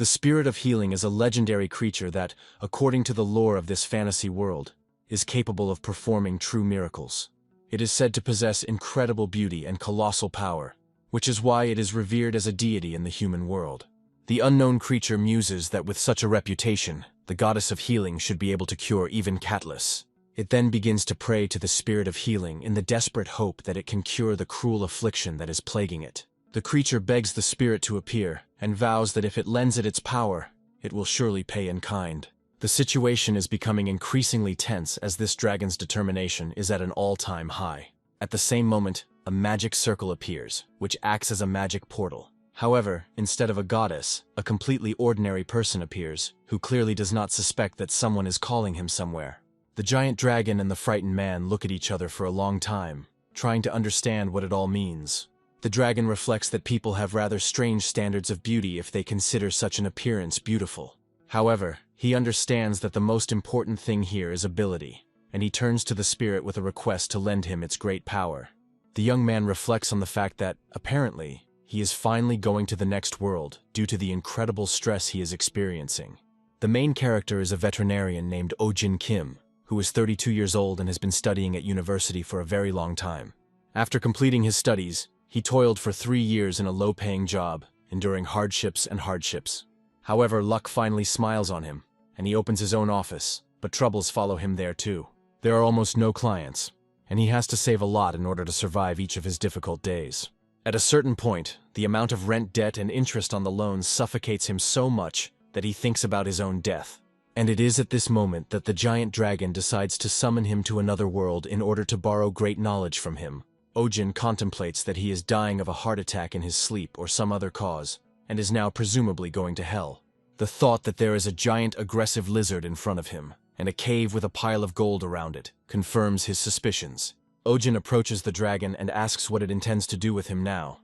The spirit of healing is a legendary creature that, according to the lore of this fantasy world, is capable of performing true miracles. It is said to possess incredible beauty and colossal power, which is why it is revered as a deity in the human world. The unknown creature muses that with such a reputation, the goddess of healing should be able to cure even Katniss. It then begins to pray to the spirit of healing in the desperate hope that it can cure the cruel affliction that is plaguing it. The creature begs the spirit to appear and vows that if it lends it its power, it will surely pay in kind. The situation is becoming increasingly tense as this dragon's determination is at an all-time high. At the same moment, a magic circle appears, which acts as a magic portal. However, instead of a goddess, a completely ordinary person appears, who clearly does not suspect that someone is calling him somewhere. The giant dragon and the frightened man look at each other for a long time, trying to understand what it all means. The dragon reflects that people have rather strange standards of beauty if they consider such an appearance beautiful. However, he understands that the most important thing here is ability, and he turns to the spirit with a request to lend him its great power. The young man reflects on the fact that, apparently, he is finally going to the next world due to the incredible stress he is experiencing. The main character is a veterinarian named Oh-jin Kim, who is 32 years old and has been studying at university for a very long time. After completing his studies, he toiled for 3 years in a low-paying job, enduring hardships and hardships. However, luck finally smiles on him, and he opens his own office, but troubles follow him there too. There are almost no clients, and he has to save a lot in order to survive each of his difficult days. At a certain point, the amount of rent debt and interest on the loans suffocates him so much that he thinks about his own death. And it is at this moment that the giant dragon decides to summon him to another world in order to borrow great knowledge from him. Oh-jin contemplates that he is dying of a heart attack in his sleep or some other cause, and is now presumably going to hell. The thought that there is a giant aggressive lizard in front of him, and a cave with a pile of gold around it, confirms his suspicions. Oh-jin approaches the dragon and asks what it intends to do with him now,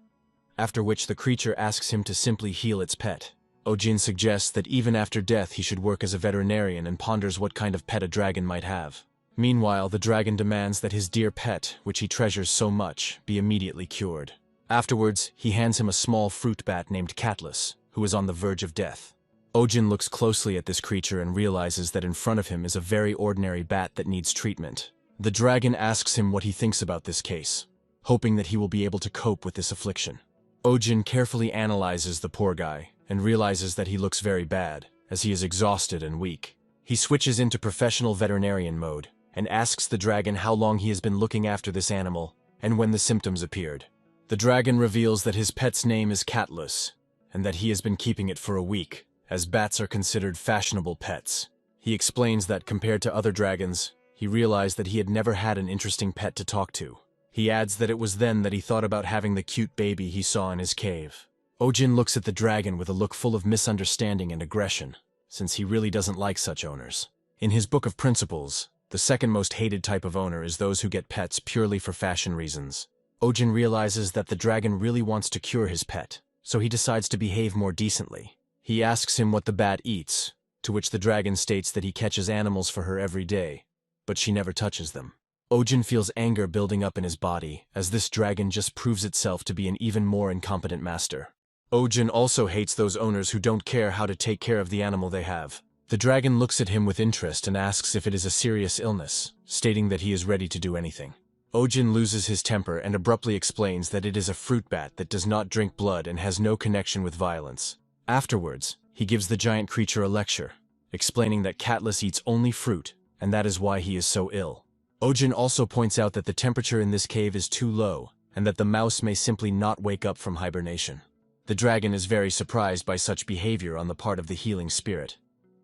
after which the creature asks him to simply heal its pet. Oh-jin suggests that even after death he should work as a veterinarian and ponders what kind of pet a dragon might have. Meanwhile, the dragon demands that his dear pet, which he treasures so much, be immediately cured. Afterwards, he hands him a small fruit bat named Katniss, who is on the verge of death. Oh-jin looks closely at this creature and realizes that in front of him is a very ordinary bat that needs treatment. The dragon asks him what he thinks about this case, hoping that he will be able to cope with this affliction. Oh-jin carefully analyzes the poor guy and realizes that he looks very bad, as he is exhausted and weak. He switches into professional veterinarian mode and asks the dragon how long he has been looking after this animal and when the symptoms appeared. The dragon reveals that his pet's name is Katniss, and that he has been keeping it for a week, as bats are considered fashionable pets. He explains that compared to other dragons, he realized that he had never had an interesting pet to talk to. He adds that it was then that he thought about having the cute baby he saw in his cave. Oh-jin looks at the dragon with a look full of misunderstanding and aggression, since he really doesn't like such owners. In his book of principles, the second most hated type of owner is those who get pets purely for fashion reasons. Oh-jin realizes that the dragon really wants to cure his pet, so he decides to behave more decently. He asks him what the bat eats, to which the dragon states that he catches animals for her every day, but she never touches them. Oh-jin feels anger building up in his body, as this dragon just proves itself to be an even more incompetent master. Oh-jin also hates those owners who don't care how to take care of the animal they have. The dragon looks at him with interest and asks if it is a serious illness, stating that he is ready to do anything. Oh-jin loses his temper and abruptly explains that it is a fruit bat that does not drink blood and has no connection with violence. Afterwards, he gives the giant creature a lecture, explaining that Katniss eats only fruit, and that is why he is so ill. Oh-jin also points out that the temperature in this cave is too low, and that the mouse may simply not wake up from hibernation. The dragon is very surprised by such behavior on the part of the healing spirit,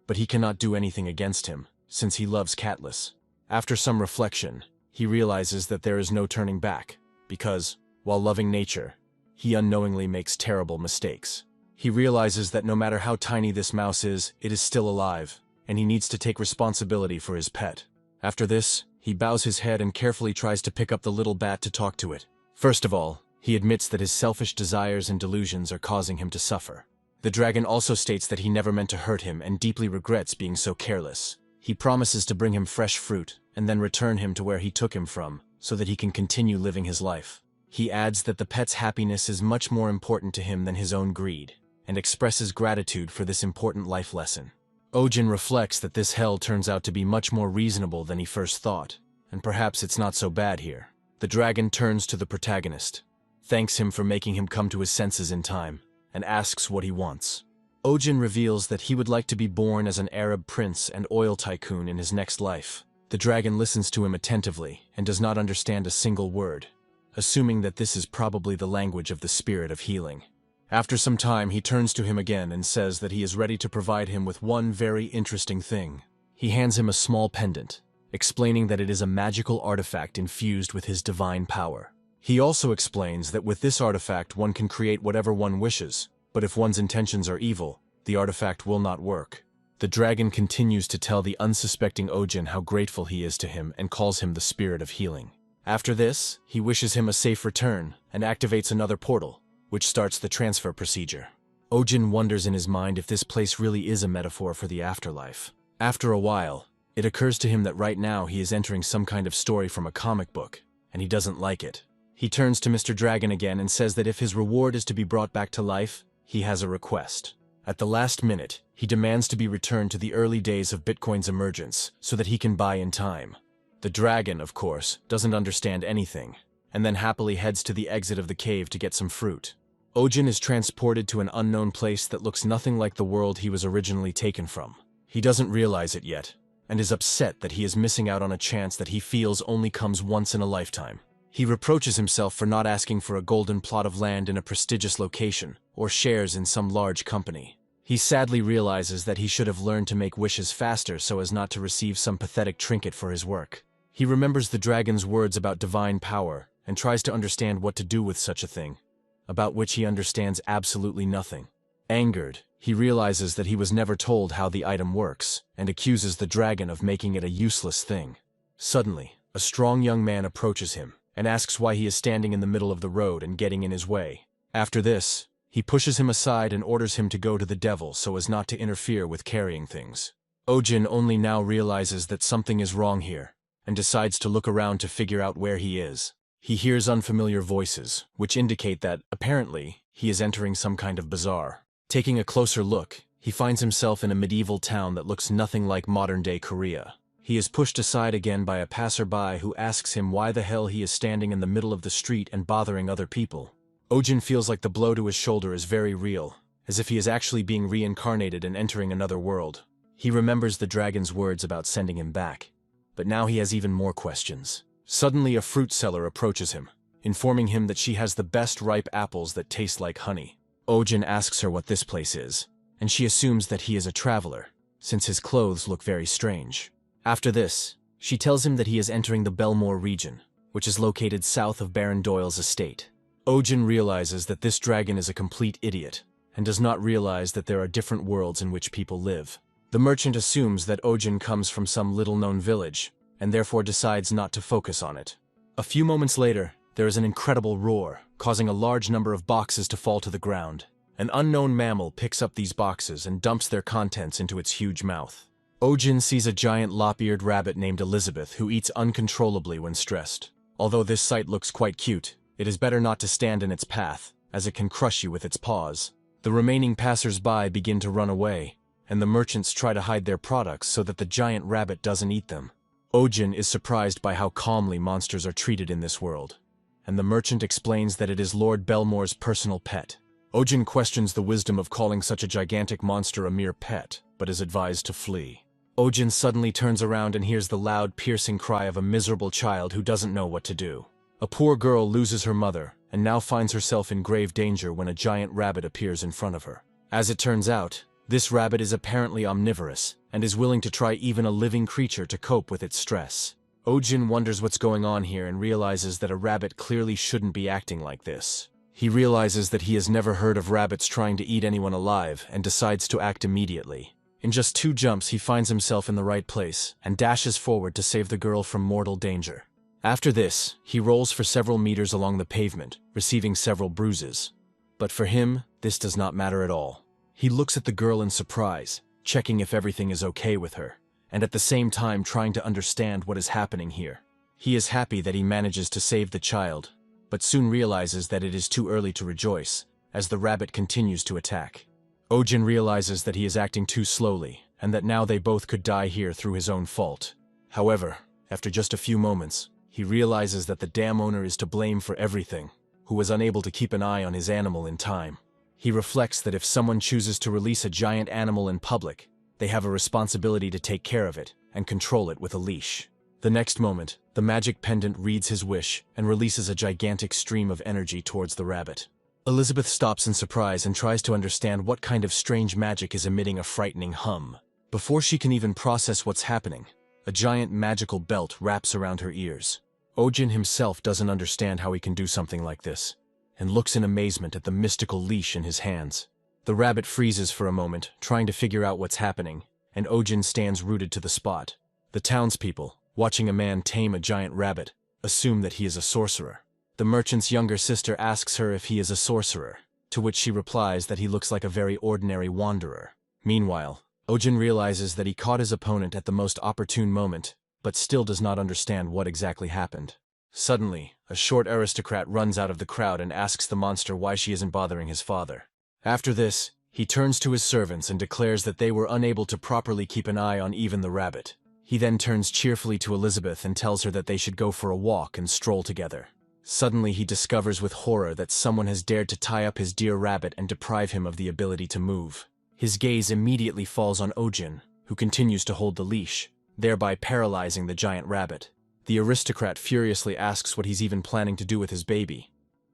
but he cannot do anything against him, since he loves Katniss. After some reflection, he realizes that there is no turning back, because, while loving nature, he unknowingly makes terrible mistakes. He realizes that no matter how tiny this mouse is, it is still alive, and he needs to take responsibility for his pet. After this, he bows his head and carefully tries to pick up the little bat to talk to it. First of all, he admits that his selfish desires and delusions are causing him to suffer. The dragon also states that he never meant to hurt him and deeply regrets being so careless. He promises to bring him fresh fruit and then return him to where he took him from, so that he can continue living his life. He adds that the pet's happiness is much more important to him than his own greed. and expresses gratitude for this important life lesson. Ojin reflects that this hell turns out to be much more reasonable than he first thought, and perhaps it's not so bad here. The dragon turns to the protagonist, thanks him for making him come to his senses in time, and asks what he wants. Ojin reveals that he would like to be born as an Arab prince and oil tycoon in his next life. The dragon listens to him attentively and does not understand a single word, assuming that this is probably the language of the spirit of healing. After some time, he turns to him again and says that he is ready to provide him with one very interesting thing. He hands him a small pendant, explaining that it is a magical artifact infused with his divine power. He also explains that with this artifact one can create whatever one wishes, but if one's intentions are evil, the artifact will not work. The dragon continues to tell the unsuspecting Ojin how grateful he is to him and calls him the spirit of healing. After this, he wishes him a safe return and activates another portal, which starts the transfer procedure. Ojin wonders in his mind if this place really is a metaphor for the afterlife. After a while, it occurs to him that right now he is entering some kind of story from a comic book, and he doesn't like it. He turns to Mr. Dragon again and says that if his reward is to be brought back to life, he has a request. At the last minute, he demands to be returned to the early days of Bitcoin's emergence so that he can buy in time. The dragon, of course, doesn't understand anything, and then happily heads to the exit of the cave to get some fruit. Ojin is transported to an unknown place that looks nothing like the world he was originally taken from. He doesn't realize it yet, and is upset that he is missing out on a chance that he feels only comes once in a lifetime. He reproaches himself for not asking for a golden plot of land in a prestigious location, or shares in some large company. He sadly realizes that he should have learned to make wishes faster so as not to receive some pathetic trinket for his work. He remembers the dragon's words about divine power, and tries to understand what to do with such a thing, about which he understands absolutely nothing. Angered, he realizes that he was never told how the item works, and accuses the dragon of making it a useless thing. Suddenly, a strong young man approaches him, and asks why he is standing in the middle of the road and getting in his way. After this, he pushes him aside and orders him to go to the devil so as not to interfere with carrying things. Ojin only now realizes that something is wrong here, and decides to look around to figure out where he is. He hears unfamiliar voices, which indicate that, apparently, he is entering some kind of bazaar. Taking a closer look, he finds himself in a medieval town that looks nothing like modern-day Korea. He is pushed aside again by a passerby who asks him why the hell he is standing in the middle of the street and bothering other people. Ojin feels like the blow to his shoulder is very real, as if he is actually being reincarnated and entering another world. He remembers the dragon's words about sending him back, but now he has even more questions. Suddenly a fruit seller approaches him, informing him that she has the best ripe apples that taste like honey. Ojin asks her what this place is, and she assumes that he is a traveler, since his clothes look very strange. After this, she tells him that he is entering the Belmore region, which is located south of Baron Doyle's estate. Ojin realizes that this dragon is a complete idiot, and does not realize that there are different worlds in which people live. The merchant assumes that Ojin comes from some little-known village, and therefore decides not to focus on it. A few moments later, there is an incredible roar, causing a large number of boxes to fall to the ground. An unknown mammal picks up these boxes and dumps their contents into its huge mouth. Ojin sees a giant lop-eared rabbit named Elizabeth who eats uncontrollably when stressed. Although this sight looks quite cute, it is better not to stand in its path, as it can crush you with its paws. The remaining passers-by begin to run away, and the merchants try to hide their products so that the giant rabbit doesn't eat them. Ojin is surprised by how calmly monsters are treated in this world, and the merchant explains that it is Lord Belmore's personal pet. Ojin questions the wisdom of calling such a gigantic monster a mere pet, but is advised to flee. Ojin suddenly turns around and hears the loud, piercing cry of a miserable child who doesn't know what to do. A poor girl loses her mother, and now finds herself in grave danger when a giant rabbit appears in front of her. As it turns out, this rabbit is apparently omnivorous, and is willing to try even a living creature to cope with its stress. Ojin wonders what's going on here and realizes that a rabbit clearly shouldn't be acting like this. He realizes that he has never heard of rabbits trying to eat anyone alive, and decides to act immediately. In just 2 jumps, he finds himself in the right place, and dashes forward to save the girl from mortal danger. After this, he rolls for several meters along the pavement, receiving several bruises. But for him, this does not matter at all. He looks at the girl in surprise, checking if everything is okay with her, and at the same time trying to understand what is happening here. He is happy that he manages to save the child, but soon realizes that it is too early to rejoice, as the rabbit continues to attack. Ojin realizes that he is acting too slowly, and that now they both could die here through his own fault. However, after just a few moments, he realizes that the dam owner is to blame for everything, who was unable to keep an eye on his animal in time. He reflects that if someone chooses to release a giant animal in public, they have a responsibility to take care of it and control it with a leash. The next moment, the magic pendant reads his wish and releases a gigantic stream of energy towards the rabbit. Elizabeth stops in surprise and tries to understand what kind of strange magic is emitting a frightening hum. Before she can even process what's happening, a giant magical belt wraps around her ears. Ojin himself doesn't understand how he can do something like this, and looks in amazement at the mystical leash in his hands. The rabbit freezes for a moment, trying to figure out what's happening, and Ojin stands rooted to the spot. The townspeople, watching a man tame a giant rabbit, assume that he is a sorcerer. The merchant's younger sister asks her if he is a sorcerer, to which she replies that he looks like a very ordinary wanderer. Meanwhile, Ojin realizes that he caught his opponent at the most opportune moment, but still does not understand what exactly happened. Suddenly, a short aristocrat runs out of the crowd and asks the monster why she isn't bothering his father. After this, he turns to his servants and declares that they were unable to properly keep an eye on even the rabbit. He then turns cheerfully to Elizabeth and tells her that they should go for a walk and stroll together. Suddenly he discovers with horror that someone has dared to tie up his dear rabbit and deprive him of the ability to move. His gaze immediately falls on Ojin, who continues to hold the leash, thereby paralyzing the giant rabbit. The aristocrat furiously asks what he's even planning to do with his baby,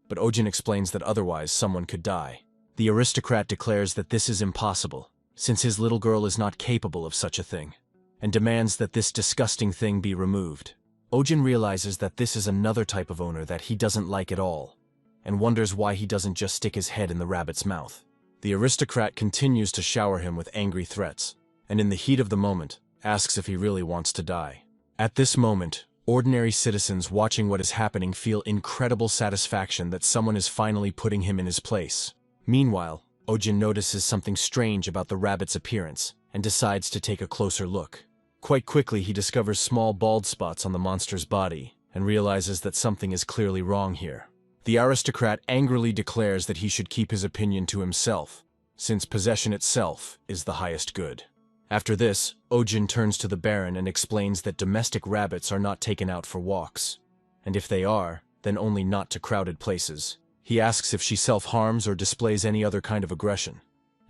but Ojin explains that otherwise someone could die. The aristocrat declares that this is impossible, since his little girl is not capable of such a thing, and demands that this disgusting thing be removed. Ojin realizes that this is another type of owner that he doesn't like at all, and wonders why he doesn't just stick his head in the rabbit's mouth. The aristocrat continues to shower him with angry threats, and in the heat of the moment, asks if he really wants to die. At this moment, ordinary citizens watching what is happening feel incredible satisfaction that someone is finally putting him in his place. Meanwhile, Ojin notices something strange about the rabbit's appearance, and decides to take a closer look. Quite quickly he discovers small bald spots on the monster's body, and realizes that something is clearly wrong here. The aristocrat angrily declares that he should keep his opinion to himself, since possession itself is the highest good. After this, Ojin turns to the Baron and explains that domestic rabbits are not taken out for walks, and if they are, then only not to crowded places. He asks if she self-harms or displays any other kind of aggression,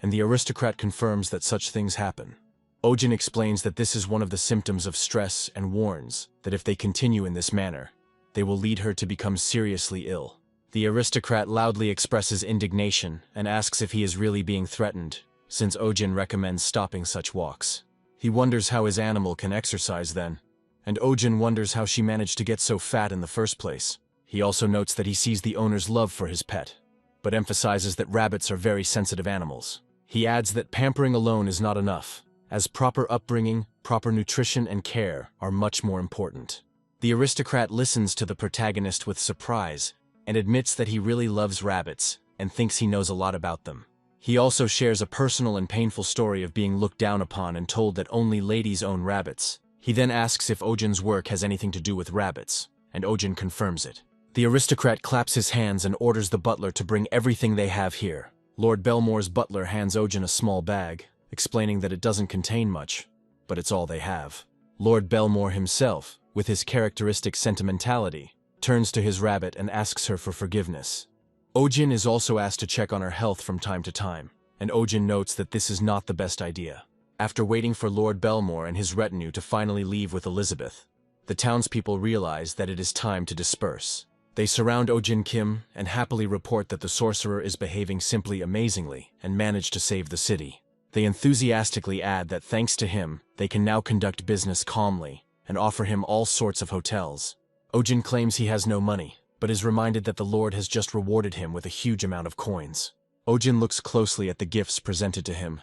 and the aristocrat confirms that such things happen. Ojin explains that this is one of the symptoms of stress and warns that if they continue in this manner, they will lead her to become seriously ill. The aristocrat loudly expresses indignation and asks if he is really being threatened, since Ojin recommends stopping such walks. He wonders how his animal can exercise then, and Ojin wonders how she managed to get so fat in the first place. He also notes that he sees the owner's love for his pet, but emphasizes that rabbits are very sensitive animals. He adds that pampering alone is not enough, as proper upbringing, proper nutrition and care are much more important. The aristocrat listens to the protagonist with surprise and admits that he really loves rabbits and thinks he knows a lot about them. He also shares a personal and painful story of being looked down upon and told that only ladies own rabbits. He then asks if Ojin's work has anything to do with rabbits, and Ojin confirms it. The aristocrat claps his hands and orders the butler to bring everything they have here. Lord Belmore's butler hands Ojin a small bag, explaining that it doesn't contain much, but it's all they have. Lord Belmore himself, with his characteristic sentimentality, turns to his rabbit and asks her for forgiveness. Ojin is also asked to check on her health from time to time, and Ojin notes that this is not the best idea. After waiting for Lord Belmore and his retinue to finally leave with Elizabeth, the townspeople realize that it is time to disperse. They surround Ojin Kim and happily report that the sorcerer is behaving simply amazingly and managed to save the city. They enthusiastically add that thanks to him, they can now conduct business calmly and offer him all sorts of hotels. Ojin claims he has no money, but is reminded that the Lord has just rewarded him with a huge amount of coins. Ojin looks closely at the gifts presented to him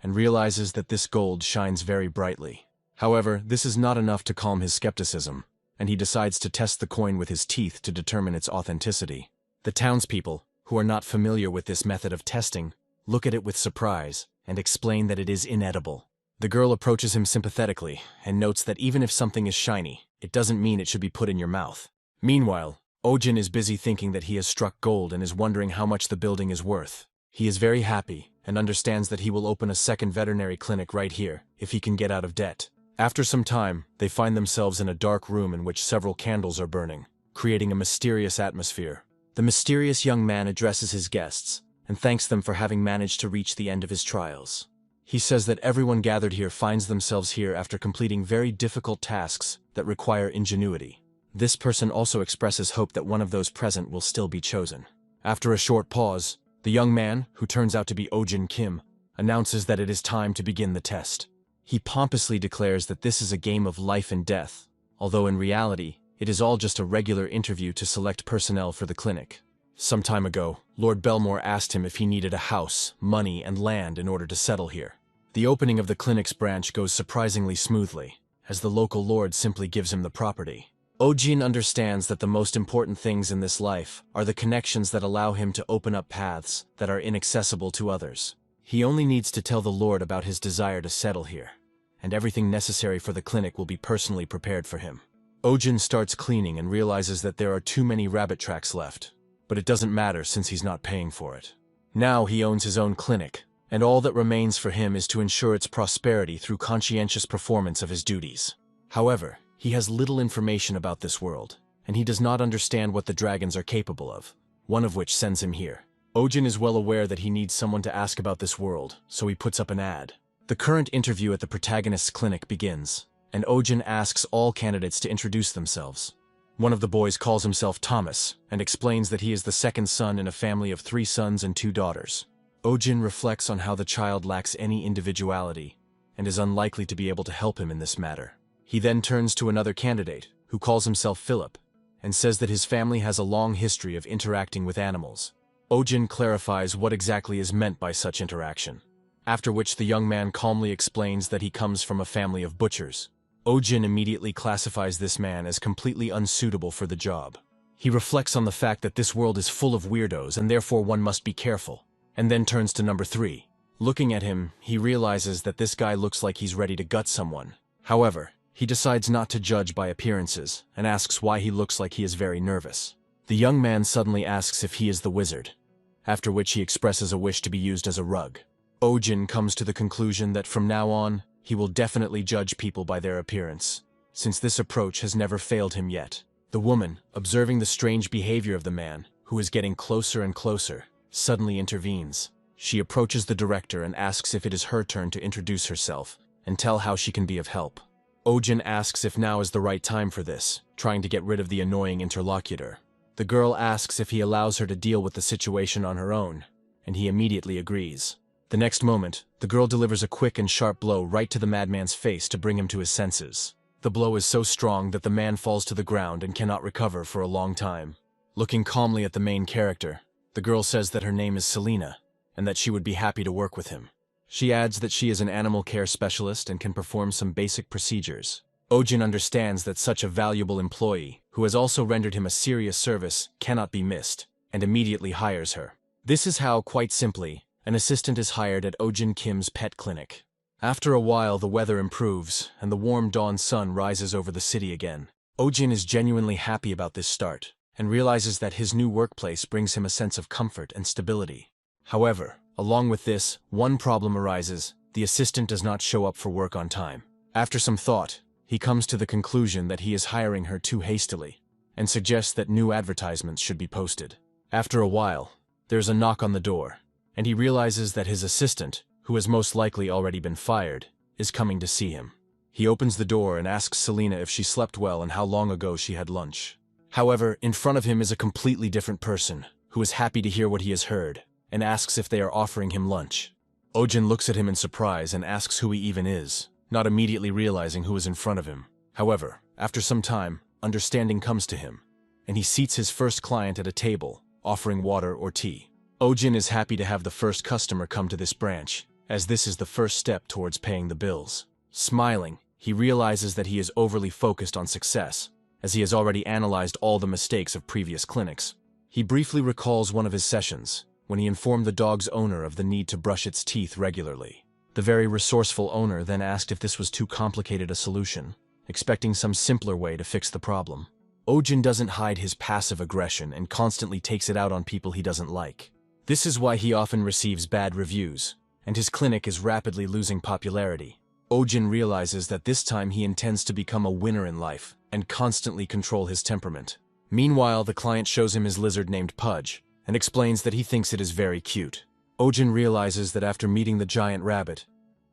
and realizes that this gold shines very brightly. However, this is not enough to calm his skepticism, and he decides to test the coin with his teeth to determine its authenticity. The townspeople, who are not familiar with this method of testing, look at it with surprise and explain that it is inedible. The girl approaches him sympathetically and notes that even if something is shiny, it doesn't mean it should be put in your mouth. Meanwhile, Ojin is busy thinking that he has struck gold and is wondering how much the building is worth. He is very happy and understands that he will open a second veterinary clinic right here, if he can get out of debt. After some time, they find themselves in a dark room in which several candles are burning, creating a mysterious atmosphere. The mysterious young man addresses his guests, and thanks them for having managed to reach the end of his trials. He says that everyone gathered here finds themselves here after completing very difficult tasks that require ingenuity. This person also expresses hope that one of those present will still be chosen. After a short pause, the young man, who turns out to be Oh-jin Kim, announces that it is time to begin the test. He pompously declares that this is a game of life and death, although in reality, it is all just a regular interview to select personnel for the clinic. Some time ago, Lord Belmore asked him if he needed a house, money, and land in order to settle here. The opening of the clinic's branch goes surprisingly smoothly, as the local lord simply gives him the property. Oh-jin understands that the most important things in this life are the connections that allow him to open up paths that are inaccessible to others. He only needs to tell the lord about his desire to settle here, and everything necessary for the clinic will be personally prepared for him. Oh-jin starts cleaning and realizes that there are too many rabbit tracks left, but it doesn't matter since he's not paying for it. Now he owns his own clinic, and all that remains for him is to ensure its prosperity through conscientious performance of his duties. However, he has little information about this world, and he does not understand what the dragons are capable of, one of which sends him here. Oh-jin is well aware that he needs someone to ask about this world, so he puts up an ad. The current interview at the protagonist's clinic begins, and Oh-jin asks all candidates to introduce themselves. One of the boys calls himself Thomas, and explains that he is the second son in a family of 3 sons and 2 daughters. Oh-jin reflects on how the child lacks any individuality, and is unlikely to be able to help him in this matter. He then turns to another candidate, who calls himself Philip, and says that his family has a long history of interacting with animals. Oh-jin clarifies what exactly is meant by such interaction, after which the young man calmly explains that he comes from a family of butchers. Oh-jin immediately classifies this man as completely unsuitable for the job. He reflects on the fact that this world is full of weirdos and therefore one must be careful, and then turns to number 3. Looking at him, he realizes that this guy looks like he's ready to gut someone. However, he decides not to judge by appearances and asks why he looks like he is very nervous. The young man suddenly asks if he is the wizard, after which he expresses a wish to be used as a rug. Oh-jin comes to the conclusion that from now on, he will definitely judge people by their appearance, since this approach has never failed him yet. The woman, observing the strange behavior of the man, who is getting closer and closer, suddenly intervenes. She approaches the director and asks if it is her turn to introduce herself and tell how she can be of help. Oh-jin asks if now is the right time for this, trying to get rid of the annoying interlocutor. The girl asks if he allows her to deal with the situation on her own, and he immediately agrees. The next moment, the girl delivers a quick and sharp blow right to the madman's face to bring him to his senses. The blow is so strong that the man falls to the ground and cannot recover for a long time. Looking calmly at the main character, the girl says that her name is Selena, and that she would be happy to work with him. She adds that she is an animal care specialist and can perform some basic procedures. Oh-jin understands that such a valuable employee, who has also rendered him a serious service, cannot be missed, and immediately hires her. This is how, quite simply, an assistant is hired at Oh-jin Kim's pet clinic. After a while, the weather improves, and the warm dawn sun rises over the city again. Oh-jin is genuinely happy about this start, and realizes that his new workplace brings him a sense of comfort and stability. However, along with this, one problem arises: the assistant does not show up for work on time. After some thought, he comes to the conclusion that he is hiring her too hastily, and suggests that new advertisements should be posted. After a while, there's a knock on the door, and he realizes that his assistant, who has most likely already been fired, is coming to see him. He opens the door and asks Selena if she slept well and how long ago she had lunch. However, in front of him is a completely different person, who is happy to hear what he has heard, and asks if they are offering him lunch. Oh-jin looks at him in surprise and asks who he even is, not immediately realizing who is in front of him. However, after some time, understanding comes to him, and he seats his first client at a table, offering water or tea. Oh-jin is happy to have the first customer come to this branch, as this is the first step towards paying the bills. Smiling, he realizes that he is overly focused on success, as he has already analyzed all the mistakes of previous clinics. He briefly recalls one of his sessions, when he informed the dog's owner of the need to brush its teeth regularly. The very resourceful owner then asked if this was too complicated a solution, expecting some simpler way to fix the problem. Oh-jin doesn't hide his passive aggression and constantly takes it out on people he doesn't like. This is why he often receives bad reviews, and his clinic is rapidly losing popularity. Ojin realizes that this time he intends to become a winner in life and constantly control his temperament. Meanwhile, the client shows him his lizard named Pudge and explains that he thinks it is very cute. Ojin realizes that after meeting the giant rabbit,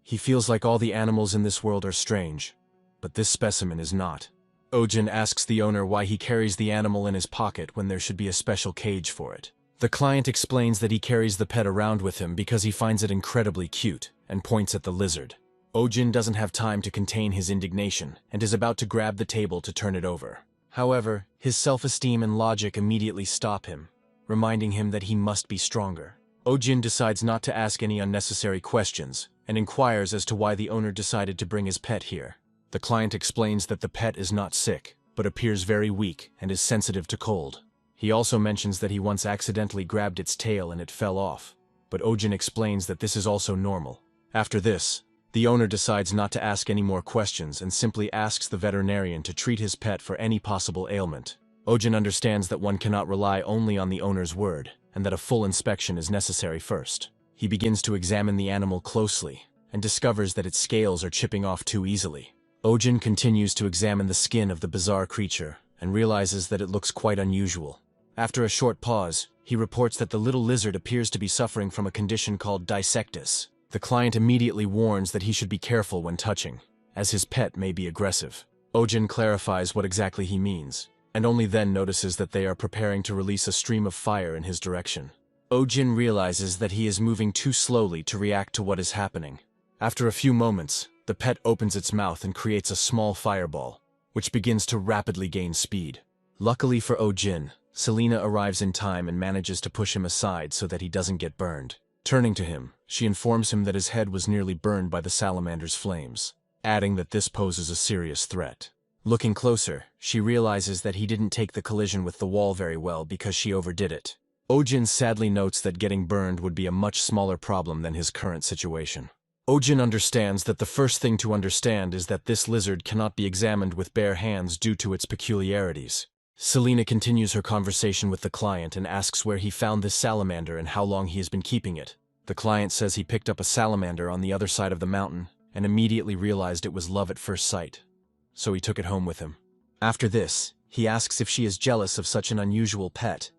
he feels like all the animals in this world are strange, but this specimen is not. Ojin asks the owner why he carries the animal in his pocket when there should be a special cage for it. The client explains that he carries the pet around with him because he finds it incredibly cute and points at the lizard. Ojin doesn't have time to contain his indignation and is about to grab the table to turn it over. However, his self-esteem and logic immediately stop him, reminding him that he must be stronger. Ojin decides not to ask any unnecessary questions and inquires as to why the owner decided to bring his pet here. The client explains that the pet is not sick, but appears very weak and is sensitive to cold. He also mentions that he once accidentally grabbed its tail and it fell off, but Ojin explains that this is also normal. After this, the owner decides not to ask any more questions and simply asks the veterinarian to treat his pet for any possible ailment. Ojin understands that one cannot rely only on the owner's word, and that a full inspection is necessary first. He begins to examine the animal closely, and discovers that its scales are chipping off too easily. Ojin continues to examine the skin of the bizarre creature, and realizes that it looks quite unusual. After a short pause, he reports that the little lizard appears to be suffering from a condition called dissectus. The client immediately warns that he should be careful when touching, as his pet may be aggressive. Ojin clarifies what exactly he means, and only then notices that they are preparing to release a stream of fire in his direction. Ojin realizes that he is moving too slowly to react to what is happening. After a few moments, the pet opens its mouth and creates a small fireball, which begins to rapidly gain speed. Luckily for Ojin, Selena arrives in time and manages to push him aside so that he doesn't get burned. Turning to him, she informs him that his head was nearly burned by the salamander's flames, adding that this poses a serious threat. Looking closer, she realizes that he didn't take the collision with the wall very well because she overdid it. Ojin sadly notes that getting burned would be a much smaller problem than his current situation. Ojin understands that the first thing to understand is that this lizard cannot be examined with bare hands due to its peculiarities. Selena continues her conversation with the client and asks where he found this salamander and how long he has been keeping it. The client says he picked up a salamander on the other side of the mountain and immediately realized it was love at first sight, so he took it home with him. After this, he asks if she is jealous of such an unusual pet,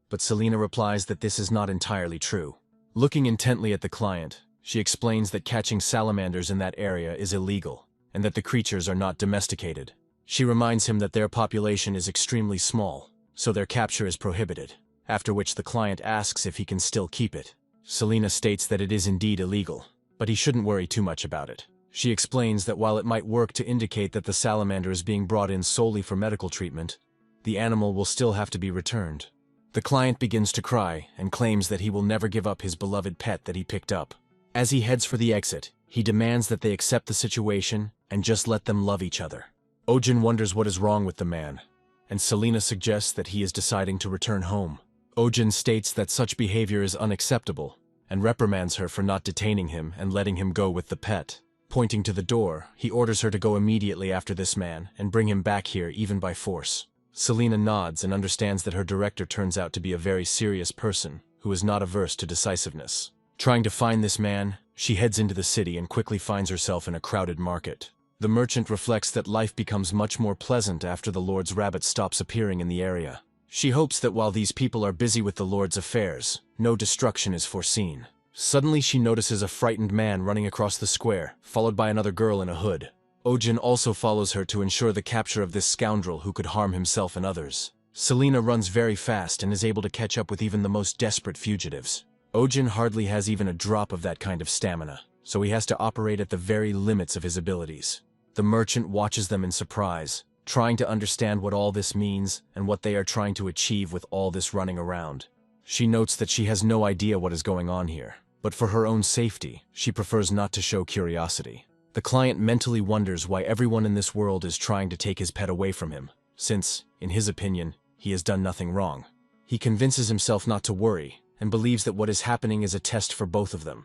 but Selena replies that this is not entirely true. Looking intently at the client, she explains that catching salamanders in that area is illegal, and that the creatures are not domesticated. She reminds him that their population is extremely small, so their capture is prohibited, after which the client asks if he can still keep it. Selena states that it is indeed illegal, but he shouldn't worry too much about it. She explains that while it might work to indicate that the salamander is being brought in solely for medical treatment, the animal will still have to be returned. The client begins to cry and claims that he will never give up his beloved pet that he picked up. As he heads for the exit, he demands that they accept the situation and just let them love each other. Ojin wonders what is wrong with the man, and Selena suggests that he is deciding to return home. Ojin states that such behavior is unacceptable, and reprimands her for not detaining him and letting him go with the pet. Pointing to the door, he orders her to go immediately after this man and bring him back here even by force. Selena nods and understands that her director turns out to be a very serious person who is not averse to decisiveness. Trying to find this man, she heads into the city and quickly finds herself in a crowded market. The merchant reflects that life becomes much more pleasant after the Lord's rabbit stops appearing in the area. She hopes that while these people are busy with the Lord's affairs, no destruction is foreseen. Suddenly she notices a frightened man running across the square, followed by another girl in a hood. Ojin also follows her to ensure the capture of this scoundrel who could harm himself and others. Selena runs very fast and is able to catch up with even the most desperate fugitives. Ojin hardly has even a drop of that kind of stamina, so he has to operate at the very limits of his abilities. The merchant watches them in surprise, trying to understand what all this means and what they are trying to achieve with all this running around. She notes that she has no idea what is going on here, but for her own safety, she prefers not to show curiosity. The client mentally wonders why everyone in this world is trying to take his pet away from him, since, in his opinion, he has done nothing wrong. He convinces himself not to worry, and believes that what is happening is a test for both of them.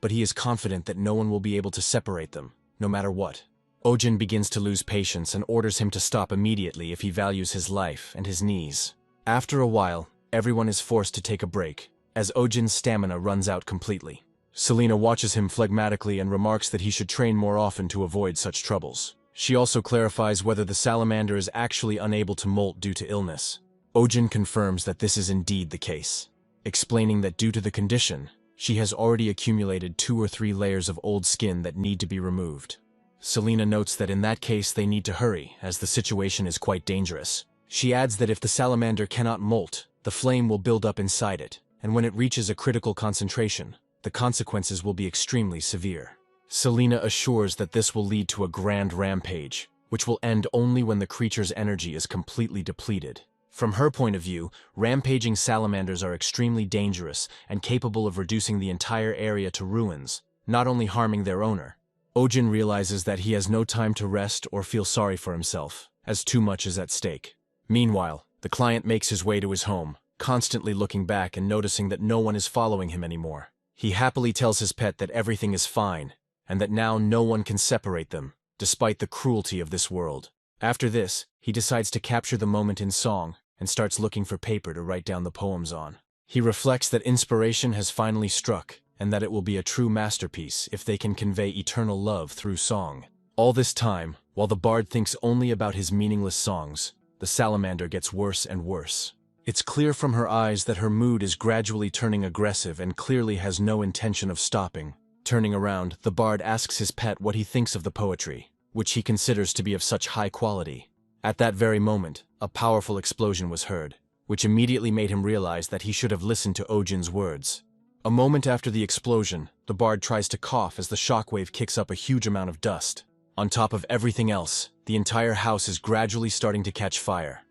But he is confident that no one will be able to separate them, no matter what. Ojin begins to lose patience and orders him to stop immediately if he values his life and his knees. After a while, everyone is forced to take a break, as Ojin's stamina runs out completely. Selena watches him phlegmatically and remarks that he should train more often to avoid such troubles. She also clarifies whether the salamander is actually unable to molt due to illness. Ojin confirms that this is indeed the case, explaining that due to the condition, she has already accumulated 2 or 3 layers of old skin that need to be removed. Selena notes that in that case they need to hurry, as the situation is quite dangerous. She adds that if the salamander cannot molt, the flame will build up inside it, and when it reaches a critical concentration, the consequences will be extremely severe. Selena assures that this will lead to a grand rampage, which will end only when the creature's energy is completely depleted. From her point of view, rampaging salamanders are extremely dangerous and capable of reducing the entire area to ruins, not only harming their owner. Ojin realizes that he has no time to rest or feel sorry for himself, as too much is at stake. Meanwhile, the client makes his way to his home, constantly looking back and noticing that no one is following him anymore. He happily tells his pet that everything is fine, and that now no one can separate them, despite the cruelty of this world. After this, he decides to capture the moment in song, and starts looking for paper to write down the poems on. He reflects that inspiration has finally struck, and that it will be a true masterpiece if they can convey eternal love through song. All this time, while the bard thinks only about his meaningless songs, the salamander gets worse and worse. It's clear from her eyes that her mood is gradually turning aggressive and clearly has no intention of stopping. Turning around, the bard asks his pet what he thinks of the poetry, which he considers to be of such high quality. At that very moment, a powerful explosion was heard, which immediately made him realize that he should have listened to Ojin's words. A moment after the explosion, the bard tries to cough as the shockwave kicks up a huge amount of dust. On top of everything else, the entire house is gradually starting to catch fire.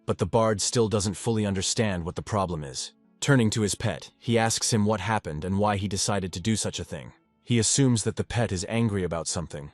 But the bard still doesn't fully understand what the problem is. Turning to his pet, he asks him what happened and why he decided to do such a thing. He assumes that the pet is angry about something,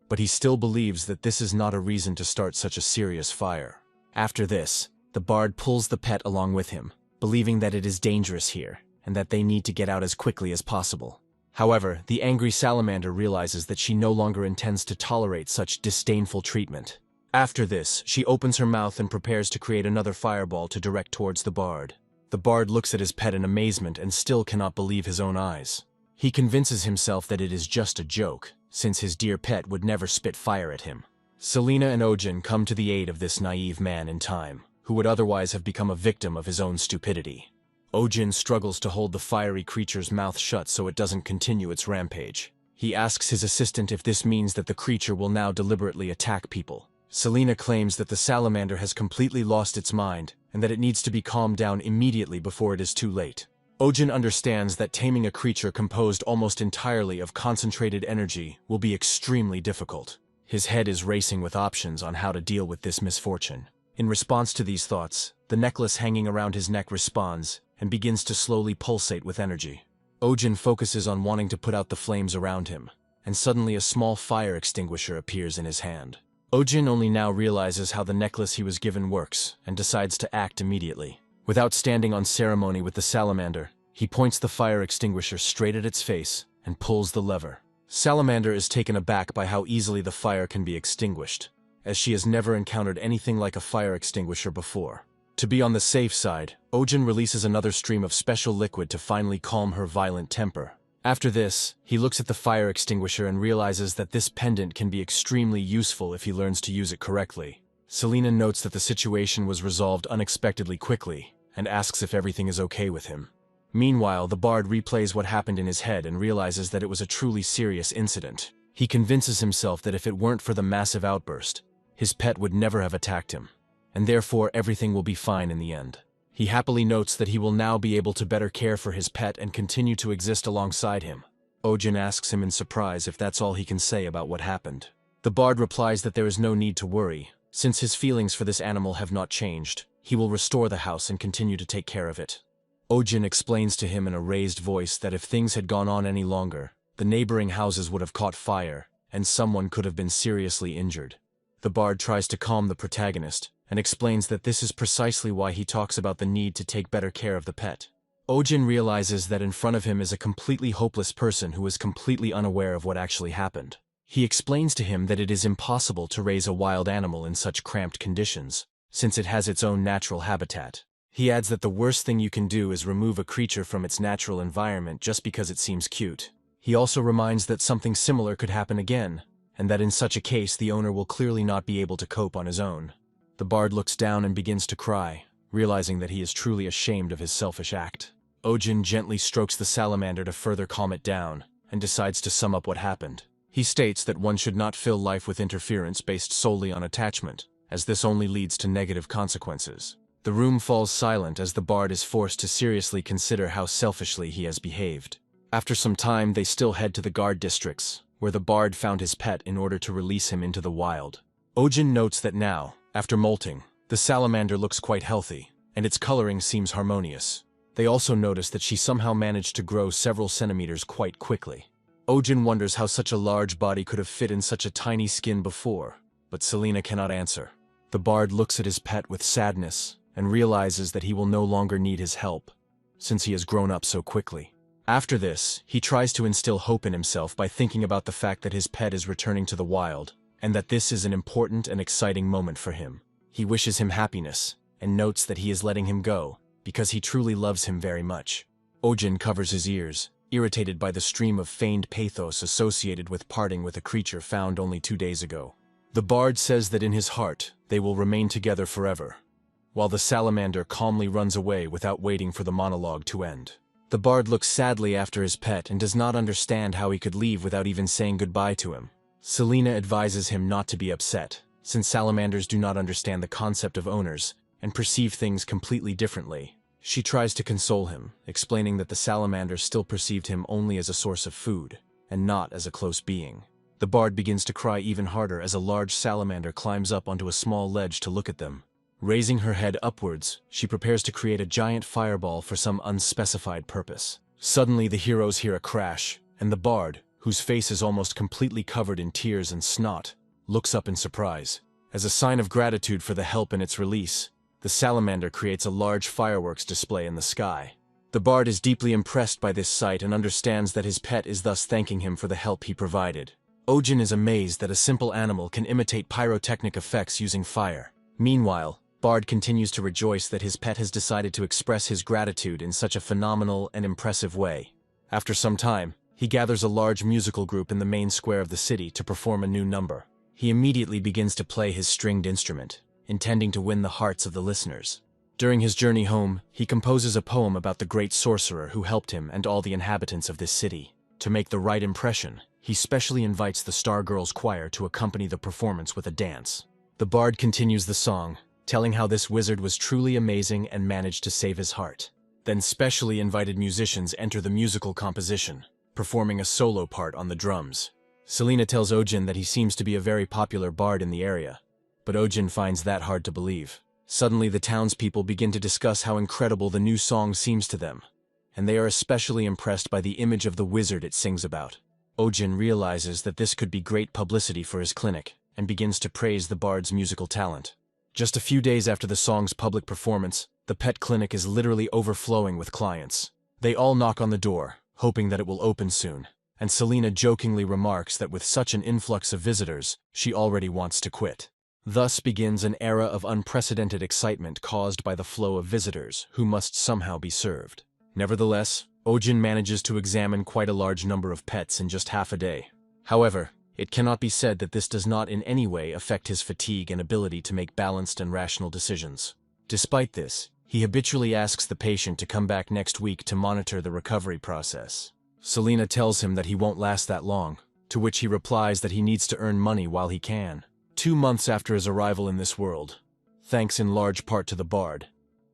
but he still believes that this is not a reason to start such a serious fire. After this, the bard pulls the pet along with him, believing that it is dangerous here, and that they need to get out as quickly as possible. However, the angry salamander realizes that she no longer intends to tolerate such disdainful treatment. After this, she opens her mouth and prepares to create another fireball to direct towards the bard. The bard looks at his pet in amazement and still cannot believe his own eyes. He convinces himself that it is just a joke, since his dear pet would never spit fire at him. Selena and Ojin come to the aid of this naive man in time, who would otherwise have become a victim of his own stupidity. Ojin struggles to hold the fiery creature's mouth shut so it doesn't continue its rampage. He asks his assistant if this means that the creature will now deliberately attack people. Selena claims that the salamander has completely lost its mind, and that it needs to be calmed down immediately before it is too late. Ojin understands that taming a creature composed almost entirely of concentrated energy will be extremely difficult. His head is racing with options on how to deal with this misfortune. In response to these thoughts, the necklace hanging around his neck responds and begins to slowly pulsate with energy. Ojin focuses on wanting to put out the flames around him, and suddenly a small fire extinguisher appears in his hand. Ojin only now realizes how the necklace he was given works, and decides to act immediately. Without standing on ceremony with the salamander, he points the fire extinguisher straight at its face and pulls the lever. Salamander is taken aback by how easily the fire can be extinguished, as she has never encountered anything like a fire extinguisher before. To be on the safe side, Ojin releases another stream of special liquid to finally calm her violent temper. After this, he looks at the fire extinguisher and realizes that this pendant can be extremely useful if he learns to use it correctly. Selena notes that the situation was resolved unexpectedly quickly, and asks if everything is okay with him. Meanwhile, the bard replays what happened in his head and realizes that it was a truly serious incident. He convinces himself that if it weren't for the massive outburst, his pet would never have attacked him, and therefore everything will be fine in the end. He happily notes that he will now be able to better care for his pet and continue to exist alongside him. Ojin asks him in surprise if that's all he can say about what happened. The bard replies that there is no need to worry, since his feelings for this animal have not changed. He will restore the house and continue to take care of it. Ojin explains to him in a raised voice that if things had gone on any longer, the neighboring houses would have caught fire, and someone could have been seriously injured. The bard tries to calm the protagonist, and explains that this is precisely why he talks about the need to take better care of the pet. Ojin realizes that in front of him is a completely hopeless person who is completely unaware of what actually happened. He explains to him that it is impossible to raise a wild animal in such cramped conditions, since it has its own natural habitat. He adds that the worst thing you can do is remove a creature from its natural environment just because it seems cute. He also reminds that something similar could happen again, and that in such a case the owner will clearly not be able to cope on his own. The bard looks down and begins to cry, realizing that he is truly ashamed of his selfish act. Ojin gently strokes the salamander to further calm it down, and decides to sum up what happened. He states that one should not fill life with interference based solely on attachment, as this only leads to negative consequences. The room falls silent as the bard is forced to seriously consider how selfishly he has behaved. After some time, they still head to the guard districts, where the bard found his pet in order to release him into the wild. Ojin notes that now, after molting, the salamander looks quite healthy, and its coloring seems harmonious. They also notice that she somehow managed to grow several centimeters quite quickly. Ojin wonders how such a large body could have fit in such a tiny skin before, but Selena cannot answer. The bard looks at his pet with sadness and realizes that he will no longer need his help, since he has grown up so quickly. After this, he tries to instill hope in himself by thinking about the fact that his pet is returning to the wild, and that this is an important and exciting moment for him. He wishes him happiness, and notes that he is letting him go, because he truly loves him very much. Ojin covers his ears, irritated by the stream of feigned pathos associated with parting with a creature found only 2 days ago. The bard says that in his heart, they will remain together forever, while the salamander calmly runs away without waiting for the monologue to end. The bard looks sadly after his pet and does not understand how he could leave without even saying goodbye to him. Selena advises him not to be upset, since salamanders do not understand the concept of owners and perceive things completely differently. She tries to console him, explaining that the salamander still perceived him only as a source of food, and not as a close being. The bard begins to cry even harder as a large salamander climbs up onto a small ledge to look at them. Raising her head upwards, she prepares to create a giant fireball for some unspecified purpose. Suddenly the heroes hear a crash, and the bard, whose face is almost completely covered in tears and snot, looks up in surprise. As a sign of gratitude for the help in its release, the salamander creates a large fireworks display in the sky. The bard is deeply impressed by this sight and understands that his pet is thus thanking him for the help he provided. Ojin is amazed that a simple animal can imitate pyrotechnic effects using fire. Meanwhile, Bard continues to rejoice that his pet has decided to express his gratitude in such a phenomenal and impressive way. After some time, he gathers a large musical group in the main square of the city to perform a new number. He immediately begins to play his stringed instrument, intending to win the hearts of the listeners. During his journey home, he composes a poem about the great sorcerer who helped him and all the inhabitants of this city. To make the right impression, he specially invites the Star Girls Choir to accompany the performance with a dance. The bard continues the song, telling how this wizard was truly amazing and managed to save his heart. Then specially invited musicians enter the musical composition, performing a solo part on the drums. Selena tells Ojin that he seems to be a very popular bard in the area, but Ojin finds that hard to believe. Suddenly the townspeople begin to discuss how incredible the new song seems to them, and they are especially impressed by the image of the wizard it sings about. Ojin realizes that this could be great publicity for his clinic, and begins to praise the bard's musical talent. Just a few days after the song's public performance, the pet clinic is literally overflowing with clients. They all knock on the door, hoping that it will open soon, and Selena jokingly remarks that with such an influx of visitors, she already wants to quit. Thus begins an era of unprecedented excitement caused by the flow of visitors who must somehow be served. Nevertheless, Ojin manages to examine quite a large number of pets in just half a day. However, it cannot be said that this does not in any way affect his fatigue and ability to make balanced and rational decisions. Despite this, he habitually asks the patient to come back next week to monitor the recovery process. Selena tells him that he won't last that long, to which he replies that he needs to earn money while he can. 2 months after his arrival in this world, thanks in large part to the bard,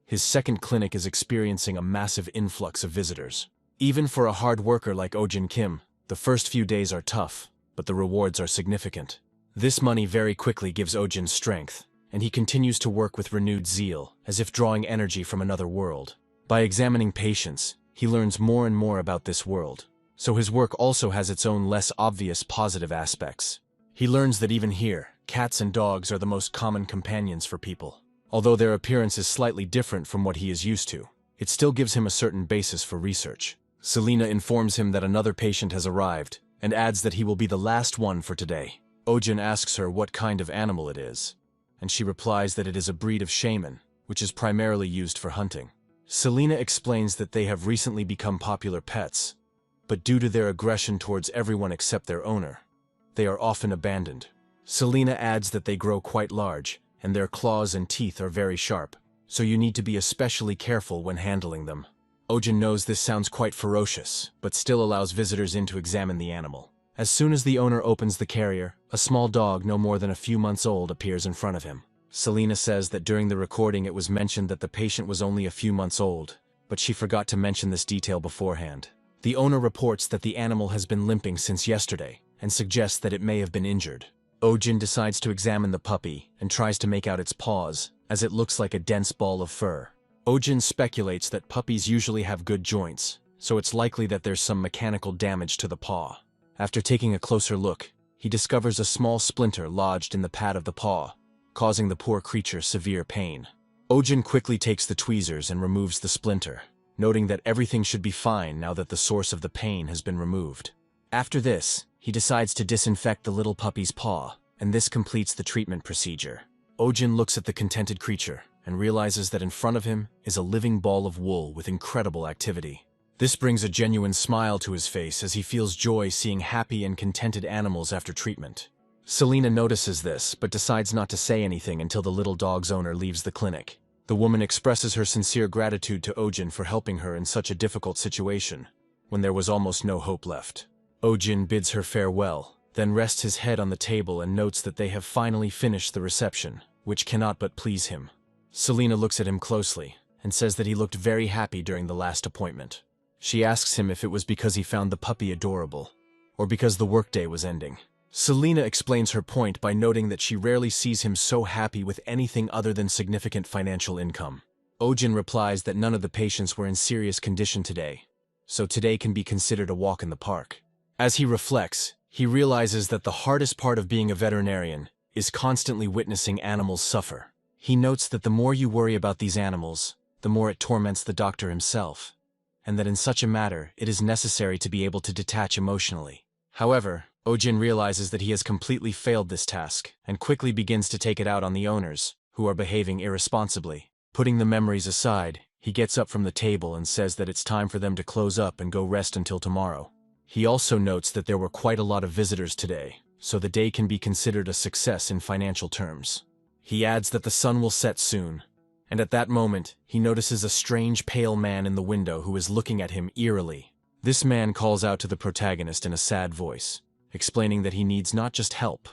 his second clinic is experiencing a massive influx of visitors. Even for a hard worker like Ojin Kim, the first few days are tough, but the rewards are significant. This money very quickly gives Ojin strength, and he continues to work with renewed zeal, as if drawing energy from another world. By examining patients, he learns more and more about this world, so his work also has its own less obvious positive aspects. He learns that even here, cats and dogs are the most common companions for people. Although their appearance is slightly different from what he is used to, it still gives him a certain basis for research. Selena informs him that another patient has arrived, and adds that he will be the last one for today. Ojin asks her what kind of animal it is, and she replies that it is a breed of shaman, which is primarily used for hunting. Selena explains that they have recently become popular pets, but due to their aggression towards everyone except their owner, they are often abandoned. Selena adds that they grow quite large, and their claws and teeth are very sharp, so you need to be especially careful when handling them. Ojin knows this sounds quite ferocious, but still allows visitors in to examine the animal. As soon as the owner opens the carrier, a small dog no more than a few months old appears in front of him. Selena says that during the recording it was mentioned that the patient was only a few months old, but she forgot to mention this detail beforehand. The owner reports that the animal has been limping since yesterday, and suggests that it may have been injured. Ojin decides to examine the puppy and tries to make out its paws, as it looks like a dense ball of fur. Ojin speculates that puppies usually have good joints, so it's likely that there's some mechanical damage to the paw. After taking a closer look, he discovers a small splinter lodged in the pad of the paw, causing the poor creature severe pain. Ojin quickly takes the tweezers and removes the splinter, noting that everything should be fine now that the source of the pain has been removed. After this, he decides to disinfect the little puppy's paw, and this completes the treatment procedure. Ojin looks at the contented creature and realizes that in front of him is a living ball of wool with incredible activity. This brings a genuine smile to his face as he feels joy seeing happy and contented animals after treatment. Selena notices this, but decides not to say anything until the little dog's owner leaves the clinic. The woman expresses her sincere gratitude to Ojin for helping her in such a difficult situation, when there was almost no hope left. Ojin bids her farewell, then rests his head on the table and notes that they have finally finished the reception, which cannot but please him. Selena looks at him closely, and says that he looked very happy during the last appointment. She asks him if it was because he found the puppy adorable, or because the workday was ending. Selena explains her point by noting that she rarely sees him so happy with anything other than significant financial income. Ojin replies that none of the patients were in serious condition today, so today can be considered a walk in the park. As he reflects, he realizes that the hardest part of being a veterinarian is constantly witnessing animals suffer. He notes that the more you worry about these animals, the more it torments the doctor himself, and that in such a matter it is necessary to be able to detach emotionally. However, Ojin realizes that he has completely failed this task, and quickly begins to take it out on the owners, who are behaving irresponsibly. Putting the memories aside, he gets up from the table and says that it's time for them to close up and go rest until tomorrow. He also notes that there were quite a lot of visitors today, so the day can be considered a success in financial terms. He adds that the sun will set soon, and at that moment, he notices a strange pale man in the window who is looking at him eerily. This man calls out to the protagonist in a sad voice, explaining that he needs not just help,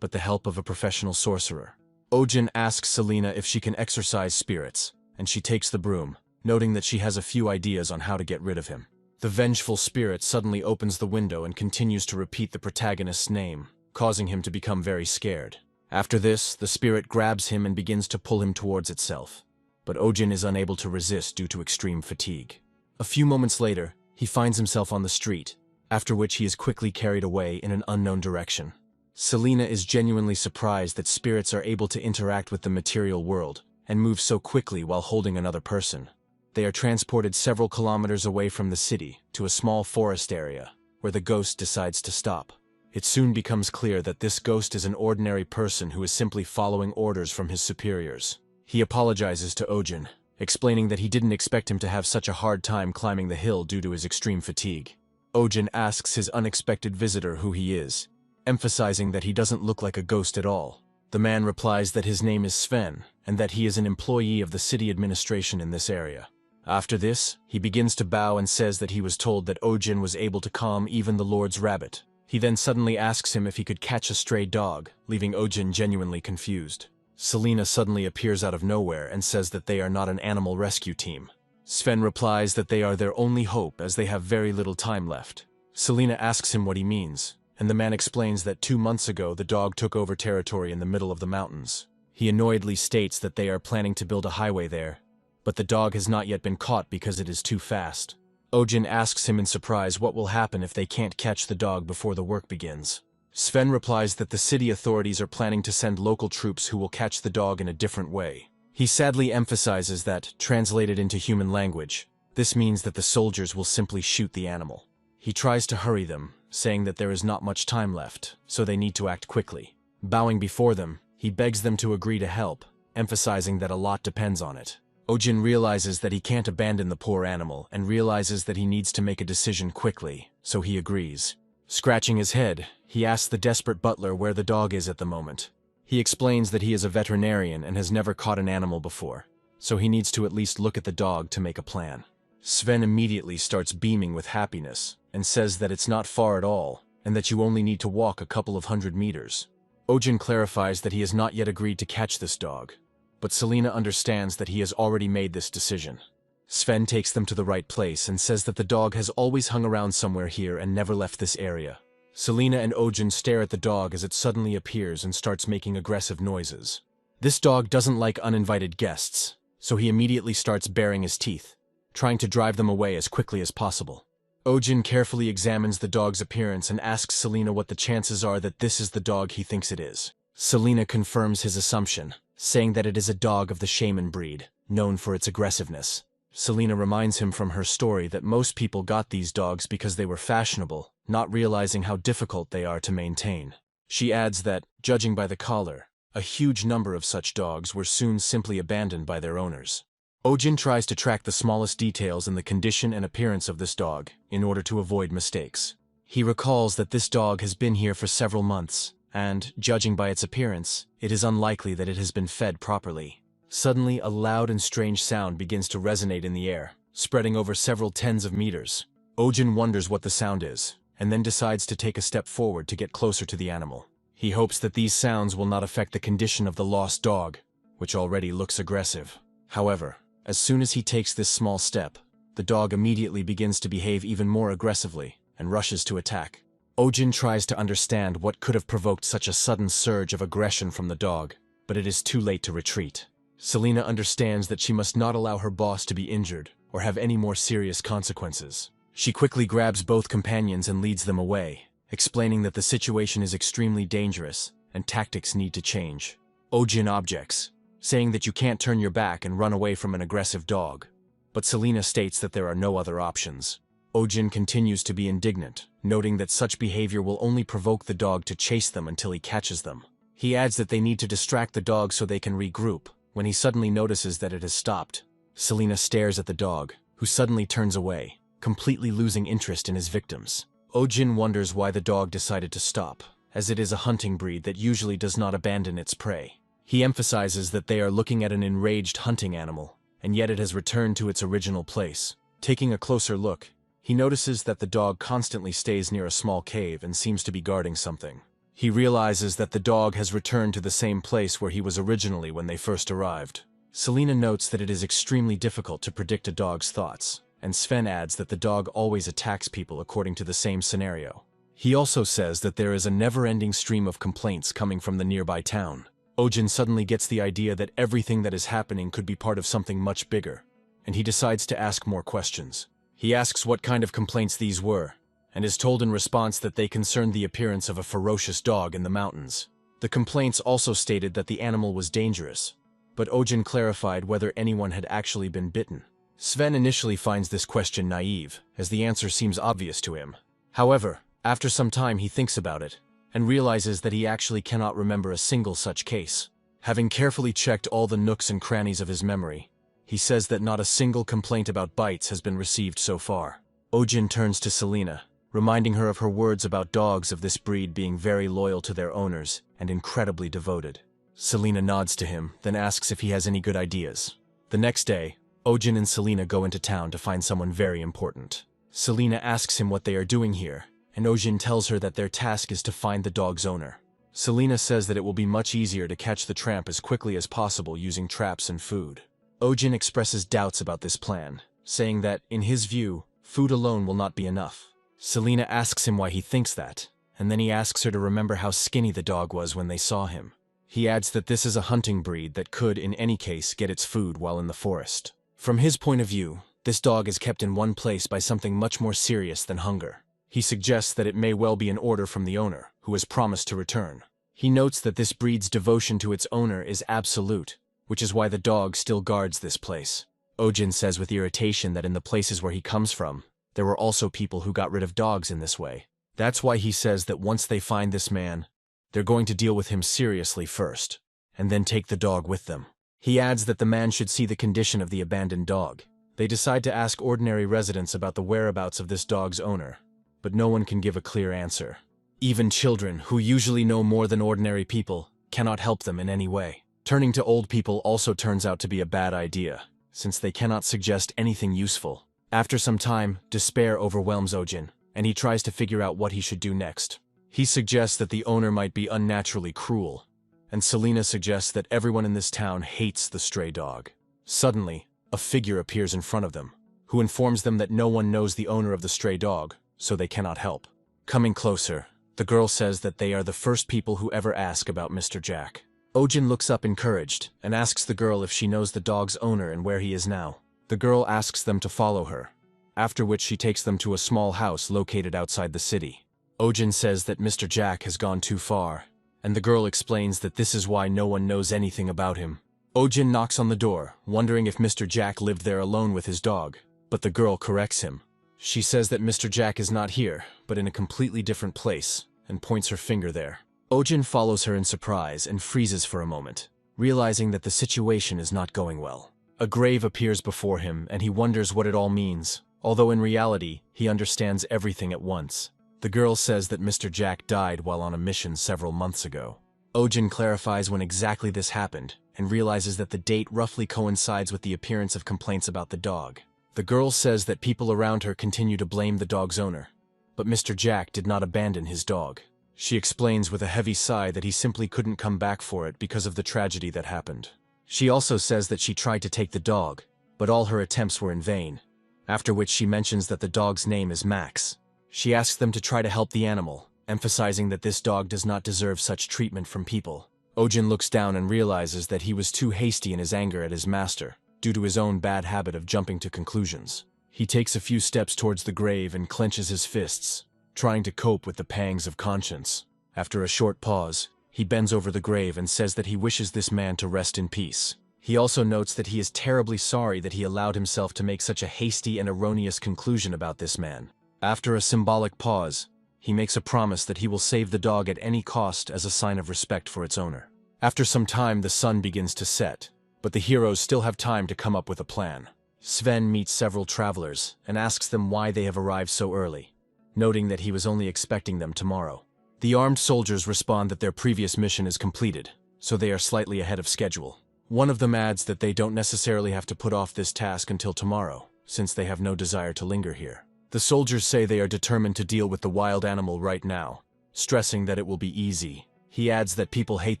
but the help of a professional sorcerer. Ojin asks Selena if she can exorcise spirits, and she takes the broom, noting that she has a few ideas on how to get rid of him. The vengeful spirit suddenly opens the window and continues to repeat the protagonist's name, causing him to become very scared. After this, the spirit grabs him and begins to pull him towards itself, but Ojin is unable to resist due to extreme fatigue. A few moments later, he finds himself on the street, after which he is quickly carried away in an unknown direction. Selena is genuinely surprised that spirits are able to interact with the material world and move so quickly while holding another person. They are transported several kilometers away from the city to a small forest area, where the ghost decides to stop. It soon becomes clear that this ghost is an ordinary person who is simply following orders from his superiors. He apologizes to Ojin, explaining that he didn't expect him to have such a hard time climbing the hill due to his extreme fatigue. Ojin asks his unexpected visitor who he is, emphasizing that he doesn't look like a ghost at all. The man replies that his name is Sven, and that he is an employee of the city administration in this area. After this, he begins to bow and says that he was told that Ojin was able to calm even the Lord's rabbit. He then suddenly asks him if he could catch a stray dog, leaving Ojin genuinely confused. Selena suddenly appears out of nowhere and says that they are not an animal rescue team. Sven replies that they are their only hope as they have very little time left. Selena asks him what he means, and the man explains that 2 months ago the dog took over territory in the middle of the mountains. He annoyedly states that they are planning to build a highway there, but the dog has not yet been caught because it is too fast. Ojin asks him in surprise what will happen if they can't catch the dog before the work begins. Sven replies that the city authorities are planning to send local troops who will catch the dog in a different way. He sadly emphasizes that, translated into human language, this means that the soldiers will simply shoot the animal. He tries to hurry them, saying that there is not much time left, so they need to act quickly. Bowing before them, he begs them to agree to help, emphasizing that a lot depends on it. Ojin realizes that he can't abandon the poor animal and realizes that he needs to make a decision quickly, so he agrees. Scratching his head, he asks the desperate butler where the dog is at the moment. He explains that he is a veterinarian and has never caught an animal before, so he needs to at least look at the dog to make a plan. Sven immediately starts beaming with happiness and says that it's not far at all and that you only need to walk a couple of 100 meters. Ojin clarifies that he has not yet agreed to catch this dog, but Selina understands that he has already made this decision. Sven takes them to the right place and says that the dog has always hung around somewhere here and never left this area. Selina and Ojin stare at the dog as it suddenly appears and starts making aggressive noises. This dog doesn't like uninvited guests, so he immediately starts baring his teeth, trying to drive them away as quickly as possible. Ojin carefully examines the dog's appearance and asks Selina what the chances are that this is the dog he thinks it is. Selina confirms his assumption, saying that it is a dog of the shaman breed, known for its aggressiveness. Selina reminds him from her story that most people got these dogs because they were fashionable, not realizing how difficult they are to maintain. She adds that, judging by the collar, a huge number of such dogs were soon simply abandoned by their owners. Ojin tries to track the smallest details in the condition and appearance of this dog in order to avoid mistakes. He recalls that this dog has been here for several months, and, judging by its appearance, it is unlikely that it has been fed properly. Suddenly, a loud and strange sound begins to resonate in the air, spreading over several tens of meters. Ojin wonders what the sound is, and then decides to take a step forward to get closer to the animal. He hopes that these sounds will not affect the condition of the lost dog, which already looks aggressive. However, as soon as he takes this small step, the dog immediately begins to behave even more aggressively and rushes to attack. Ojin tries to understand what could have provoked such a sudden surge of aggression from the dog, but it is too late to retreat. Selina understands that she must not allow her boss to be injured or have any more serious consequences. She quickly grabs both companions and leads them away, explaining that the situation is extremely dangerous and tactics need to change. Ojin objects, saying that you can't turn your back and run away from an aggressive dog, but Selina states that there are no other options. Ojin continues to be indignant, noting that such behavior will only provoke the dog to chase them until he catches them. He adds that they need to distract the dog so they can regroup, when he suddenly notices that it has stopped. Selina stares at the dog, who suddenly turns away, completely losing interest in his victims. Ojin wonders why the dog decided to stop, as it is a hunting breed that usually does not abandon its prey. He emphasizes that they are looking at an enraged hunting animal, and yet it has returned to its original place. Taking a closer look, he notices that the dog constantly stays near a small cave and seems to be guarding something. He realizes that the dog has returned to the same place where he was originally when they first arrived. Selina notes that it is extremely difficult to predict a dog's thoughts, and Sven adds that the dog always attacks people according to the same scenario. He also says that there is a never-ending stream of complaints coming from the nearby town. Ojin suddenly gets the idea that everything that is happening could be part of something much bigger, and he decides to ask more questions. He asks what kind of complaints these were, and is told in response that they concerned the appearance of a ferocious dog in the mountains. The complaints also stated that the animal was dangerous, but Ojin clarified whether anyone had actually been bitten. Sven initially finds this question naive, as the answer seems obvious to him. However, after some time he thinks about it, and realizes that he actually cannot remember a single such case. Having carefully checked all the nooks and crannies of his memory, he says that not a single complaint about bites has been received so far. Ojin turns to Selina, reminding her of her words about dogs of this breed being very loyal to their owners and incredibly devoted. Selina nods to him, then asks if he has any good ideas. The next day, Ojin and Selina go into town to find someone very important. Selina asks him what they are doing here, and Ojin tells her that their task is to find the dog's owner. Selina says that it will be much easier to catch the tramp as quickly as possible using traps and food. Ojin expresses doubts about this plan, saying that, in his view, food alone will not be enough. Selina asks him why he thinks that, and then he asks her to remember how skinny the dog was when they saw him. He adds that this is a hunting breed that could, in any case, get its food while in the forest. From his point of view, this dog is kept in one place by something much more serious than hunger. He suggests that it may well be an order from the owner, who has promised to return. He notes that this breed's devotion to its owner is absolute, which is why the dog still guards this place. Ojin says with irritation that in the places where he comes from, there were also people who got rid of dogs in this way. That's why he says that once they find this man, they're going to deal with him seriously first, and then take the dog with them. He adds that the man should see the condition of the abandoned dog. They decide to ask ordinary residents about the whereabouts of this dog's owner, but no one can give a clear answer. Even children, who usually know more than ordinary people, cannot help them in any way. Turning to old people also turns out to be a bad idea, since they cannot suggest anything useful. After some time, despair overwhelms Ojin, and he tries to figure out what he should do next. He suggests that the owner might be unnaturally cruel, and Selena suggests that everyone in this town hates the stray dog. Suddenly, a figure appears in front of them, who informs them that no one knows the owner of the stray dog, so they cannot help. Coming closer, the girl says that they are the first people who ever ask about Mr. Jack. Ojin looks up encouraged and asks the girl if she knows the dog's owner and where he is now. The girl asks them to follow her, after which she takes them to a small house located outside the city. Ojin says that Mr. Jack has gone too far, and the girl explains that this is why no one knows anything about him. Ojin knocks on the door, wondering if Mr. Jack lived there alone with his dog, but the girl corrects him. She says that Mr. Jack is not here, but in a completely different place, and points her finger there. Ojin follows her in surprise and freezes for a moment, realizing that the situation is not going well. A grave appears before him, and he wonders what it all means, although in reality, he understands everything at once. The girl says that Mr. Jack died while on a mission several months ago. Ojin clarifies when exactly this happened, and realizes that the date roughly coincides with the appearance of complaints about the dog. The girl says that people around her continue to blame the dog's owner, but Mr. Jack did not abandon his dog. She explains with a heavy sigh that he simply couldn't come back for it because of the tragedy that happened. She also says that she tried to take the dog, but all her attempts were in vain, after which she mentions that the dog's name is Max. She asks them to try to help the animal, emphasizing that this dog does not deserve such treatment from people. Ojin looks down and realizes that he was too hasty in his anger at his master, due to his own bad habit of jumping to conclusions. He takes a few steps towards the grave and clenches his fists, trying to cope with the pangs of conscience. After a short pause, he bends over the grave and says that he wishes this man to rest in peace. He also notes that he is terribly sorry that he allowed himself to make such a hasty and erroneous conclusion about this man. After a symbolic pause, he makes a promise that he will save the dog at any cost as a sign of respect for its owner. After some time, the sun begins to set, but the heroes still have time to come up with a plan. Sven meets several travelers and asks them why they have arrived so early, noting that he was only expecting them tomorrow. The armed soldiers respond that their previous mission is completed, so they are slightly ahead of schedule. One of them adds that they don't necessarily have to put off this task until tomorrow, since they have no desire to linger here. The soldiers say they are determined to deal with the wild animal right now, stressing that it will be easy. He adds that people hate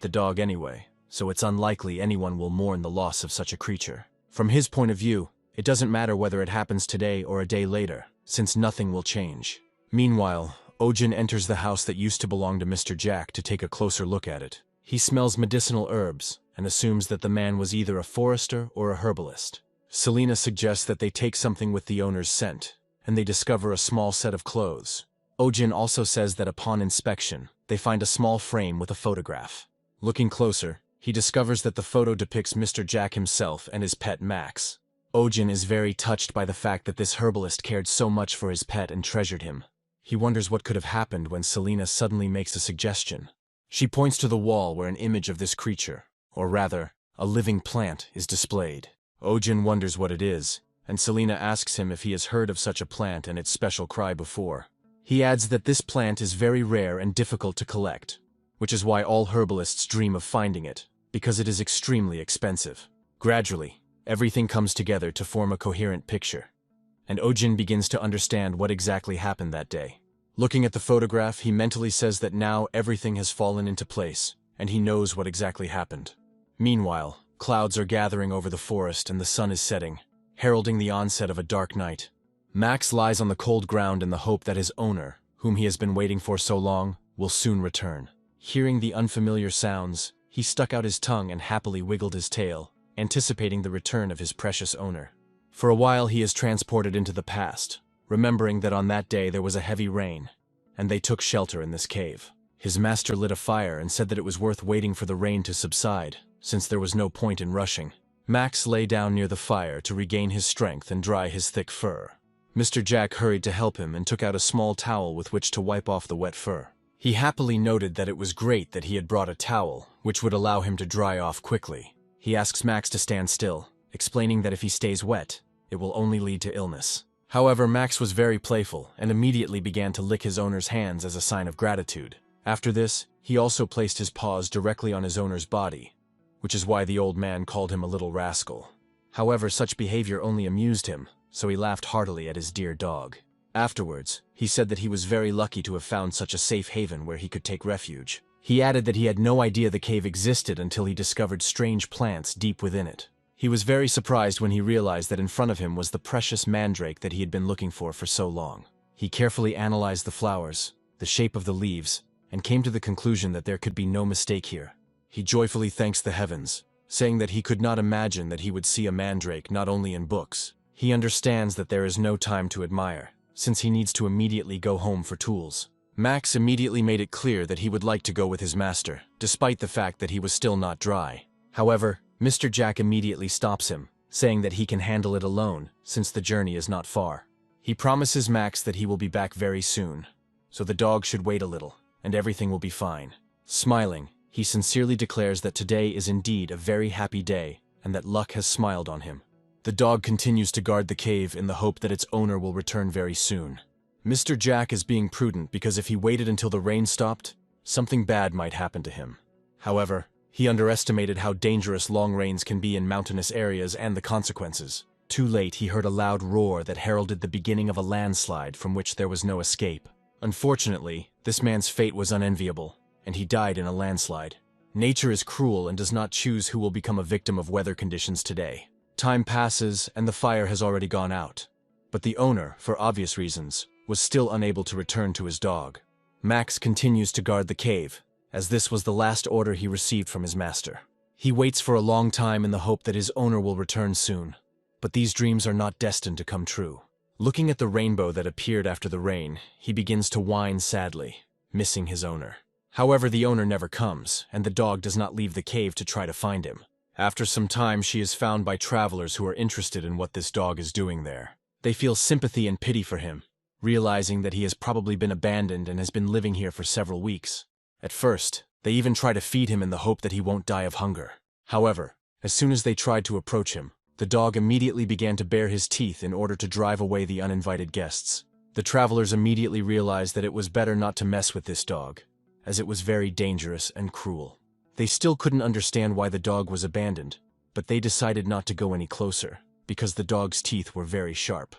the dog anyway, so it's unlikely anyone will mourn the loss of such a creature. From his point of view, it doesn't matter whether it happens today or a day later, since nothing will change. Meanwhile, Ojin enters the house that used to belong to Mr. Jack to take a closer look at it. He smells medicinal herbs and assumes that the man was either a forester or a herbalist. Selena suggests that they take something with the owner's scent, and they discover a small set of clothes. Ojin also says that upon inspection, they find a small frame with a photograph. Looking closer, he discovers that the photo depicts Mr. Jack himself and his pet Max. Ojin is very touched by the fact that this herbalist cared so much for his pet and treasured him. He wonders what could have happened when Selena suddenly makes a suggestion. She points to the wall where an image of this creature, or rather, a living plant, is displayed. Ojin wonders what it is, and Selena asks him if he has heard of such a plant and its special cry before. He adds that this plant is very rare and difficult to collect, which is why all herbalists dream of finding it, because it is extremely expensive. Gradually, everything comes together to form a coherent picture, and Ojin begins to understand what exactly happened that day. Looking at the photograph, he mentally says that now everything has fallen into place, and he knows what exactly happened. Meanwhile, clouds are gathering over the forest and the sun is setting, heralding the onset of a dark night. Max lies on the cold ground in the hope that his owner, whom he has been waiting for so long, will soon return. Hearing the unfamiliar sounds, he stuck out his tongue and happily wiggled his tail, anticipating the return of his precious owner. For a while he is transported into the past, remembering that on that day there was a heavy rain, and they took shelter in this cave. His master lit a fire and said that it was worth waiting for the rain to subside, since there was no point in rushing. Max lay down near the fire to regain his strength and dry his thick fur. Mr. Jack hurried to help him and took out a small towel with which to wipe off the wet fur. He happily noted that it was great that he had brought a towel, which would allow him to dry off quickly. He asks Max to stand still, explaining that if he stays wet, it will only lead to illness. However, Max was very playful and immediately began to lick his owner's hands as a sign of gratitude. After this, he also placed his paws directly on his owner's body, which is why the old man called him a little rascal. However, such behavior only amused him, so he laughed heartily at his dear dog. Afterwards, he said that he was very lucky to have found such a safe haven where he could take refuge. He added that he had no idea the cave existed until he discovered strange plants deep within it. He was very surprised when he realized that in front of him was the precious mandrake that he had been looking for so long. He carefully analyzed the flowers, the shape of the leaves, and came to the conclusion that there could be no mistake here. He joyfully thanks the heavens, saying that he could not imagine that he would see a mandrake not only in books. He understands that there is no time to admire, since he needs to immediately go home for tools. Max immediately made it clear that he would like to go with his master, despite the fact that he was still not dry. However, Mr. Jack immediately stops him, saying that he can handle it alone, since the journey is not far. He promises Max that he will be back very soon, so the dog should wait a little, and everything will be fine. Smiling, he sincerely declares that today is indeed a very happy day, and that luck has smiled on him. The dog continues to guard the cave in the hope that its owner will return very soon. Mr. Jack is being prudent because if he waited until the rain stopped, something bad might happen to him. However, he underestimated how dangerous long rains can be in mountainous areas and the consequences. Too late, he heard a loud roar that heralded the beginning of a landslide from which there was no escape. Unfortunately, this man's fate was unenviable, and he died in a landslide. Nature is cruel and does not choose who will become a victim of weather conditions today. Time passes and the fire has already gone out. But the owner, for obvious reasons, was still unable to return to his dog. Max continues to guard the cave, as this was the last order he received from his master. He waits for a long time in the hope that his owner will return soon. But these dreams are not destined to come true. Looking at the rainbow that appeared after the rain, he begins to whine sadly, missing his owner. However, the owner never comes, and the dog does not leave the cave to try to find him. After some time, she is found by travelers who are interested in what this dog is doing there. They feel sympathy and pity for him, realizing that he has probably been abandoned and has been living here for several weeks. At first, they even try to feed him in the hope that he won't die of hunger. However, as soon as they tried to approach him, the dog immediately began to bare his teeth in order to drive away the uninvited guests. The travelers immediately realized that it was better not to mess with this dog, as it was very dangerous and cruel. They still couldn't understand why the dog was abandoned, but they decided not to go any closer, because the dog's teeth were very sharp.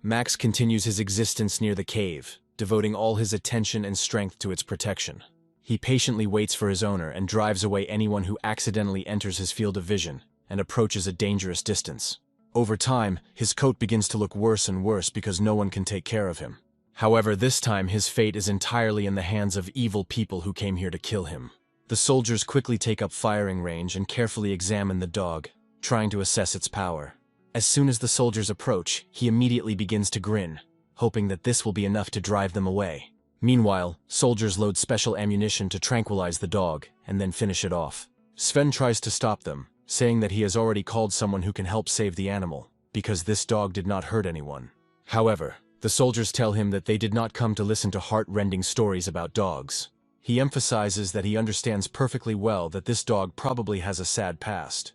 Max continues his existence near the cave, devoting all his attention and strength to its protection. He patiently waits for his owner and drives away anyone who accidentally enters his field of vision and approaches a dangerous distance. Over time, his coat begins to look worse and worse because no one can take care of him. However, this time his fate is entirely in the hands of evil people who came here to kill him. The soldiers quickly take up firing range and carefully examine the dog, trying to assess its power. As soon as the soldiers approach, he immediately begins to grin, hoping that this will be enough to drive them away. Meanwhile, soldiers load special ammunition to tranquilize the dog and then finish it off. Sven tries to stop them, saying that he has already called someone who can help save the animal, because this dog did not hurt anyone. However, the soldiers tell him that they did not come to listen to heart-rending stories about dogs. He emphasizes that he understands perfectly well that this dog probably has a sad past,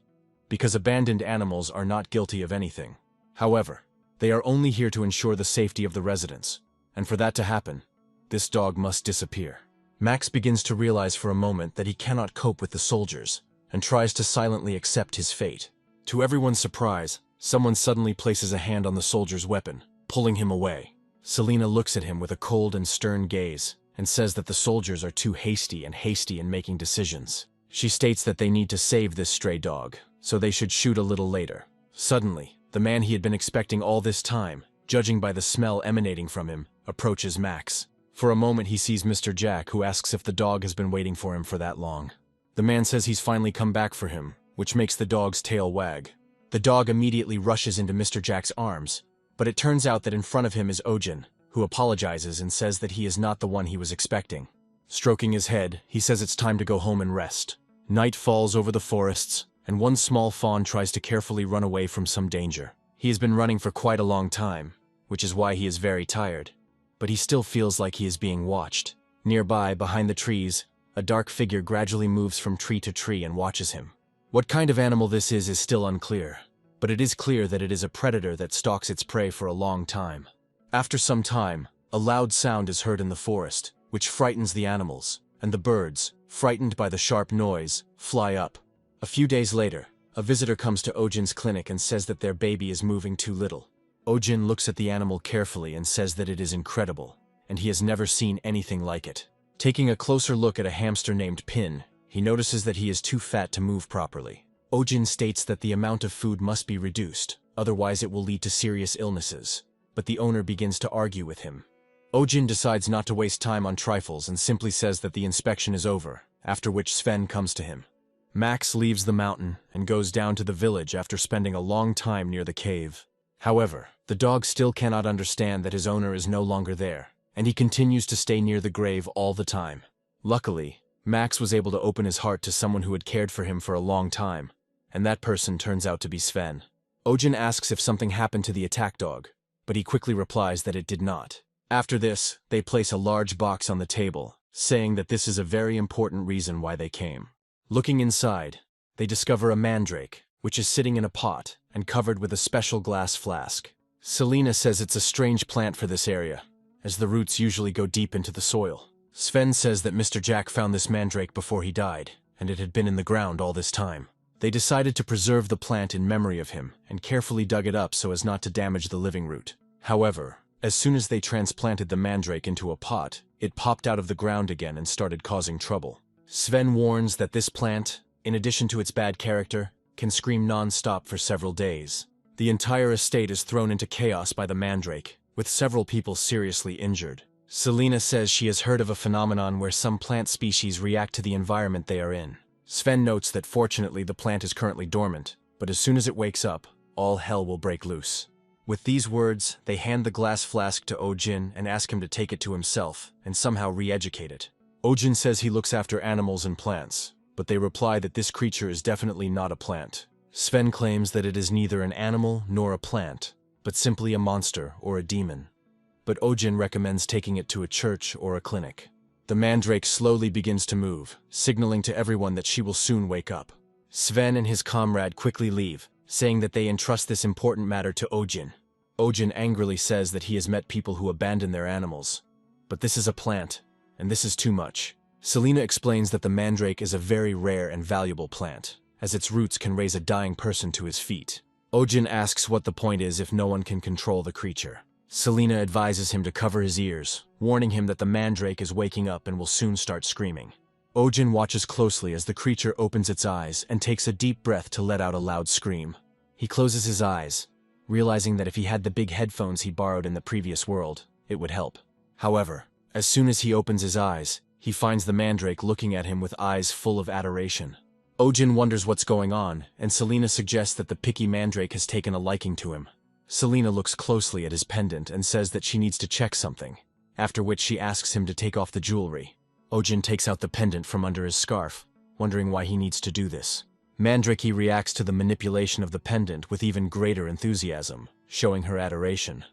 because abandoned animals are not guilty of anything. However, they are only here to ensure the safety of the residents, and for that to happen, this dog must disappear. Max begins to realize for a moment that he cannot cope with the soldiers, and tries to silently accept his fate. To everyone's surprise, someone suddenly places a hand on the soldier's weapon, pulling him away. Selena looks at him with a cold and stern gaze, and says that the soldiers are too hasty in making decisions. She states that they need to save this stray dog, so they should shoot a little later. Suddenly, the man he had been expecting all this time, judging by the smell emanating from him, approaches Max. For a moment he sees Mr. Jack, who asks if the dog has been waiting for him for that long. The man says he's finally come back for him, which makes the dog's tail wag. The dog immediately rushes into Mr. Jack's arms, but it turns out that in front of him is Ojin, who apologizes and says that he is not the one he was expecting. Stroking his head, he says it's time to go home and rest. Night falls over the forests, and one small fawn tries to carefully run away from some danger. He has been running for quite a long time, which is why he is very tired, but he still feels like he is being watched. Nearby, behind the trees, a dark figure gradually moves from tree to tree and watches him. What kind of animal this is still unclear, but it is clear that it is a predator that stalks its prey for a long time. After some time, a loud sound is heard in the forest, which frightens the animals, and the birds, frightened by the sharp noise, fly up. A few days later, a visitor comes to Ojin's clinic and says that their baby is moving too little. Ojin looks at the animal carefully and says that it is incredible, and he has never seen anything like it. Taking a closer look at a hamster named Pin, he notices that he is too fat to move properly. Ojin states that the amount of food must be reduced, otherwise it will lead to serious illnesses, but the owner begins to argue with him. Ojin decides not to waste time on trifles and simply says that the inspection is over, after which Sven comes to him. Max leaves the mountain and goes down to the village after spending a long time near the cave. However, the dog still cannot understand that his owner is no longer there, and he continues to stay near the grave all the time. Luckily, Max was able to open his heart to someone who had cared for him for a long time, and that person turns out to be Sven. Ojin asks if something happened to the attack dog, but he quickly replies that it did not. After this, they place a large box on the table, saying that this is a very important reason why they came. Looking inside, they discover a mandrake, which is sitting in a pot and covered with a special glass flask. Selena says it's a strange plant for this area, as the roots usually go deep into the soil. Sven says that Mr. Jack found this mandrake before he died, and it had been in the ground all this time. They decided to preserve the plant in memory of him and carefully dug it up so as not to damage the living root. However, as soon as they transplanted the mandrake into a pot, it popped out of the ground again and started causing trouble. Sven warns that this plant, in addition to its bad character, can scream non-stop for several days. The entire estate is thrown into chaos by the mandrake, with several people seriously injured. Selena says she has heard of a phenomenon where some plant species react to the environment they are in. Sven notes that fortunately the plant is currently dormant, but as soon as it wakes up, all hell will break loose. With these words, they hand the glass flask to Ojin and ask him to take it to himself and somehow re-educate it. Ojin says he looks after animals and plants, but they reply that this creature is definitely not a plant. Sven claims that it is neither an animal nor a plant, but simply a monster or a demon. But Ojin recommends taking it to a church or a clinic. The mandrake slowly begins to move, signaling to everyone that she will soon wake up. Sven and his comrade quickly leave, saying that they entrust this important matter to Ojin. Ojin angrily says that he has met people who abandon their animals. But this is a plant, and this is too much. Selena explains that the mandrake is a very rare and valuable plant, as its roots can raise a dying person to his feet. Ojin asks what the point is if no one can control the creature. Selena advises him to cover his ears, warning him that the mandrake is waking up and will soon start screaming. Ojin watches closely as the creature opens its eyes and takes a deep breath to let out a loud scream. He closes his eyes, realizing that if he had the big headphones he borrowed in the previous world, it would help. However, as soon as he opens his eyes, he finds the mandrake looking at him with eyes full of adoration. Ojin wonders what's going on, and Selena suggests that the picky mandrake has taken a liking to him. Selena looks closely at his pendant and says that she needs to check something, after which she asks him to take off the jewelry. Ojin takes out the pendant from under his scarf, wondering why he needs to do this. Mandrake reacts to the manipulation of the pendant with even greater enthusiasm, showing her adoration.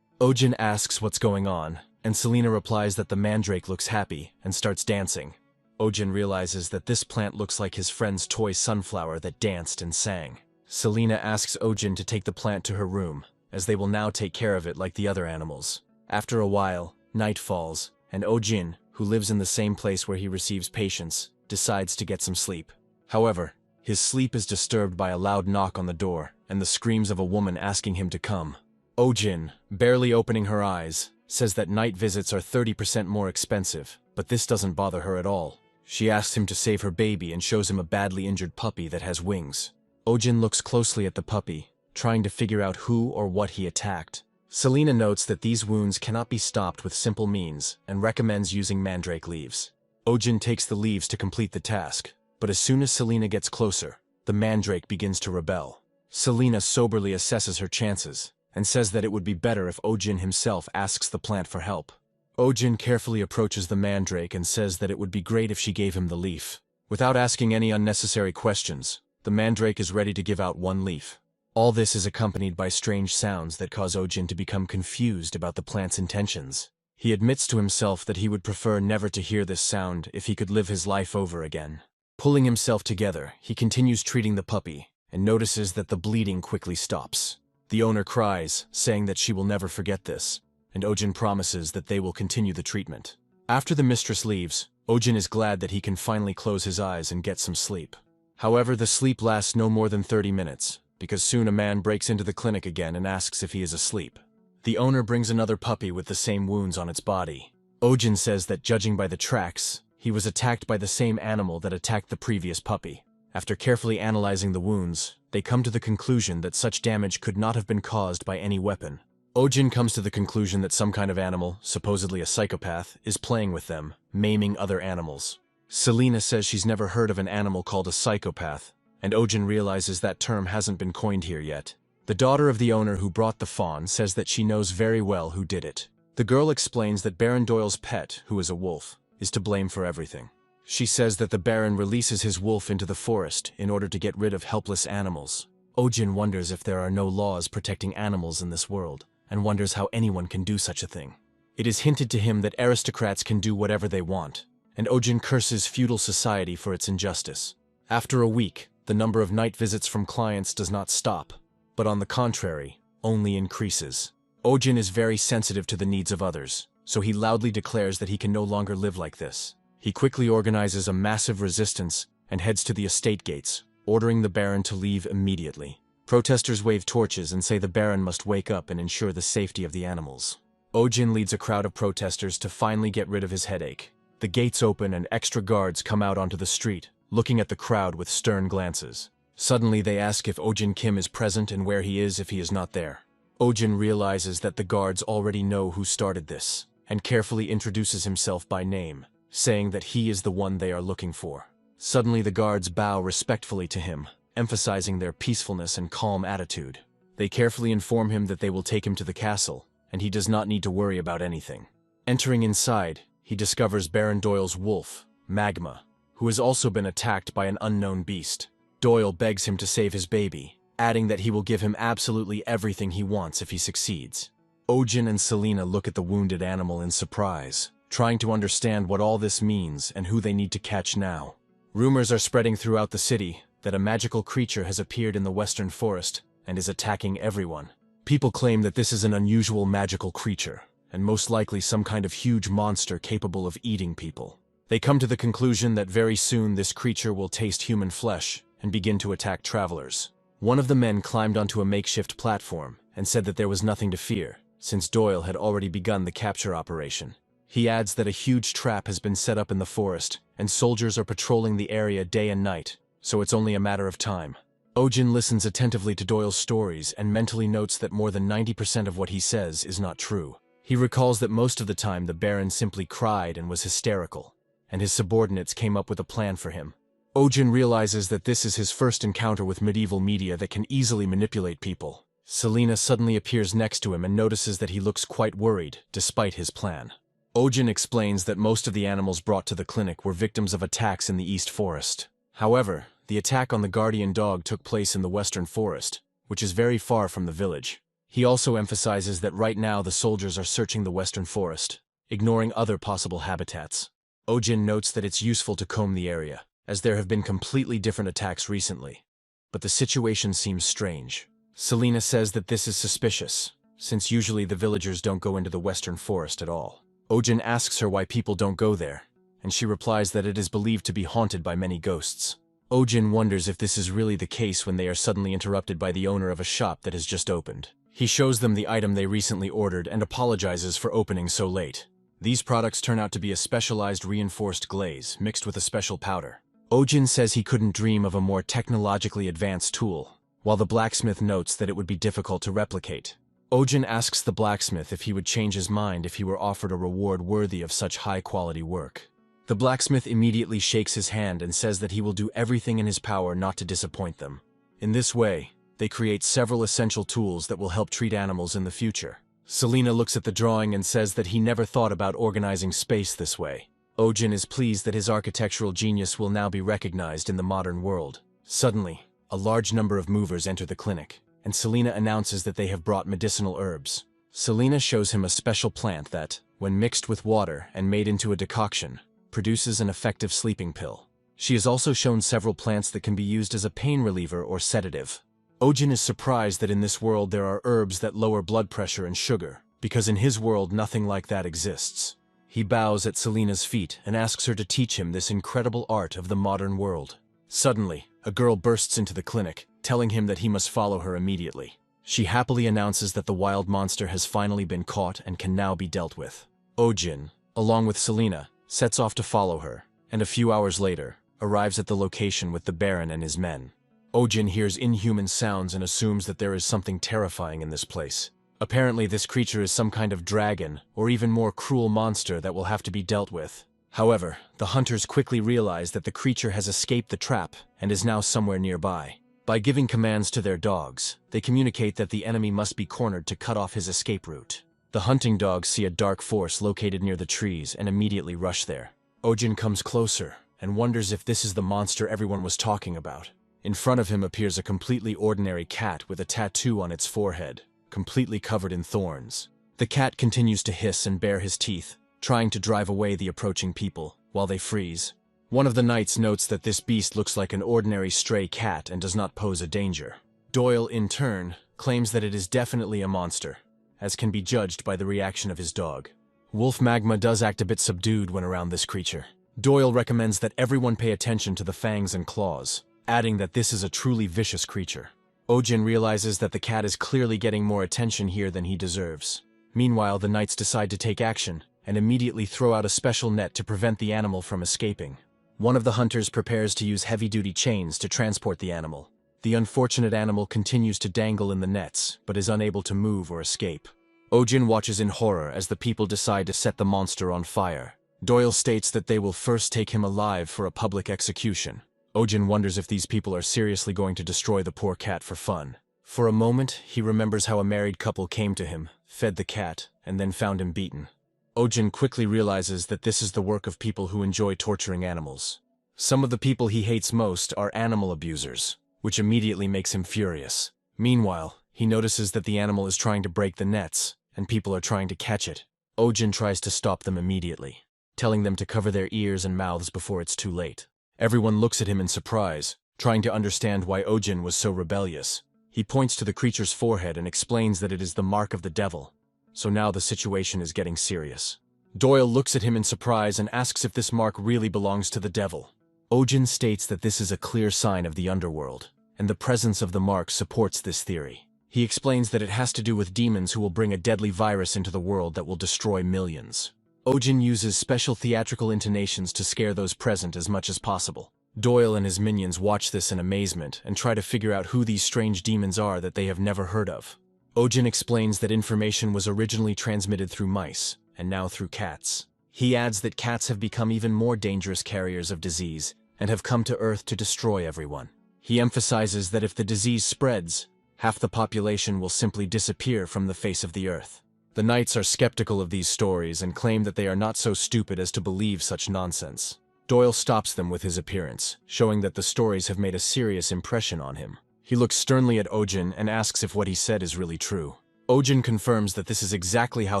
Ojin asks what's going on, and Selena replies that the mandrake looks happy and starts dancing. Ojin realizes that this plant looks like his friend's toy sunflower that danced and sang. Selena asks Ojin to take the plant to her room, as they will now take care of it like the other animals. After a while, night falls, and Ojin, who lives in the same place where he receives patients, decides to get some sleep. However, his sleep is disturbed by a loud knock on the door and the screams of a woman asking him to come. Ojin, barely opening her eyes, says that night visits are 30% more expensive, but this doesn't bother her at all. She asks him to save her baby and shows him a badly injured puppy that has wings. Ojin looks closely at the puppy, trying to figure out who or what he attacked. Selena notes that these wounds cannot be stopped with simple means and recommends using mandrake leaves. Ojin takes the leaves to complete the task, but as soon as Selena gets closer, the mandrake begins to rebel. Selena soberly assesses her chances and says that it would be better if Ojin himself asks the plant for help. Ojin carefully approaches the mandrake and says that it would be great if she gave him the leaf. Without asking any unnecessary questions, the mandrake is ready to give out one leaf. All this is accompanied by strange sounds that cause Ojin to become confused about the plant's intentions. He admits to himself that he would prefer never to hear this sound if he could live his life over again. Pulling himself together, he continues treating the puppy and notices that the bleeding quickly stops. The owner cries, saying that she will never forget this, and Ojin promises that they will continue the treatment. After the mistress leaves, Ojin is glad that he can finally close his eyes and get some sleep. However, the sleep lasts no more than 30 minutes, because soon a man breaks into the clinic again and asks if he is asleep. The owner brings another puppy with the same wounds on its body. Ojin says that judging by the tracks, he was attacked by the same animal that attacked the previous puppy. After carefully analyzing the wounds, they come to the conclusion that such damage could not have been caused by any weapon. Ojin comes to the conclusion that some kind of animal, supposedly a psychopath, is playing with them, maiming other animals. Selena says she's never heard of an animal called a psychopath, and Ojin realizes that term hasn't been coined here yet. The daughter of the owner who brought the fawn says that she knows very well who did it. The girl explains that Baron Doyle's pet, who is a wolf, is to blame for everything. She says that the Baron releases his wolf into the forest in order to get rid of helpless animals. Ojin wonders if there are no laws protecting animals in this world, and wonders how anyone can do such a thing. It is hinted to him that aristocrats can do whatever they want, and Ojin curses feudal society for its injustice. After a week, the number of night visits from clients does not stop, but on the contrary, only increases. Ojin is very sensitive to the needs of others, so he loudly declares that he can no longer live like this. He quickly organizes a massive resistance and heads to the estate gates, ordering the Baron to leave immediately. Protesters wave torches and say the Baron must wake up and ensure the safety of the animals. Ojin leads a crowd of protesters to finally get rid of his headache. The gates open and extra guards come out onto the street, looking at the crowd with stern glances. Suddenly they ask if Ojin Kim is present and where he is if he is not there. Ojin realizes that the guards already know who started this, and carefully introduces himself by name, saying that he is the one they are looking for. Suddenly the guards bow respectfully to him, emphasizing their peacefulness and calm attitude. They carefully inform him that they will take him to the castle, and he does not need to worry about anything. Entering inside, he discovers Baron Doyle's wolf, Magma, who has also been attacked by an unknown beast. Doyle begs him to save his baby, adding that he will give him absolutely everything he wants if he succeeds. Ojin and Selena look at the wounded animal in surprise, trying to understand what all this means and who they need to catch now. Rumors are spreading throughout the city that a magical creature has appeared in the western forest and is attacking everyone. People claim that this is an unusual magical creature, and most likely some kind of huge monster capable of eating people. They come to the conclusion that very soon this creature will taste human flesh and begin to attack travelers. One of the men climbed onto a makeshift platform and said that there was nothing to fear, since Doyle had already begun the capture operation. He adds that a huge trap has been set up in the forest, and soldiers are patrolling the area day and night, so it's only a matter of time. Ojin listens attentively to Doyle's stories and mentally notes that more than 90% of what he says is not true. He recalls that most of the time the Baron simply cried and was hysterical, and his subordinates came up with a plan for him. Ojin realizes that this is his first encounter with medieval media that can easily manipulate people. Selena suddenly appears next to him and notices that he looks quite worried, despite his plan. Ojin explains that most of the animals brought to the clinic were victims of attacks in the East Forest. However, the attack on the guardian dog took place in the Western Forest, which is very far from the village. He also emphasizes that right now the soldiers are searching the Western Forest, ignoring other possible habitats. Ojin notes that it's useful to comb the area, as there have been completely different attacks recently. But the situation seems strange. Selena says that this is suspicious, since usually the villagers don't go into the Western Forest at all. Ojin asks her why people don't go there, and she replies that it is believed to be haunted by many ghosts. Ojin wonders if this is really the case when they are suddenly interrupted by the owner of a shop that has just opened. He shows them the item they recently ordered and apologizes for opening so late. These products turn out to be a specialized reinforced glaze mixed with a special powder. Ojin says he couldn't dream of a more technologically advanced tool, while the blacksmith notes that it would be difficult to replicate. Ojin asks the blacksmith if he would change his mind if he were offered a reward worthy of such high-quality work. The blacksmith immediately shakes his hand and says that he will do everything in his power not to disappoint them. In this way, they create several essential tools that will help treat animals in the future. Selena looks at the drawing and says that he never thought about organizing space this way. Ojin is pleased that his architectural genius will now be recognized in the modern world. Suddenly, a large number of movers enter the clinic, and Selena announces that they have brought medicinal herbs. Selena shows him a special plant that, when mixed with water and made into a decoction, produces an effective sleeping pill. She is also shown several plants that can be used as a pain reliever or sedative. Ojin is surprised that in this world there are herbs that lower blood pressure and sugar, because in his world nothing like that exists. He bows at Selena's feet and asks her to teach him this incredible art of the modern world. Suddenly, a girl bursts into the clinic, telling him that he must follow her immediately. She happily announces that the wild monster has finally been caught and can now be dealt with. Ojin, along with Selena, sets off to follow her, and a few hours later, arrives at the location with the Baron and his men. Ojin hears inhuman sounds and assumes that there is something terrifying in this place. Apparently this creature is some kind of dragon, or even more cruel monster that will have to be dealt with. However, the hunters quickly realize that the creature has escaped the trap and is now somewhere nearby. By giving commands to their dogs, they communicate that the enemy must be cornered to cut off his escape route. The hunting dogs see a dark force located near the trees and immediately rush there. Ojin comes closer and wonders if this is the monster everyone was talking about. In front of him appears a completely ordinary cat with a tattoo on its forehead, completely covered in thorns. The cat continues to hiss and bare his teeth, trying to drive away the approaching people, while they freeze. One of the knights notes that this beast looks like an ordinary stray cat and does not pose a danger. Doyle, in turn, claims that it is definitely a monster, as can be judged by the reaction of his dog. Wolf Magma does act a bit subdued when around this creature. Doyle recommends that everyone pay attention to the fangs and claws, adding that this is a truly vicious creature. Ojin realizes that the cat is clearly getting more attention here than he deserves. Meanwhile, the knights decide to take action and immediately throw out a special net to prevent the animal from escaping. One of the hunters prepares to use heavy-duty chains to transport the animal. The unfortunate animal continues to dangle in the nets, but is unable to move or escape. Ojin watches in horror as the people decide to set the monster on fire. Doyle states that they will first take him alive for a public execution. Ojin wonders if these people are seriously going to destroy the poor cat for fun. For a moment, he remembers how a married couple came to him, fed the cat, and then found him beaten. Ojin quickly realizes that this is the work of people who enjoy torturing animals. Some of the people he hates most are animal abusers, which immediately makes him furious. Meanwhile, he notices that the animal is trying to break the nets, and people are trying to catch it. Ojin tries to stop them immediately, telling them to cover their ears and mouths before it's too late. Everyone looks at him in surprise, trying to understand why Ojin was so rebellious. He points to the creature's forehead and explains that it is the mark of the devil. So now the situation is getting serious. Doyle looks at him in surprise and asks if this mark really belongs to the devil. Ojin states that this is a clear sign of the underworld, and the presence of the mark supports this theory. He explains that it has to do with demons who will bring a deadly virus into the world that will destroy millions. Ojin uses special theatrical intonations to scare those present as much as possible. Doyle and his minions watch this in amazement and try to figure out who these strange demons are that they have never heard of. Ojin explains that information was originally transmitted through mice, and now through cats. He adds that cats have become even more dangerous carriers of disease, and have come to Earth to destroy everyone. He emphasizes that if the disease spreads, half the population will simply disappear from the face of the Earth. The knights are skeptical of these stories and claim that they are not so stupid as to believe such nonsense. Doyle stops them with his appearance, showing that the stories have made a serious impression on him. He looks sternly at Ojin and asks if what he said is really true. Ojin confirms that this is exactly how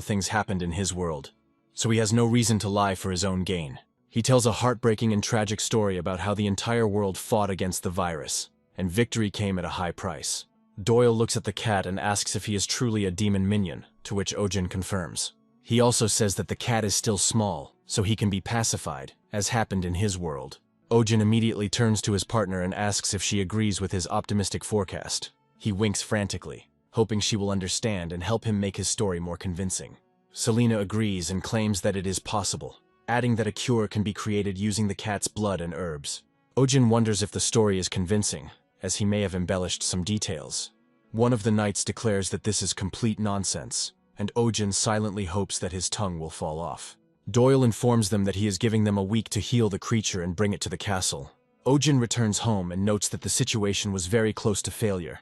things happened in his world, so he has no reason to lie for his own gain. He tells a heartbreaking and tragic story about how the entire world fought against the virus, and victory came at a high price. Doyle looks at the cat and asks if he is truly a demon minion, to which Ojin confirms. He also says that the cat is still small, so he can be pacified, as happened in his world. Ojin immediately turns to his partner and asks if she agrees with his optimistic forecast. He winks frantically, hoping she will understand and help him make his story more convincing. Selena agrees and claims that it is possible, adding that a cure can be created using the cat's blood and herbs. Ojin wonders if the story is convincing, as he may have embellished some details. One of the knights declares that this is complete nonsense, and Ojin silently hopes that his tongue will fall off. Doyle informs them that he is giving them a week to heal the creature and bring it to the castle. Ojin returns home and notes that the situation was very close to failure,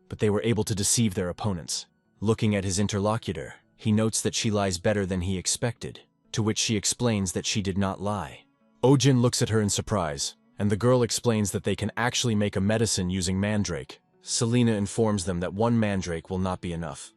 but they were able to deceive their opponents. Looking at his interlocutor, he notes that she lies better than he expected, to which she explains that she did not lie. Ojin looks at her in surprise, and the girl explains that they can actually make a medicine using mandrake. Selena informs them that one mandrake will not be enough.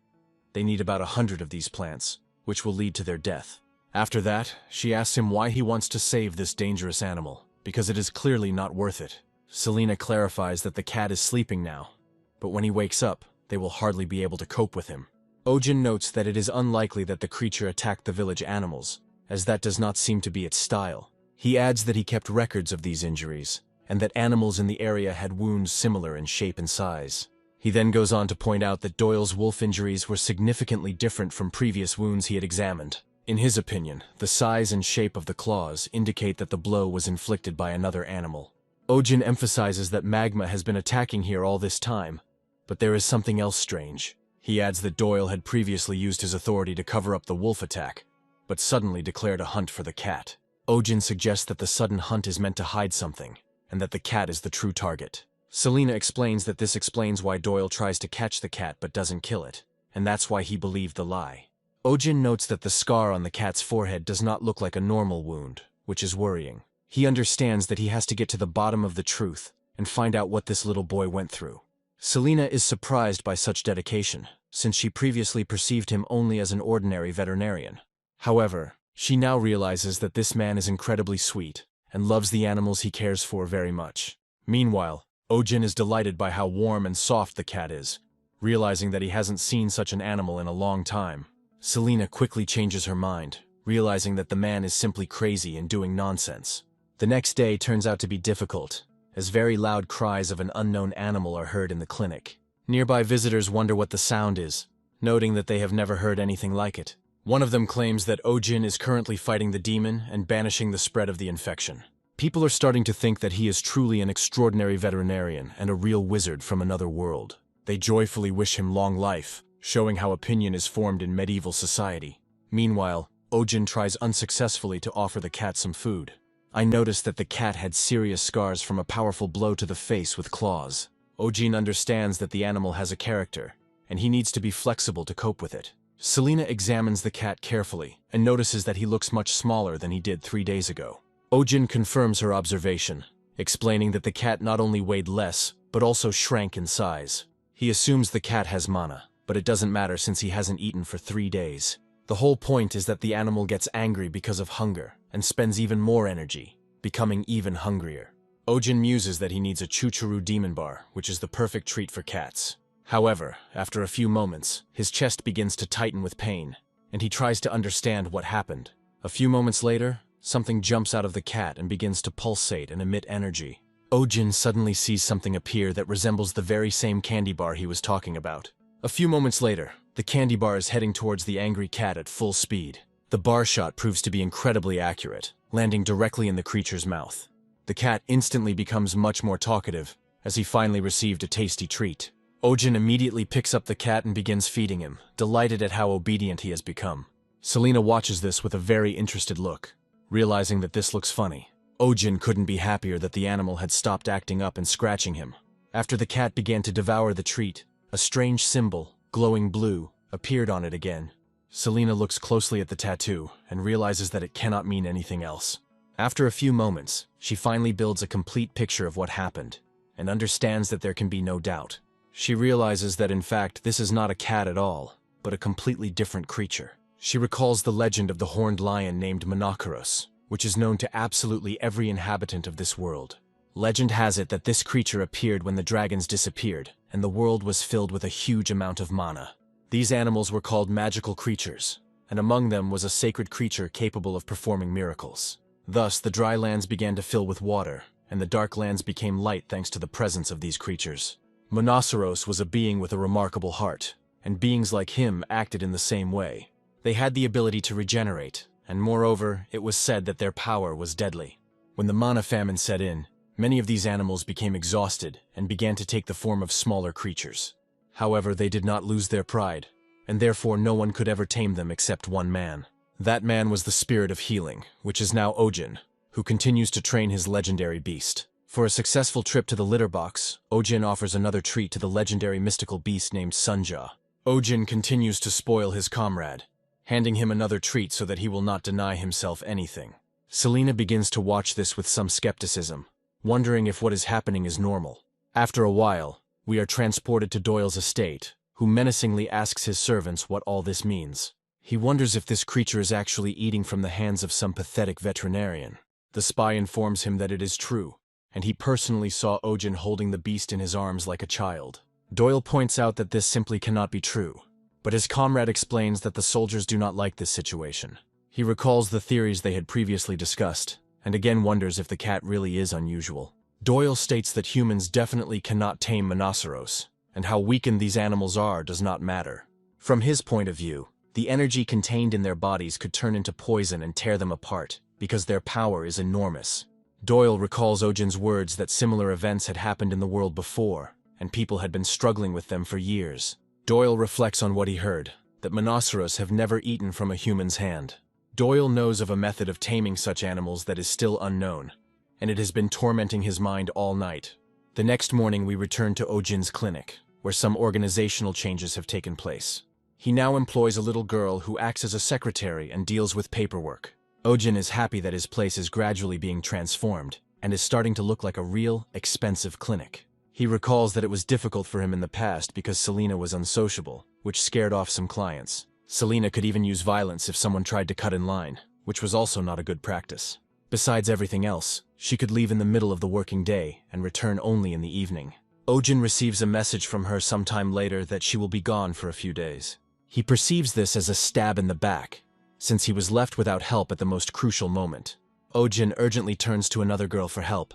They need about 100 of these plants, which will lead to their death. After that, she asks him why he wants to save this dangerous animal. because it is clearly not worth it. Selena clarifies that the cat is sleeping now, but when he wakes up, they will hardly be able to cope with him. Ojin notes that it is unlikely that the creature attacked the village animals, as that does not seem to be its style. He adds that he kept records of these injuries, and that animals in the area had wounds similar in shape and size. He then goes on to point out that Doyle's wolf injuries were significantly different from previous wounds he had examined. In his opinion, the size and shape of the claws indicate that the blow was inflicted by another animal. Ojin emphasizes that Magma has been attacking here all this time, but there is something else strange. He adds that Doyle had previously used his authority to cover up the wolf attack, but suddenly declared a hunt for the cat. Ojin suggests that the sudden hunt is meant to hide something, and that the cat is the true target. Selena explains that this explains why Doyle tries to catch the cat but doesn't kill it, and that's why he believed the lie. Ojin notes that the scar on the cat's forehead does not look like a normal wound, which is worrying. He understands that he has to get to the bottom of the truth and find out what this little boy went through. Selena is surprised by such dedication, since she previously perceived him only as an ordinary veterinarian. However, she now realizes that this man is incredibly sweet and loves the animals he cares for very much. Meanwhile, Ojin is delighted by how warm and soft the cat is, realizing that he hasn't seen such an animal in a long time. Selena quickly changes her mind, realizing that the man is simply crazy and doing nonsense. The next day turns out to be difficult, as very loud cries of an unknown animal are heard in the clinic. Nearby visitors wonder what the sound is, noting that they have never heard anything like it. One of them claims that Ojin is currently fighting the demon and banishing the spread of the infection. People are starting to think that he is truly an extraordinary veterinarian and a real wizard from another world. They joyfully wish him long life, showing how opinion is formed in medieval society. Meanwhile, Ojin tries unsuccessfully to offer the cat some food. I noticed that the cat had serious scars from a powerful blow to the face with claws. Ojin understands that the animal has a character, and he needs to be flexible to cope with it. Selena examines the cat carefully and notices that he looks much smaller than he did 3 days ago. Ojin confirms her observation, explaining that the cat not only weighed less, but also shrank in size. He assumes the cat has mana, but it doesn't matter since he hasn't eaten for 3 days. The whole point is that the animal gets angry because of hunger and spends even more energy, becoming even hungrier. Ojin muses that he needs a Chuchuru demon bar, which is the perfect treat for cats. However, after a few moments, his chest begins to tighten with pain, and he tries to understand what happened. A few moments later, something jumps out of the cat and begins to pulsate and emit energy. Ojin suddenly sees something appear that resembles the very same candy bar he was talking about. A few moments later, the candy bar is heading towards the angry cat at full speed. The bar shot proves to be incredibly accurate, landing directly in the creature's mouth. The cat instantly becomes much more talkative, as he finally received a tasty treat. Ojin immediately picks up the cat and begins feeding him, delighted at how obedient he has become. Selena watches this with a very interested look, realizing that this looks funny. Ojin couldn't be happier that the animal had stopped acting up and scratching him. After the cat began to devour the treat, a strange symbol, glowing blue, appeared on it again. Selena looks closely at the tattoo and realizes that it cannot mean anything else. After a few moments, she finally builds a complete picture of what happened, and understands that there can be no doubt. She realizes that in fact this is not a cat at all, but a completely different creature. She recalls the legend of the horned lion named Monoceros, which is known to absolutely every inhabitant of this world. Legend has it that this creature appeared when the dragons disappeared, and the world was filled with a huge amount of mana. These animals were called magical creatures, and among them was a sacred creature capable of performing miracles. Thus, the dry lands began to fill with water, and the dark lands became light thanks to the presence of these creatures. Monoceros was a being with a remarkable heart, and beings like him acted in the same way. They had the ability to regenerate, and moreover, it was said that their power was deadly. When the mana famine set in, many of these animals became exhausted and began to take the form of smaller creatures. However, they did not lose their pride, and therefore no one could ever tame them except one man. That man was the spirit of healing, which is now Ojin, who continues to train his legendary beast. For a successful trip to the litter box, Ojin offers another treat to the legendary mystical beast named Sunja. Ojin continues to spoil his comrade, handing him another treat so that he will not deny himself anything. Selena begins to watch this with some skepticism, wondering if what is happening is normal. After a while, we are transported to Doyle's estate, who menacingly asks his servants what all this means. He wonders if this creature is actually eating from the hands of some pathetic veterinarian. The spy informs him that it is true, and he personally saw Ojin holding the beast in his arms like a child. Doyle points out that this simply cannot be true, but his comrade explains that the soldiers do not like this situation. He recalls the theories they had previously discussed, and again wonders if the cat really is unusual. Doyle states that humans definitely cannot tame Monoceros, and how weakened these animals are does not matter. From his point of view, the energy contained in their bodies could turn into poison and tear them apart, because their power is enormous. Doyle recalls Ojin's words that similar events had happened in the world before, and people had been struggling with them for years. Doyle reflects on what he heard, that Monoceros have never eaten from a human's hand. Doyle knows of a method of taming such animals that is still unknown, and it has been tormenting his mind all night. The next morning we return to Ojin's clinic, where some organizational changes have taken place. He now employs a little girl who acts as a secretary and deals with paperwork. Ojin is happy that his place is gradually being transformed, and is starting to look like a real, expensive clinic. He recalls that it was difficult for him in the past because Selina was unsociable, which scared off some clients. Selina could even use violence if someone tried to cut in line, which was also not a good practice. Besides everything else, she could leave in the middle of the working day and return only in the evening. Ojin receives a message from her sometime later that she will be gone for a few days. He perceives this as a stab in the back, since he was left without help at the most crucial moment. Ojin urgently turns to another girl for help,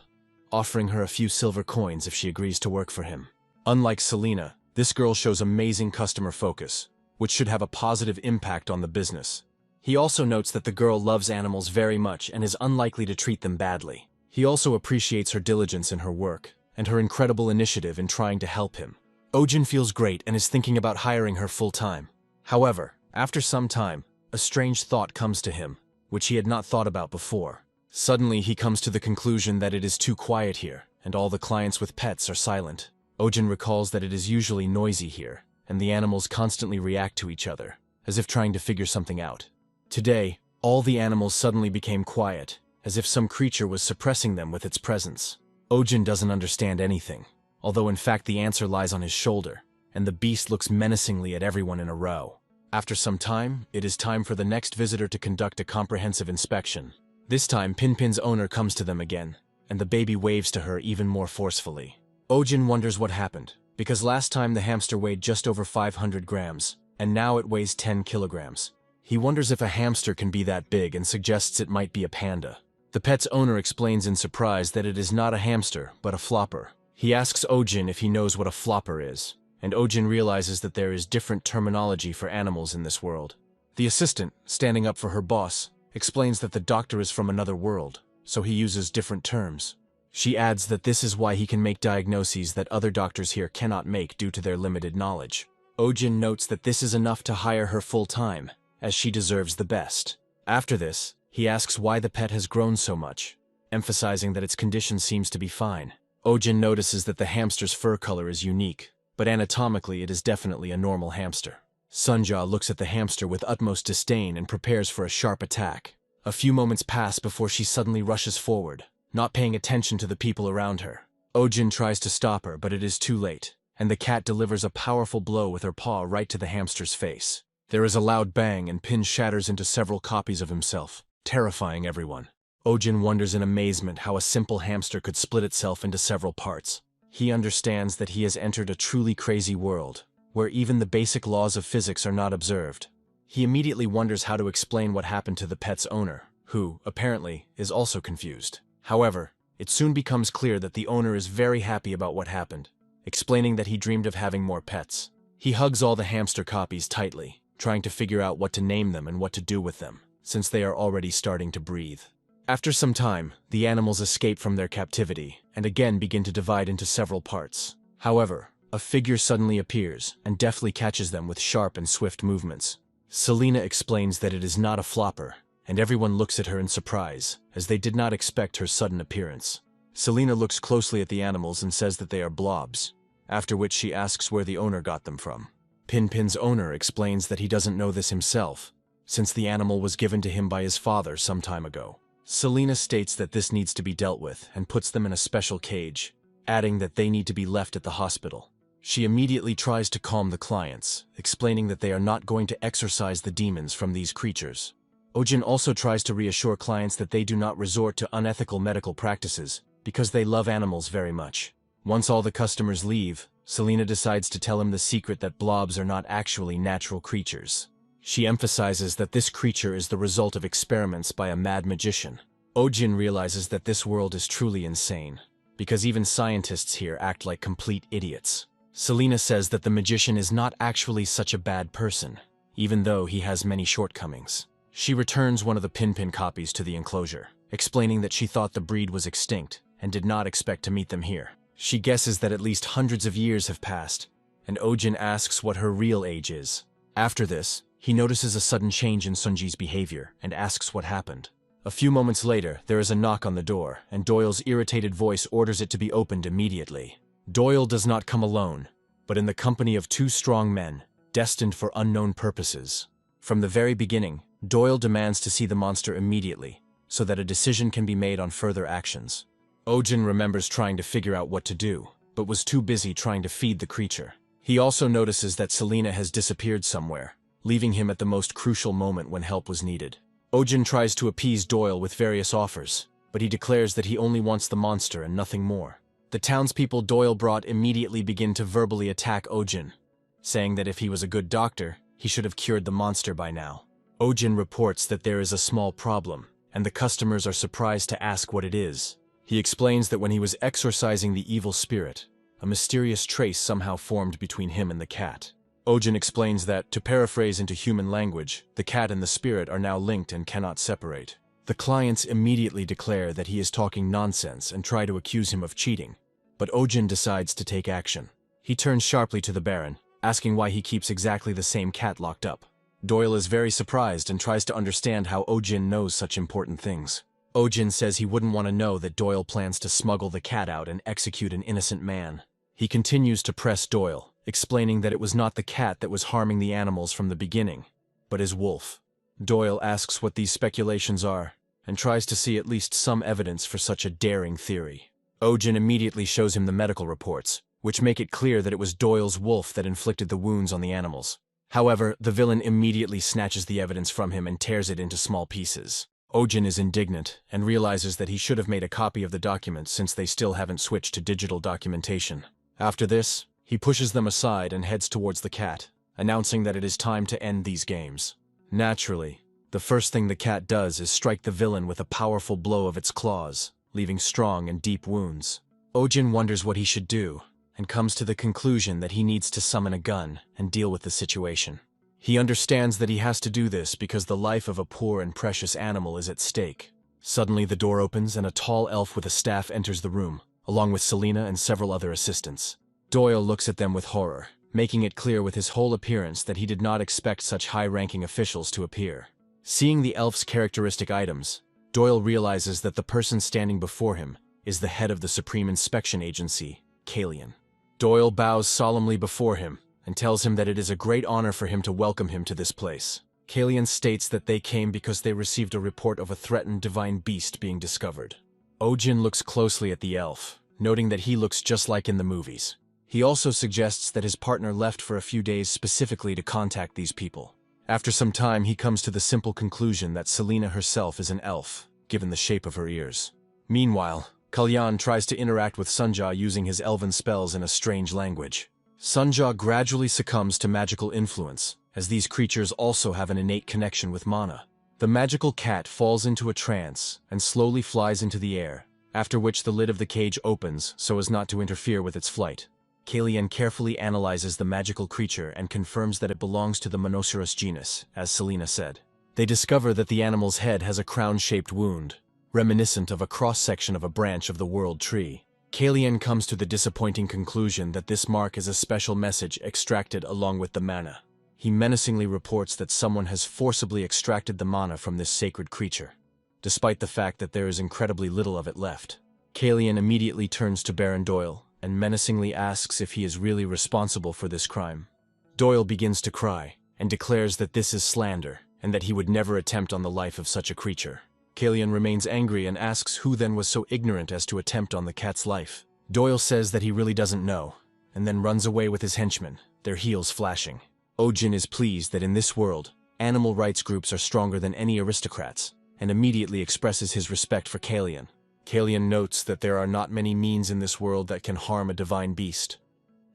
offering her a few silver coins if she agrees to work for him. Unlike Selina, this girl shows amazing customer focus, which should have a positive impact on the business. He also notes that the girl loves animals very much and is unlikely to treat them badly. He also appreciates her diligence in her work, and her incredible initiative in trying to help him. Ojin feels great and is thinking about hiring her full-time. However, after some time, a strange thought comes to him, which he had not thought about before. Suddenly he comes to the conclusion that it is too quiet here, and all the clients with pets are silent. Ojin recalls that it is usually noisy here, and the animals constantly react to each other, as if trying to figure something out. Today, all the animals suddenly became quiet, as if some creature was suppressing them with its presence. Ojin doesn't understand anything, although in fact the answer lies on his shoulder, and the beast looks menacingly at everyone in a row. After some time, it is time for the next visitor to conduct a comprehensive inspection. This time, Pinpin's owner comes to them again, and the baby waves to her even more forcefully. Ojin wonders what happened, because last time the hamster weighed just over 500 grams, and now it weighs 10 kilograms. He wonders if a hamster can be that big and suggests it might be a panda. The pet's owner explains in surprise that it is not a hamster, but a flopper. He asks Ojin if he knows what a flopper is, and Ojin realizes that there is different terminology for animals in this world. The assistant, standing up for her boss, explains that the doctor is from another world, so he uses different terms. She adds that this is why he can make diagnoses that other doctors here cannot make due to their limited knowledge. Ojin notes that this is enough to hire her full-time, as she deserves the best. After this, he asks why the pet has grown so much, emphasizing that its condition seems to be fine. Ojin notices that the hamster's fur color is unique, but anatomically it is definitely a normal hamster. Sunja looks at the hamster with utmost disdain and prepares for a sharp attack. A few moments pass before she suddenly rushes forward, not paying attention to the people around her. Ojin tries to stop her, but it is too late, and the cat delivers a powerful blow with her paw right to the hamster's face. There is a loud bang and Pin shatters into several copies of himself, terrifying everyone. Ojin wonders in amazement how a simple hamster could split itself into several parts. He understands that he has entered a truly crazy world, where even the basic laws of physics are not observed. He immediately wonders how to explain what happened to the pet's owner, who, apparently, is also confused. However, it soon becomes clear that the owner is very happy about what happened, explaining that he dreamed of having more pets. He hugs all the hamster copies tightly, trying to figure out what to name them and what to do with them, since they are already starting to breathe. After some time, the animals escape from their captivity and again begin to divide into several parts. However, a figure suddenly appears and deftly catches them with sharp and swift movements. Selina explains that it is not a flopper, and everyone looks at her in surprise, as they did not expect her sudden appearance. Selina looks closely at the animals and says that they are blobs, after which she asks where the owner got them from. Pinpin's owner explains that he doesn't know this himself, since the animal was given to him by his father some time ago. Selina states that this needs to be dealt with and puts them in a special cage, adding that they need to be left at the hospital. She immediately tries to calm the clients, explaining that they are not going to exorcise the demons from these creatures. Ojin also tries to reassure clients that they do not resort to unethical medical practices because they love animals very much. Once all the customers leave, Selena decides to tell him the secret that blobs are not actually natural creatures. She emphasizes that this creature is the result of experiments by a mad magician. Ojin realizes that this world is truly insane, because even scientists here act like complete idiots. Selena says that the magician is not actually such a bad person, even though he has many shortcomings. She returns one of the Pinpin copies to the enclosure, explaining that she thought the breed was extinct and did not expect to meet them here. She guesses that at least hundreds of years have passed, and Ojin asks what her real age is. After this, he notices a sudden change in Sunji's behavior and asks what happened. A few moments later, there is a knock on the door, and Doyle's irritated voice orders it to be opened immediately. Doyle does not come alone, but in the company of two strong men, destined for unknown purposes. From the very beginning, Doyle demands to see the monster immediately, so that a decision can be made on further actions. Ojin remembers trying to figure out what to do, but was too busy trying to feed the creature. He also notices that Selena has disappeared somewhere, leaving him at the most crucial moment when help was needed. Ojin tries to appease Doyle with various offers, but he declares that he only wants the monster and nothing more. The townspeople Doyle brought immediately begin to verbally attack Ojin, saying that if he was a good doctor, he should have cured the monster by now. Ojin reports that there is a small problem, and the customers are surprised to ask what it is. He explains that when he was exorcising the evil spirit, a mysterious trace somehow formed between him and the cat. Ojin explains that, to paraphrase into human language, the cat and the spirit are now linked and cannot separate. The clients immediately declare that he is talking nonsense and try to accuse him of cheating, but Ojin decides to take action. He turns sharply to the Baron, asking why he keeps exactly the same cat locked up. Doyle is very surprised and tries to understand how Ojin knows such important things. Ojin says he wouldn't want to know that Doyle plans to smuggle the cat out and execute an innocent man. He continues to press Doyle, explaining that it was not the cat that was harming the animals from the beginning, but his wolf. Doyle asks what these speculations are, and tries to see at least some evidence for such a daring theory. Ojin immediately shows him the medical reports, which make it clear that it was Doyle's wolf that inflicted the wounds on the animals. However, the villain immediately snatches the evidence from him and tears it into small pieces. Ojin is indignant and realizes that he should have made a copy of the documents since they still haven't switched to digital documentation. After this, he pushes them aside and heads towards the cat, announcing that it is time to end these games. Naturally, the first thing the cat does is strike the villain with a powerful blow of its claws, leaving strong and deep wounds. Ojin wonders what he should do, and comes to the conclusion that he needs to summon a gun and deal with the situation. He understands that he has to do this because the life of a poor and precious animal is at stake. Suddenly the door opens and a tall elf with a staff enters the room, along with Selena and several other assistants. Doyle looks at them with horror, making it clear with his whole appearance that he did not expect such high-ranking officials to appear. Seeing the elf's characteristic items, Doyle realizes that the person standing before him is the head of the Supreme Inspection Agency, Kalian. Doyle bows solemnly before him and tells him that it is a great honor for him to welcome him to this place. Kalian states that they came because they received a report of a threatened divine beast being discovered. Ojin looks closely at the elf, noting that he looks just like in the movies. He also suggests that his partner left for a few days specifically to contact these people. After some time, he comes to the simple conclusion that Selena herself is an elf, given the shape of her ears. Meanwhile, Kalyan tries to interact with Sunja using his elven spells in a strange language. Sunja gradually succumbs to magical influence, as these creatures also have an innate connection with mana. The magical cat falls into a trance and slowly flies into the air, after which the lid of the cage opens so as not to interfere with its flight. Kalian carefully analyzes the magical creature and confirms that it belongs to the Monoceros genus, as Selena said. They discover that the animal's head has a crown-shaped wound, reminiscent of a cross-section of a branch of the world tree. Kalian comes to the disappointing conclusion that this mark is a special message extracted along with the mana. He menacingly reports that someone has forcibly extracted the mana from this sacred creature, despite the fact that there is incredibly little of it left. Kalian immediately turns to Baron Doyle and menacingly asks if he is really responsible for this crime. Doyle begins to cry and declares that this is slander and that he would never attempt on the life of such a creature. Kalian remains angry and asks who then was so ignorant as to attempt on the cat's life. Doyle says that he really doesn't know, and then runs away with his henchmen, their heels flashing. Ojin is pleased that in this world, animal rights groups are stronger than any aristocrats, and immediately expresses his respect for Kalian. Kalian notes that there are not many means in this world that can harm a divine beast,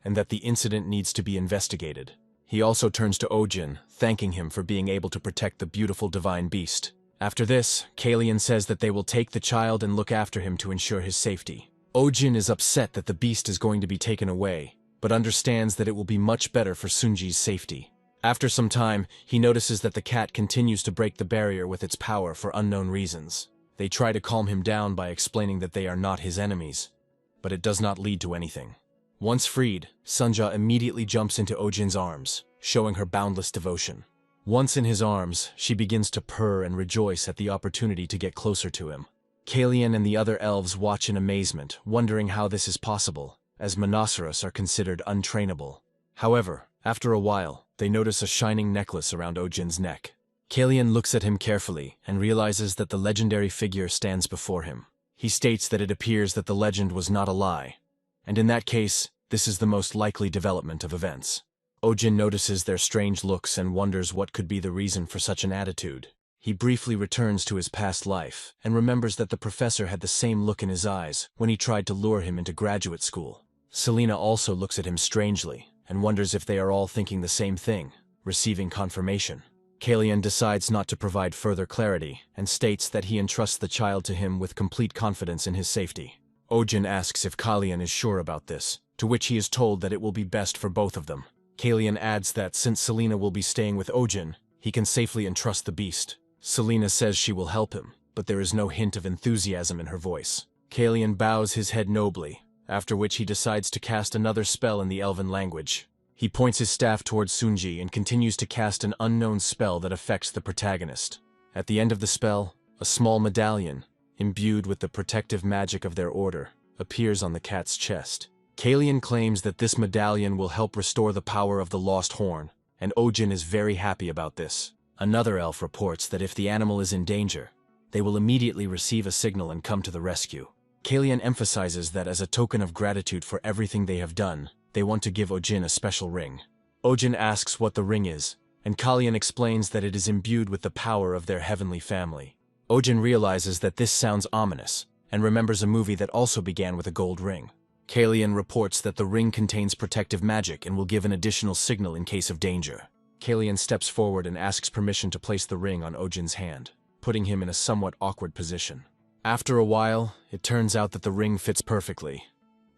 and that the incident needs to be investigated. He also turns to Ojin, thanking him for being able to protect the beautiful divine beast. After this, Kalian says that they will take the child and look after him to ensure his safety. Ojin is upset that the beast is going to be taken away, but understands that it will be much better for Sunji's safety. After some time, he notices that the cat continues to break the barrier with its power for unknown reasons. They try to calm him down by explaining that they are not his enemies, but it does not lead to anything. Once freed, Sunja immediately jumps into Ojin's arms, showing her boundless devotion. Once in his arms, she begins to purr and rejoice at the opportunity to get closer to him. Kalian and the other elves watch in amazement, wondering how this is possible, as Monoceros are considered untrainable. However, after a while, they notice a shining necklace around Ojin's neck. Kalian looks at him carefully and realizes that the legendary figure stands before him. He states that it appears that the legend was not a lie, and in that case, this is the most likely development of events. Ojin notices their strange looks and wonders what could be the reason for such an attitude. He briefly returns to his past life and remembers that the professor had the same look in his eyes when he tried to lure him into graduate school. Selena also looks at him strangely and wonders if they are all thinking the same thing, receiving confirmation. Kalian decides not to provide further clarity and states that he entrusts the child to him with complete confidence in his safety. Ojin asks if Kalian is sure about this, to which he is told that it will be best for both of them. Kalian adds that since Selena will be staying with Ojin, he can safely entrust the beast. Selena says she will help him, but there is no hint of enthusiasm in her voice. Kalian bows his head nobly, after which he decides to cast another spell in the Elven language. He points his staff towards Sunji and continues to cast an unknown spell that affects the protagonist. At the end of the spell, a small medallion, imbued with the protective magic of their order, appears on the cat's chest. Kalian claims that this medallion will help restore the power of the lost horn, and Ojin is very happy about this. Another elf reports that if the animal is in danger, they will immediately receive a signal and come to the rescue. Kalian emphasizes that as a token of gratitude for everything they have done, they want to give Ojin a special ring. Ojin asks what the ring is, and Kalian explains that it is imbued with the power of their heavenly family. Ojin realizes that this sounds ominous, and remembers a movie that also began with a gold ring. Kalian reports that the ring contains protective magic and will give an additional signal in case of danger. Kalian steps forward and asks permission to place the ring on Ojin's hand, putting him in a somewhat awkward position. After a while, it turns out that the ring fits perfectly,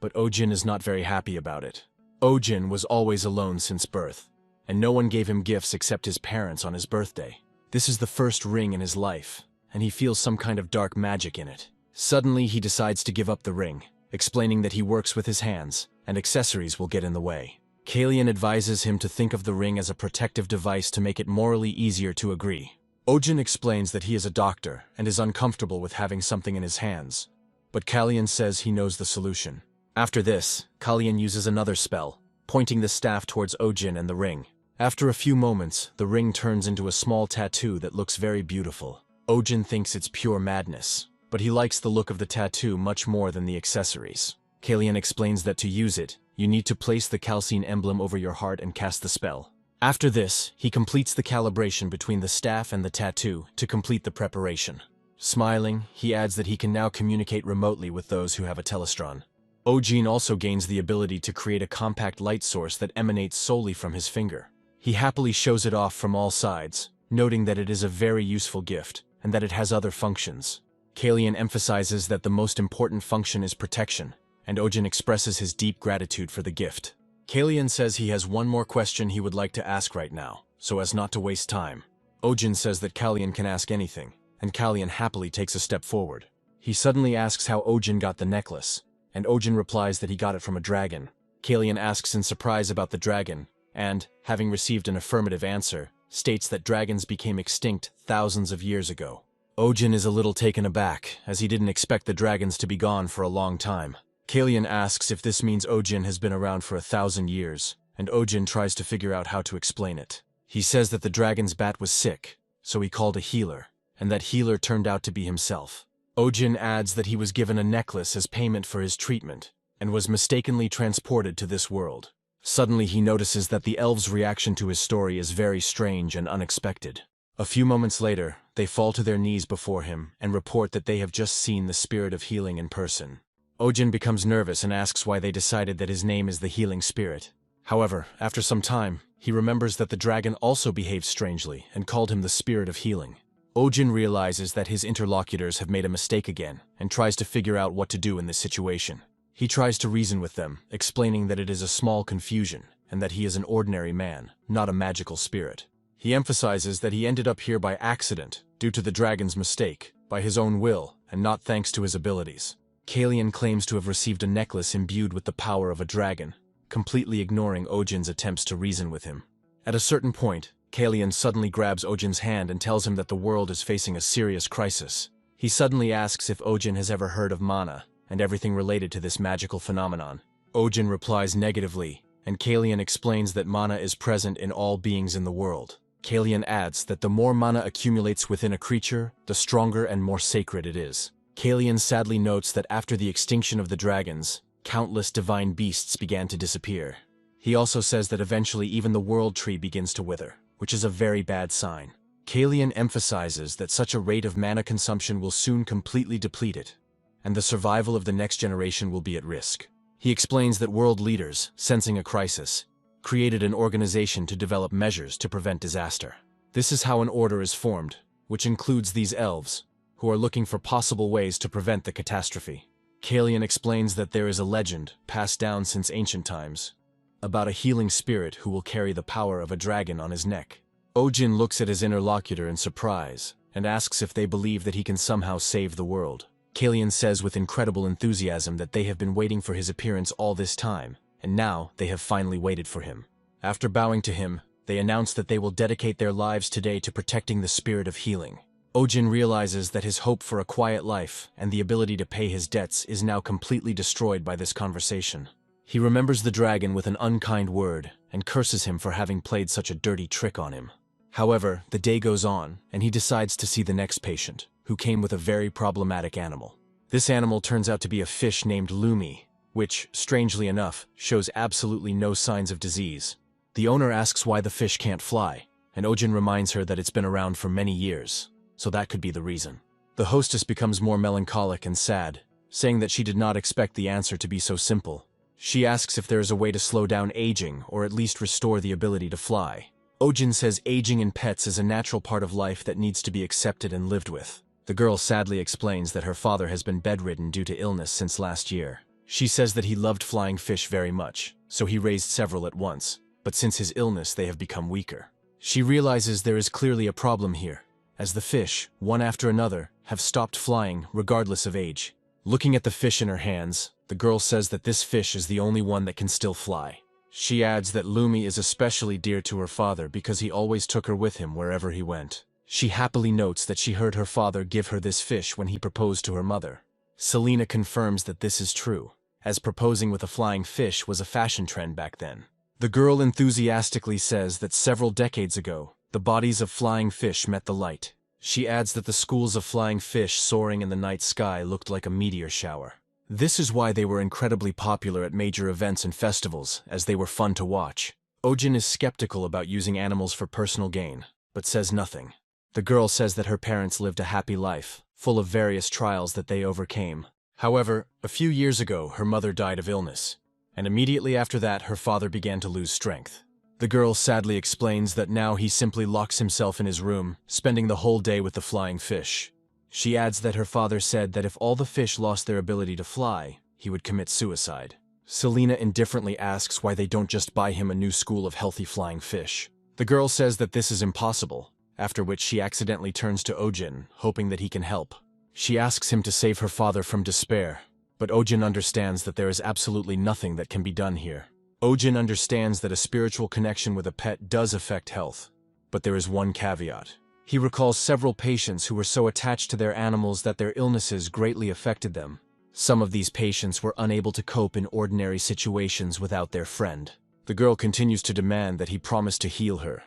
but Ojin is not very happy about it. Ojin was always alone since birth, and no one gave him gifts except his parents on his birthday. This is the first ring in his life, and he feels some kind of dark magic in it. Suddenly, he decides to give up the ring, explaining that he works with his hands, and accessories will get in the way. Kalian advises him to think of the ring as a protective device to make it morally easier to agree. Ojin explains that he is a doctor and is uncomfortable with having something in his hands, but Kalian says he knows the solution. After this, Kalian uses another spell, pointing the staff towards Ojin and the ring. After a few moments, the ring turns into a small tattoo that looks very beautiful. Ojin thinks it's pure madness, but he likes the look of the tattoo much more than the accessories. Kalian explains that to use it, you need to place the calcine emblem over your heart and cast the spell. After this, he completes the calibration between the staff and the tattoo to complete the preparation. Smiling, he adds that he can now communicate remotely with those who have a telestron. Ojin also gains the ability to create a compact light source that emanates solely from his finger. He happily shows it off from all sides, noting that it is a very useful gift, and that it has other functions. Kalian emphasizes that the most important function is protection, and Ojin expresses his deep gratitude for the gift. Kalian says he has one more question he would like to ask right now, so as not to waste time. Ojin says that Kalian can ask anything, and Kalian happily takes a step forward. He suddenly asks how Ojin got the necklace, and Ojin replies that he got it from a dragon. Kalian asks in surprise about the dragon, and, having received an affirmative answer, states that dragons became extinct thousands of years ago. Ojin is a little taken aback, as he didn't expect the dragons to be gone for a long time. Kalian asks if this means Ojin has been around for 1,000 years, and Ojin tries to figure out how to explain it. He says that the dragon's bat was sick, so he called a healer, and that healer turned out to be himself. Ojin adds that he was given a necklace as payment for his treatment, and was mistakenly transported to this world. Suddenly he notices that the elves' reaction to his story is very strange and unexpected. A few moments later, they fall to their knees before him and report that they have just seen the spirit of healing in person. Ojin becomes nervous and asks why they decided that his name is the healing spirit. However, after some time, he remembers that the dragon also behaved strangely and called him the spirit of healing. Ojin realizes that his interlocutors have made a mistake again and tries to figure out what to do in this situation. He tries to reason with them, explaining that it is a small confusion and that he is an ordinary man, not a magical spirit. He emphasizes that he ended up here by accident, due to the dragon's mistake, by his own will, and not thanks to his abilities. Kalian claims to have received a necklace imbued with the power of a dragon, completely ignoring Ojin's attempts to reason with him. At a certain point, Kalian suddenly grabs Ojin's hand and tells him that the world is facing a serious crisis. He suddenly asks if Ojin has ever heard of mana, and everything related to this magical phenomenon. Ojin replies negatively, and Kalian explains that mana is present in all beings in the world. Kalian adds that the more mana accumulates within a creature, the stronger and more sacred it is. Kalian sadly notes that after the extinction of the dragons, countless divine beasts began to disappear. He also says that eventually even the world tree begins to wither, which is a very bad sign. Kalian emphasizes that such a rate of mana consumption will soon completely deplete it, and the survival of the next generation will be at risk. He explains that world leaders, sensing a crisis, created an organization to develop measures to prevent disaster. This is how an order is formed, which includes these elves, who are looking for possible ways to prevent the catastrophe. Kalian explains that there is a legend, passed down since ancient times, about a healing spirit who will carry the power of a dragon on his neck. Ojin looks at his interlocutor in surprise, and asks if they believe that he can somehow save the world. Kalian says with incredible enthusiasm that they have been waiting for his appearance all this time, and now they have finally waited for him. After bowing to him, they announce that they will dedicate their lives today to protecting the spirit of healing. Ojin realizes that his hope for a quiet life and the ability to pay his debts is now completely destroyed by this conversation. He remembers the dragon with an unkind word and curses him for having played such a dirty trick on him. However, the day goes on, and he decides to see the next patient, who came with a very problematic animal. This animal turns out to be a fish named Lumi, which, strangely enough, shows absolutely no signs of disease. The owner asks why the fish can't fly, and Ojin reminds her that it's been around for many years, so that could be the reason. The hostess becomes more melancholic and sad, saying that she did not expect the answer to be so simple. She asks if there is a way to slow down aging or at least restore the ability to fly. Ojin says aging in pets is a natural part of life that needs to be accepted and lived with. The girl sadly explains that her father has been bedridden due to illness since last year. She says that he loved flying fish very much, so he raised several at once, but since his illness they have become weaker. She realizes there is clearly a problem here, as the fish, one after another, have stopped flying regardless of age. Looking at the fish in her hands, the girl says that this fish is the only one that can still fly. She adds that Lumi is especially dear to her father because he always took her with him wherever he went. She happily notes that she heard her father give her this fish when he proposed to her mother. Selena confirms that this is true, as proposing with a flying fish was a fashion trend back then. The girl enthusiastically says that several decades ago, the bodies of flying fish met the light. She adds that the schools of flying fish soaring in the night sky looked like a meteor shower. This is why they were incredibly popular at major events and festivals, as they were fun to watch. Ojin is skeptical about using animals for personal gain, but says nothing. The girl says that her parents lived a happy life, full of various trials that they overcame. However, a few years ago, her mother died of illness, and immediately after that, her father began to lose strength. The girl sadly explains that now he simply locks himself in his room, spending the whole day with the flying fish. She adds that her father said that if all the fish lost their ability to fly, he would commit suicide. Selena indifferently asks why they don't just buy him a new school of healthy flying fish. The girl says that this is impossible, after which she accidentally turns to Ojin, hoping that he can help. She asks him to save her father from despair, but Ojin understands that there is absolutely nothing that can be done here. Ojin understands that a spiritual connection with a pet does affect health, but there is one caveat. He recalls several patients who were so attached to their animals that their illnesses greatly affected them. Some of these patients were unable to cope in ordinary situations without their friend. The girl continues to demand that he promise to heal her,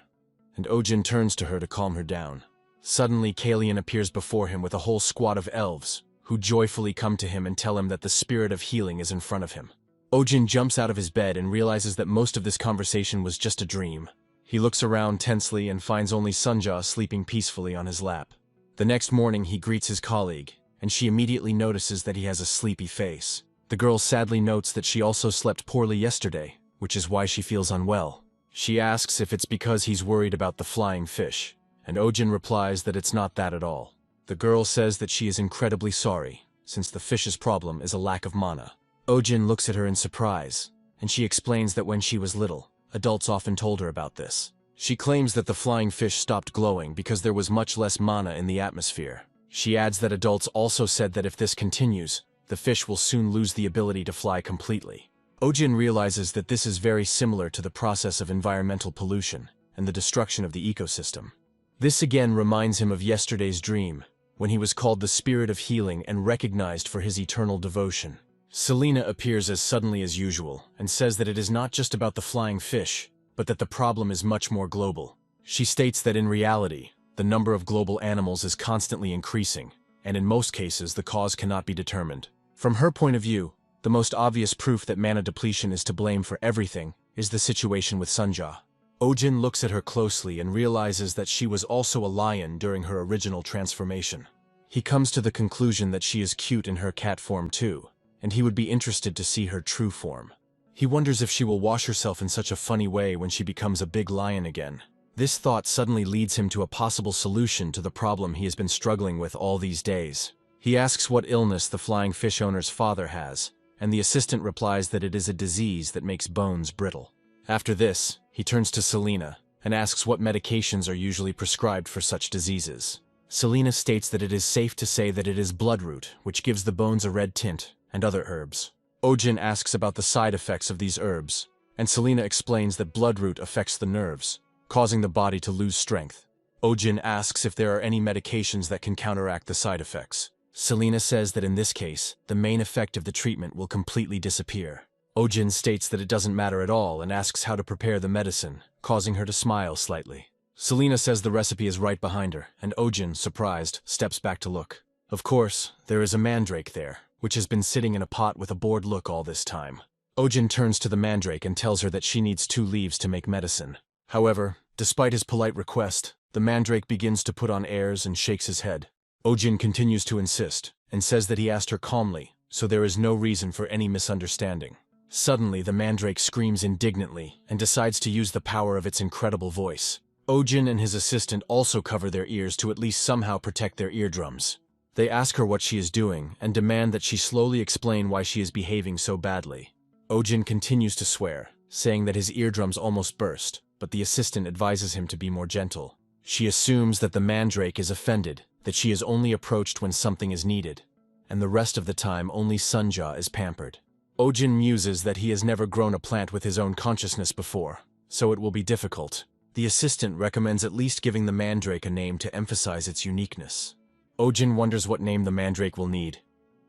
and Ojin turns to her to calm her down. Suddenly, Kalian appears before him with a whole squad of elves, who joyfully come to him and tell him that the spirit of healing is in front of him. Ojin jumps out of his bed and realizes that most of this conversation was just a dream. He looks around tensely and finds only Sunja sleeping peacefully on his lap. The next morning he greets his colleague, and she immediately notices that he has a sleepy face. The girl sadly notes that she also slept poorly yesterday, which is why she feels unwell. She asks if it's because he's worried about the flying fish, and Ojin replies that it's not that at all. The girl says that she is incredibly sorry, since the fish's problem is a lack of mana. Ojin looks at her in surprise, and she explains that when she was little, adults often told her about this. She claims that the flying fish stopped glowing because there was much less mana in the atmosphere. She adds that adults also said that if this continues, the fish will soon lose the ability to fly completely. Ojin realizes that this is very similar to the process of environmental pollution and the destruction of the ecosystem. This again reminds him of yesterday's dream, when he was called the Spirit of Healing and recognized for his eternal devotion. Selena appears as suddenly as usual and says that it is not just about the flying fish, but that the problem is much more global. She states that in reality, the number of global animals is constantly increasing, and in most cases the cause cannot be determined. From her point of view, the most obvious proof that mana depletion is to blame for everything is the situation with Sunja. Ojin looks at her closely and realizes that she was also a lion during her original transformation. He comes to the conclusion that she is cute in her cat form too, and he would be interested to see her true form. He wonders if she will wash herself in such a funny way when she becomes a big lion again. This thought suddenly leads him to a possible solution to the problem he has been struggling with all these days. He asks what illness the flying fish owner's father has, and the assistant replies that it is a disease that makes bones brittle. After this, he turns to Selena and asks what medications are usually prescribed for such diseases. Selena states that it is safe to say that it is bloodroot, which gives the bones a red tint, and other herbs. Ojin asks about the side effects of these herbs, and Selena explains that bloodroot affects the nerves, causing the body to lose strength. Ojin asks if there are any medications that can counteract the side effects. Selena says that in this case, the main effect of the treatment will completely disappear. Ojin states that it doesn't matter at all and asks how to prepare the medicine, causing her to smile slightly. Selena says the recipe is right behind her, and Ojin, surprised, steps back to look. Of course, there is a mandrake there, which has been sitting in a pot with a bored look all this time. Ojin turns to the mandrake and tells her that she needs 2 leaves to make medicine. However, despite his polite request, the mandrake begins to put on airs and shakes his head. Ojin continues to insist, and says that he asked her calmly, so there is no reason for any misunderstanding. Suddenly, the mandrake screams indignantly and decides to use the power of its incredible voice. Ojin and his assistant also cover their ears to at least somehow protect their eardrums. They ask her what she is doing and demand that she slowly explain why she is behaving so badly. Ojin continues to swear, saying that his eardrums almost burst, but the assistant advises him to be more gentle. She assumes that the mandrake is offended, that she is only approached when something is needed, and the rest of the time only Sunja is pampered. Ojin muses that he has never grown a plant with his own consciousness before, so it will be difficult. The assistant recommends at least giving the mandrake a name to emphasize its uniqueness. Ojin wonders what name the mandrake will need,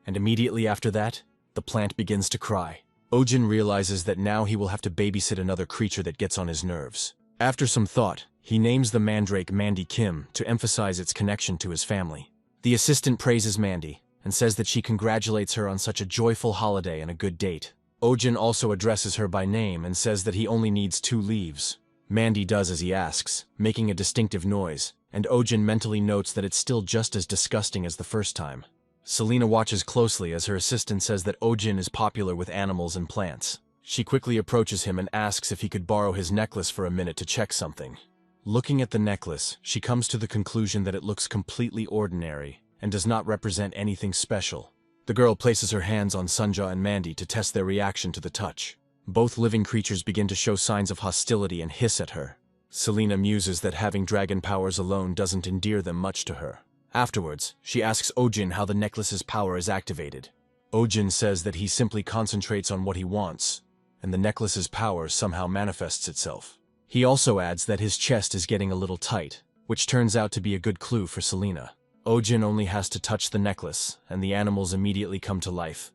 and immediately after that, the plant begins to cry. Ojin realizes that now he will have to babysit another creature that gets on his nerves. After some thought, he names the mandrake Mandy Kim to emphasize its connection to his family. The assistant praises Mandy and says that she congratulates her on such a joyful holiday and a good date. Ojin also addresses her by name and says that he only needs 2 leaves. Mandy does as he asks, making a distinctive noise, and Ojin mentally notes that it's still just as disgusting as the first time. Selena watches closely as her assistant says that Ojin is popular with animals and plants. She quickly approaches him and asks if he could borrow his necklace for a minute to check something. Looking at the necklace, she comes to the conclusion that it looks completely ordinary and does not represent anything special. The girl places her hands on Sunja and Mandy to test their reaction to the touch. Both living creatures begin to show signs of hostility and hiss at her. Selena muses that having dragon powers alone doesn't endear them much to her. Afterwards, she asks Ojin how the necklace's power is activated. Ojin says that he simply concentrates on what he wants, and the necklace's power somehow manifests itself. He also adds that his chest is getting a little tight, which turns out to be a good clue for Selena. Ojin only has to touch the necklace, and the animals immediately come to life,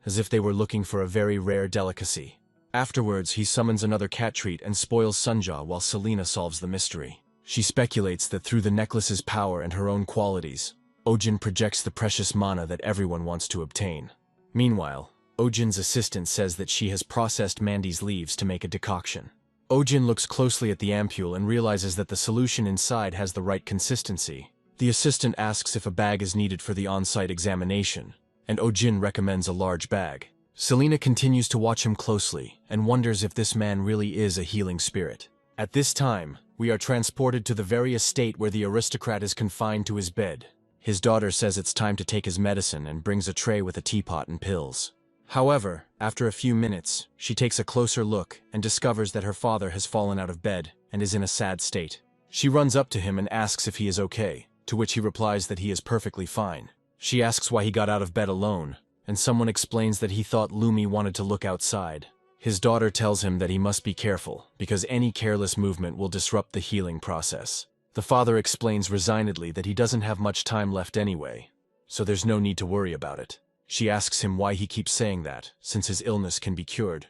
as if they were looking for a very rare delicacy. Afterwards, he summons another cat treat and spoils Sunja while Selena solves the mystery. She speculates that through the necklace's power and her own qualities, Ojin projects the precious mana that everyone wants to obtain. Meanwhile, Ojin's assistant says that she has processed Mandy's leaves to make a decoction. Ojin looks closely at the ampule and realizes that the solution inside has the right consistency. The assistant asks if a bag is needed for the on-site examination, and Ojin recommends a large bag. Selena continues to watch him closely and wonders if this man really is a healing spirit. At this time, we are transported to the very estate where the aristocrat is confined to his bed. His daughter says it's time to take his medicine and brings a tray with a teapot and pills. However, after a few minutes, she takes a closer look and discovers that her father has fallen out of bed and is in a sad state. She runs up to him and asks if he is okay, to which he replies that he is perfectly fine. She asks why he got out of bed alone, and someone explains that he thought Lumi wanted to look outside. His daughter tells him that he must be careful, because any careless movement will disrupt the healing process. The father explains resignedly that he doesn't have much time left anyway, so there's no need to worry about it. She asks him why he keeps saying that, since his illness can be cured.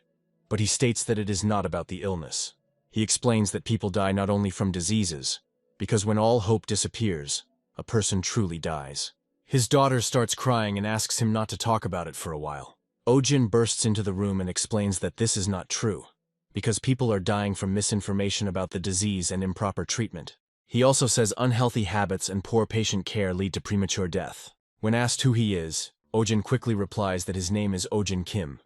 But he states that it is not about the illness. He explains that people die not only from diseases, because when all hope disappears, a person truly dies. His daughter starts crying and asks him not to talk about it for a while. Ojin bursts into the room and explains that this is not true, because people are dying from misinformation about the disease and improper treatment. He also says unhealthy habits and poor patient care lead to premature death. When asked who he is, Ojin quickly replies that his name is Ojin Kim,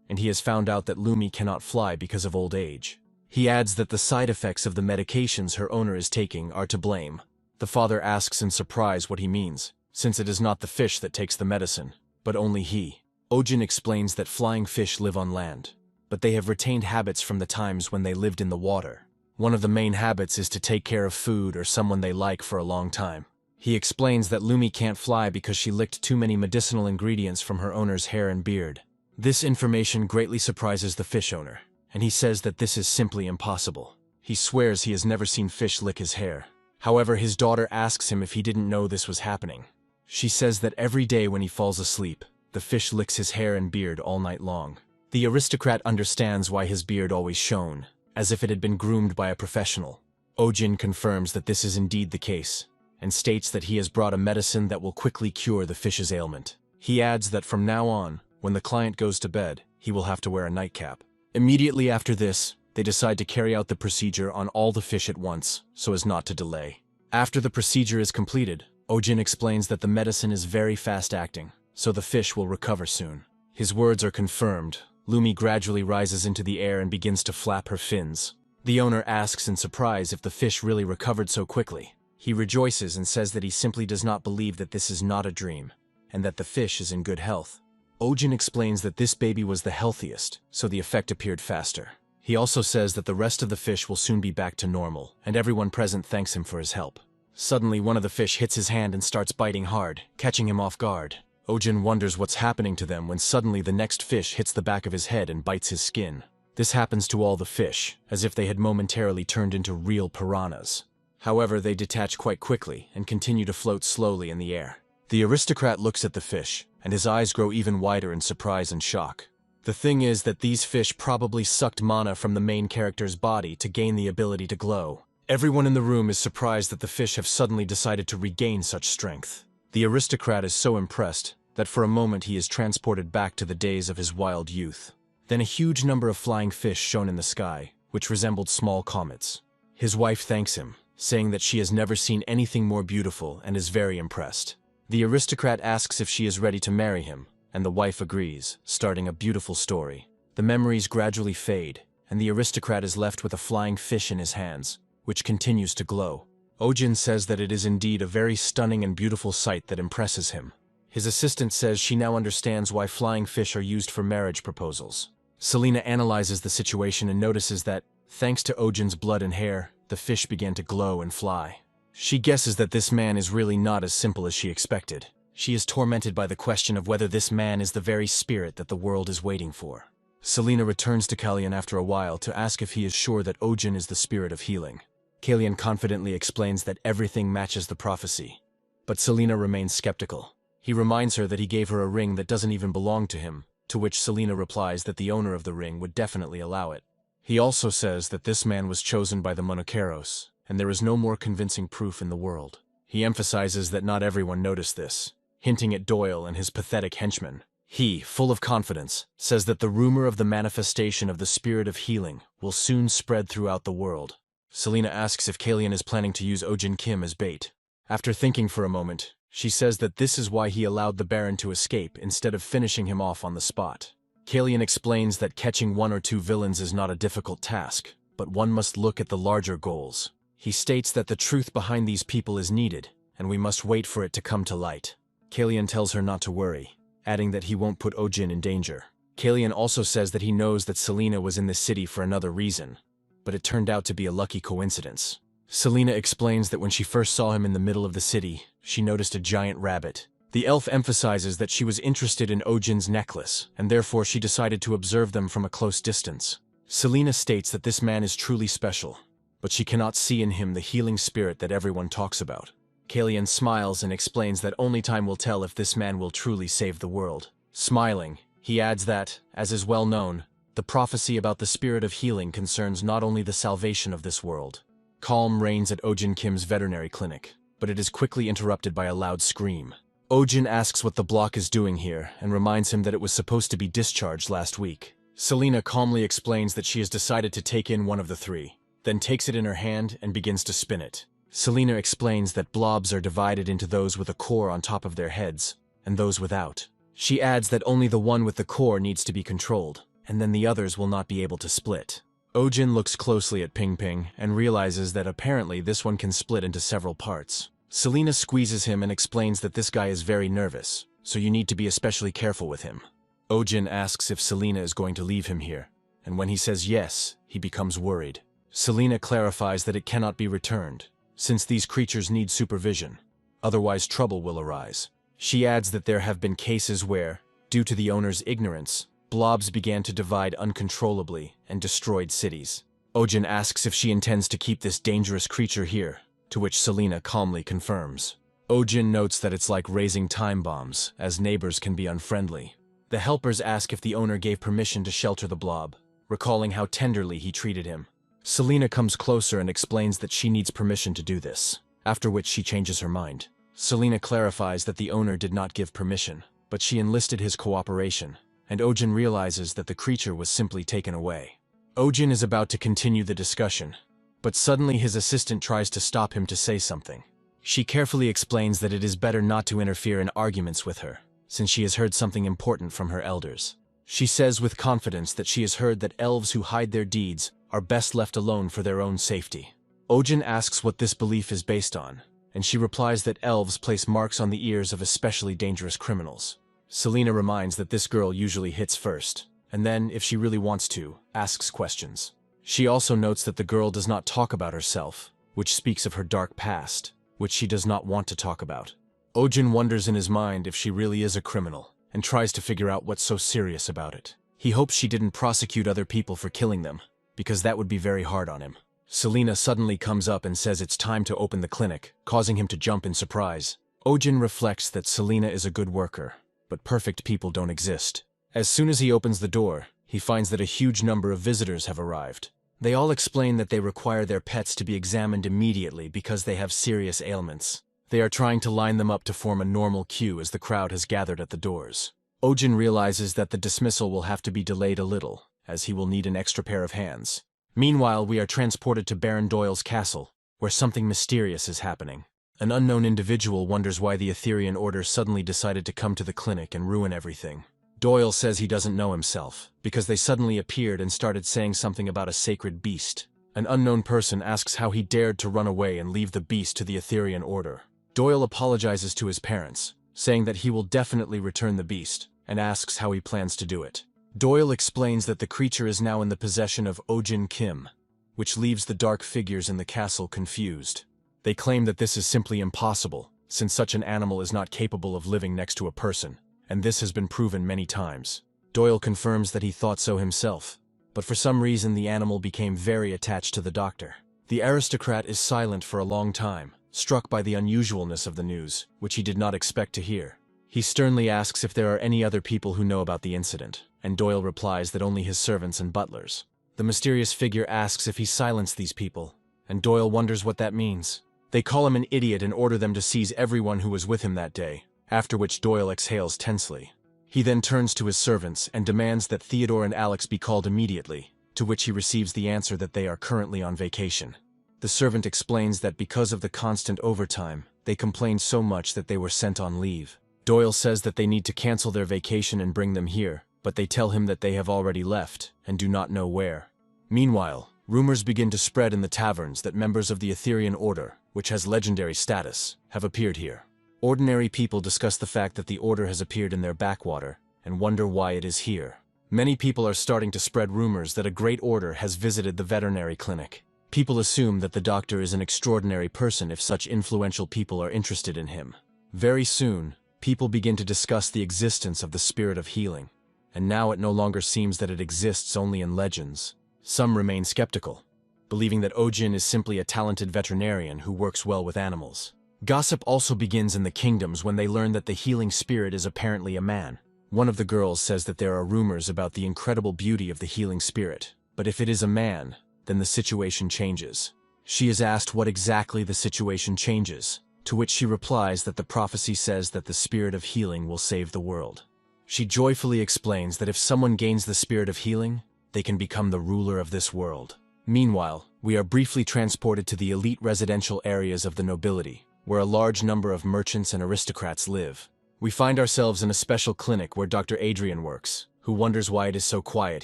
and he has found out that Lumi cannot fly because of old age. He adds that the side effects of the medications her owner is taking are to blame. The father asks in surprise what he means, since it is not the fish that takes the medicine, but only he. Ojin explains that flying fish live on land, but they have retained habits from the times when they lived in the water. One of the main habits is to take care of food or someone they like for a long time. He explains that Lumi can't fly because she licked too many medicinal ingredients from her owner's hair and beard. This information greatly surprises the fish owner, and he says that this is simply impossible. He swears he has never seen fish lick his hair. However, his daughter asks him if he didn't know this was happening. She says that every day when he falls asleep, the fish licks his hair and beard all night long. The aristocrat understands why his beard always shone, as if it had been groomed by a professional. Ojin confirms that this is indeed the case, and states that he has brought a medicine that will quickly cure the fish's ailment. He adds that from now on, when the client goes to bed, he will have to wear a nightcap. Immediately after this, they decide to carry out the procedure on all the fish at once, so as not to delay. After the procedure is completed, Ojin explains that the medicine is very fast-acting, so the fish will recover soon. His words are confirmed. Lumi gradually rises into the air and begins to flap her fins. The owner asks in surprise if the fish really recovered so quickly. He rejoices and says that he simply does not believe that this is not a dream, and that the fish is in good health. Ojin explains that this baby was the healthiest, so the effect appeared faster. He also says that the rest of the fish will soon be back to normal, and everyone present thanks him for his help. Suddenly, one of the fish hits his hand and starts biting hard, catching him off guard. Ojin wonders what's happening to them when suddenly the next fish hits the back of his head and bites his skin. This happens to all the fish, as if they had momentarily turned into real piranhas. However, they detach quite quickly and continue to float slowly in the air. The aristocrat looks at the fish, and his eyes grow even wider in surprise and shock. The thing is that these fish probably sucked mana from the main character's body to gain the ability to glow. Everyone in the room is surprised that the fish have suddenly decided to regain such strength. The aristocrat is so impressed that for a moment he is transported back to the days of his wild youth. Then a huge number of flying fish shone in the sky, which resembled small comets. His wife thanks him, saying that she has never seen anything more beautiful and is very impressed. The aristocrat asks if she is ready to marry him, and the wife agrees, starting a beautiful story. The memories gradually fade, and the aristocrat is left with a flying fish in his hands, which continues to glow. Ojin says that it is indeed a very stunning and beautiful sight that impresses him. His assistant says she now understands why flying fish are used for marriage proposals. Selena analyzes the situation and notices that, thanks to Ojin's blood and hair, the fish began to glow and fly. She guesses that this man is really not as simple as she expected. She is tormented by the question of whether this man is the very spirit that the world is waiting for. Selena returns to Kalyan after a while to ask if he is sure that Ojin is the spirit of healing. Kalyan confidently explains that everything matches the prophecy. But Selena remains skeptical. He reminds her that he gave her a ring that doesn't even belong to him, to which Selena replies that the owner of the ring would definitely allow it. He also says that this man was chosen by the Monokeros, and there is no more convincing proof in the world. He emphasizes that not everyone noticed this, hinting at Doyle and his pathetic henchmen. He, full of confidence, says that the rumor of the manifestation of the spirit of healing will soon spread throughout the world. Selena asks if Kalian is planning to use Ojin Kim as bait. After thinking for a moment, she says that this is why he allowed the Baron to escape instead of finishing him off on the spot. Kalian explains that catching one or two villains is not a difficult task, but one must look at the larger goals. He states that the truth behind these people is needed, and we must wait for it to come to light. Kalian tells her not to worry, adding that he won't put Ojin in danger. Kalian also says that he knows that Selena was in the city for another reason, but it turned out to be a lucky coincidence. Selena explains that when she first saw him in the middle of the city, she noticed a giant rabbit. The elf emphasizes that she was interested in Ojin's necklace, and therefore she decided to observe them from a close distance. Selena states that this man is truly special, but she cannot see in him the healing spirit that everyone talks about. Kalian smiles and explains that only time will tell if this man will truly save the world. Smiling, he adds that, as is well known, the prophecy about the spirit of healing concerns not only the salvation of this world. Calm reigns at Ojin Kim's veterinary clinic, but it is quickly interrupted by a loud scream. Ojin asks what the block is doing here and reminds him that it was supposed to be discharged last week. Selena calmly explains that she has decided to take in one of the three, then takes it in her hand and begins to spin it. Selena explains that blobs are divided into those with a core on top of their heads and those without. She adds that only the one with the core needs to be controlled, and then the others will not be able to split. Ojin looks closely at Ping Ping and realizes that apparently this one can split into several parts. Selena squeezes him and explains that this guy is very nervous, so you need to be especially careful with him. Ojin asks if Selena is going to leave him here, and when he says yes, he becomes worried. Selena clarifies that it cannot be returned, since these creatures need supervision, otherwise trouble will arise. She adds that there have been cases where, due to the owner's ignorance, blobs began to divide uncontrollably and destroyed cities. Ojin asks if she intends to keep this dangerous creature here, to which Selena calmly confirms. Ojin notes that it's like raising time bombs, as neighbors can be unfriendly. The helpers ask if the owner gave permission to shelter the blob, recalling how tenderly he treated him. Selena comes closer and explains that she needs permission to do this, after which she changes her mind. Selena clarifies that the owner did not give permission, but she enlisted his cooperation, and Ojin realizes that the creature was simply taken away. Ojin is about to continue the discussion, but suddenly his assistant tries to stop him to say something. She carefully explains that it is better not to interfere in arguments with her, since she has heard something important from her elders. She says with confidence that she has heard that elves who hide their deeds are best left alone for their own safety. Ojin asks what this belief is based on, and she replies that elves place marks on the ears of especially dangerous criminals. Selena reminds that this girl usually hits first, and then, if she really wants to, asks questions. She also notes that the girl does not talk about herself, which speaks of her dark past, which she does not want to talk about. Ojin wonders in his mind if she really is a criminal, and tries to figure out what's so serious about it. He hopes she didn't prosecute other people for killing them, because that would be very hard on him. Selena suddenly comes up and says it's time to open the clinic, causing him to jump in surprise. Ojin reflects that Selena is a good worker, but perfect people don't exist. As soon as he opens the door, he finds that a huge number of visitors have arrived. They all explain that they require their pets to be examined immediately because they have serious ailments. They are trying to line them up to form a normal queue as the crowd has gathered at the doors. Ojin realizes that the dismissal will have to be delayed a little, as he will need an extra pair of hands. Meanwhile, we are transported to Baron Doyle's castle, where something mysterious is happening. An unknown individual wonders why the Etherean Order suddenly decided to come to the clinic and ruin everything. Doyle says he doesn't know himself, because they suddenly appeared and started saying something about a sacred beast. An unknown person asks how he dared to run away and leave the beast to the Etherean Order. Doyle apologizes to his parents, saying that he will definitely return the beast, and asks how he plans to do it. Doyle explains that the creature is now in the possession of Ojin Kim, which leaves the dark figures in the castle confused. They claim that this is simply impossible, since such an animal is not capable of living next to a person, and this has been proven many times. Doyle confirms that he thought so himself, but for some reason the animal became very attached to the doctor. The aristocrat is silent for a long time, struck by the unusualness of the news, which he did not expect to hear. He sternly asks if there are any other people who know about the incident, and Doyle replies that only his servants and butlers. The mysterious figure asks if he silenced these people, and Doyle wonders what that means. They call him an idiot and order them to seize everyone who was with him that day, after which Doyle exhales tensely. He then turns to his servants and demands that Theodore and Alex be called immediately, to which he receives the answer that they are currently on vacation. The servant explains that because of the constant overtime, they complained so much that they were sent on leave. Doyle says that they need to cancel their vacation and bring them here, but they tell him that they have already left and do not know where. Meanwhile, rumors begin to spread in the taverns that members of the Etherean Order, which has legendary status, have appeared here. Ordinary people discuss the fact that the Order has appeared in their backwater and wonder why it is here. Many people are starting to spread rumors that a great order has visited the veterinary clinic. People assume that the doctor is an extraordinary person if such influential people are interested in him. Very soon, people begin to discuss the existence of the spirit of healing, and now it no longer seems that it exists only in legends. Some remain skeptical, believing that Ojin is simply a talented veterinarian who works well with animals. Gossip also begins in the kingdoms when they learn that the healing spirit is apparently a man. One of the girls says that there are rumors about the incredible beauty of the healing spirit, but if it is a man, then the situation changes. She is asked what exactly the situation changes, to which she replies that the prophecy says that the spirit of healing will save the world. She joyfully explains that if someone gains the spirit of healing, they can become the ruler of this world. Meanwhile, we are briefly transported to the elite residential areas of the nobility, where a large number of merchants and aristocrats live. We find ourselves in a special clinic where Dr. Adrian works, who wonders why it is so quiet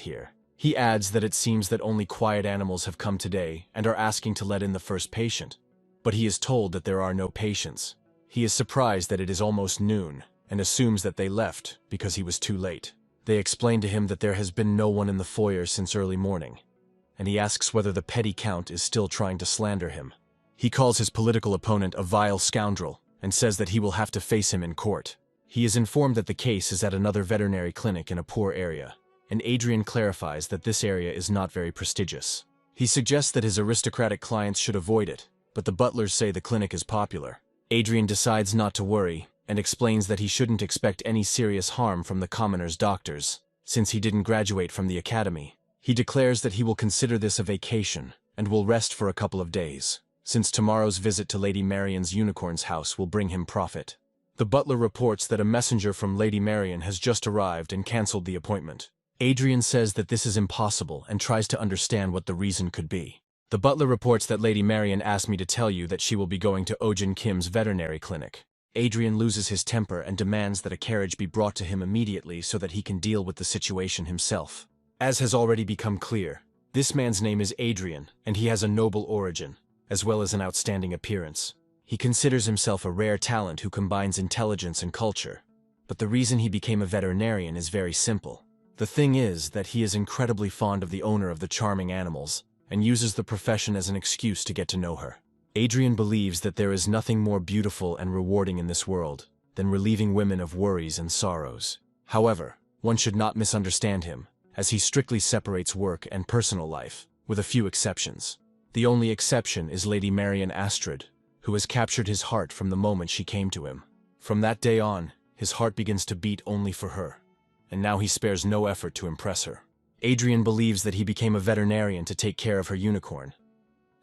here. He adds that it seems that only quiet animals have come today and are asking to let in the first patient, but he is told that there are no patients. He is surprised that it is almost noon and assumes that they left because he was too late. They explain to him that there has been no one in the foyer since early morning, and he asks whether the petty count is still trying to slander him. He calls his political opponent a vile scoundrel and says that he will have to face him in court. He is informed that the case is at another veterinary clinic in a poor area, and Adrian clarifies that this area is not very prestigious. He suggests that his aristocratic clients should avoid it, but the butlers say the clinic is popular. Adrian decides not to worry and explains that he shouldn't expect any serious harm from the commoners' doctors, since he didn't graduate from the academy. He declares that he will consider this a vacation and will rest for a couple of days, since tomorrow's visit to Lady Marion's unicorn's house will bring him profit. The butler reports that a messenger from Lady Marion has just arrived and cancelled the appointment. Adrian says that this is impossible and tries to understand what the reason could be. The butler reports that Lady Marion asked me to tell you that she will be going to Ojin Kim's veterinary clinic. Adrian loses his temper and demands that a carriage be brought to him immediately so that he can deal with the situation himself. As has already become clear, this man's name is Adrian, and he has a noble origin, as well as an outstanding appearance. He considers himself a rare talent who combines intelligence and culture. But the reason he became a veterinarian is very simple. The thing is that he is incredibly fond of the owner of the charming animals, and uses the profession as an excuse to get to know her. Adrian believes that there is nothing more beautiful and rewarding in this world than relieving women of worries and sorrows. However, one should not misunderstand him, as he strictly separates work and personal life, with a few exceptions. The only exception is Lady Marion Astrid, who has captured his heart from the moment she came to him. From that day on, his heart begins to beat only for her, and now he spares no effort to impress her. Adrian believes that he became a veterinarian to take care of her unicorn,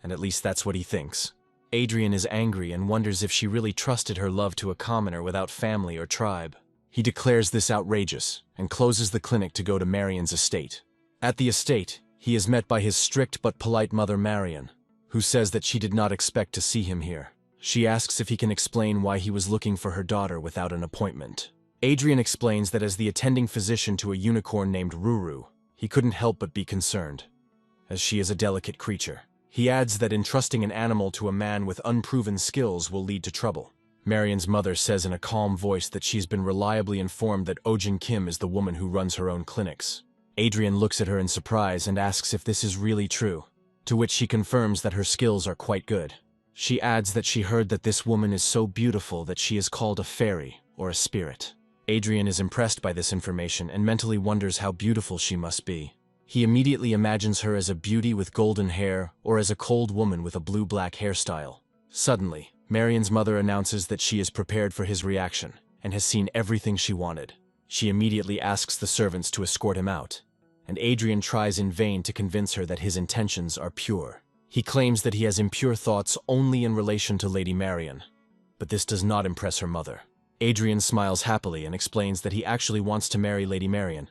and at least that's what he thinks. Adrian is angry and wonders if she really trusted her love to a commoner without family or tribe. He declares this outrageous and closes the clinic to go to Marion's estate. At the estate, he is met by his strict but polite mother Marion, who says that she did not expect to see him here. She asks if he can explain why he was looking for her daughter without an appointment. Adrian explains that as the attending physician to a unicorn named Ruru, he couldn't help but be concerned, as she is a delicate creature. He adds that entrusting an animal to a man with unproven skills will lead to trouble. Marion's mother says in a calm voice that she's been reliably informed that Ojin Kim is the woman who runs her own clinics. Adrian looks at her in surprise and asks if this is really true, to which she confirms that her skills are quite good. She adds that she heard that this woman is so beautiful that she is called a fairy or a spirit. Adrian is impressed by this information and mentally wonders how beautiful she must be. He immediately imagines her as a beauty with golden hair or as a cold woman with a blue-black hairstyle. Suddenly, Marion's mother announces that she is prepared for his reaction and has seen everything she wanted. She immediately asks the servants to escort him out, and Adrian tries in vain to convince her that his intentions are pure. He claims that he has impure thoughts only in relation to Lady Marion, but this does not impress her mother. Adrian smiles happily and explains that he actually wants to marry Lady Marian,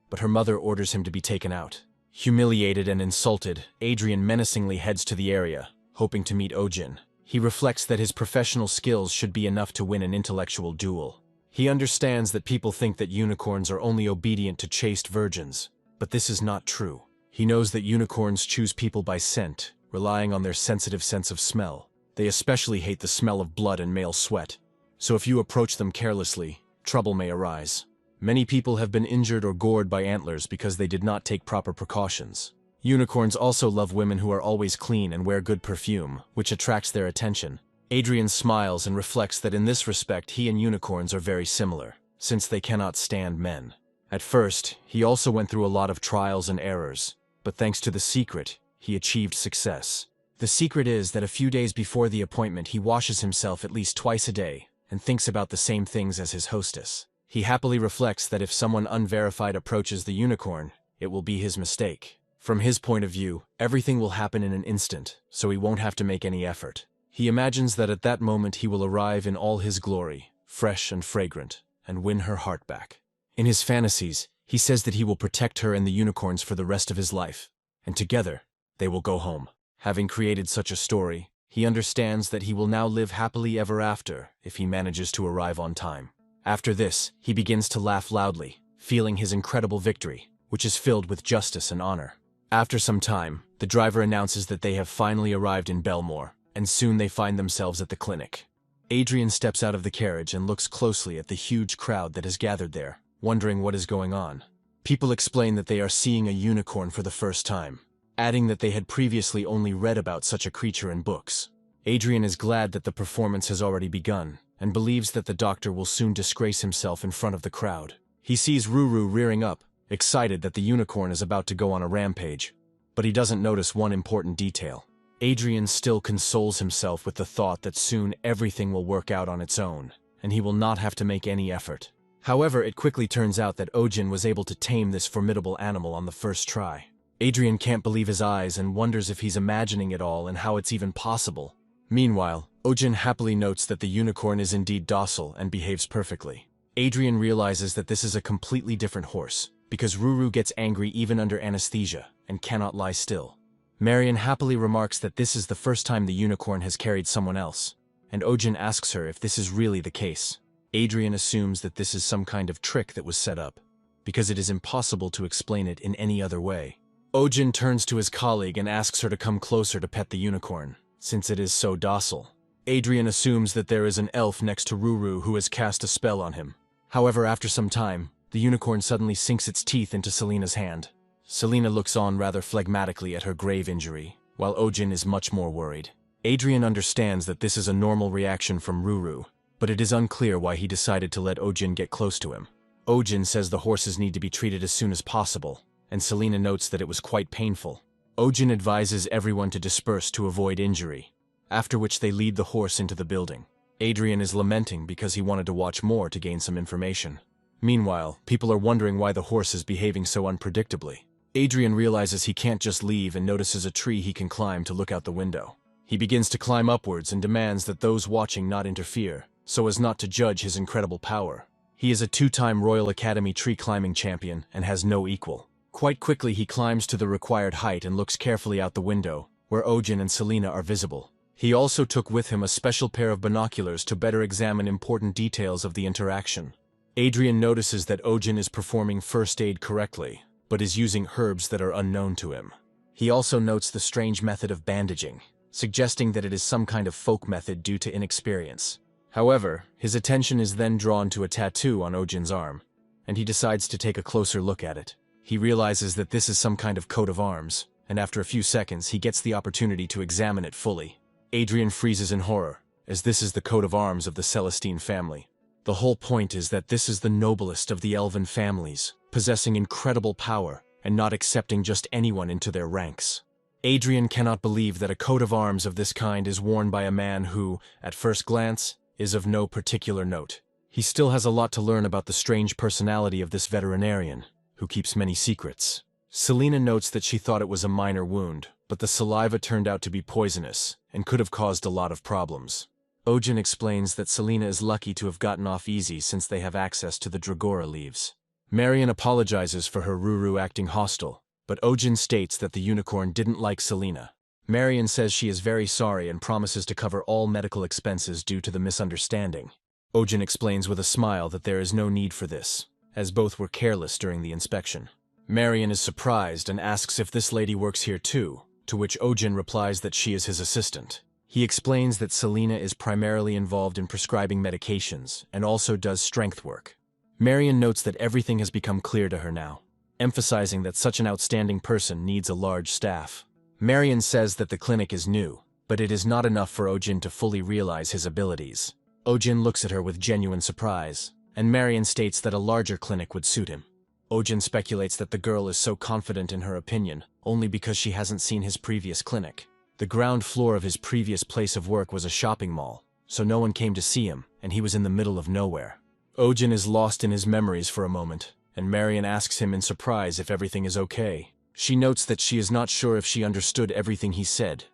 but her mother orders him to be taken out. Humiliated and insulted, Adrian menacingly heads to the area, hoping to meet Ojin. He reflects that his professional skills should be enough to win an intellectual duel. He understands that people think that unicorns are only obedient to chaste virgins, but this is not true. He knows that unicorns choose people by scent, relying on their sensitive sense of smell. They especially hate the smell of blood and male sweat, so if you approach them carelessly, trouble may arise. Many people have been injured or gored by antlers because they did not take proper precautions. Unicorns also love women who are always clean and wear good perfume, which attracts their attention. Adrian smiles and reflects that in this respect he and unicorns are very similar, since they cannot stand men. At first, he also went through a lot of trials and errors, but thanks to the secret, he achieved success. The secret is that a few days before the appointment he washes himself at least twice a day and thinks about the same things as his hostess. He happily reflects that if someone unverified approaches the unicorn, it will be his mistake. From his point of view, everything will happen in an instant, so he won't have to make any effort. He imagines that at that moment he will arrive in all his glory, fresh and fragrant, and win her heart back. In his fantasies, he says that he will protect her and the unicorns for the rest of his life, and together, they will go home. Having created such a story, he understands that he will now live happily ever after if he manages to arrive on time. After this, he begins to laugh loudly, feeling his incredible victory, which is filled with justice and honor. After some time, the driver announces that they have finally arrived in Belmore, and soon they find themselves at the clinic. Adrian steps out of the carriage and looks closely at the huge crowd that has gathered there, wondering what is going on. People explain that they are seeing a unicorn for the first time, adding that they had previously only read about such a creature in books. Adrian is glad that the performance has already begun, and believes that the doctor will soon disgrace himself in front of the crowd. He sees Ruru rearing up, excited that the unicorn is about to go on a rampage, but he doesn't notice one important detail. Adrian still consoles himself with the thought that soon everything will work out on its own, and he will not have to make any effort. However, it quickly turns out that Ojin was able to tame this formidable animal on the first try. Adrian can't believe his eyes and wonders if he's imagining it all and how it's even possible. Meanwhile, Ojin happily notes that the unicorn is indeed docile and behaves perfectly. Adrian realizes that this is a completely different horse, because Ruru gets angry even under anesthesia and cannot lie still. Marian happily remarks that this is the first time the unicorn has carried someone else, and Ojin asks her if this is really the case. Adrian assumes that this is some kind of trick that was set up, because it is impossible to explain it in any other way. Ojin turns to his colleague and asks her to come closer to pet the unicorn, since it is so docile. Adrian assumes that there is an elf next to Ruru who has cast a spell on him. However, after some time, the unicorn suddenly sinks its teeth into Selina's hand. Selina looks on rather phlegmatically at her grave injury, while Ojin is much more worried. Adrian understands that this is a normal reaction from Ruru, but it is unclear why he decided to let Ojin get close to him. Ojin says the horses need to be treated as soon as possible, and Selina notes that it was quite painful. Ojin advises everyone to disperse to avoid injury, after which they lead the horse into the building. Adrian is lamenting because he wanted to watch more to gain some information. Meanwhile, people are wondering why the horse is behaving so unpredictably. Adrian realizes he can't just leave and notices a tree he can climb to look out the window. He begins to climb upwards and demands that those watching not interfere, so as not to judge his incredible power. He is a two-time Royal Academy tree climbing champion and has no equal. Quite quickly he climbs to the required height and looks carefully out the window, where Ojin and Selina are visible. He also took with him a special pair of binoculars to better examine important details of the interaction. Adrian notices that Ojin is performing first aid correctly, but is using herbs that are unknown to him. He also notes the strange method of bandaging, suggesting that it is some kind of folk method due to inexperience. However, his attention is then drawn to a tattoo on Ojin's arm, and he decides to take a closer look at it. He realizes that this is some kind of coat of arms, and after a few seconds he gets the opportunity to examine it fully. Adrian freezes in horror, as this is the coat of arms of the Celestine family. The whole point is that this is the noblest of the elven families, possessing incredible power and not accepting just anyone into their ranks. Adrian cannot believe that a coat of arms of this kind is worn by a man who, at first glance, is of no particular note. He still has a lot to learn about the strange personality of this veterinarian, who keeps many secrets. Selina notes that she thought it was a minor wound, but the saliva turned out to be poisonous and could have caused a lot of problems. Ojin explains that Selena is lucky to have gotten off easy since they have access to the Dragora leaves. Marian apologizes for her Ruru acting hostile, but Ojin states that the unicorn didn't like Selena. Marian says she is very sorry and promises to cover all medical expenses due to the misunderstanding. Ojin explains with a smile that there is no need for this, as both were careless during the inspection. Marian is surprised and asks if this lady works here too, to which Ojin replies that she is his assistant. He explains that Selena is primarily involved in prescribing medications and also does strength work. Marian notes that everything has become clear to her now, emphasizing that such an outstanding person needs a large staff. Marian says that the clinic is new, but it is not enough for Ojin to fully realize his abilities. Ojin looks at her with genuine surprise, and Marian states that a larger clinic would suit him. Ojin speculates that the girl is so confident in her opinion only because she hasn't seen his previous clinic. The ground floor of his previous place of work was a shopping mall, so no one came to see him, and he was in the middle of nowhere. Ojin is lost in his memories for a moment, and Marian asks him in surprise if everything is okay. She notes that she is not sure if she understood everything he said,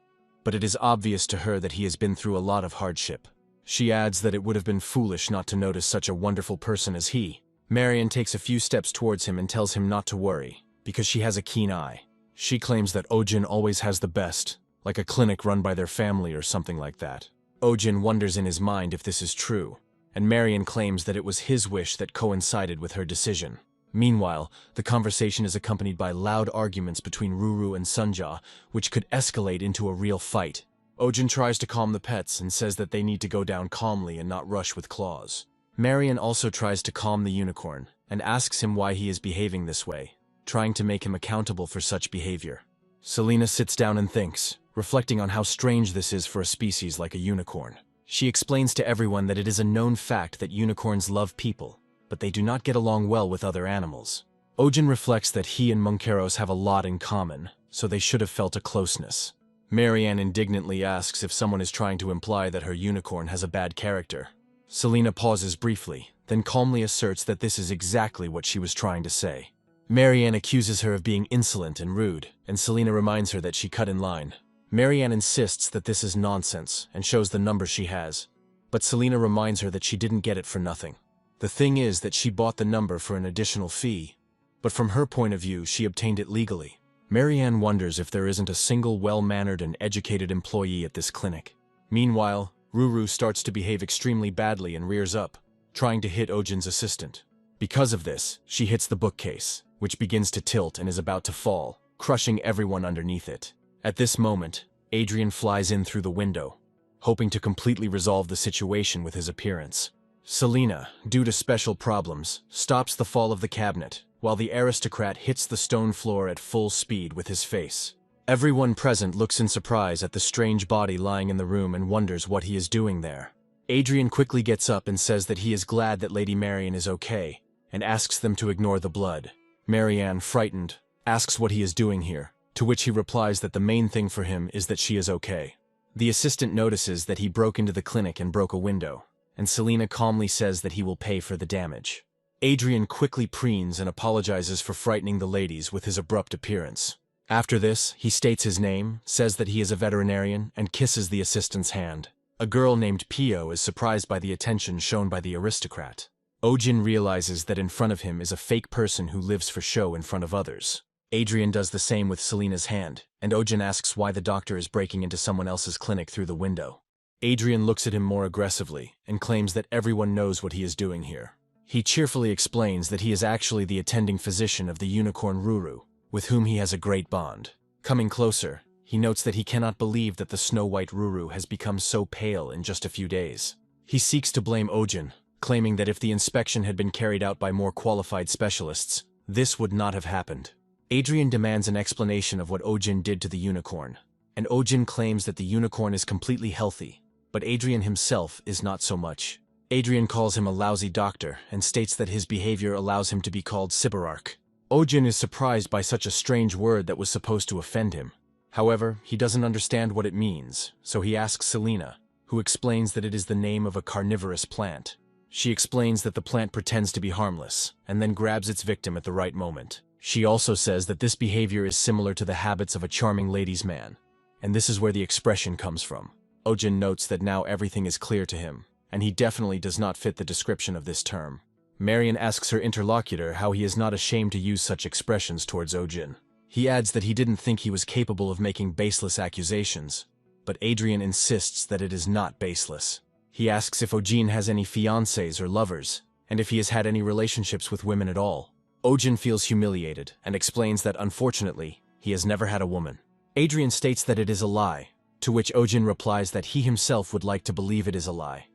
but it is obvious to her that he has been through a lot of hardship. She adds that it would have been foolish not to notice such a wonderful person as he. Marian takes a few steps towards him and tells him not to worry, because she has a keen eye. She claims that Ojin always has the best, like a clinic run by their family or something like that. Ojin wonders in his mind if this is true, and Marian claims that it was his wish that coincided with her decision. Meanwhile, the conversation is accompanied by loud arguments between Ruru and Sunja, which could escalate into a real fight. Ojin tries to calm the pets and says that they need to go down calmly and not rush with claws. Marian also tries to calm the unicorn, and asks him why he is behaving this way, trying to make him accountable for such behavior. Selena sits down and thinks, reflecting on how strange this is for a species like a unicorn. She explains to everyone that it is a known fact that unicorns love people, but they do not get along well with other animals. Ojin reflects that he and Monkeros have a lot in common, so they should have felt a closeness. Marianne indignantly asks if someone is trying to imply that her unicorn has a bad character. Selena pauses briefly, then calmly asserts that this is exactly what she was trying to say. Marianne accuses her of being insolent and rude, and Selena reminds her that she cut in line. Marianne insists that this is nonsense and shows the number she has, but Selena reminds her that she didn't get it for nothing. The thing is that she bought the number for an additional fee, but from her point of view, she obtained it legally. Marianne wonders if there isn't a single well-mannered and educated employee at this clinic. Meanwhile, Ruru starts to behave extremely badly and rears up, trying to hit Ojin's assistant. Because of this, she hits the bookcase, which begins to tilt and is about to fall, crushing everyone underneath it. At this moment, Adrian flies in through the window, hoping to completely resolve the situation with his appearance. Selena, due to special problems, stops the fall of the cabinet, while the aristocrat hits the stone floor at full speed with his face. Everyone present looks in surprise at the strange body lying in the room and wonders what he is doing there. Adrian quickly gets up and says that he is glad that Lady Marian is okay, and asks them to ignore the blood. Marianne, frightened, asks what he is doing here, to which he replies that the main thing for him is that she is okay. The assistant notices that he broke into the clinic and broke a window, and Selena calmly says that he will pay for the damage. Adrian quickly preens and apologizes for frightening the ladies with his abrupt appearance. After this, he states his name, says that he is a veterinarian, and kisses the assistant's hand. A girl named Pio is surprised by the attention shown by the aristocrat. Ojin realizes that in front of him is a fake person who lives for show in front of others. Adrian does the same with Selena's hand, and Ojin asks why the doctor is breaking into someone else's clinic through the window. Adrian looks at him more aggressively and claims that everyone knows what he is doing here. He cheerfully explains that he is actually the attending physician of the unicorn Ruru, with whom he has a great bond. Coming closer, he notes that he cannot believe that the snow-white Ruru has become so pale in just a few days. He seeks to blame Ojin, claiming that if the inspection had been carried out by more qualified specialists, this would not have happened. Adrian demands an explanation of what Ojin did to the unicorn, and Ojin claims that the unicorn is completely healthy, but Adrian himself is not so much. Adrian calls him a lousy doctor and states that his behavior allows him to be called Sibararch. Ojin is surprised by such a strange word that was supposed to offend him. However, he doesn't understand what it means, so he asks Selena, who explains that it is the name of a carnivorous plant. She explains that the plant pretends to be harmless, and then grabs its victim at the right moment. She also says that this behavior is similar to the habits of a charming ladies' man, and this is where the expression comes from. Ojin notes that now everything is clear to him, and he definitely does not fit the description of this term. Marian asks her interlocutor how he is not ashamed to use such expressions towards Ojin. He adds that he didn't think he was capable of making baseless accusations, but Adrian insists that it is not baseless. He asks if Ojin has any fiancés or lovers, and if he has had any relationships with women at all. Ojin feels humiliated and explains that unfortunately, he has never had a woman. Adrian states that it is a lie, to which Ojin replies that he himself would like to believe it is a lie.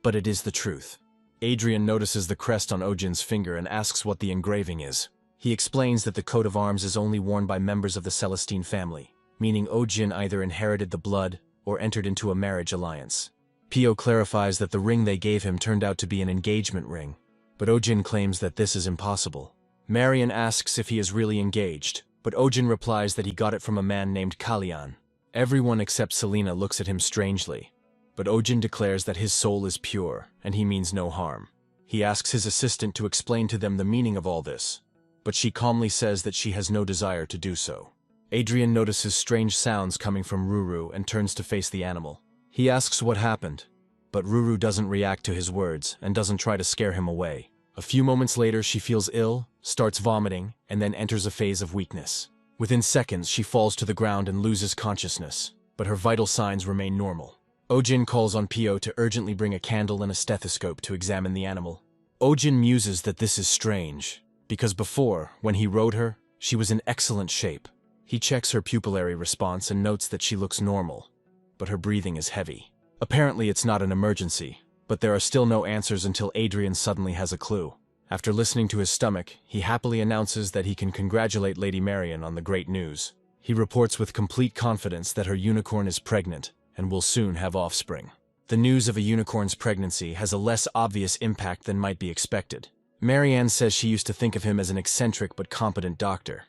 But it is the truth. Adrian notices the crest on Ojin's finger and asks what the engraving is. He explains that the coat of arms is only worn by members of the Celestine family, meaning Ojin either inherited the blood or entered into a marriage alliance. Pio clarifies that the ring they gave him turned out to be an engagement ring, but Ojin claims that this is impossible. Marian asks if he is really engaged, but Ojin replies that he got it from a man named Kalyan. Everyone except Selena looks at him strangely, but Ojin declares that his soul is pure and he means no harm. He asks his assistant to explain to them the meaning of all this, but she calmly says that she has no desire to do so. Adrian notices strange sounds coming from Ruru and turns to face the animal. He asks what happened, but Ruru doesn't react to his words and doesn't try to scare him away. A few moments later, she feels ill, starts vomiting, and then enters a phase of weakness. Within seconds, she falls to the ground and loses consciousness, but her vital signs remain normal. Ojin calls on Pio to urgently bring a candle and a stethoscope to examine the animal. Ojin muses that this is strange, because before, when he rode her, she was in excellent shape. He checks her pupillary response and notes that she looks normal, but her breathing is heavy. Apparently it's not an emergency, but there are still no answers until Adrian suddenly has a clue. After listening to his stomach, he happily announces that he can congratulate Lady Marian on the great news. He reports with complete confidence that her unicorn is pregnant and will soon have offspring. The news of a unicorn's pregnancy has a less obvious impact than might be expected. Marianne says she used to think of him as an eccentric but competent doctor,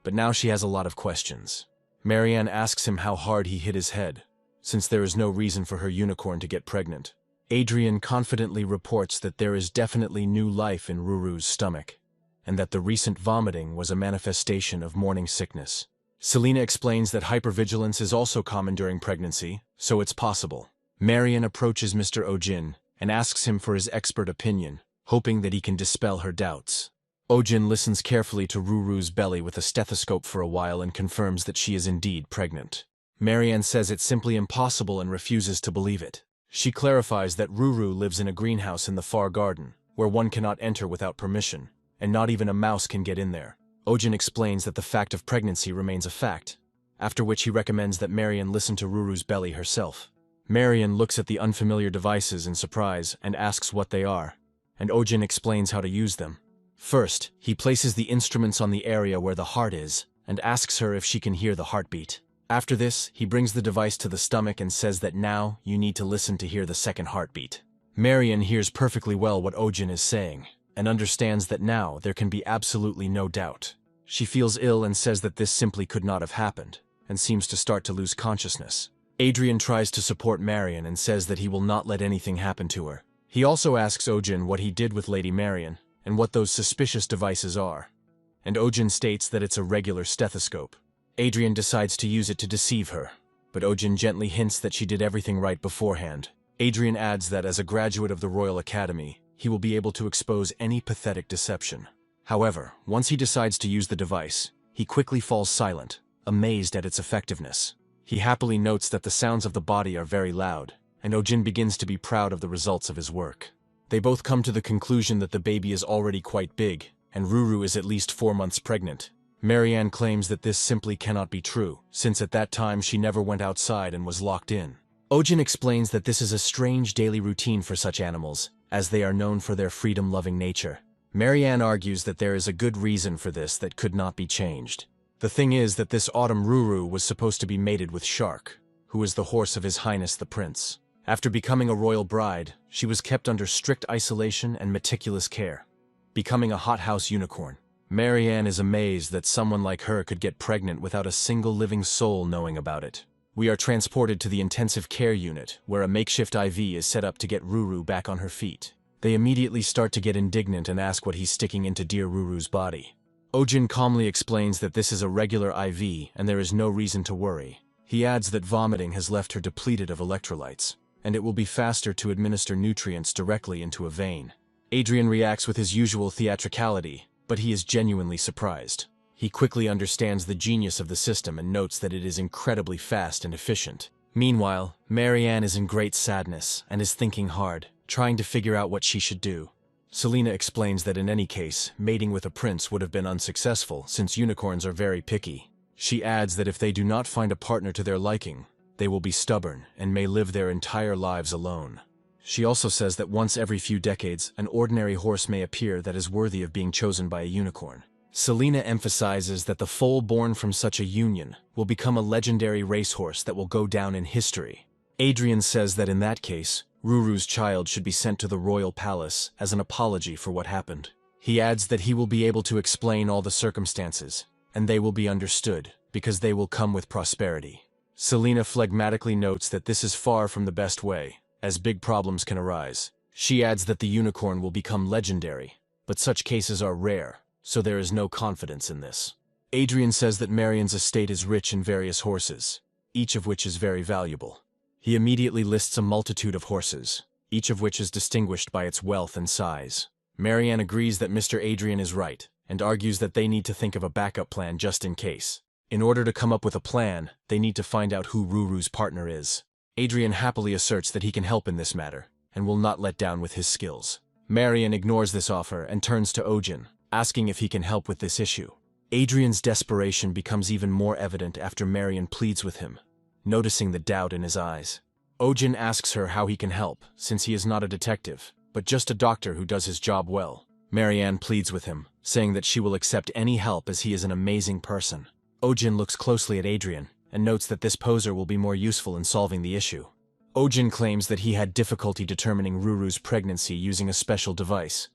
but now she has a lot of questions. Marianne asks him how hard he hit his head, since there is no reason for her unicorn to get pregnant. Adrian confidently reports that there is definitely new life in Ruru's stomach, and that the recent vomiting was a manifestation of morning sickness. Selena explains that hypervigilance is also common during pregnancy, so it's possible. Marian approaches Mr. Ojin and asks him for his expert opinion, hoping that he can dispel her doubts. Ojin listens carefully to Ruru's belly with a stethoscope for a while and confirms that she is indeed pregnant. Marianne says it's simply impossible and refuses to believe it. She clarifies that Ruru lives in a greenhouse in the far garden, where one cannot enter without permission, and not even a mouse can get in there. Ojin explains that the fact of pregnancy remains a fact, after which he recommends that Marian listen to Ruru's belly herself. Marian looks at the unfamiliar devices in surprise and asks what they are, and Ojin explains how to use them. First, he places the instruments on the area where the heart is and asks her if she can hear the heartbeat. After this, he brings the device to the stomach and says that now you need to listen to hear the second heartbeat. Marian hears perfectly well what Ojin is saying, and understands that now there can be absolutely no doubt. She feels ill and says that this simply could not have happened, and seems to start to lose consciousness. Adrian tries to support Marian and says that he will not let anything happen to her. He also asks Ojin what he did with Lady Marian, and what those suspicious devices are, and Ojin states that it's a regular stethoscope. Adrian decides to use it to deceive her, but Ojin gently hints that she did everything right beforehand. Adrian adds that as a graduate of the Royal Academy, he will be able to expose any pathetic deception. However, once he decides to use the device, he quickly falls silent, amazed at its effectiveness. He happily notes that the sounds of the body are very loud, and Ojin begins to be proud of the results of his work. They both come to the conclusion that the baby is already quite big, and Ruru is at least 4 months pregnant. Marianne claims that this simply cannot be true, since at that time she never went outside and was locked in. Ojin explains that this is a strange daily routine for such animals, as they are known for their freedom-loving nature. Marianne argues that there is a good reason for this that could not be changed. The thing is that this autumn Ruru was supposed to be mated with Shark, who is the horse of His Highness the Prince. After becoming a royal bride, she was kept under strict isolation and meticulous care, becoming a hothouse unicorn. Marianne is amazed that someone like her could get pregnant without a single living soul knowing about it. We are transported to the intensive care unit, where a makeshift IV is set up to get Ruru back on her feet. They immediately start to get indignant and ask what he's sticking into dear Ruru's body. Ojin calmly explains that this is a regular IV and there is no reason to worry. He adds that vomiting has left her depleted of electrolytes, and it will be faster to administer nutrients directly into a vein. Adrian reacts with his usual theatricality, but he is genuinely surprised. He quickly understands the genius of the system and notes that it is incredibly fast and efficient. Meanwhile, Marianne is in great sadness and is thinking hard, trying to figure out what she should do. Selena explains that in any case, mating with a prince would have been unsuccessful since unicorns are very picky. She adds that if they do not find a partner to their liking, they will be stubborn and may live their entire lives alone. She also says that once every few decades, an ordinary horse may appear that is worthy of being chosen by a unicorn. Selena emphasizes that the foal born from such a union will become a legendary racehorse that will go down in history. Adrian says that in that case, Ruru's child should be sent to the royal palace as an apology for what happened. He adds that he will be able to explain all the circumstances, and they will be understood, because they will come with prosperity. Selena phlegmatically notes that this is far from the best way, as big problems can arise. She adds that the unicorn will become legendary, but such cases are rare, so there is no confidence in this. Adrian says that Marianne's estate is rich in various horses, each of which is very valuable. He immediately lists a multitude of horses, each of which is distinguished by its wealth and size. Marianne agrees that Mr. Adrian is right, and argues that they need to think of a backup plan just in case. In order to come up with a plan, they need to find out who Ruru's partner is. Adrian happily asserts that he can help in this matter, and will not let down with his skills. Marianne ignores this offer and turns to Ojin, asking if he can help with this issue. Adrian's desperation becomes even more evident after Marianne pleads with him, noticing the doubt in his eyes. Ojin asks her how he can help, since he is not a detective, but just a doctor who does his job well. Marianne pleads with him, saying that she will accept any help as he is an amazing person. Ojin looks closely at Adrian, and notes that this poser will be more useful in solving the issue. Ojin claims that he had difficulty determining Ruru's pregnancy using a special device,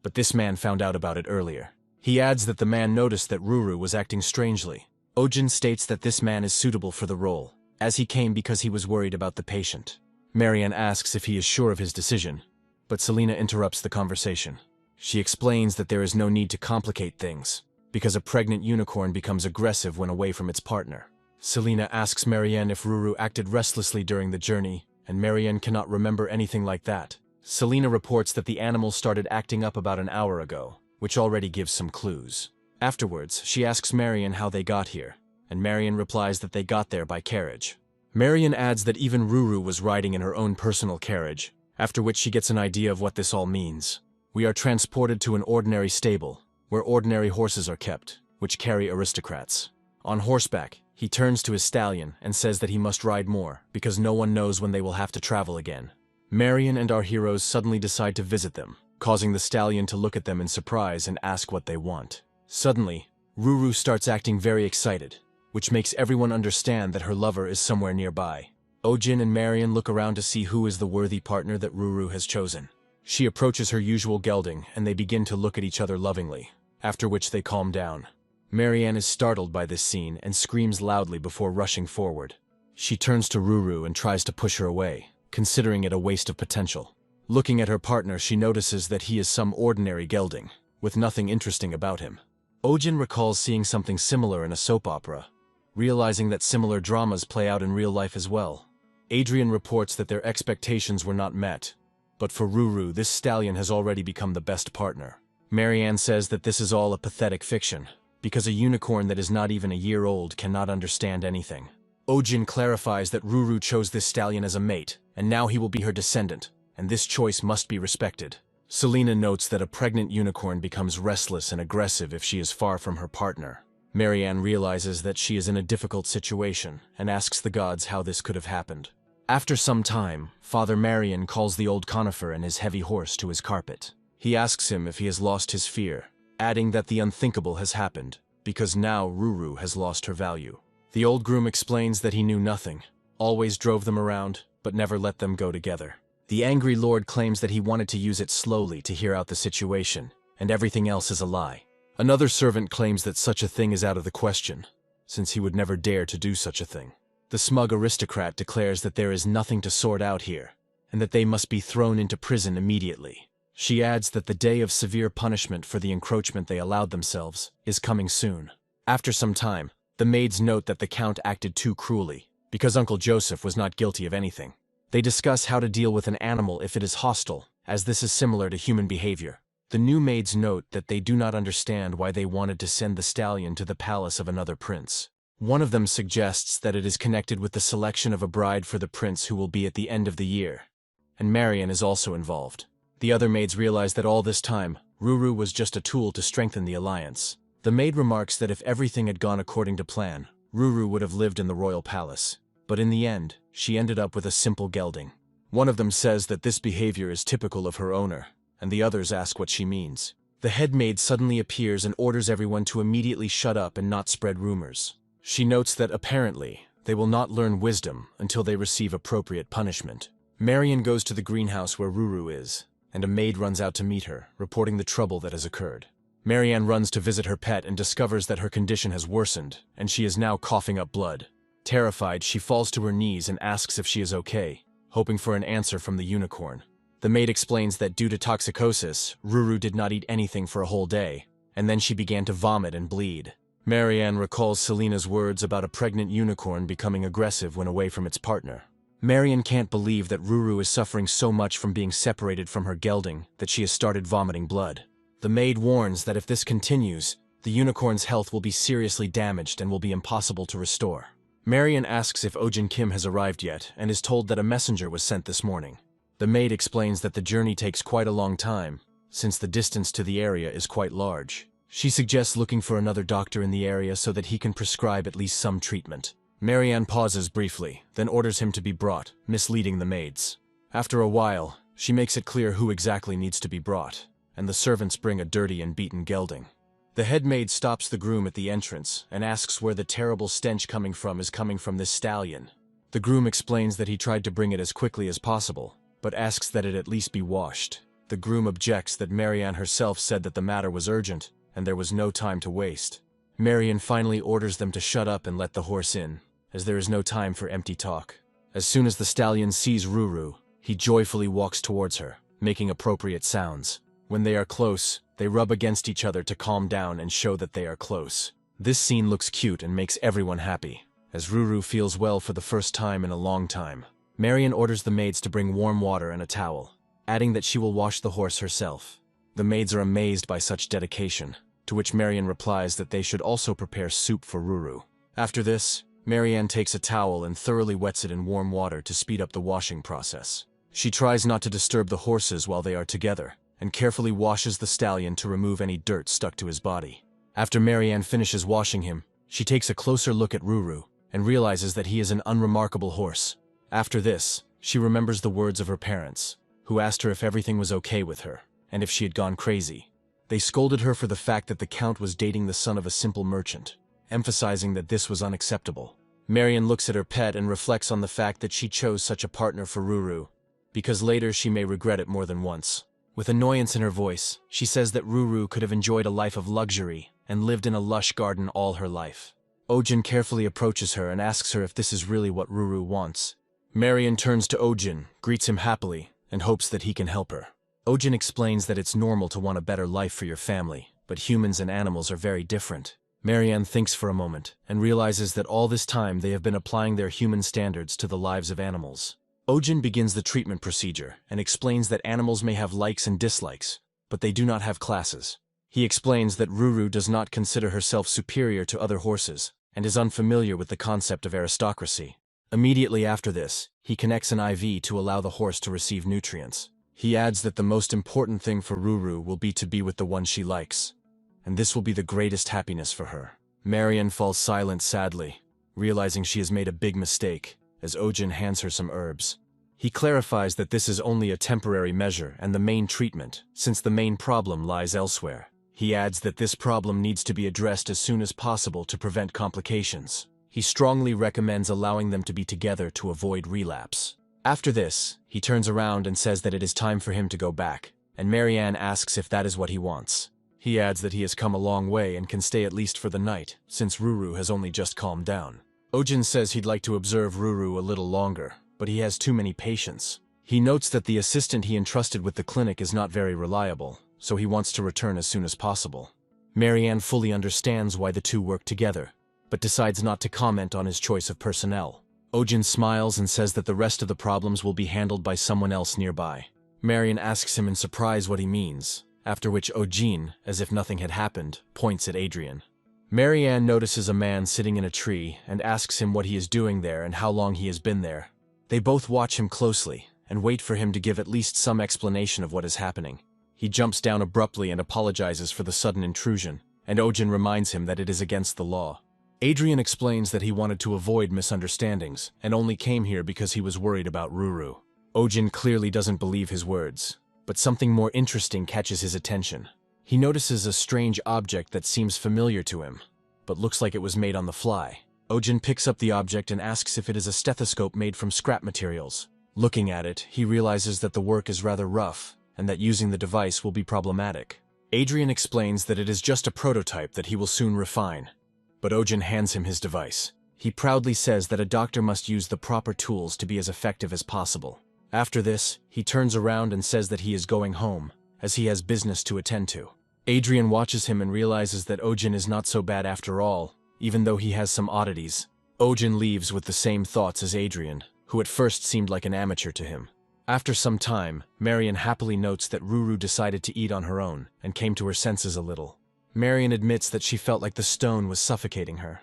but this man found out about it earlier. He adds that the man noticed that Ruru was acting strangely. Ojin states that this man is suitable for the role, as he came because he was worried about the patient. Marianne asks if he is sure of his decision, but Selena interrupts the conversation. She explains that there is no need to complicate things, because a pregnant unicorn becomes aggressive when away from its partner. Selena asks Marianne if Ruru acted restlessly during the journey, and Marianne cannot remember anything like that. Selena reports that the animal started acting up about an hour ago, which already gives some clues. Afterwards, she asks Marianne how they got here, and Marianne replies that they got there by carriage. Marianne adds that even Ruru was riding in her own personal carriage, after which she gets an idea of what this all means. We are transported to an ordinary stable, where ordinary horses are kept, which carry aristocrats. On horseback, he turns to his stallion and says that he must ride more, because no one knows when they will have to travel again. Marianne and our heroes suddenly decide to visit them, causing the stallion to look at them in surprise and ask what they want. Suddenly, Ruru starts acting very excited, which makes everyone understand that her lover is somewhere nearby. Ojin and Marianne look around to see who is the worthy partner that Ruru has chosen. She approaches her usual gelding, and they begin to look at each other lovingly, after which they calm down. Marianne is startled by this scene and screams loudly before rushing forward. She turns to Ruru and tries to push her away, considering it a waste of potential. Looking at her partner, she notices that he is some ordinary gelding, with nothing interesting about him. Ojin recalls seeing something similar in a soap opera, realizing that similar dramas play out in real life as well. Adrian reports that their expectations were not met, but for Ruru, this stallion has already become the best partner. Marianne says that this is all a pathetic fiction, because a unicorn that is not even a year old cannot understand anything. Ojin clarifies that Ruru chose this stallion as a mate, and now he will be her descendant, and this choice must be respected. Selena notes that a pregnant unicorn becomes restless and aggressive if she is far from her partner. Marianne realizes that she is in a difficult situation and asks the gods how this could have happened. After some time, Father Marian calls the old conifer and his heavy horse to his carpet. He asks him if he has lost his fear, adding that the unthinkable has happened, because now Ruru has lost her value. The old groom explains that he knew nothing, always drove them around, but never let them go together. The angry lord claims that he wanted to use it slowly to hear out the situation, and everything else is a lie. Another servant claims that such a thing is out of the question, since he would never dare to do such a thing. The smug aristocrat declares that there is nothing to sort out here, and that they must be thrown into prison immediately. She adds that the day of severe punishment for the encroachment they allowed themselves is coming soon. After some time, the maids note that the count acted too cruelly, because Uncle Joseph was not guilty of anything. They discuss how to deal with an animal if it is hostile, as this is similar to human behavior. The new maids note that they do not understand why they wanted to send the stallion to the palace of another prince. One of them suggests that it is connected with the selection of a bride for the prince who will be at the end of the year. And Marian is also involved. The other maids realize that all this time, Ruru was just a tool to strengthen the alliance. The maid remarks that if everything had gone according to plan, Ruru would have lived in the royal palace. But in the end, she ended up with a simple gelding. One of them says that this behavior is typical of her owner, and the others ask what she means. The head maid suddenly appears and orders everyone to immediately shut up and not spread rumors. She notes that apparently, they will not learn wisdom until they receive appropriate punishment. Marian goes to the greenhouse where Ruru is, and a maid runs out to meet her, reporting the trouble that has occurred. Marianne runs to visit her pet and discovers that her condition has worsened, and she is now coughing up blood. Terrified, she falls to her knees and asks if she is okay, hoping for an answer from the unicorn. The maid explains that due to toxicosis, Ruru did not eat anything for a whole day, and then she began to vomit and bleed. Marianne recalls Selena's words about a pregnant unicorn becoming aggressive when away from its partner. Marian can't believe that Ruru is suffering so much from being separated from her gelding that she has started vomiting blood. The maid warns that if this continues, the unicorn's health will be seriously damaged and will be impossible to restore. Marian asks if Ojin Kim has arrived yet and is told that a messenger was sent this morning. The maid explains that the journey takes quite a long time, since the distance to the area is quite large. She suggests looking for another doctor in the area so that he can prescribe at least some treatment. Marianne pauses briefly, then orders him to be brought, misleading the maids. After a while, she makes it clear who exactly needs to be brought, and the servants bring a dirty and beaten gelding. The head maid stops the groom at the entrance and asks where the terrible stench coming from this stallion. The groom explains that he tried to bring it as quickly as possible, but asks that it at least be washed. The groom objects that Marianne herself said that the matter was urgent, and there was no time to waste. Marianne finally orders them to shut up and let the horse in, as there is no time for empty talk. As soon as the stallion sees Ruru, he joyfully walks towards her, making appropriate sounds. When they are close, they rub against each other to calm down and show that they are close. This scene looks cute and makes everyone happy, as Ruru feels well for the first time in a long time. Marianne orders the maids to bring warm water and a towel, adding that she will wash the horse herself. The maids are amazed by such dedication, to which Marianne replies that they should also prepare soup for Ruru. After this, Marianne takes a towel and thoroughly wets it in warm water to speed up the washing process. She tries not to disturb the horses while they are together, and carefully washes the stallion to remove any dirt stuck to his body. After Marianne finishes washing him, she takes a closer look at Ruru, and realizes that he is an unremarkable horse. After this, she remembers the words of her parents, who asked her if everything was okay with her, and if she had gone crazy. They scolded her for the fact that the Count was dating the son of a simple merchant, emphasizing that this was unacceptable. Marianne looks at her pet and reflects on the fact that she chose such a partner for Ruru, because later she may regret it more than once. With annoyance in her voice, she says that Ruru could have enjoyed a life of luxury and lived in a lush garden all her life. Ojin carefully approaches her and asks her if this is really what Ruru wants. Marianne turns to Ojin, greets him happily, and hopes that he can help her. Ojin explains that it's normal to want a better life for your family, but humans and animals are very different. Marianne thinks for a moment, and realizes that all this time they have been applying their human standards to the lives of animals. Ojin begins the treatment procedure, and explains that animals may have likes and dislikes, but they do not have classes. He explains that Ruru does not consider herself superior to other horses, and is unfamiliar with the concept of aristocracy. Immediately after this, he connects an IV to allow the horse to receive nutrients. He adds that the most important thing for Ruru will be to be with the one she likes, and this will be the greatest happiness for her. Marianne falls silent sadly, realizing she has made a big mistake, as Ojin hands her some herbs. He clarifies that this is only a temporary measure and the main treatment, since the main problem lies elsewhere. He adds that this problem needs to be addressed as soon as possible to prevent complications. He strongly recommends allowing them to be together to avoid relapse. After this, he turns around and says that it is time for him to go back, and Marianne asks if that is what he wants. He adds that he has come a long way and can stay at least for the night, since Ruru has only just calmed down. Ojin says he'd like to observe Ruru a little longer, but he has too many patients. He notes that the assistant he entrusted with the clinic is not very reliable, so he wants to return as soon as possible. Marianne fully understands why the two work together, but decides not to comment on his choice of personnel. Ojin smiles and says that the rest of the problems will be handled by someone else nearby. Marian asks him in surprise what he means, after which Ojin, as if nothing had happened, points at Adrian. Marianne notices a man sitting in a tree and asks him what he is doing there and how long he has been there. They both watch him closely and wait for him to give at least some explanation of what is happening. He jumps down abruptly and apologizes for the sudden intrusion, and Ojin reminds him that it is against the law. Adrian explains that he wanted to avoid misunderstandings and only came here because he was worried about Ruru. Ojin clearly doesn't believe his words, but something more interesting catches his attention. He notices a strange object that seems familiar to him, but looks like it was made on the fly. Ojin picks up the object and asks if it is a stethoscope made from scrap materials. Looking at it, he realizes that the work is rather rough, and that using the device will be problematic. Adrian explains that it is just a prototype that he will soon refine, but Ojin hands him his device. He proudly says that a doctor must use the proper tools to be as effective as possible. After this, he turns around and says that he is going home, as he has business to attend to. Adrian watches him and realizes that Ojin is not so bad after all, even though he has some oddities. Ojin leaves with the same thoughts as Adrian, who at first seemed like an amateur to him. After some time, Marian happily notes that Ruru decided to eat on her own and came to her senses a little. Marian admits that she felt like the stone was suffocating her,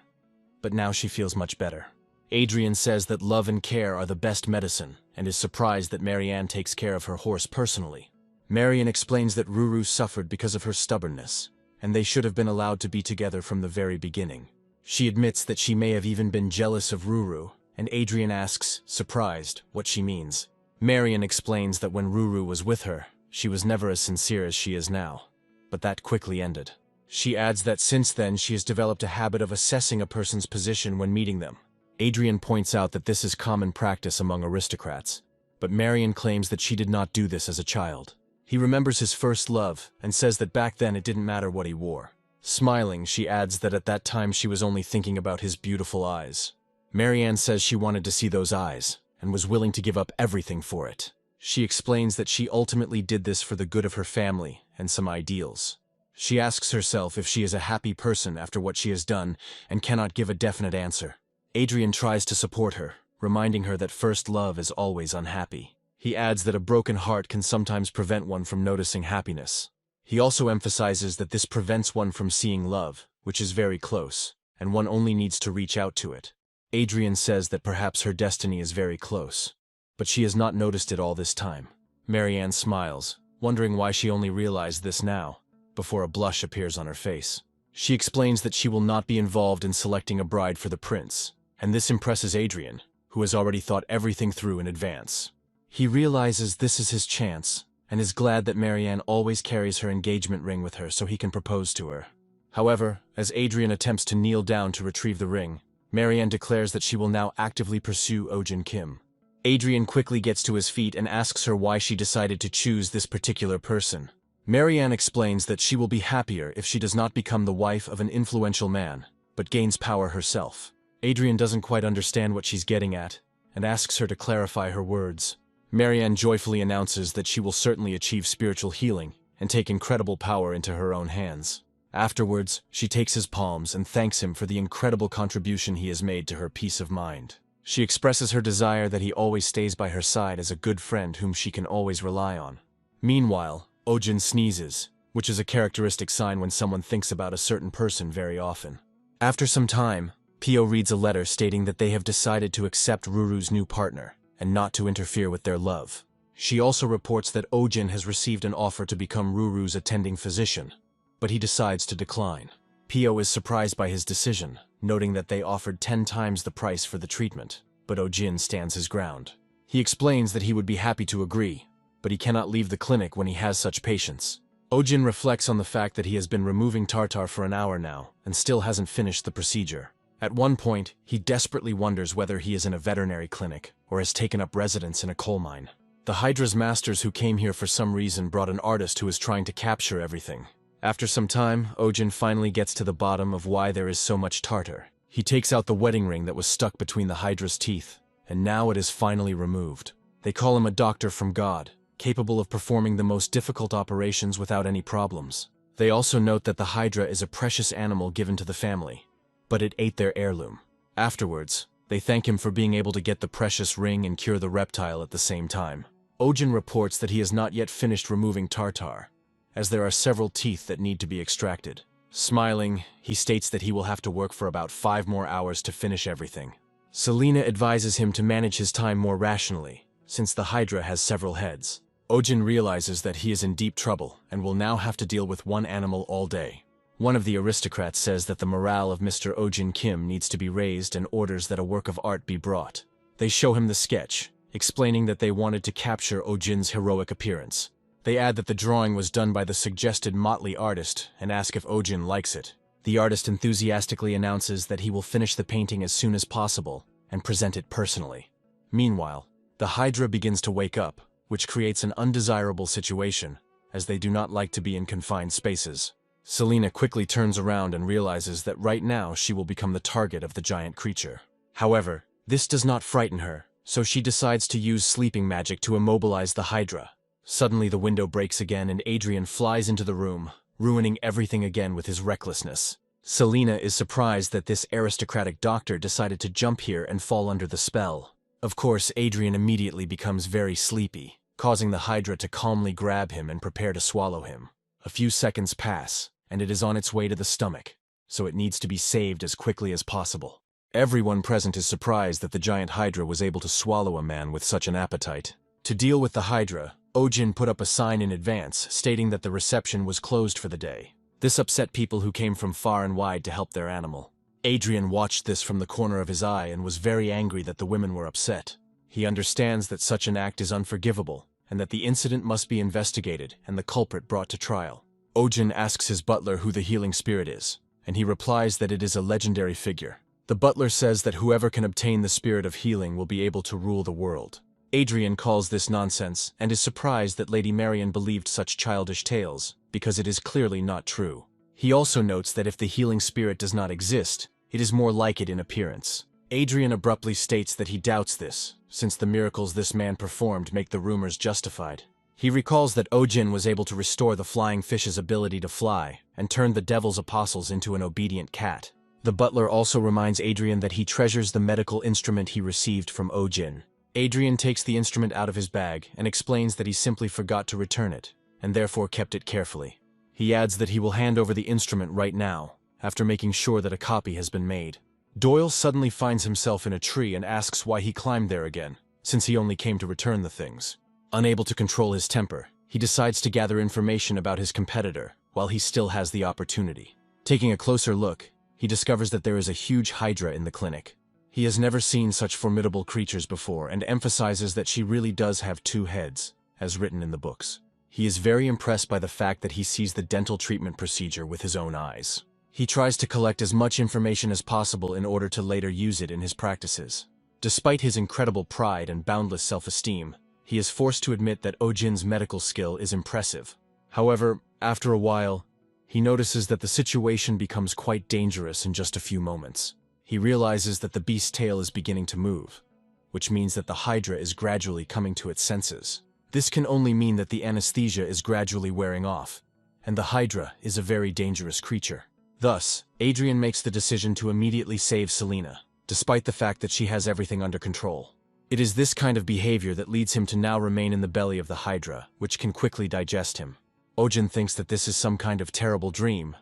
but now she feels much better. Adrian says that love and care are the best medicine and is surprised that Marianne takes care of her horse personally. Marian explains that Ruru suffered because of her stubbornness, and they should have been allowed to be together from the very beginning. She admits that she may have even been jealous of Ruru, and Adrian asks, surprised, what she means. Marian explains that when Ruru was with her, she was never as sincere as she is now, but that quickly ended. She adds that since then she has developed a habit of assessing a person's position when meeting them. Adrian points out that this is common practice among aristocrats, but Marian claims that she did not do this as a child. He remembers his first love and says that back then it didn't matter what he wore. Smiling, she adds that at that time she was only thinking about his beautiful eyes. Marianne says she wanted to see those eyes and was willing to give up everything for it. She explains that she ultimately did this for the good of her family and some ideals. She asks herself if she is a happy person after what she has done and cannot give a definite answer. Adrian tries to support her, reminding her that first love is always unhappy. He adds that a broken heart can sometimes prevent one from noticing happiness. He also emphasizes that this prevents one from seeing love, which is very close, and one only needs to reach out to it. Adrian says that perhaps her destiny is very close, but she has not noticed it all this time. Marianne smiles, wondering why she only realized this now, before a blush appears on her face. She explains that she will not be involved in selecting a bride for the prince, and this impresses Adrian, who has already thought everything through in advance. He realizes this is his chance, and is glad that Marianne always carries her engagement ring with her so he can propose to her. However, as Adrian attempts to kneel down to retrieve the ring, Marianne declares that she will now actively pursue Ojin Kim. Adrian quickly gets to his feet and asks her why she decided to choose this particular person. Marianne explains that she will be happier if she does not become the wife of an influential man, but gains power herself. Adrian doesn't quite understand what she's getting at, and asks her to clarify her words. Marianne joyfully announces that she will certainly achieve spiritual healing and take incredible power into her own hands. Afterwards, she takes his palms and thanks him for the incredible contribution he has made to her peace of mind. She expresses her desire that he always stays by her side as a good friend whom she can always rely on. Meanwhile, Ojin sneezes, which is a characteristic sign when someone thinks about a certain person very often. After some time, Pio reads a letter stating that they have decided to accept Ruru's new partner and not to interfere with their love. She also reports that Ojin has received an offer to become Ruru's attending physician, but he decides to decline. Pio is surprised by his decision, noting that they offered 10 times the price for the treatment, but Ojin stands his ground. He explains that he would be happy to agree, but he cannot leave the clinic when he has such patients. Ojin reflects on the fact that he has been removing tartar for an hour now and still hasn't finished the procedure. At one point, he desperately wonders whether he is in a veterinary clinic or has taken up residence in a coal mine. The Hydra's masters who came here for some reason brought an artist who is trying to capture everything. After some time, Ojin finally gets to the bottom of why there is so much tartar. He takes out the wedding ring that was stuck between the Hydra's teeth, and now it is finally removed. They call him a doctor from God, capable of performing the most difficult operations without any problems. They also note that the Hydra is a precious animal given to the family, but it ate their heirloom. Afterwards, They thank him for being able to get the precious ring and cure the reptile at the same time. Ojin reports that he has not yet finished removing Tartar, as there are several teeth that need to be extracted. Smiling, he states that he will have to work for about 5 more hours to finish everything. Selena advises him to manage his time more rationally, since the Hydra has several heads. Ojin realizes that he is in deep trouble and will now have to deal with one animal all day. One of the aristocrats says that the morale of Mr. Ojin Kim needs to be raised and orders that a work of art be brought. They show him the sketch, explaining that they wanted to capture Ojin's heroic appearance. They add that the drawing was done by the suggested motley artist and ask if Ojin likes it. The artist enthusiastically announces that he will finish the painting as soon as possible and present it personally. Meanwhile, the Hydra begins to wake up, which creates an undesirable situation, as they do not like to be in confined spaces. Selena quickly turns around and realizes that right now she will become the target of the giant creature. However, this does not frighten her, so she decides to use sleeping magic to immobilize the Hydra. Suddenly the window breaks again and Adrian flies into the room, ruining everything again with his recklessness. Selena is surprised that this aristocratic doctor decided to jump here and fall under the spell. Of course, Adrian immediately becomes very sleepy, causing the Hydra to calmly grab him and prepare to swallow him. A few seconds pass, and it is on its way to the stomach, so it needs to be saved as quickly as possible. Everyone present is surprised that the giant Hydra was able to swallow a man with such an appetite. To deal with the Hydra, Ojin put up a sign in advance stating that the reception was closed for the day. This upset people who came from far and wide to help their animal. Adrian watched this from the corner of his eye and was very angry that the women were upset. He understands that such an act is unforgivable, and that the incident must be investigated and the culprit brought to trial. Ojin asks his butler who the healing spirit is, and he replies that it is a legendary figure. The butler says that whoever can obtain the spirit of healing will be able to rule the world. Adrian calls this nonsense and is surprised that Lady Marian believed such childish tales, because it is clearly not true. He also notes that if the healing spirit does not exist, it is more like it in appearance. Adrian abruptly states that he doubts this, since the miracles this man performed make the rumors justified. He recalls that Ojin was able to restore the flying fish's ability to fly and turned the devil's apostles into an obedient cat. The butler also reminds Adrian that he treasures the medical instrument he received from Ojin. Adrian takes the instrument out of his bag and explains that he simply forgot to return it, and therefore kept it carefully. He adds that he will hand over the instrument right now, after making sure that a copy has been made. Doyle suddenly finds himself in a tree and asks why he climbed there again, since he only came to return the things. Unable to control his temper, he decides to gather information about his competitor while he still has the opportunity. Taking a closer look, he discovers that there is a huge Hydra in the clinic. He has never seen such formidable creatures before and emphasizes that she really does have 2 heads, as written in the books. He is very impressed by the fact that he sees the dental treatment procedure with his own eyes. He tries to collect as much information as possible in order to later use it in his practices. Despite his incredible pride and boundless self-esteem, he is forced to admit that Ojin's medical skill is impressive. However, after a while, he notices that the situation becomes quite dangerous in just a few moments. He realizes that the beast's tail is beginning to move, which means that the Hydra is gradually coming to its senses. This can only mean that the anesthesia is gradually wearing off, and the Hydra is a very dangerous creature. Thus, Adrian makes the decision to immediately save Selena, despite the fact that she has everything under control. It is this kind of behavior that leads him to now remain in the belly of the Hydra, which can quickly digest him. Ojin thinks that this is some kind of terrible dream,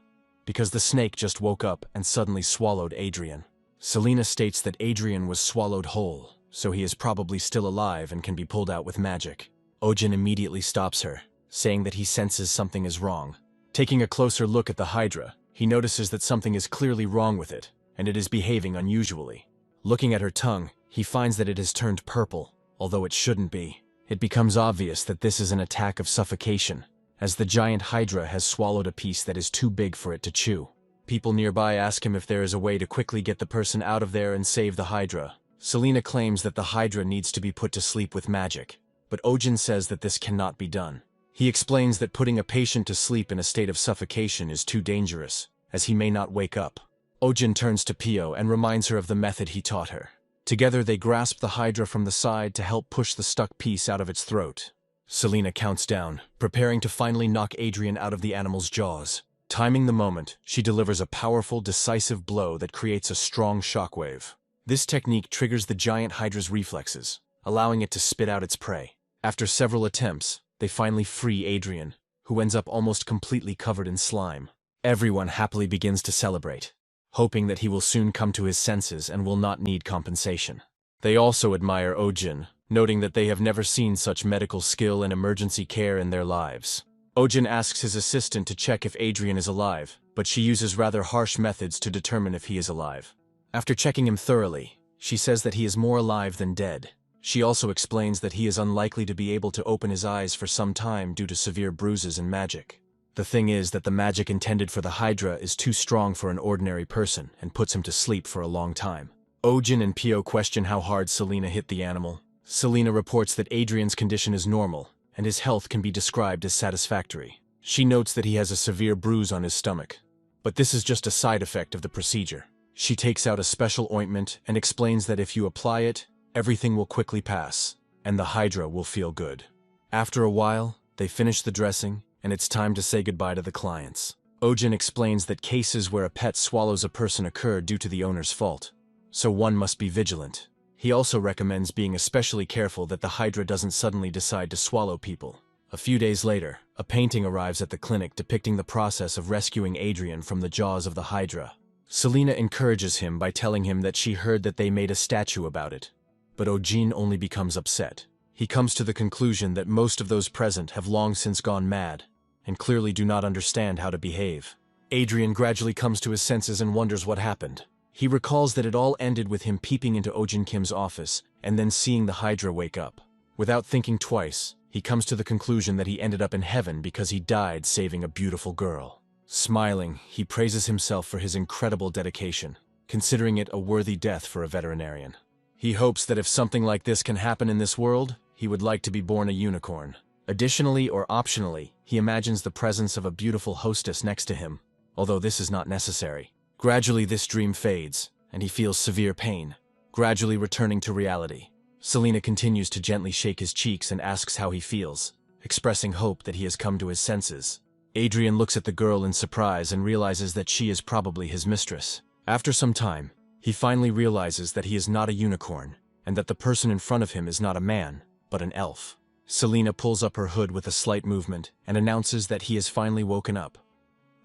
because the snake just woke up and suddenly swallowed Adrian. Selena states that Adrian was swallowed whole, so he is probably still alive and can be pulled out with magic. Ojin immediately stops her, saying that he senses something is wrong. Taking a closer look at the Hydra, he notices that something is clearly wrong with it, and it is behaving unusually. Looking at her tongue, he finds that it has turned purple, although it shouldn't be. It becomes obvious that this is an attack of suffocation, as the giant Hydra has swallowed a piece that is too big for it to chew. People nearby ask him if there is a way to quickly get the person out of there and save the Hydra. Selena claims that the Hydra needs to be put to sleep with magic, but Ojin says that this cannot be done. He explains that putting a patient to sleep in a state of suffocation is too dangerous, as he may not wake up. Ojin turns to Pio and reminds her of the method he taught her. Together they grasp the Hydra from the side to help push the stuck piece out of its throat. Selena counts down, preparing to finally knock Adrian out of the animal's jaws. Timing the moment, she delivers a powerful, decisive blow that creates a strong shockwave. This technique triggers the giant hydra's reflexes, allowing it to spit out its prey. After several attempts, they finally free Adrian, who ends up almost completely covered in slime. Everyone happily begins to celebrate, hoping that he will soon come to his senses and will not need compensation. They also admire Ojin, noting that they have never seen such medical skill and emergency care in their lives. Ojin asks his assistant to check if Adrian is alive, but she uses rather harsh methods to determine if he is alive. After checking him thoroughly, she says that he is more alive than dead. She also explains that he is unlikely to be able to open his eyes for some time due to severe bruises and magic. The thing is that the magic intended for the Hydra is too strong for an ordinary person and puts him to sleep for a long time. Ojin and Pio question how hard Selena hit the animal. Selena reports that Adrian's condition is normal, and his health can be described as satisfactory. She notes that he has a severe bruise on his stomach. But this is just a side effect of the procedure. She takes out a special ointment and explains that if you apply it, everything will quickly pass, and the Hydra will feel good. After a while, they finish the dressing, and it's time to say goodbye to the clients. Ojin explains that cases where a pet swallows a person occur due to the owner's fault, so one must be vigilant. He also recommends being especially careful that the Hydra doesn't suddenly decide to swallow people. A few days later, a painting arrives at the clinic depicting the process of rescuing Adrian from the jaws of the Hydra. Selena encourages him by telling him that she heard that they made a statue about it. But Ojin only becomes upset. He comes to the conclusion that most of those present have long since gone mad, and clearly do not understand how to behave. Adrian gradually comes to his senses and wonders what happened. He recalls that it all ended with him peeping into Ojin Kim's office, and then seeing the Hydra wake up. Without thinking twice, he comes to the conclusion that he ended up in heaven because he died saving a beautiful girl. Smiling, he praises himself for his incredible dedication, considering it a worthy death for a veterinarian. He hopes that if something like this can happen in this world, he would like to be born a unicorn. Additionally or optionally, he imagines the presence of a beautiful hostess next to him, although this is not necessary. Gradually this dream fades, and he feels severe pain, gradually returning to reality. Selena continues to gently shake his cheeks and asks how he feels, expressing hope that he has come to his senses. Adrian looks at the girl in surprise and realizes that she is probably his mistress. After some time, he finally realizes that he is not a unicorn, and that the person in front of him is not a man, but an elf. Selena pulls up her hood with a slight movement and announces that he has finally woken up,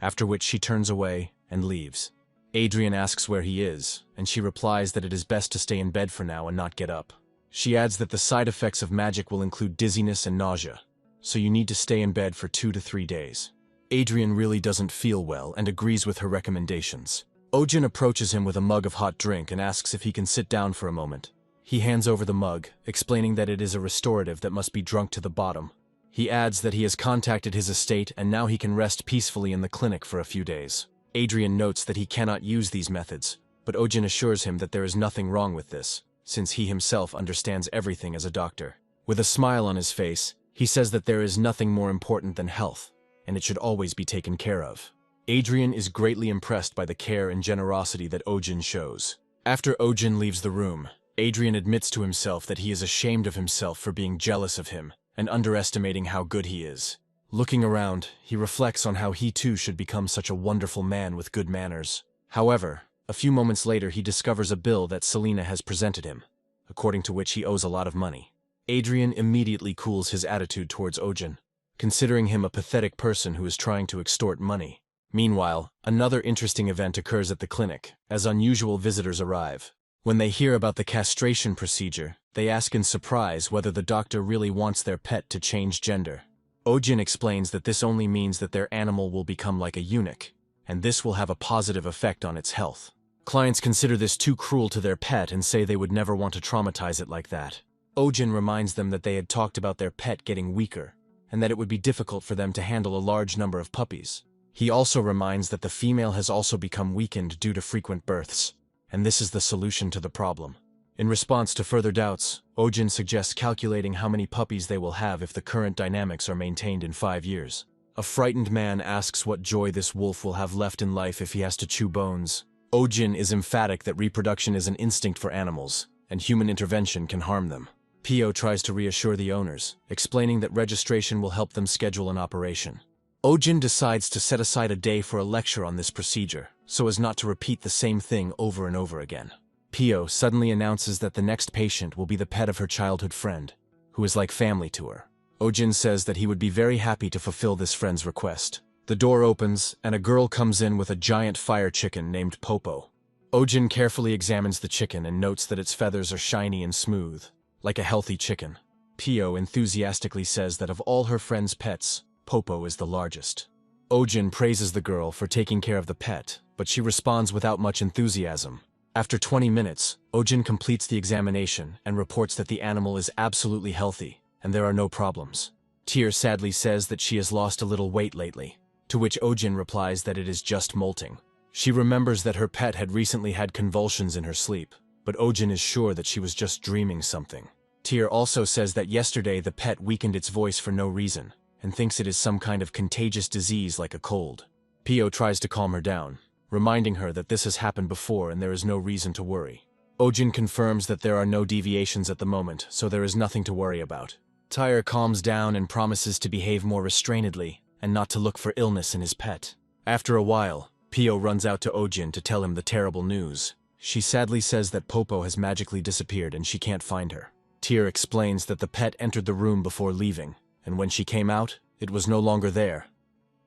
after which she turns away and leaves. Adrian asks where he is, and she replies that it is best to stay in bed for now and not get up. She adds that the side effects of magic will include dizziness and nausea, so you need to stay in bed for 2 to 3 days. Adrian really doesn't feel well and agrees with her recommendations. Ojin approaches him with a mug of hot drink and asks if he can sit down for a moment. He hands over the mug, explaining that it is a restorative that must be drunk to the bottom. He adds that he has contacted his estate and now he can rest peacefully in the clinic for a few days. Adrian notes that he cannot use these methods, but Ojin assures him that there is nothing wrong with this, since he himself understands everything as a doctor. With a smile on his face, he says that there is nothing more important than health, and it should always be taken care of. Adrian is greatly impressed by the care and generosity that Ojin shows. After Ojin leaves the room, Adrian admits to himself that he is ashamed of himself for being jealous of him and underestimating how good he is. Looking around, he reflects on how he too should become such a wonderful man with good manners. However, a few moments later he discovers a bill that Selena has presented him, according to which he owes a lot of money. Adrian immediately cools his attitude towards Ojin, considering him a pathetic person who is trying to extort money. Meanwhile, another interesting event occurs at the clinic, as unusual visitors arrive. When they hear about the castration procedure, they ask in surprise whether the doctor really wants their pet to change gender. Ojin explains that this only means that their animal will become like a eunuch, and this will have a positive effect on its health. Clients consider this too cruel to their pet and say they would never want to traumatize it like that. Ojin reminds them that they had talked about their pet getting weaker, and that it would be difficult for them to handle a large number of puppies. He also reminds that the female has also become weakened due to frequent births, and this is the solution to the problem. In response to further doubts, Ojin suggests calculating how many puppies they will have if the current dynamics are maintained in 5 years. A frightened man asks what joy this wolf will have left in life if he has to chew bones. Ojin is emphatic that reproduction is an instinct for animals, and human intervention can harm them. Pio tries to reassure the owners, explaining that registration will help them schedule an operation. Ojin decides to set aside a day for a lecture on this procedure, so as not to repeat the same thing over and over again. Pio suddenly announces that the next patient will be the pet of her childhood friend, who is like family to her. Ojin says that he would be very happy to fulfill this friend's request. The door opens, and a girl comes in with a giant fire chicken named Popo. Ojin carefully examines the chicken and notes that its feathers are shiny and smooth, like a healthy chicken. Pio enthusiastically says that of all her friend's pets, Popo is the largest. Ojin praises the girl for taking care of the pet, but she responds without much enthusiasm. After 20 minutes, Ojin completes the examination and reports that the animal is absolutely healthy, and there are no problems. Tyr sadly says that she has lost a little weight lately, to which Ojin replies that it is just molting. She remembers that her pet had recently had convulsions in her sleep, but Ojin is sure that she was just dreaming something. Tyr also says that yesterday the pet weakened its voice for no reason, and thinks it is some kind of contagious disease like a cold. Pio tries to calm her down, reminding her that this has happened before and there is no reason to worry. Ojin confirms that there are no deviations at the moment, so there is nothing to worry about. Tyr calms down and promises to behave more restrainedly and not to look for illness in his pet. After a while, Pio runs out to Ojin to tell him the terrible news. She sadly says that Popo has magically disappeared and she can't find her. Tyr explains that the pet entered the room before leaving, and when she came out, it was no longer there.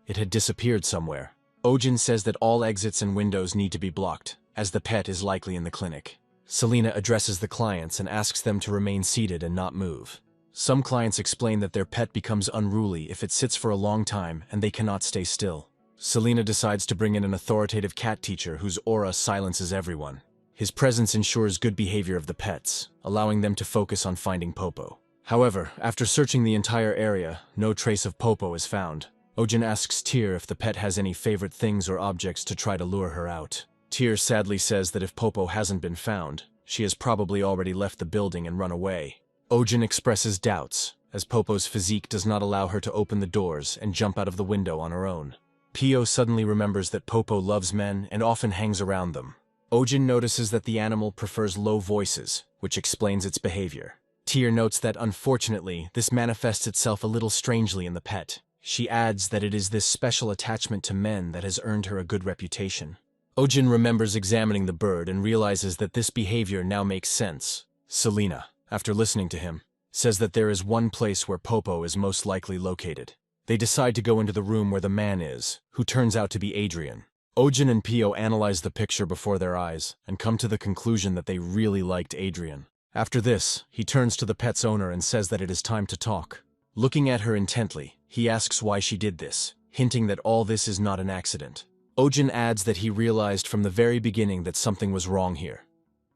It had disappeared somewhere. Ojin says that all exits and windows need to be blocked, as the pet is likely in the clinic. Selena addresses the clients and asks them to remain seated and not move. Some clients explain that their pet becomes unruly if it sits for a long time and they cannot stay still. Selena decides to bring in an authoritative cat teacher whose aura silences everyone. His presence ensures good behavior of the pets, allowing them to focus on finding Popo. However, after searching the entire area, no trace of Popo is found. Ojin asks Tyr if the pet has any favorite things or objects to try to lure her out. Tyr sadly says that if Popo hasn't been found, she has probably already left the building and run away. Ojin expresses doubts, as Popo's physique does not allow her to open the doors and jump out of the window on her own. Pio suddenly remembers that Popo loves men and often hangs around them. Ojin notices that the animal prefers low voices, which explains its behavior. Tyr notes that unfortunately, this manifests itself a little strangely in the pet. She adds that it is this special attachment to men that has earned her a good reputation. Ojin remembers examining the bird and realizes that this behavior now makes sense. Selena, after listening to him, says that there is one place where Popo is most likely located. They decide to go into the room where the man is, who turns out to be Adrian. Ojin and Pio analyze the picture before their eyes and come to the conclusion that they really liked Adrian. After this, he turns to the pet's owner and says that it is time to talk. Looking at her intently, he asks why she did this, hinting that all this is not an accident. Ojin adds that he realized from the very beginning that something was wrong here,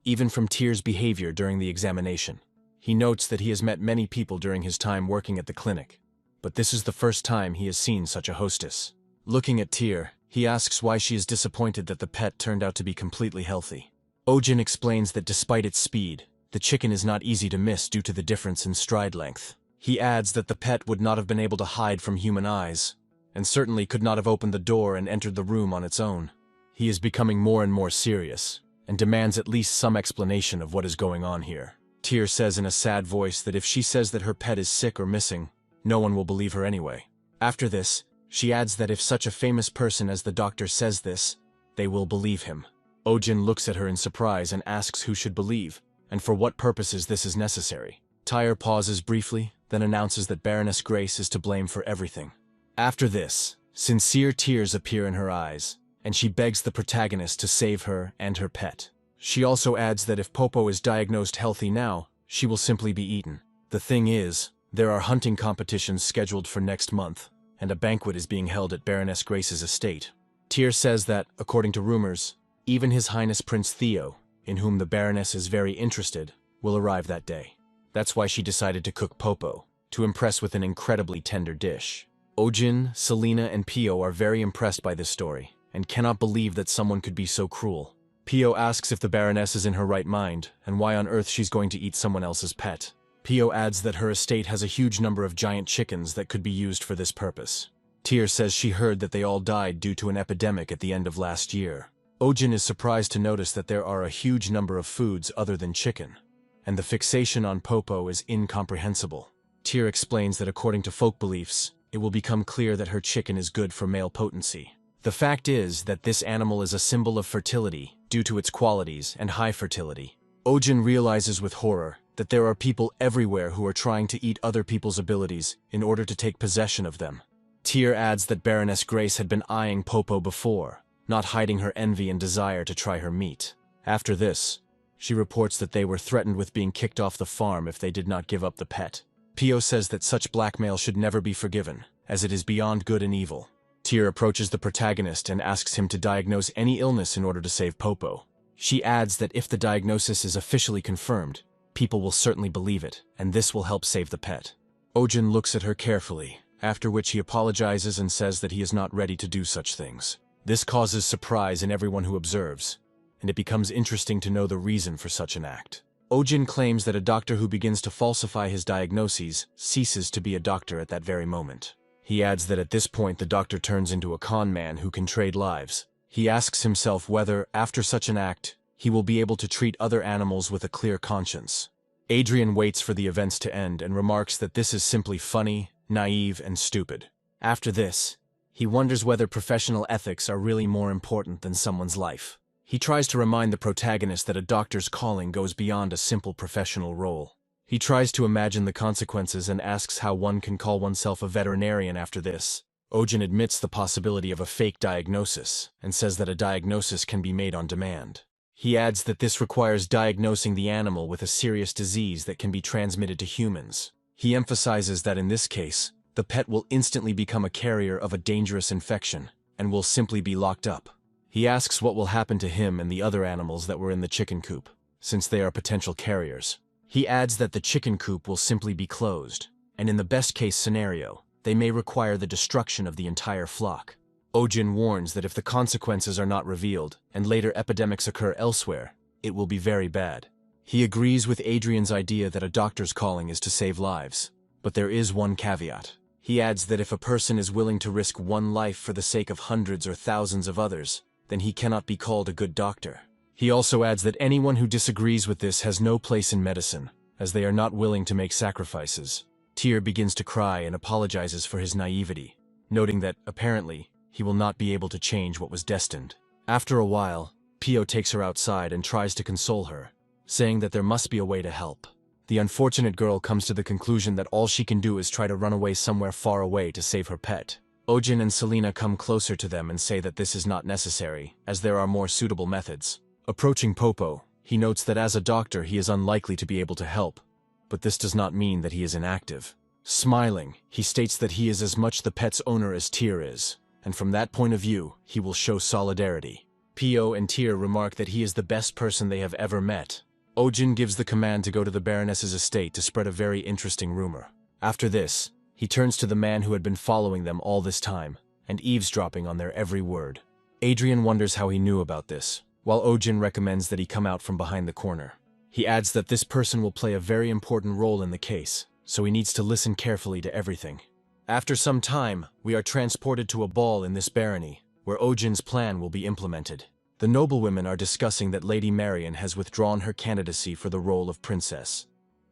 even from Tyr's behavior during the examination. He notes that he has met many people during his time working at the clinic, but this is the first time he has seen such a hostess. Looking at Tyr, he asks why she is disappointed that the pet turned out to be completely healthy. Ojin explains that despite its speed, the chicken is not easy to miss due to the difference in stride length. He adds that the pet would not have been able to hide from human eyes, and certainly could not have opened the door and entered the room on its own. He is becoming more and more serious, and demands at least some explanation of what is going on here. Tyr says in a sad voice that if she says that her pet is sick or missing, no one will believe her anyway. After this, she adds that if such a famous person as the doctor says this, they will believe him. Ojin looks at her in surprise and asks who should believe, and for what purposes this is necessary. Tyr pauses briefly, then announces that Baroness Grace is to blame for everything. After this, sincere tears appear in her eyes, and she begs the protagonist to save her and her pet. She also adds that if Popo is diagnosed healthy now, she will simply be eaten. The thing is, there are hunting competitions scheduled for next month, and a banquet is being held at Baroness Grace's estate. Tyr says that, according to rumors, even His Highness Prince Theo, in whom the Baroness is very interested, will arrive that day. That's why she decided to cook Popo, to impress with an incredibly tender dish. Ojin, Selena, and Pio are very impressed by this story, and cannot believe that someone could be so cruel. Pio asks if the Baroness is in her right mind, and why on earth she's going to eat someone else's pet. Pio adds that her estate has a huge number of giant chickens that could be used for this purpose. Tyr says she heard that they all died due to an epidemic at the end of last year. Ojin is surprised to notice that there are a huge number of foods other than chicken, and the fixation on Popo is incomprehensible. Tyr explains that according to folk beliefs, it will become clear that her chicken is good for male potency. The fact is that this animal is a symbol of fertility due to its qualities and high fertility. Ojin realizes with horror that there are people everywhere who are trying to eat other people's abilities in order to take possession of them. Tyr adds that Baroness Grace had been eyeing Popo before, not hiding her envy and desire to try her meat. After this, she reports that they were threatened with being kicked off the farm if they did not give up the pet. Pio says that such blackmail should never be forgiven, as it is beyond good and evil. Tyr approaches the protagonist and asks him to diagnose any illness in order to save Popo. She adds that if the diagnosis is officially confirmed, people will certainly believe it, and this will help save the pet. Ojin looks at her carefully, after which he apologizes and says that he is not ready to do such things. This causes surprise in everyone who observes, and it becomes interesting to know the reason for such an act. Ojin claims that a doctor who begins to falsify his diagnoses ceases to be a doctor at that very moment. He adds that at this point the doctor turns into a con man who can trade lives. He asks himself whether, after such an act, he will be able to treat other animals with a clear conscience. Adrian waits for the events to end and remarks that this is simply funny, naive, and stupid. After this, he wonders whether professional ethics are really more important than someone's life. He tries to remind the protagonist that a doctor's calling goes beyond a simple professional role. He tries to imagine the consequences and asks how one can call oneself a veterinarian after this. Ojin admits the possibility of a fake diagnosis and says that a diagnosis can be made on demand. He adds that this requires diagnosing the animal with a serious disease that can be transmitted to humans. He emphasizes that in this case, the pet will instantly become a carrier of a dangerous infection and will simply be locked up. He asks what will happen to him and the other animals that were in the chicken coop, since they are potential carriers. He adds that the chicken coop will simply be closed, and in the best-case scenario, they may require the destruction of the entire flock. Ojin warns that if the consequences are not revealed and later epidemics occur elsewhere, it will be very bad. He agrees with Adrian's idea that a doctor's calling is to save lives, but there is one caveat. He adds that if a person is willing to risk one life for the sake of hundreds or thousands of others, then he cannot be called a good doctor. He also adds that anyone who disagrees with this has no place in medicine, as they are not willing to make sacrifices. Tyr begins to cry and apologizes for his naivety, noting that, apparently, he will not be able to change what was destined. After a while, Pio takes her outside and tries to console her, saying that there must be a way to help. The unfortunate girl comes to the conclusion that all she can do is try to run away somewhere far away to save her pet. Ojin and Selena come closer to them and say that this is not necessary, as there are more suitable methods. Approaching Popo, he notes that as a doctor he is unlikely to be able to help, but this does not mean that he is inactive. Smiling, he states that he is as much the pet's owner as Tyr is, and from that point of view, he will show solidarity. Pio and Tyr remark that he is the best person they have ever met. Ojin gives the command to go to the Baroness's estate to spread a very interesting rumor. After this, he turns to the man who had been following them all this time, and eavesdropping on their every word. Adrian wonders how he knew about this, while Ojin recommends that he come out from behind the corner. He adds that this person will play a very important role in the case, so he needs to listen carefully to everything. After some time, we are transported to a ball in this barony, where Ojin's plan will be implemented. The noblewomen are discussing that Lady Marion has withdrawn her candidacy for the role of princess,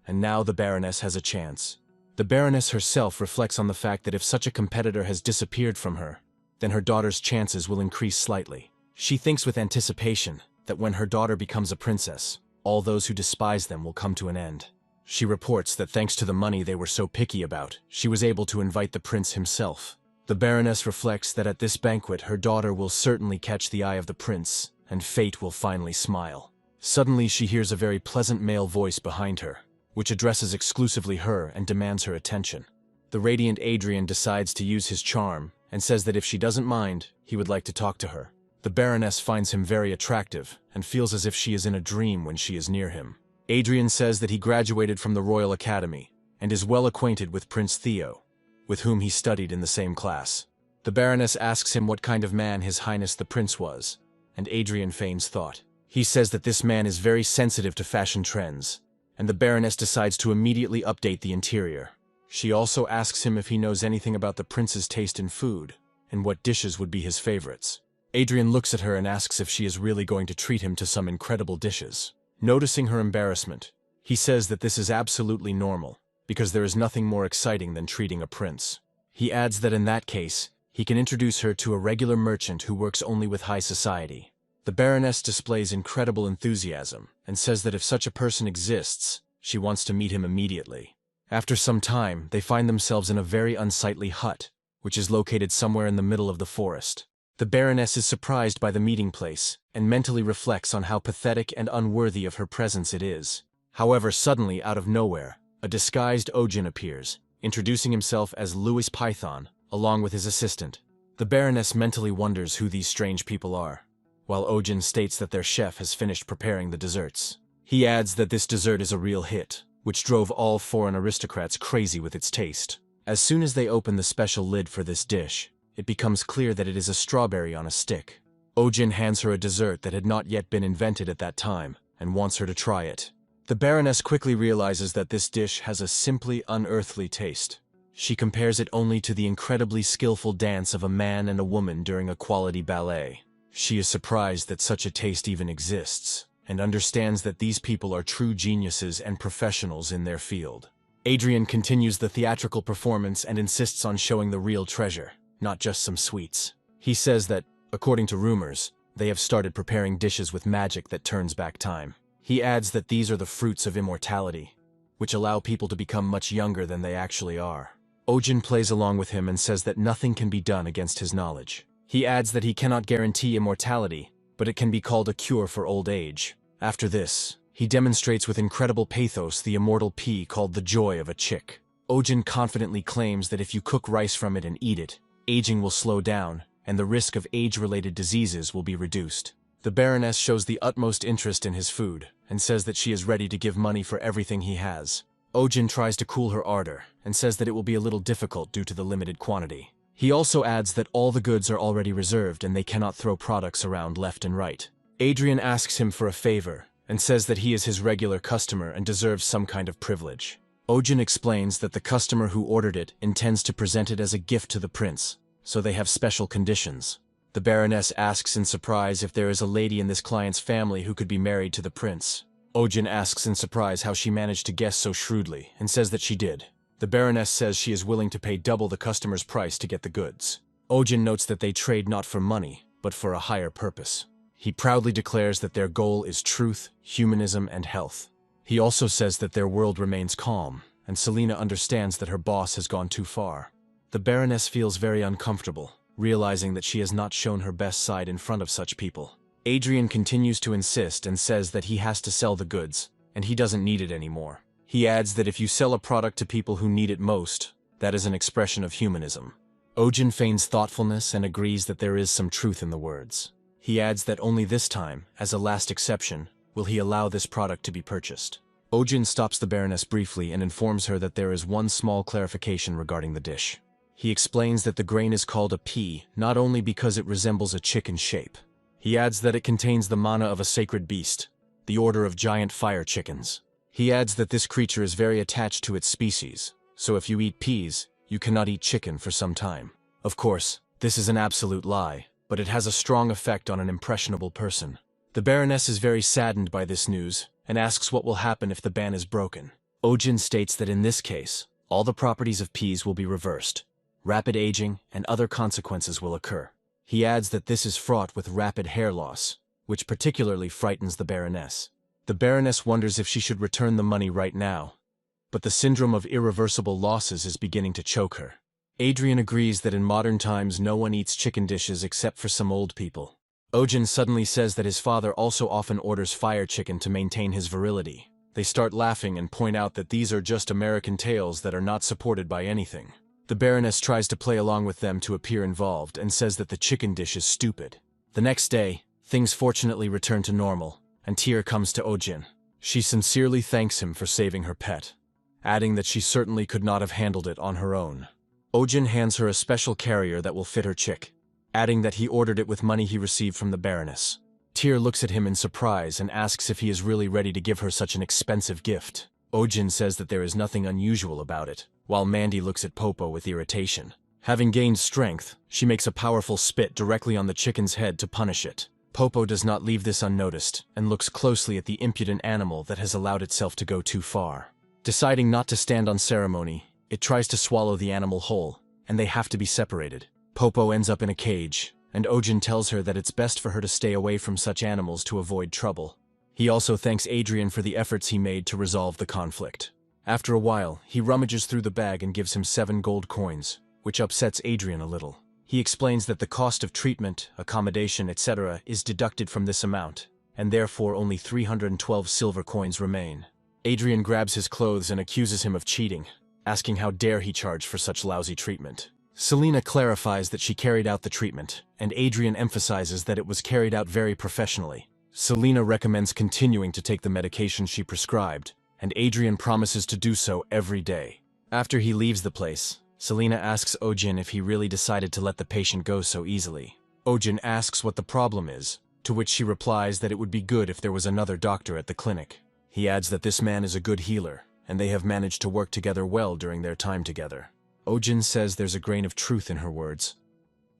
and now the Baroness has a chance. The Baroness herself reflects on the fact that if such a competitor has disappeared from her, then her daughter's chances will increase slightly. She thinks with anticipation that when her daughter becomes a princess, all those who despise them will come to an end. She reports that thanks to the money they were so picky about, she was able to invite the prince himself. The Baroness reflects that at this banquet her daughter will certainly catch the eye of the prince, and fate will finally smile. Suddenly she hears a very pleasant male voice behind her, which addresses exclusively her and demands her attention. The radiant Adrian decides to use his charm, and says that if she doesn't mind, he would like to talk to her. The Baroness finds him very attractive, and feels as if she is in a dream when she is near him. Adrian says that he graduated from the Royal Academy, and is well acquainted with Prince Theo, with whom he studied in the same class. The Baroness asks him what kind of man His Highness the Prince was, and Adrian feigns thought. He says that this man is very sensitive to fashion trends, and the Baroness decides to immediately update the interior. She also asks him if he knows anything about the prince's taste in food, and what dishes would be his favorites. Adrian looks at her and asks if she is really going to treat him to some incredible dishes. Noticing her embarrassment, he says that this is absolutely normal, because there is nothing more exciting than treating a prince. He adds that in that case, he can introduce her to a regular merchant who works only with high society. The Baroness displays incredible enthusiasm and says that if such a person exists, she wants to meet him immediately. After some time, they find themselves in a very unsightly hut, which is located somewhere in the middle of the forest. The Baroness is surprised by the meeting place and mentally reflects on how pathetic and unworthy of her presence it is. However, suddenly, out of nowhere, a disguised Ojin appears, introducing himself as Louis Python, along with his assistant. The Baroness mentally wonders who these strange people are, while Ojin states that their chef has finished preparing the desserts. He adds that this dessert is a real hit, which drove all foreign aristocrats crazy with its taste. As soon as they open the special lid for this dish, it becomes clear that it is a strawberry on a stick. Ojin hands her a dessert that had not yet been invented at that time, and wants her to try it. The Baroness quickly realizes that this dish has a simply unearthly taste. She compares it only to the incredibly skillful dance of a man and a woman during a quality ballet. She is surprised that such a taste even exists, and understands that these people are true geniuses and professionals in their field. Adrian continues the theatrical performance and insists on showing the real treasure, not just some sweets. He says that, according to rumors, they have started preparing dishes with magic that turns back time. He adds that these are the fruits of immortality, which allow people to become much younger than they actually are. Ojin plays along with him and says that nothing can be done against his knowledge. He adds that he cannot guarantee immortality, but it can be called a cure for old age. After this, he demonstrates with incredible pathos the immortal pea called the joy of a chick. Ojin confidently claims that if you cook rice from it and eat it, aging will slow down, and the risk of age-related diseases will be reduced. The Baroness shows the utmost interest in his food, and says that she is ready to give money for everything he has. Ojin tries to cool her ardor, and says that it will be a little difficult due to the limited quantity. He also adds that all the goods are already reserved and they cannot throw products around left and right. Adrian asks him for a favor, and says that he is his regular customer and deserves some kind of privilege. Ojin explains that the customer who ordered it intends to present it as a gift to the prince, so they have special conditions. The Baroness asks in surprise if there is a lady in this client's family who could be married to the prince. Ojin asks in surprise how she managed to guess so shrewdly, and says that she did. The Baroness says she is willing to pay double the customer's price to get the goods. Ojin notes that they trade not for money, but for a higher purpose. He proudly declares that their goal is truth, humanism, and health. He also says that their world remains calm, and Selina understands that her boss has gone too far. The Baroness feels very uncomfortable, realizing that she has not shown her best side in front of such people. Adrian continues to insist and says that he has to sell the goods, and he doesn't need it anymore. He adds that if you sell a product to people who need it most, that is an expression of humanism. Ojin feigns thoughtfulness and agrees that there is some truth in the words. He adds that only this time, as a last exception, will he allow this product to be purchased. Ojin stops the Baroness briefly and informs her that there is one small clarification regarding the dish. He explains that the grain is called a pea not only because it resembles a chick in shape. He adds that it contains the mana of a sacred beast, the order of giant fire chickens. He adds that this creature is very attached to its species, so if you eat peas, you cannot eat chicken for some time. Of course, this is an absolute lie, but it has a strong effect on an impressionable person. The Baroness is very saddened by this news, and asks what will happen if the ban is broken. Ojin states that in this case, all the properties of peas will be reversed. Rapid aging and other consequences will occur. He adds that this is fraught with rapid hair loss, which particularly frightens the Baroness. The Baroness wonders if she should return the money right now, but the syndrome of irreversible losses is beginning to choke her. Adrian agrees that in modern times no one eats chicken dishes except for some old people. Ojin suddenly says that his father also often orders fire chicken to maintain his virility. They start laughing and point out that these are just American tales that are not supported by anything. The Baroness tries to play along with them to appear involved and says that the chicken dish is stupid. The next day, things fortunately return to normal, and Tyr comes to Ojin. She sincerely thanks him for saving her pet, adding that she certainly could not have handled it on her own. Ojin hands her a special carrier that will fit her chick, adding that he ordered it with money he received from the Baroness. Tyr looks at him in surprise and asks if he is really ready to give her such an expensive gift. Ojin says that there is nothing unusual about it, while Mandy looks at Popo with irritation. Having gained strength, she makes a powerful spit directly on the chicken's head to punish it. Popo does not leave this unnoticed, and looks closely at the impudent animal that has allowed itself to go too far. Deciding not to stand on ceremony, it tries to swallow the animal whole, and they have to be separated. Popo ends up in a cage, and Ojin tells her that it's best for her to stay away from such animals to avoid trouble. He also thanks Adrian for the efforts he made to resolve the conflict. After a while, he rummages through the bag and gives him 7 gold coins, which upsets Adrian a little. He explains that the cost of treatment, accommodation, etc. is deducted from this amount, and therefore only 312 silver coins remain. Adrian grabs his clothes and accuses him of cheating, asking how dare he charge for such lousy treatment. Selena clarifies that she carried out the treatment, and Adrian emphasizes that it was carried out very professionally. Selena recommends continuing to take the medication she prescribed, and Adrian promises to do so every day. After he leaves the place, Selena asks Ojin if he really decided to let the patient go so easily. Ojin asks what the problem is, to which she replies that it would be good if there was another doctor at the clinic. He adds that this man is a good healer, and they have managed to work together well during their time together. Ojin says there's a grain of truth in her words,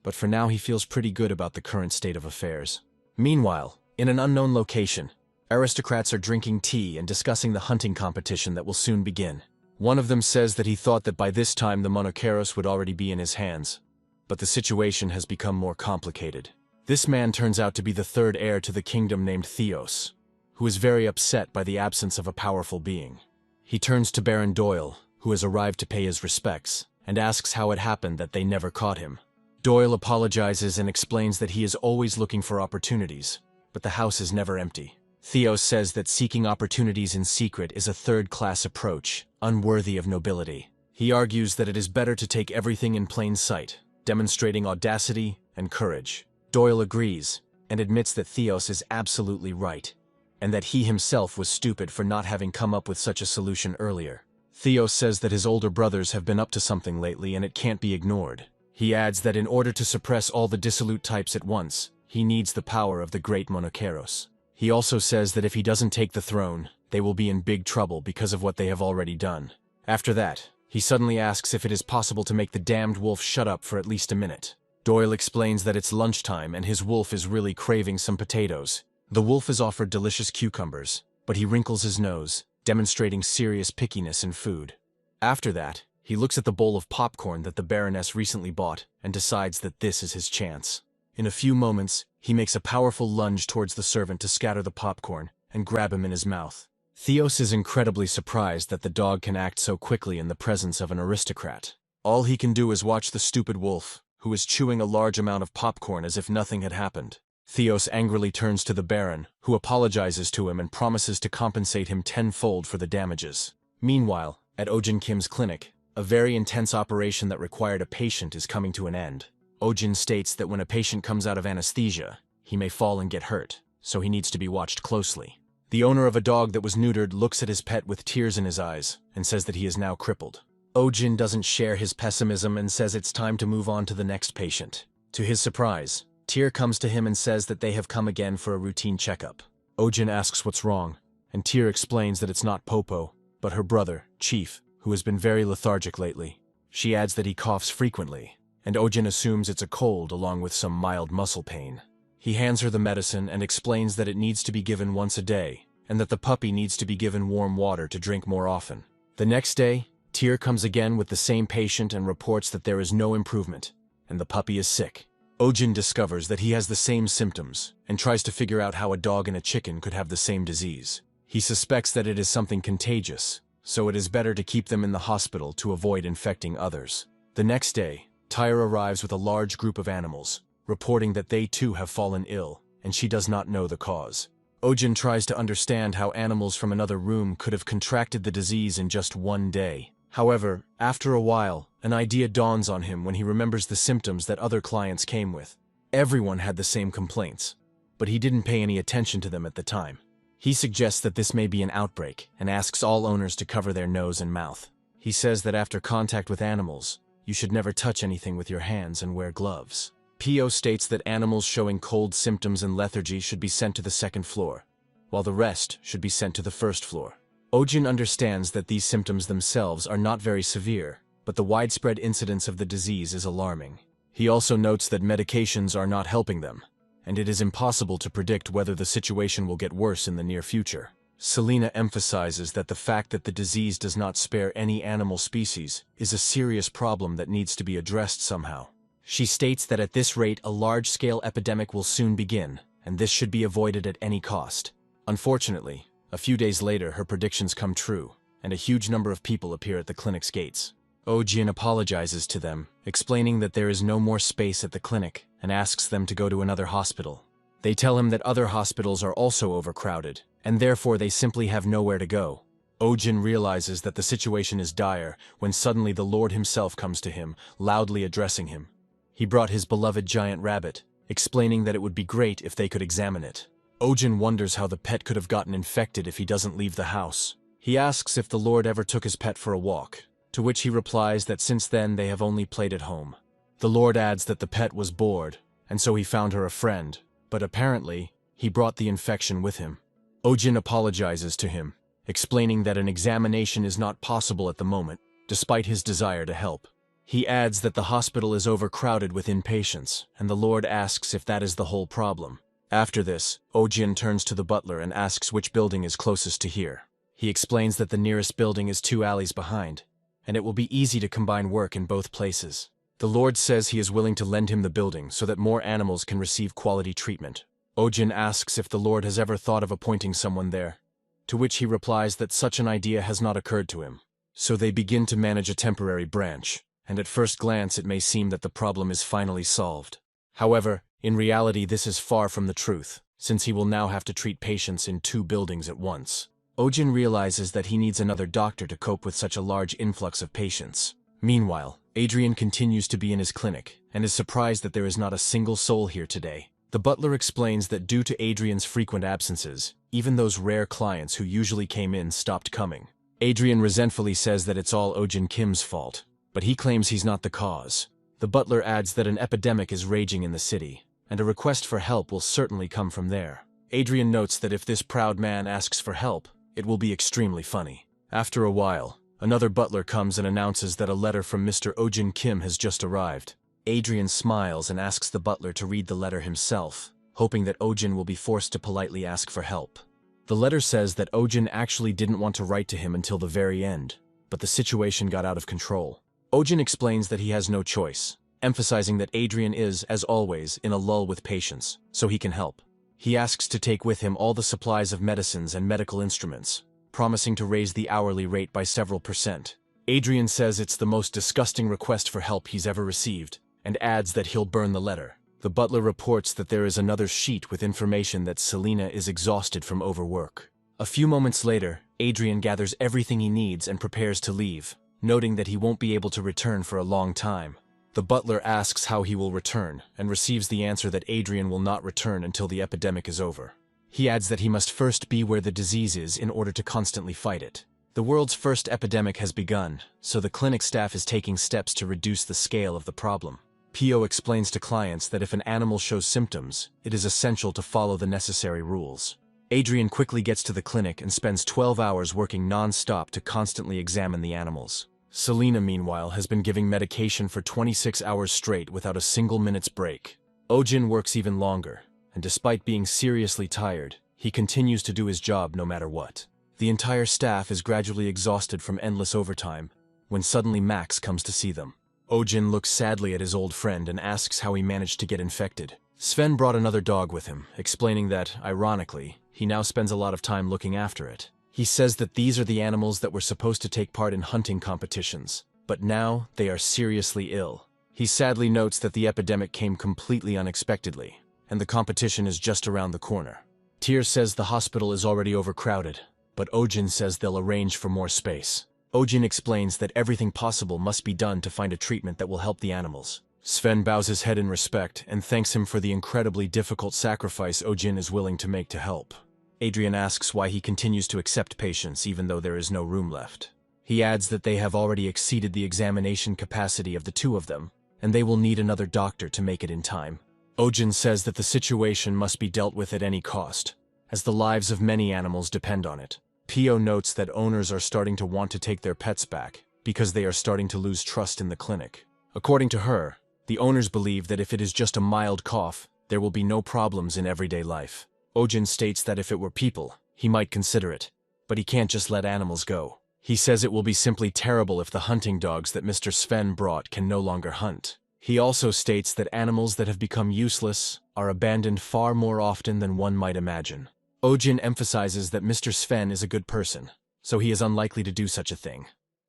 but for now he feels pretty good about the current state of affairs. Meanwhile, in an unknown location, aristocrats are drinking tea and discussing the hunting competition that will soon begin. One of them says that he thought that by this time the Monoceros would already be in his hands, but the situation has become more complicated. This man turns out to be the third heir to the kingdom named Theos, who is very upset by the absence of a powerful being. He turns to Baron Doyle, who has arrived to pay his respects, and asks how it happened that they never caught him. Doyle apologizes and explains that he is always looking for opportunities, but the house is never empty. Theos says that seeking opportunities in secret is a third-class approach, unworthy of nobility. He argues that it is better to take everything in plain sight, demonstrating audacity and courage. Doyle agrees, and admits that Theos is absolutely right, and that he himself was stupid for not having come up with such a solution earlier. Theos says that his older brothers have been up to something lately and it can't be ignored. He adds that in order to suppress all the dissolute types at once, he needs the power of the great Monoceros. He also says that if he doesn't take the throne, they will be in big trouble because of what they have already done. After that, he suddenly asks if it is possible to make the damned wolf shut up for at least a minute. Doyle explains that it's lunchtime and his wolf is really craving some potatoes. The wolf is offered delicious cucumbers, but he wrinkles his nose, demonstrating serious pickiness in food. After that, he looks at the bowl of popcorn that the Baroness recently bought and decides that this is his chance. In a few moments, he makes a powerful lunge towards the servant to scatter the popcorn and grab him in his mouth. Theos is incredibly surprised that the dog can act so quickly in the presence of an aristocrat. All he can do is watch the stupid wolf, who is chewing a large amount of popcorn as if nothing had happened. Theos angrily turns to the Baron, who apologizes to him and promises to compensate him tenfold for the damages. Meanwhile, at Ojin Kim's clinic, a very intense operation that required a patient is coming to an end. Ojin states that when a patient comes out of anesthesia, he may fall and get hurt, so he needs to be watched closely. The owner of a dog that was neutered looks at his pet with tears in his eyes and says that he is now crippled. Ojin doesn't share his pessimism and says it's time to move on to the next patient. To his surprise, Tyr comes to him and says that they have come again for a routine checkup. Ojin asks what's wrong, and Tyr explains that it's not Popo, but her brother, Chief, who has been very lethargic lately. She adds that he coughs frequently, and Ojin assumes it's a cold along with some mild muscle pain. He hands her the medicine and explains that it needs to be given once a day, and that the puppy needs to be given warm water to drink more often. The next day, Tyr comes again with the same patient and reports that there is no improvement, and the puppy is sick. Ojin discovers that he has the same symptoms, and tries to figure out how a dog and a chicken could have the same disease. He suspects that it is something contagious, so it is better to keep them in the hospital to avoid infecting others. The next day, Tyr arrives with a large group of animals, reporting that they too have fallen ill, and she does not know the cause. Ojin tries to understand how animals from another room could have contracted the disease in just one day. However, after a while, an idea dawns on him when he remembers the symptoms that other clients came with. Everyone had the same complaints, but he didn't pay any attention to them at the time. He suggests that this may be an outbreak and asks all owners to cover their nose and mouth. He says that after contact with animals, you should never touch anything with your hands and wear gloves. Pio states that animals showing cold symptoms and lethargy should be sent to the second floor, while the rest should be sent to the first floor. Ojin understands that these symptoms themselves are not very severe, but the widespread incidence of the disease is alarming. He also notes that medications are not helping them, and it is impossible to predict whether the situation will get worse in the near future. Selena emphasizes that the fact that the disease does not spare any animal species is a serious problem that needs to be addressed somehow. She states that at this rate a large-scale epidemic will soon begin, and this should be avoided at any cost. Unfortunately, a few days later her predictions come true, and a huge number of people appear at the clinic's gates. Oh-jin apologizes to them, explaining that there is no more space at the clinic, and asks them to go to another hospital. They tell him that other hospitals are also overcrowded, and therefore they simply have nowhere to go. Oh-jin realizes that the situation is dire when suddenly the Lord himself comes to him, loudly addressing him. He brought his beloved giant rabbit, explaining that it would be great if they could examine it. Oh-jin wonders how the pet could have gotten infected if he doesn't leave the house. He asks if the Lord ever took his pet for a walk, to which he replies that since then they have only played at home. The Lord adds that the pet was bored, and so he found her a friend, but apparently, he brought the infection with him. Oh-jin apologizes to him, explaining that an examination is not possible at the moment, despite his desire to help. He adds that the hospital is overcrowded with inpatients, and the Lord asks if that is the whole problem. After this, Oh-jin turns to the butler and asks which building is closest to here. He explains that the nearest building is 2 alleys behind, and it will be easy to combine work in both places. The Lord says he is willing to lend him the building so that more animals can receive quality treatment. Oh-jin asks if the Lord has ever thought of appointing someone there, to which he replies that such an idea has not occurred to him. So they begin to manage a temporary branch, and at first glance it may seem that the problem is finally solved. However, in reality this is far from the truth, since he will now have to treat patients in 2 buildings at once. Oh-jin realizes that he needs another doctor to cope with such a large influx of patients. Meanwhile, Adrian continues to be in his clinic, and is surprised that there is not a single soul here today. The butler explains that due to Adrian's frequent absences, even those rare clients who usually came in stopped coming. Adrian resentfully says that it's all Oh-jin Kim's fault, but he claims he's not the cause. The butler adds that an epidemic is raging in the city, and a request for help will certainly come from there. Adrian notes that if this proud man asks for help, it will be extremely funny. After a while, another butler comes and announces that a letter from Mr. Oh-jin Kim has just arrived. Adrian smiles and asks the butler to read the letter himself, hoping that Oh-jin will be forced to politely ask for help. The letter says that Oh-jin actually didn't want to write to him until the very end, but the situation got out of control. Oh-jin explains that he has no choice, emphasizing that Adrian is, as always, in a lull with patients, so he can help. He asks to take with him all the supplies of medicines and medical instruments, promising to raise the hourly rate by several %. Adrian says it's the most disgusting request for help he's ever received, and adds that he'll burn the letter. The butler reports that there is another sheet with information that Selena is exhausted from overwork. A few moments later, Adrian gathers everything he needs and prepares to leave, noting that he won't be able to return for a long time. The butler asks how he will return, and receives the answer that Adrian will not return until the epidemic is over. He adds that he must first be where the disease is in order to constantly fight it. The world's first epidemic has begun, so the clinic staff is taking steps to reduce the scale of the problem. Pio explains to clients that if an animal shows symptoms, it is essential to follow the necessary rules. Adrian quickly gets to the clinic and spends 12 hours working non-stop to constantly examine the animals. Selena, meanwhile, has been giving medication for 26 hours straight without a single minute's break. Oh-jin works even longer, and despite being seriously tired, he continues to do his job no matter what. The entire staff is gradually exhausted from endless overtime, when suddenly Max comes to see them. Oh-jin looks sadly at his old friend and asks how he managed to get infected. Sven brought another dog with him, explaining that, ironically, he now spends a lot of time looking after it. He says that these are the animals that were supposed to take part in hunting competitions, but now they are seriously ill. He sadly notes that the epidemic came completely unexpectedly, and the competition is just around the corner. Tyr says the hospital is already overcrowded, but Oh-jin says they'll arrange for more space. Oh-jin explains that everything possible must be done to find a treatment that will help the animals. Sven bows his head in respect and thanks him for the incredibly difficult sacrifice Oh-jin is willing to make to help. Adrian asks why he continues to accept patients even though there is no room left. He adds that they have already exceeded the examination capacity of the 2 of them, and they will need another doctor to make it in time. Oh-jin says that the situation must be dealt with at any cost, as the lives of many animals depend on it. Pio notes that owners are starting to want to take their pets back, because they are starting to lose trust in the clinic. According to her, the owners believe that if it is just a mild cough, there will be no problems in everyday life. Oh-jin states that if it were people, he might consider it, but he can't just let animals go. He says it will be simply terrible if the hunting dogs that Mr. Sven brought can no longer hunt. He also states that animals that have become useless are abandoned far more often than one might imagine. Ojin emphasizes that Mr. Sven is a good person, so he is unlikely to do such a thing.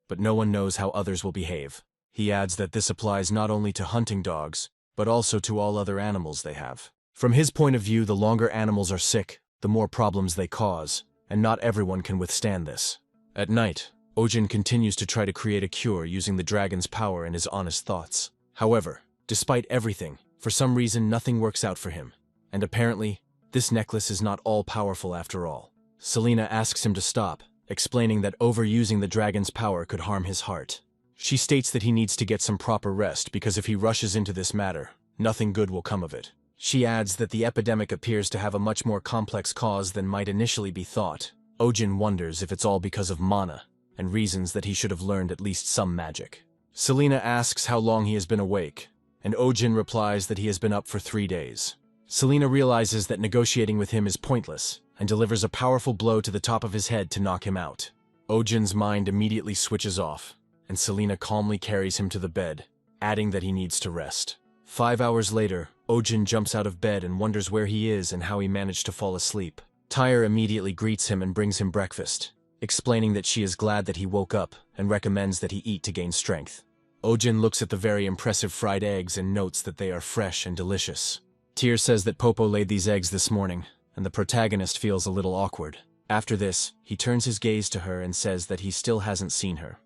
But no one knows how others will behave. He adds that this applies not only to hunting dogs, but also to all other animals they have. From his point of view, the longer animals are sick, the more problems they cause, and not everyone can withstand this. At night, Ojin continues to try to create a cure using the dragon's power and his honest thoughts. However, despite everything, for some reason nothing works out for him. And apparently, this necklace is not all-powerful after all. Selena asks him to stop, explaining that overusing the dragon's power could harm his heart. She states that he needs to get some proper rest because if he rushes into this matter, nothing good will come of it. She adds that the epidemic appears to have a much more complex cause than might initially be thought. Ojin wonders if it's all because of mana, and reasons that he should have learned at least some magic. Selena asks how long he has been awake, and Ojin replies that he has been up for 3 days. Selena realizes that negotiating with him is pointless, and delivers a powerful blow to the top of his head to knock him out. Ojin's mind immediately switches off, and Selena calmly carries him to the bed, adding that he needs to rest. 5 hours later, Ojin jumps out of bed and wonders where he is and how he managed to fall asleep. Tyre immediately greets him and brings him breakfast, explaining that she is glad that he woke up and recommends that he eat to gain strength. Ojin looks at the very impressive fried eggs and notes that they are fresh and delicious. Tyr says that Popo laid these eggs this morning, and the protagonist feels a little awkward. After this, he turns his gaze to her and says that he still hasn't seen her,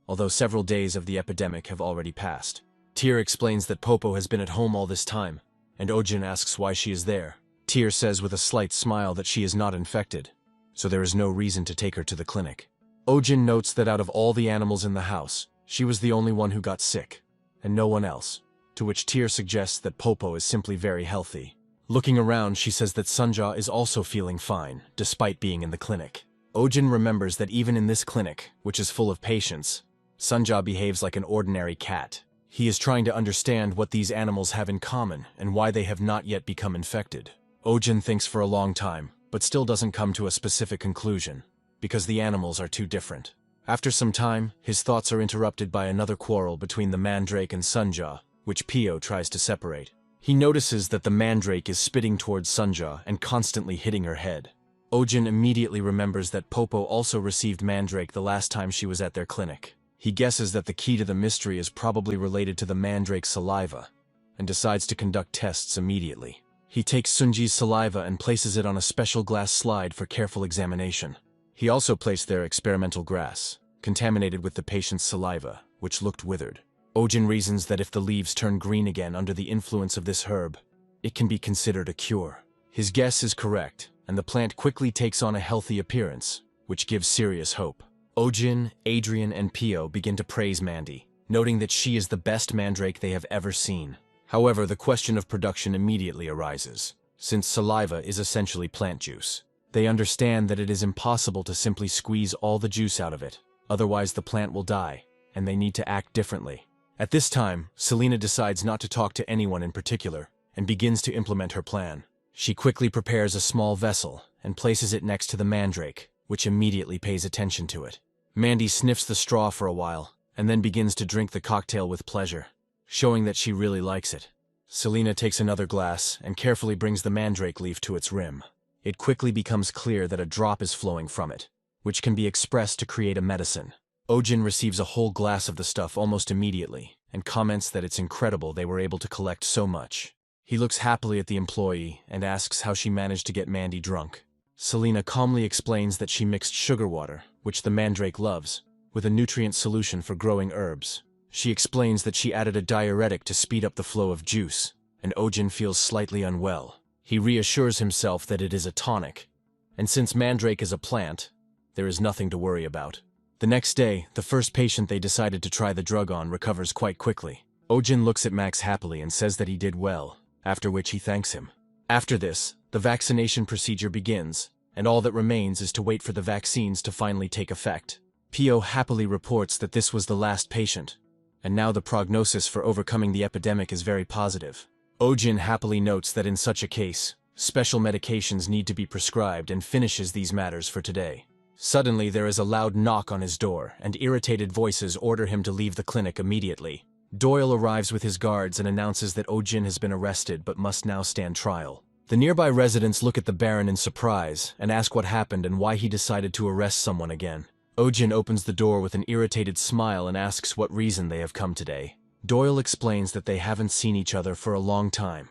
although several days of the epidemic have already passed. Tyr explains that Popo has been at home all this time, and Ojin asks why she is there. Tyr says with a slight smile that she is not infected, so there is no reason to take her to the clinic. Ojin notes that out of all the animals in the house, she was the only one who got sick, and no one else, to which Tyr suggests that Popo is simply very healthy. Looking around, she says that Sunja is also feeling fine, despite being in the clinic. Ojin remembers that even in this clinic, which is full of patients, Sunja behaves like an ordinary cat. He is trying to understand what these animals have in common and why they have not yet become infected. Ojin thinks for a long time, but still doesn't come to a specific conclusion, because the animals are too different. After some time, his thoughts are interrupted by another quarrel between the mandrake and Sunja, which Pio tries to separate. He notices that the mandrake is spitting towards Sunja and constantly hitting her head. Ojin immediately remembers that Popo also received mandrake the last time she was at their clinic. He guesses that the key to the mystery is probably related to the mandrake's saliva, and decides to conduct tests immediately. He takes Sunji's saliva and places it on a special glass slide for careful examination. He also placed there experimental grass, contaminated with the patient's saliva, which looked withered. Ojin reasons that if the leaves turn green again under the influence of this herb, it can be considered a cure. His guess is correct, and the plant quickly takes on a healthy appearance, which gives serious hope. Ojin, Adrian, and Pio begin to praise Mandy, noting that she is the best mandrake they have ever seen. However, the question of production immediately arises, since saliva is essentially plant juice. They understand that it is impossible to simply squeeze all the juice out of it, otherwise the plant will die, and they need to act differently. At this time, Selena decides not to talk to anyone in particular, and begins to implement her plan. She quickly prepares a small vessel, and places it next to the mandrake, which immediately pays attention to it. Mandy sniffs the straw for a while, and then begins to drink the cocktail with pleasure, showing that she really likes it. Selena takes another glass and carefully brings the mandrake leaf to its rim. It quickly becomes clear that a drop is flowing from it, which can be expressed to create a medicine. Ojin receives a whole glass of the stuff almost immediately, and comments that it's incredible they were able to collect so much. He looks happily at the employee and asks how she managed to get Mandy drunk. Selena calmly explains that she mixed sugar water, which the mandrake loves, with a nutrient solution for growing herbs. She explains that she added a diuretic to speed up the flow of juice, and Ojin feels slightly unwell. He reassures himself that it is a tonic, and since mandrake is a plant, there is nothing to worry about. The next day, the first patient they decided to try the drug on recovers quite quickly. Ojin looks at Max happily and says that he did well, after which he thanks him. After this, the vaccination procedure begins, and all that remains is to wait for the vaccines to finally take effect. Pio happily reports that this was the last patient, and now the prognosis for overcoming the epidemic is very positive. Ojin happily notes that in such a case, special medications need to be prescribed and finishes these matters for today. Suddenly there is a loud knock on his door, and irritated voices order him to leave the clinic immediately. Doyle arrives with his guards and announces that Oh-jin has been arrested but must now stand trial. The nearby residents look at the Baron in surprise and ask what happened and why he decided to arrest someone again. Oh-jin opens the door with an irritated smile and asks what reason they have come today. Doyle explains that they haven't seen each other for a long time,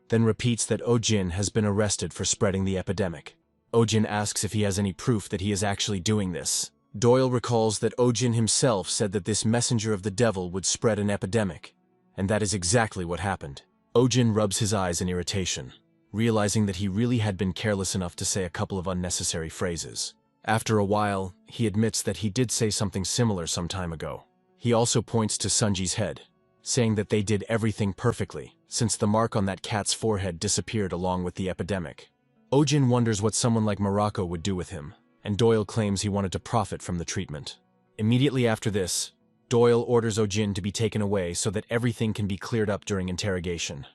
then repeats that Oh-jin has been arrested for spreading the epidemic. Oh-jin asks if he has any proof that he is actually doing this. Doyle recalls that Oh-jin himself said that this messenger of the devil would spread an epidemic, and that is exactly what happened. Oh-jin rubs his eyes in irritation, realizing that he really had been careless enough to say a couple of unnecessary phrases. After a while, he admits that he did say something similar some time ago. He also points to Sunji's head, saying that they did everything perfectly, since the mark on that cat's forehead disappeared along with the epidemic. Oh-jin wonders what someone like Morocco would do with him, and Doyle claims he wanted to profit from the treatment. Immediately after this, Doyle orders Oh-jin to be taken away so that everything can be cleared up during interrogation.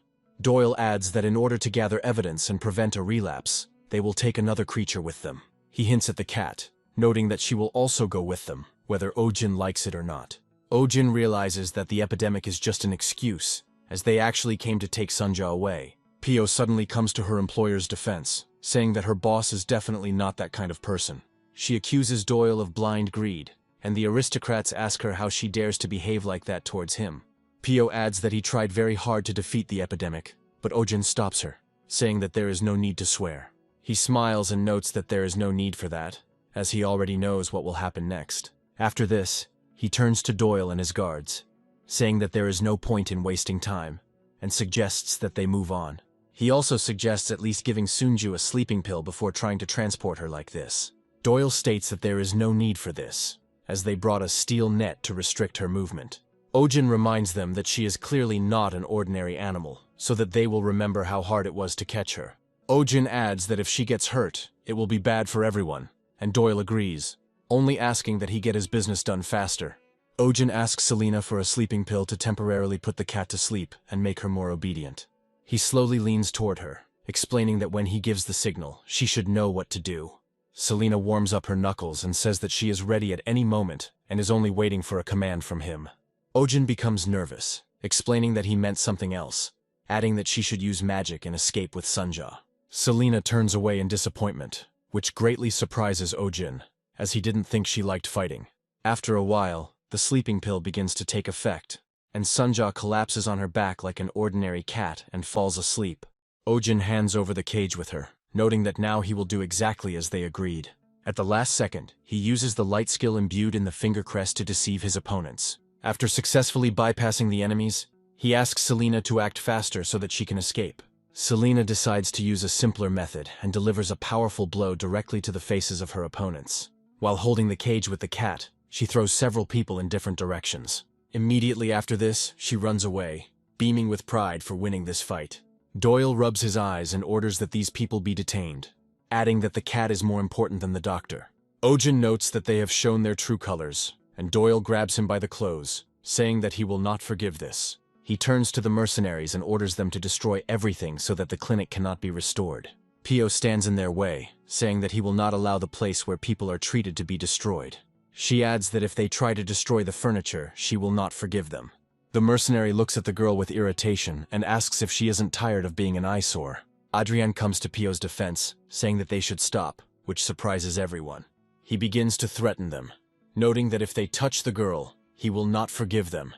Doyle adds that in order to gather evidence and prevent a relapse, they will take another creature with them. He hints at the cat, noting that she will also go with them, whether Oh-jin likes it or not. Oh-jin realizes that the epidemic is just an excuse, as they actually came to take Sunja away. Pio suddenly comes to her employer's defense, saying that her boss is definitely not that kind of person. She accuses Doyle of blind greed, and the aristocrats ask her how she dares to behave like that towards him. Pio adds that he tried very hard to defeat the epidemic, but Oh-jin stops her, saying that there is no need to swear. He smiles and notes that there is no need for that, as he already knows what will happen next. After this, he turns to Doyle and his guards, saying that there is no point in wasting time, and suggests that they move on. He also suggests at least giving Sunju a sleeping pill before trying to transport her like this. Doyle states that there is no need for this, as they brought a steel net to restrict her movement. Oh-jin reminds them that she is clearly not an ordinary animal, so that they will remember how hard it was to catch her. Oh-jin adds that if she gets hurt, it will be bad for everyone, and Doyle agrees, only asking that he get his business done faster. Oh-jin asks Selena for a sleeping pill to temporarily put the cat to sleep and make her more obedient. He slowly leans toward her, explaining that when he gives the signal, she should know what to do. Selena warms up her knuckles and says that she is ready at any moment and is only waiting for a command from him. Oh-jin becomes nervous, explaining that he meant something else, adding that she should use magic and escape with Sunja. Selena turns away in disappointment, which greatly surprises Oh-jin, as he didn't think she liked fighting. After a while, the sleeping pill begins to take effect, and Sunja collapses on her back like an ordinary cat and falls asleep. Oh-jin hands over the cage with her, noting that now he will do exactly as they agreed. At the last second, he uses the light skill imbued in the finger crest to deceive his opponents. After successfully bypassing the enemies, he asks Selena to act faster so that she can escape. Selena decides to use a simpler method and delivers a powerful blow directly to the faces of her opponents. While holding the cage with the cat, she throws several people in different directions. Immediately after this, she runs away, beaming with pride for winning this fight. Doyle rubs his eyes and orders that these people be detained, adding that the cat is more important than the doctor. Oh-jin notes that they have shown their true colors, and Doyle grabs him by the clothes, saying that he will not forgive this. He turns to the mercenaries and orders them to destroy everything so that the clinic cannot be restored. Pio stands in their way, saying that he will not allow the place where people are treated to be destroyed. She adds that if they try to destroy the furniture, she will not forgive them. The mercenary looks at the girl with irritation and asks if she isn't tired of being an eyesore. Adrian comes to Pio's defense, saying that they should stop, which surprises everyone. He begins to threaten them, noting that if they touch the girl, he will not forgive them,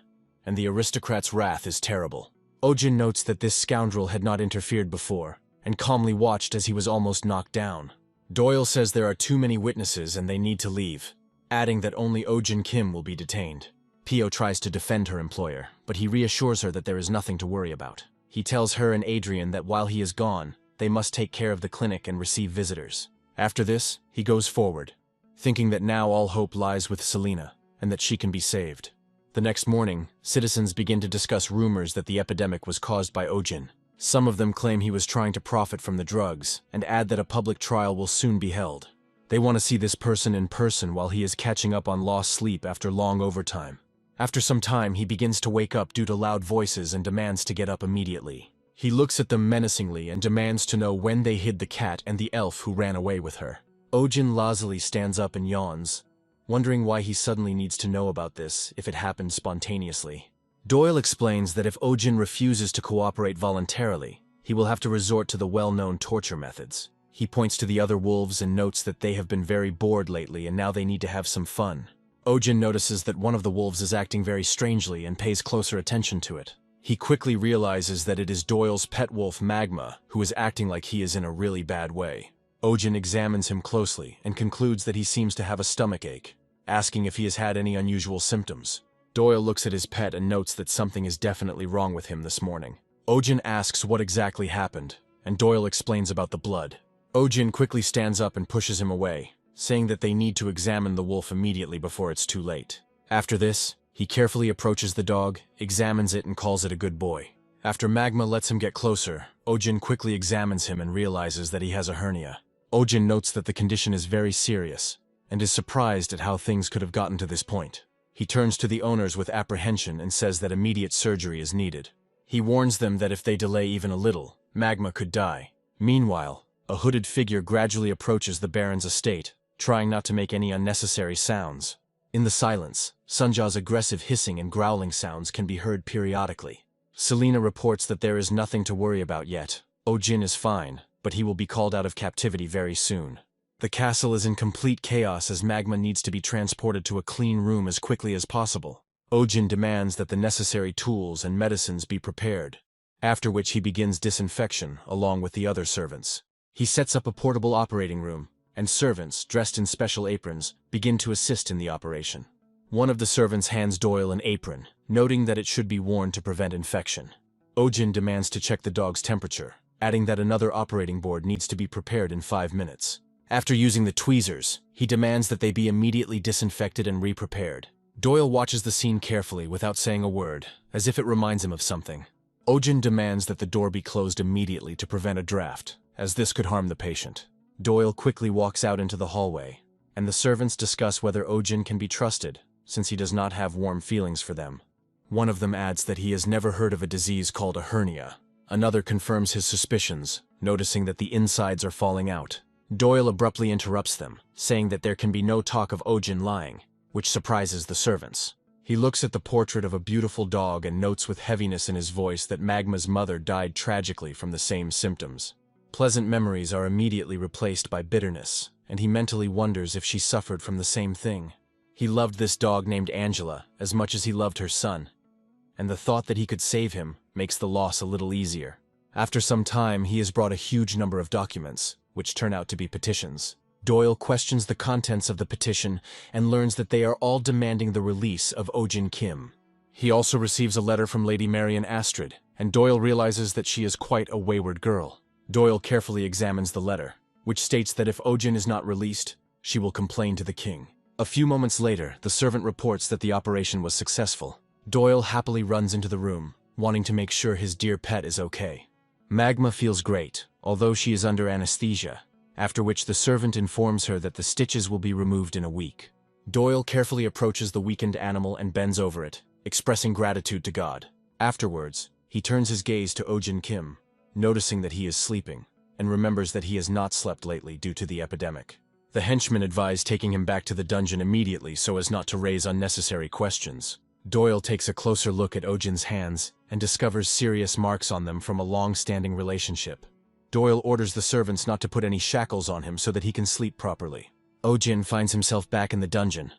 and the aristocrat's wrath is terrible. Oh-jin notes that this scoundrel had not interfered before, and calmly watched as he was almost knocked down. Doyle says there are too many witnesses and they need to leave, adding that only Oh-jin Kim will be detained. Pio tries to defend her employer, but he reassures her that there is nothing to worry about. He tells her and Adrian that while he is gone, they must take care of the clinic and receive visitors. After this, he goes forward, thinking that now all hope lies with Selena, and that she can be saved. The next morning, citizens begin to discuss rumors that the epidemic was caused by Oh-jin. Some of them claim he was trying to profit from the drugs, and add that a public trial will soon be held. They want to see this person in person while he is catching up on lost sleep after long overtime. After some time, he begins to wake up due to loud voices and demands to get up immediately. He looks at them menacingly and demands to know when they hid the cat and the elf who ran away with her. Oh-jin lazily stands up and yawns, wondering why he suddenly needs to know about this if it happened spontaneously. Doyle explains that if Ojin refuses to cooperate voluntarily, he will have to resort to the well-known torture methods. He points to the other wolves and notes that they have been very bored lately and now they need to have some fun. Ojin notices that one of the wolves is acting very strangely and pays closer attention to it. He quickly realizes that it is Doyle's pet wolf Manhwa, who is acting like he is in a really bad way. Ojin examines him closely and concludes that he seems to have a stomach ache, asking if he has had any unusual symptoms. Doyle looks at his pet and notes that something is definitely wrong with him this morning. Ojin asks what exactly happened, and Doyle explains about the blood. Ojin quickly stands up and pushes him away, saying that they need to examine the wolf immediately before it's too late. After this, he carefully approaches the dog, examines it and calls it a good boy. After Manhwa lets him get closer, Ojin quickly examines him and realizes that he has a hernia. Ojin notes that the condition is very serious, and is surprised at how things could have gotten to this point. He turns to the owners with apprehension and says that immediate surgery is needed. He warns them that if they delay even a little, Manhwa could die. Meanwhile, a hooded figure gradually approaches the Baron's estate, trying not to make any unnecessary sounds. In the silence, Sunja's aggressive hissing and growling sounds can be heard periodically. Selena reports that there is nothing to worry about yet. Ojin is fine, but he will be called out of captivity very soon. The castle is in complete chaos as Manhwa needs to be transported to a clean room as quickly as possible. Ojin demands that the necessary tools and medicines be prepared, after which he begins disinfection along with the other servants. He sets up a portable operating room, and servants, dressed in special aprons, begin to assist in the operation. One of the servants hands Doyle an apron, noting that it should be worn to prevent infection. Ojin demands to check the dog's temperature, adding that another operating board needs to be prepared in 5 minutes. After using the tweezers, he demands that they be immediately disinfected and re-prepared. Doyle watches the scene carefully without saying a word, as if it reminds him of something. Ojin demands that the door be closed immediately to prevent a draft, as this could harm the patient. Doyle quickly walks out into the hallway, and the servants discuss whether Ojin can be trusted, since he does not have warm feelings for them. One of them adds that he has never heard of a disease called a hernia. Another confirms his suspicions, noticing that the insides are falling out. Doyle abruptly interrupts them, saying that there can be no talk of Ojin lying, which surprises the servants. He looks at the portrait of a beautiful dog and notes with heaviness in his voice that Manhwa's mother died tragically from the same symptoms. Pleasant memories are immediately replaced by bitterness, and he mentally wonders if she suffered from the same thing. He loved this dog named Angela as much as he loved her son, and the thought that he could save him makes the loss a little easier. After some time, he has brought a huge number of documents, which turn out to be petitions. Doyle questions the contents of the petition and learns that they are all demanding the release of Ojin Kim. He also receives a letter from Lady Marian Astrid, and Doyle realizes that she is quite a wayward girl. Doyle carefully examines the letter, which states that if Ojin is not released, she will complain to the king. A few moments later, the servant reports that the operation was successful. Doyle happily runs into the room, wanting to make sure his dear pet is okay. Manhwa feels great, although she is under anesthesia, after which the servant informs her that the stitches will be removed in a week. Doyle carefully approaches the weakened animal and bends over it, expressing gratitude to God. Afterwards, he turns his gaze to Ojin Kim, noticing that he is sleeping, and remembers that he has not slept lately due to the epidemic. The henchmen advise taking him back to the dungeon immediately so as not to raise unnecessary questions. Doyle takes a closer look at Ojin's hands and discovers serious marks on them from a long-standing relationship. Doyle orders the servants not to put any shackles on him so that he can sleep properly. Ojin finds himself back in the dungeon,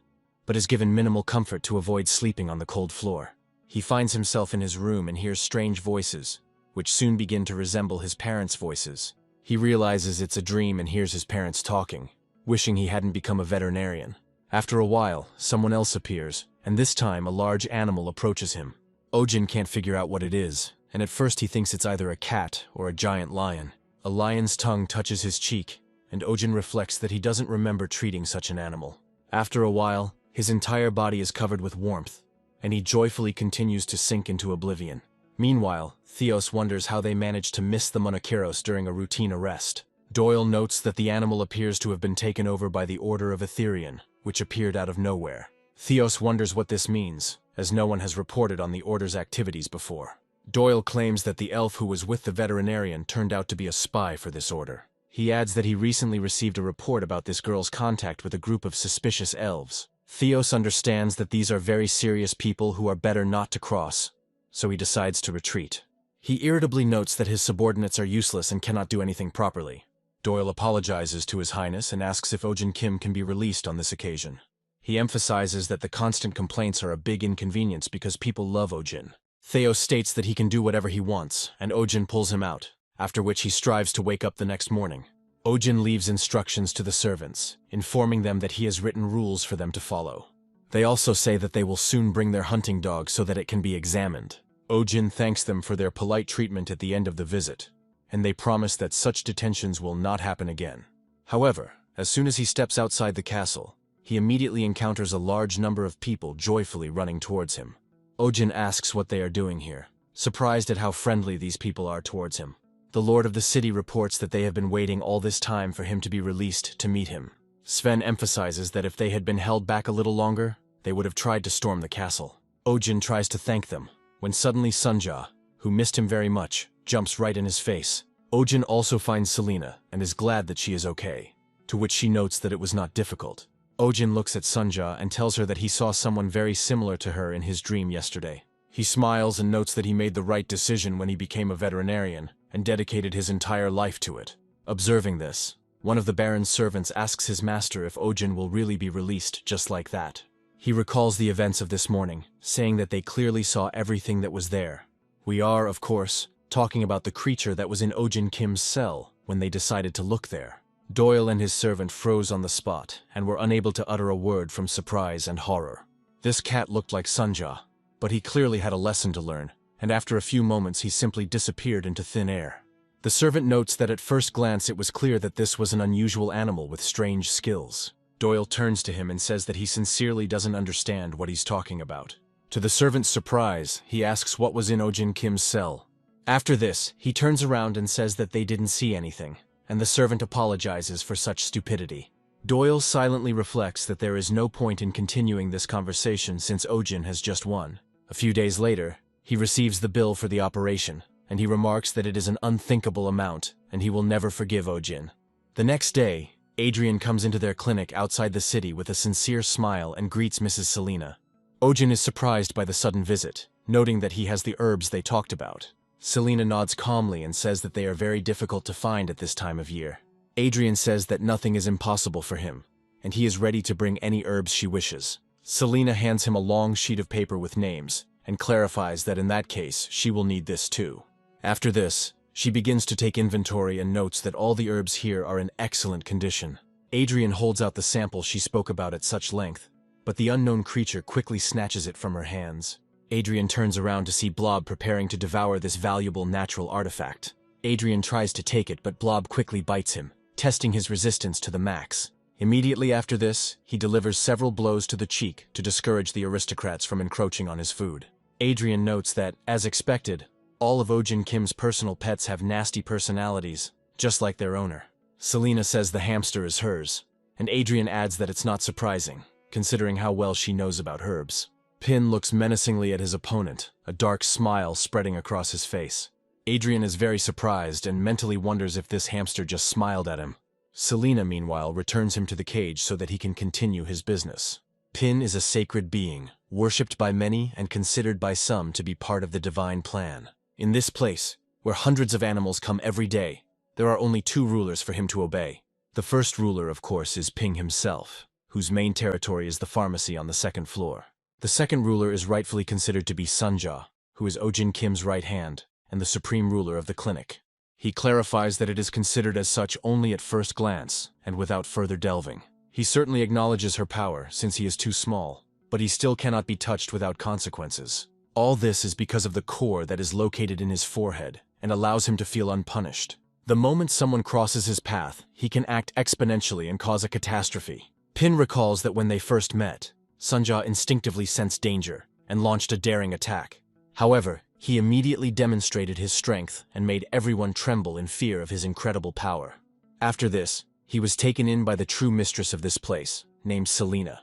but is given minimal comfort to avoid sleeping on the cold floor. He finds himself in his room and hears strange voices, which soon begin to resemble his parents' voices. He realizes it's a dream and hears his parents talking, wishing he hadn't become a veterinarian. After a while, someone else appears, and this time a large animal approaches him. Ojin can't figure out what it is, and at first he thinks it's either a cat or a giant lion. A lion's tongue touches his cheek, and Ojin reflects that he doesn't remember treating such an animal. After a while, his entire body is covered with warmth, and he joyfully continues to sink into oblivion. Meanwhile, Theos wonders how they managed to miss the Monokiros during a routine arrest. Doyle notes that the animal appears to have been taken over by the Order of Etherian, which appeared out of nowhere. Theos wonders what this means, as no one has reported on the Order's activities before. Doyle claims that the elf who was with the veterinarian turned out to be a spy for this order. He adds that he recently received a report about this girl's contact with a group of suspicious elves. Theos understands that these are very serious people who are better not to cross, so he decides to retreat. He irritably notes that his subordinates are useless and cannot do anything properly. Doyle apologizes to His Highness and asks if Ojin Kim can be released on this occasion. He emphasizes that the constant complaints are a big inconvenience because people love Ojin. Theos states that he can do whatever he wants, and Ojin pulls him out, after which he strives to wake up the next morning. Ojin leaves instructions to the servants, informing them that he has written rules for them to follow. They also say that they will soon bring their hunting dog so that it can be examined. Ojin thanks them for their polite treatment at the end of the visit, and they promise that such detentions will not happen again. However, as soon as he steps outside the castle, he immediately encounters a large number of people joyfully running towards him. Ojin asks what they are doing here, surprised at how friendly these people are towards him. The lord of the city reports that they have been waiting all this time for him to be released to meet him. Sven emphasizes that if they had been held back a little longer, they would have tried to storm the castle. Ojin tries to thank them, when suddenly Sunja, who missed him very much, jumps right in his face. Ojin also finds Selena and is glad that she is okay, to which she notes that it was not difficult. Ojin looks at Sunja and tells her that he saw someone very similar to her in his dream yesterday. He smiles and notes that he made the right decision when he became a veterinarian and dedicated his entire life to it. Observing this, one of the Baron's servants asks his master if Ojin will really be released just like that. He recalls the events of this morning, saying that they clearly saw everything that was there. We are, of course, talking about the creature that was in Ojin Kim's cell when they decided to look there. Doyle and his servant froze on the spot and were unable to utter a word from surprise and horror. This cat looked like Sunja, but he clearly had a lesson to learn, and after a few moments he simply disappeared into thin air. The servant notes that at first glance it was clear that this was an unusual animal with strange skills. Doyle turns to him and says that he sincerely doesn't understand what he's talking about. To the servant's surprise, he asks what was in Ojin Kim's cell. After this, he turns around and says that they didn't see anything, and the servant apologizes for such stupidity. Doyle silently reflects that there is no point in continuing this conversation since Ojin has just won. A few days later, he receives the bill for the operation, and he remarks that it is an unthinkable amount, and he will never forgive Ojin. The next day, Adrian comes into their clinic outside the city with a sincere smile and greets Mrs. Selena. Ojin is surprised by the sudden visit, noting that he has the herbs they talked about. Selena nods calmly and says that they are very difficult to find at this time of year. Adrian says that nothing is impossible for him, and he is ready to bring any herbs she wishes. Selena hands him a long sheet of paper with names, and clarifies that in that case, she will need this too. After this, she begins to take inventory and notes that all the herbs here are in excellent condition. Adrian holds out the sample she spoke about at such length, but the unknown creature quickly snatches it from her hands. Adrian turns around to see Blob preparing to devour this valuable natural artifact. Adrian tries to take it, but Blob quickly bites him, testing his resistance to the max. Immediately after this, he delivers several blows to the cheek to discourage the aristocrats from encroaching on his food. Adrian notes that, as expected, all of Ojin Kim's personal pets have nasty personalities, just like their owner. Selena says the hamster is hers, and Adrian adds that it's not surprising, considering how well she knows about herbs. Pin looks menacingly at his opponent, a dark smile spreading across his face. Adrian is very surprised and mentally wonders if this hamster just smiled at him. Selena, meanwhile, returns him to the cage so that he can continue his business. Pin is a sacred being, worshipped by many and considered by some to be part of the divine plan. In this place, where hundreds of animals come every day, there are only two rulers for him to obey. The first ruler, of course, is Ping himself, whose main territory is the pharmacy on the second floor. The second ruler is rightfully considered to be Sunja, who is Ojin Kim's right hand and the supreme ruler of the clinic. He clarifies that it is considered as such only at first glance and without further delving. He certainly acknowledges her power since he is too small, but he still cannot be touched without consequences. All this is because of the core that is located in his forehead and allows him to feel unpunished. The moment someone crosses his path, he can act exponentially and cause a catastrophe. Pin recalls that when they first met, Sunja instinctively sensed danger and launched a daring attack. However, he immediately demonstrated his strength and made everyone tremble in fear of his incredible power. After this, he was taken in by the true mistress of this place, named Selena,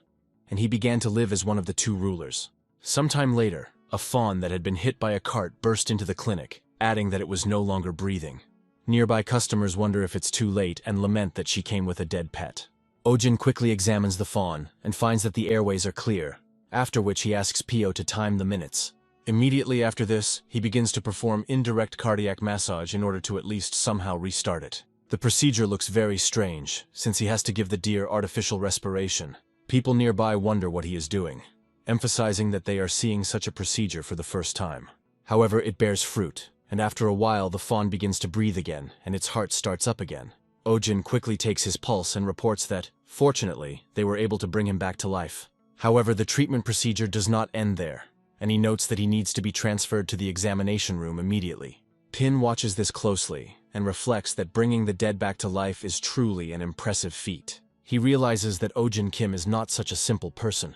and he began to live as one of the two rulers. Sometime later, a fawn that had been hit by a cart burst into the clinic, adding that it was no longer breathing. Nearby customers wonder if it's too late and lament that she came with a dead pet. Ojin quickly examines the fawn and finds that the airways are clear, after which he asks Pio to time the minutes. Immediately after this, he begins to perform indirect cardiac massage in order to at least somehow restart it. The procedure looks very strange, since he has to give the deer artificial respiration. People nearby wonder what he is doing, emphasizing that they are seeing such a procedure for the first time. However, it bears fruit, and after a while the fawn begins to breathe again, and its heart starts up again. Ojin quickly takes his pulse and reports that, fortunately, they were able to bring him back to life. However, the treatment procedure does not end there, and he notes that he needs to be transferred to the examination room immediately. Pin watches this closely, and reflects that bringing the dead back to life is truly an impressive feat. He realizes that Ojin Kim is not such a simple person,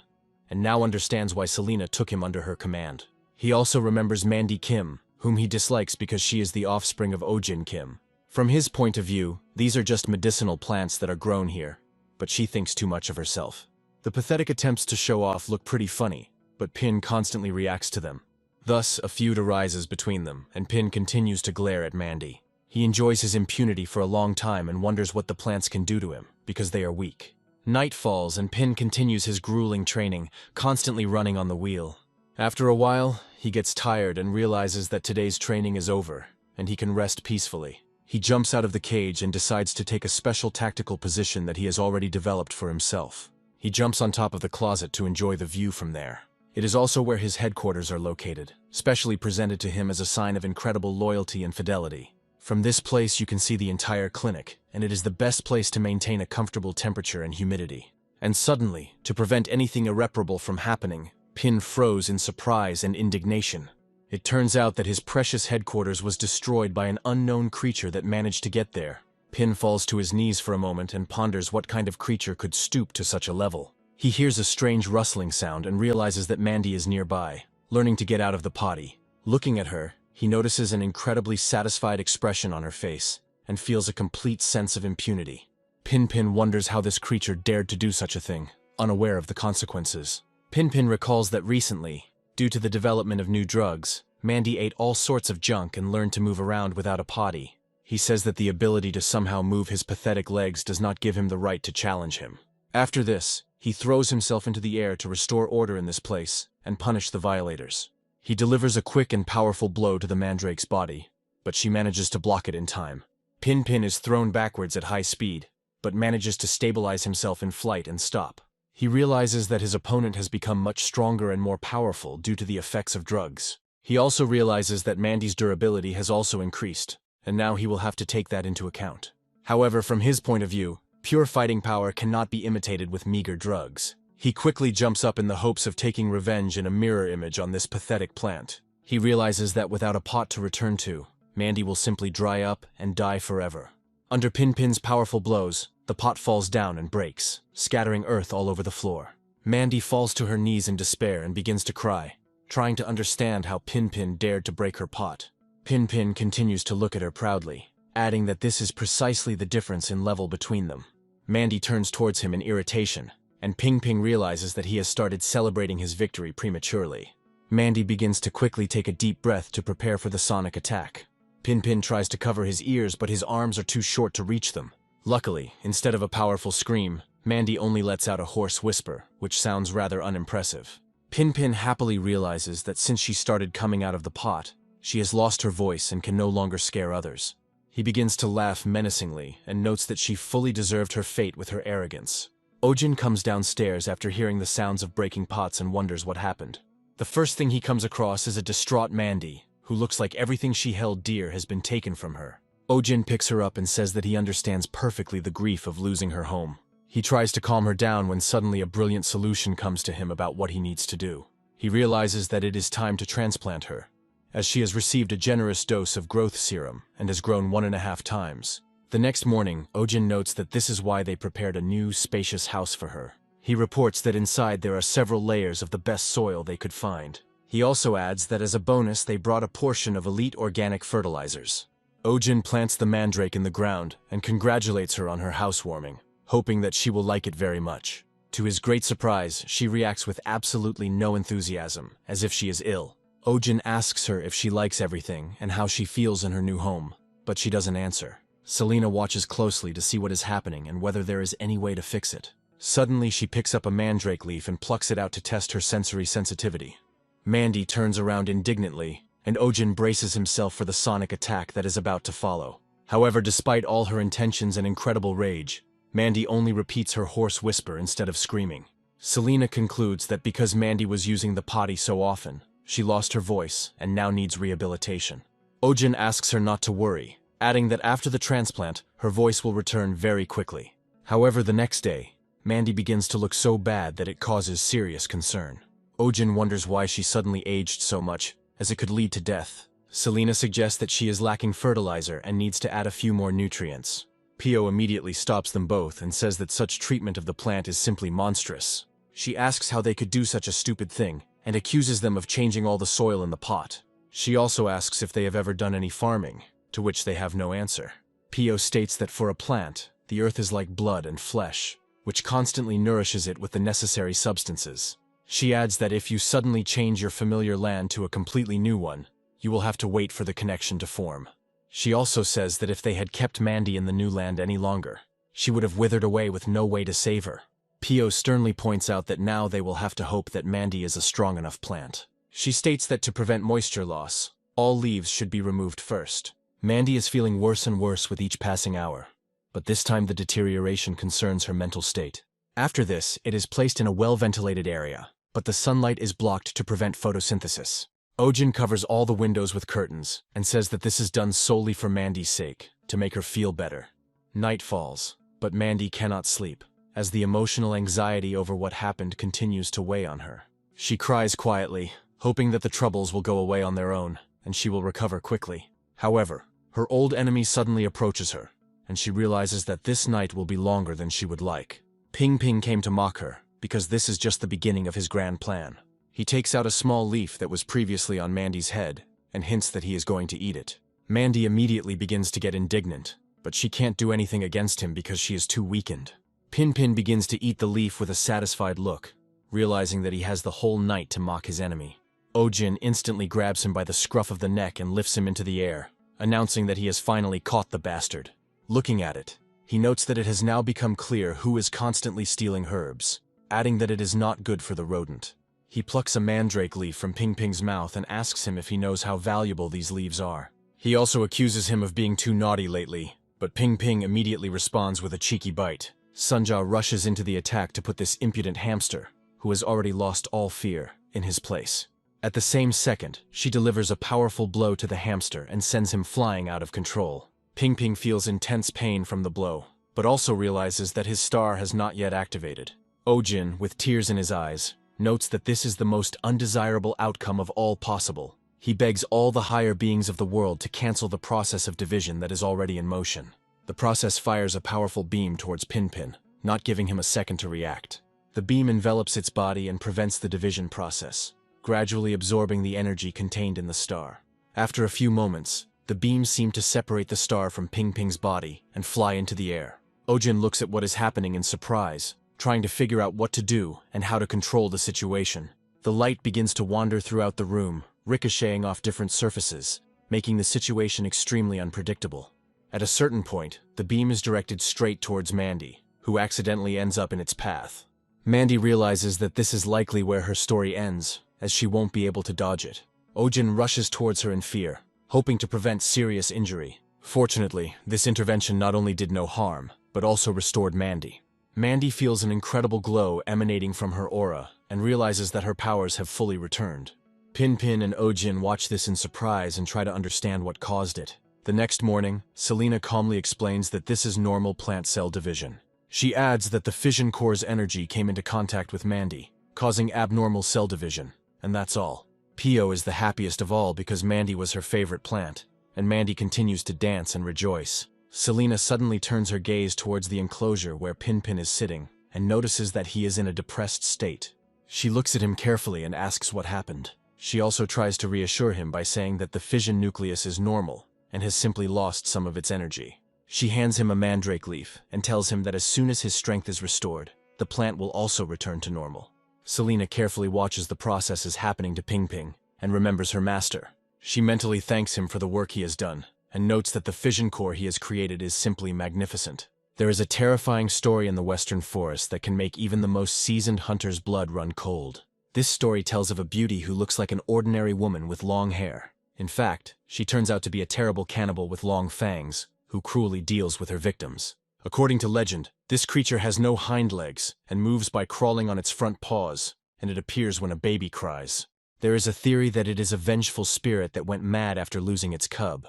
and now understands why Selena took him under her command. He also remembers Mandy Kim, whom he dislikes because she is the offspring of Ojin Kim. From his point of view, these are just medicinal plants that are grown here, but she thinks too much of herself. The pathetic attempts to show off look pretty funny, but Pin constantly reacts to them. Thus, a feud arises between them, and Pin continues to glare at Mandy. He enjoys his impunity for a long time and wonders what the plants can do to him, because they are weak. Night falls and Pin continues his grueling training, constantly running on the wheel. After a while, he gets tired and realizes that today's training is over, and he can rest peacefully. He jumps out of the cage and decides to take a special tactical position that he has already developed for himself. He jumps on top of the closet to enjoy the view from there. It is also where his headquarters are located, specially presented to him as a sign of incredible loyalty and fidelity. From this place you can see the entire clinic, and it is the best place to maintain a comfortable temperature and humidity. And suddenly, to prevent anything irreparable from happening, Pin froze in surprise and indignation. It turns out that his precious headquarters was destroyed by an unknown creature that managed to get there. Pin falls to his knees for a moment and ponders what kind of creature could stoop to such a level. He hears a strange rustling sound and realizes that Mandy is nearby, learning to get out of the potty. Looking at her, he notices an incredibly satisfied expression on her face, and feels a complete sense of impunity. Pin wonders how this creature dared to do such a thing, unaware of the consequences. Pin recalls that recently, due to the development of new drugs, Mandy ate all sorts of junk and learned to move around without a potty. He says that the ability to somehow move his pathetic legs does not give him the right to challenge him. After this, he throws himself into the air to restore order in this place and punish the violators. He delivers a quick and powerful blow to the mandrake's body, but she manages to block it in time. Pin is thrown backwards at high speed, but manages to stabilize himself in flight and stop. He realizes that his opponent has become much stronger and more powerful due to the effects of drugs. He also realizes that Mandy's durability has also increased, and now he will have to take that into account. However, from his point of view, pure fighting power cannot be imitated with meager drugs. He quickly jumps up in the hopes of taking revenge in a mirror image on this pathetic plant. He realizes that without a pot to return to, Mandy will simply dry up and die forever. Under Pin's powerful blows, the pot falls down and breaks, scattering earth all over the floor. Mandy falls to her knees in despair and begins to cry, trying to understand how Pin dared to break her pot. Pin continues to look at her proudly, adding that this is precisely the difference in level between them. Mandy turns towards him in irritation, and Ping realizes that he has started celebrating his victory prematurely. Mandy begins to quickly take a deep breath to prepare for the sonic attack. Pin tries to cover his ears, but his arms are too short to reach them. Luckily, instead of a powerful scream, Mandy only lets out a hoarse whisper, which sounds rather unimpressive. Pin happily realizes that since she started coming out of the pot, she has lost her voice and can no longer scare others. He begins to laugh menacingly and notes that she fully deserved her fate with her arrogance. Ojin comes downstairs after hearing the sounds of breaking pots and wonders what happened. The first thing he comes across is a distraught Mandy, who looks like everything she held dear has been taken from her. Ojin picks her up and says that he understands perfectly the grief of losing her home. He tries to calm her down when suddenly a brilliant solution comes to him about what he needs to do. He realizes that it is time to transplant her, as she has received a generous dose of growth serum and has grown 1.5 times. The next morning, Ojin notes that this is why they prepared a new, spacious house for her. He reports that inside there are several layers of the best soil they could find. He also adds that as a bonus they brought a portion of elite organic fertilizers. Ojin plants the mandrake in the ground and congratulates her on her housewarming, hoping that she will like it very much. To his great surprise, she reacts with absolutely no enthusiasm, as if she is ill. Ojin asks her if she likes everything and how she feels in her new home, but she doesn't answer. Selena watches closely to see what is happening and whether there is any way to fix it. Suddenly, she picks up a mandrake leaf and plucks it out to test her sensory sensitivity. Mandy turns around indignantly, and Ojin braces himself for the sonic attack that is about to follow. However, despite all her intentions and incredible rage, Mandy only repeats her hoarse whisper instead of screaming. Selena concludes that because Mandy was using the potty so often, she lost her voice and now needs rehabilitation. Ojin asks her not to worry, adding that after the transplant, her voice will return very quickly. However, the next day, Mandy begins to look so bad that it causes serious concern. Ojin wonders why she suddenly aged so much, as it could lead to death. Selena suggests that she is lacking fertilizer and needs to add a few more nutrients. Pio immediately stops them both and says that such treatment of the plant is simply monstrous. She asks how they could do such a stupid thing, and accuses them of changing all the soil in the pot. She also asks if they have ever done any farming, to which they have no answer. Pio states that for a plant, the earth is like blood and flesh, which constantly nourishes it with the necessary substances. She adds that if you suddenly change your familiar land to a completely new one, you will have to wait for the connection to form. She also says that if they had kept Mandy in the new land any longer, she would have withered away with no way to save her. Pio sternly points out that now they will have to hope that Mandy is a strong enough plant. She states that to prevent moisture loss, all leaves should be removed first. Mandy is feeling worse and worse with each passing hour, but this time the deterioration concerns her mental state. After this, it is placed in a well-ventilated area, but the sunlight is blocked to prevent photosynthesis. Ojin covers all the windows with curtains and says that this is done solely for Mandy's sake, to make her feel better. Night falls, but Mandy cannot sleep, as the emotional anxiety over what happened continues to weigh on her. She cries quietly, hoping that the troubles will go away on their own, and she will recover quickly. However, her old enemy suddenly approaches her, and she realizes that this night will be longer than she would like. Ping Ping came to mock her, because this is just the beginning of his grand plan. He takes out a small leaf that was previously on Mandy's head, and hints that he is going to eat it. Mandy immediately begins to get indignant, but she can't do anything against him because she is too weakened. Pin Pin begins to eat the leaf with a satisfied look, realizing that he has the whole night to mock his enemy. Ojin instantly grabs him by the scruff of the neck and lifts him into the air, announcing that he has finally caught the bastard. Looking at it, he notes that it has now become clear who is constantly stealing herbs, adding that it is not good for the rodent. He plucks a mandrake leaf from Ping Ping's mouth and asks him if he knows how valuable these leaves are. He also accuses him of being too naughty lately, but Ping Ping immediately responds with a cheeky bite. Sunja rushes into the attack to put this impudent hamster, who has already lost all fear, in his place. At the same second, she delivers a powerful blow to the hamster and sends him flying out of control. Ping Ping feels intense pain from the blow, but also realizes that his star has not yet activated. Ojin, with tears in his eyes, notes that this is the most undesirable outcome of all possible. He begs all the higher beings of the world to cancel the process of division that is already in motion. The process fires a powerful beam towards Pin Pin, not giving him a second to react. The beam envelops its body and prevents the division process, gradually absorbing the energy contained in the star. After a few moments, the beams seem to separate the star from Ping Ping's body and fly into the air. Ojin looks at what is happening in surprise, trying to figure out what to do and how to control the situation. The light begins to wander throughout the room, ricocheting off different surfaces, making the situation extremely unpredictable. At a certain point, the beam is directed straight towards Mandy, who accidentally ends up in its path. Mandy realizes that this is likely where her story ends, as she won't be able to dodge it. Ojin rushes towards her in fear, hoping to prevent serious injury. Fortunately, this intervention not only did no harm, but also restored Mandy. Mandy feels an incredible glow emanating from her aura and realizes that her powers have fully returned. Pin Pin and Ojin watch this in surprise and try to understand what caused it. The next morning, Selena calmly explains that this is normal plant cell division. She adds that the fission core's energy came into contact with Mandy, causing abnormal cell division, and that's all. Pio is the happiest of all because Mandy was her favorite plant, and Mandy continues to dance and rejoice. Selena suddenly turns her gaze towards the enclosure where Pin Pin is sitting, and notices that he is in a depressed state. She looks at him carefully and asks what happened. She also tries to reassure him by saying that the fission nucleus is normal, and has simply lost some of its energy. She hands him a mandrake leaf and tells him that as soon as his strength is restored, the plant will also return to normal. Selena carefully watches the processes happening to Ping Ping and remembers her master. She mentally thanks him for the work he has done, and notes that the fission core he has created is simply magnificent. There is a terrifying story in the western forest that can make even the most seasoned hunter's blood run cold. This story tells of a beauty who looks like an ordinary woman with long hair. In fact, she turns out to be a terrible cannibal with long fangs, who cruelly deals with her victims. According to legend, this creature has no hind legs and moves by crawling on its front paws, and it appears when a baby cries. There is a theory that it is a vengeful spirit that went mad after losing its cub,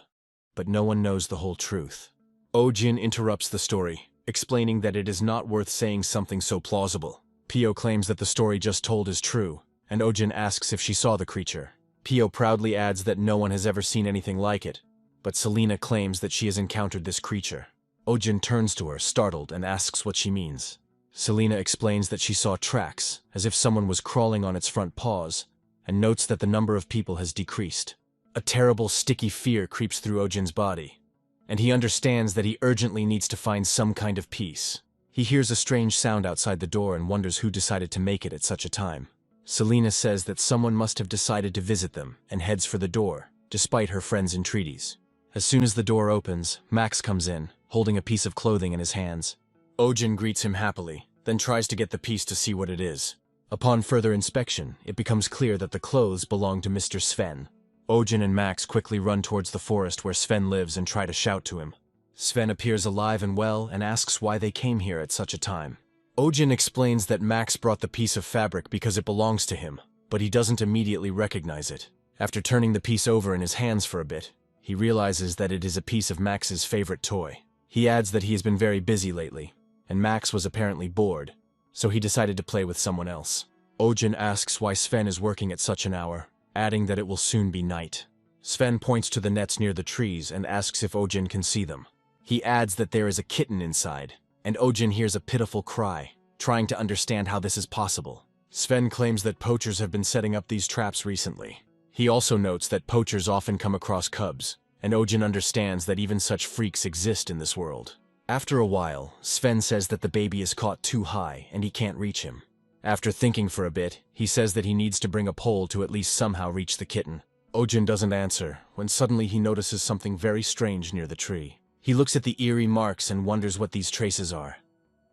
but no one knows the whole truth. Ojin interrupts the story, explaining that it is not worth saying something so plausible. Pio claims that the story just told is true, and Ojin asks if she saw the creature. Pio proudly adds that no one has ever seen anything like it, but Selena claims that she has encountered this creature. Ojin turns to her, startled, and asks what she means. Selena explains that she saw tracks, as if someone was crawling on its front paws, and notes that the number of people has decreased. A terrible, sticky fear creeps through Ojin's body, and he understands that he urgently needs to find some kind of peace. He hears a strange sound outside the door and wonders who decided to make it at such a time. Selena says that someone must have decided to visit them and heads for the door, despite her friend's entreaties. As soon as the door opens, Max comes in, holding a piece of clothing in his hands. Ojin greets him happily, then tries to get the piece to see what it is. Upon further inspection, it becomes clear that the clothes belong to Mr. Sven. Ojin and Max quickly run towards the forest where Sven lives and try to shout to him. Sven appears alive and well and asks why they came here at such a time. Ojin explains that Max brought the piece of fabric because it belongs to him, but he doesn't immediately recognize it. After turning the piece over in his hands for a bit, he realizes that it is a piece of Max's favorite toy. He adds that he has been very busy lately, and Max was apparently bored, so he decided to play with someone else. Ojin asks why Sven is working at such an hour, adding that it will soon be night. Sven points to the nets near the trees and asks if Ojin can see them. He adds that there is a kitten inside, and Ojin hears a pitiful cry, trying to understand how this is possible. Sven claims that poachers have been setting up these traps recently. He also notes that poachers often come across cubs, and Ojin understands that even such freaks exist in this world. After a while, Sven says that the baby is caught too high and he can't reach him. After thinking for a bit, he says that he needs to bring a pole to at least somehow reach the kitten. Ojin doesn't answer, when suddenly he notices something very strange near the tree. He looks at the eerie marks and wonders what these traces are,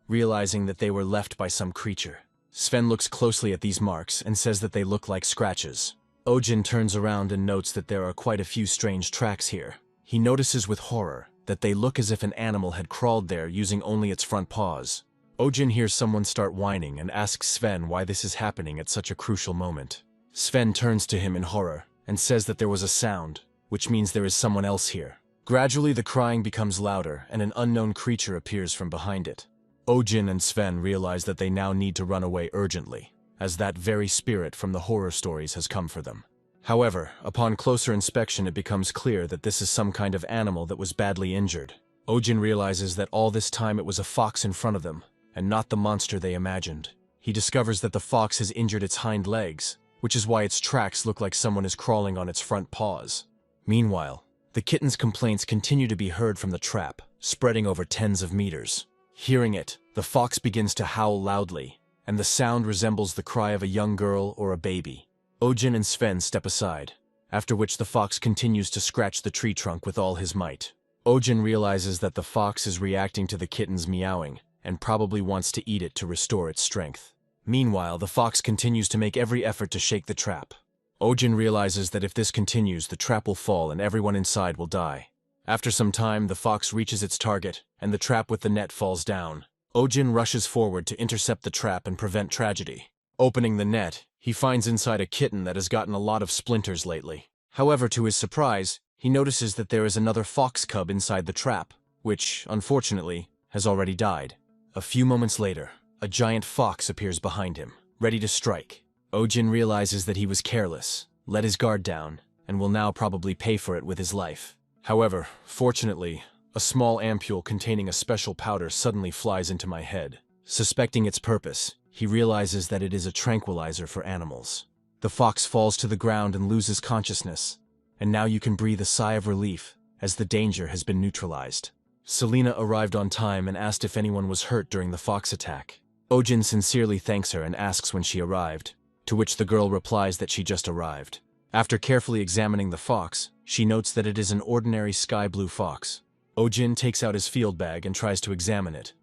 realizing that they were left by some creature. Sven looks closely at these marks and says that they look like scratches. Ojin turns around and notes that there are quite a few strange tracks here. He notices with horror that they look as if an animal had crawled there using only its front paws. Ojin hears someone start whining and asks Sven why this is happening at such a crucial moment. Sven turns to him in horror and says that there was a sound, which means there is someone else here. Gradually the crying becomes louder and an unknown creature appears from behind it. Ojin and Sven realize that they now need to run away urgently, as that very spirit from the horror stories has come for them. However, upon closer inspection it becomes clear that this is some kind of animal that was badly injured. Ojin realizes that all this time it was a fox in front of them, and not the monster they imagined. He discovers that the fox has injured its hind legs, which is why its tracks look like someone is crawling on its front paws. Meanwhile, the kitten's complaints continue to be heard from the trap, spreading over tens of meters. Hearing it, the fox begins to howl loudly, and the sound resembles the cry of a young girl or a baby. Ojin and Sven step aside, after which the fox continues to scratch the tree trunk with all his might. Ojin realizes that the fox is reacting to the kitten's meowing, and probably wants to eat it to restore its strength. Meanwhile, the fox continues to make every effort to shake the trap. Ojin realizes that if this continues, the trap will fall and everyone inside will die. After some time, the fox reaches its target, and the trap with the net falls down. Ojin rushes forward to intercept the trap and prevent tragedy. Opening the net, he finds inside a kitten that has gotten a lot of splinters lately. However, to his surprise, he notices that there is another fox cub inside the trap, which, unfortunately, has already died. A few moments later, a giant fox appears behind him, ready to strike. Ojin realizes that he was careless, let his guard down, and will now probably pay for it with his life. However, fortunately, a small ampule containing a special powder suddenly flies into my head. Suspecting its purpose, he realizes that it is a tranquilizer for animals. The fox falls to the ground and loses consciousness, and now you can breathe a sigh of relief, as the danger has been neutralized. Selena arrived on time and asked if anyone was hurt during the fox attack. Ojin sincerely thanks her and asks when she arrived, to which the girl replies that she just arrived. After carefully examining the fox, she notes that it is an ordinary sky blue fox. Ojin takes out his field bag and tries to examine it,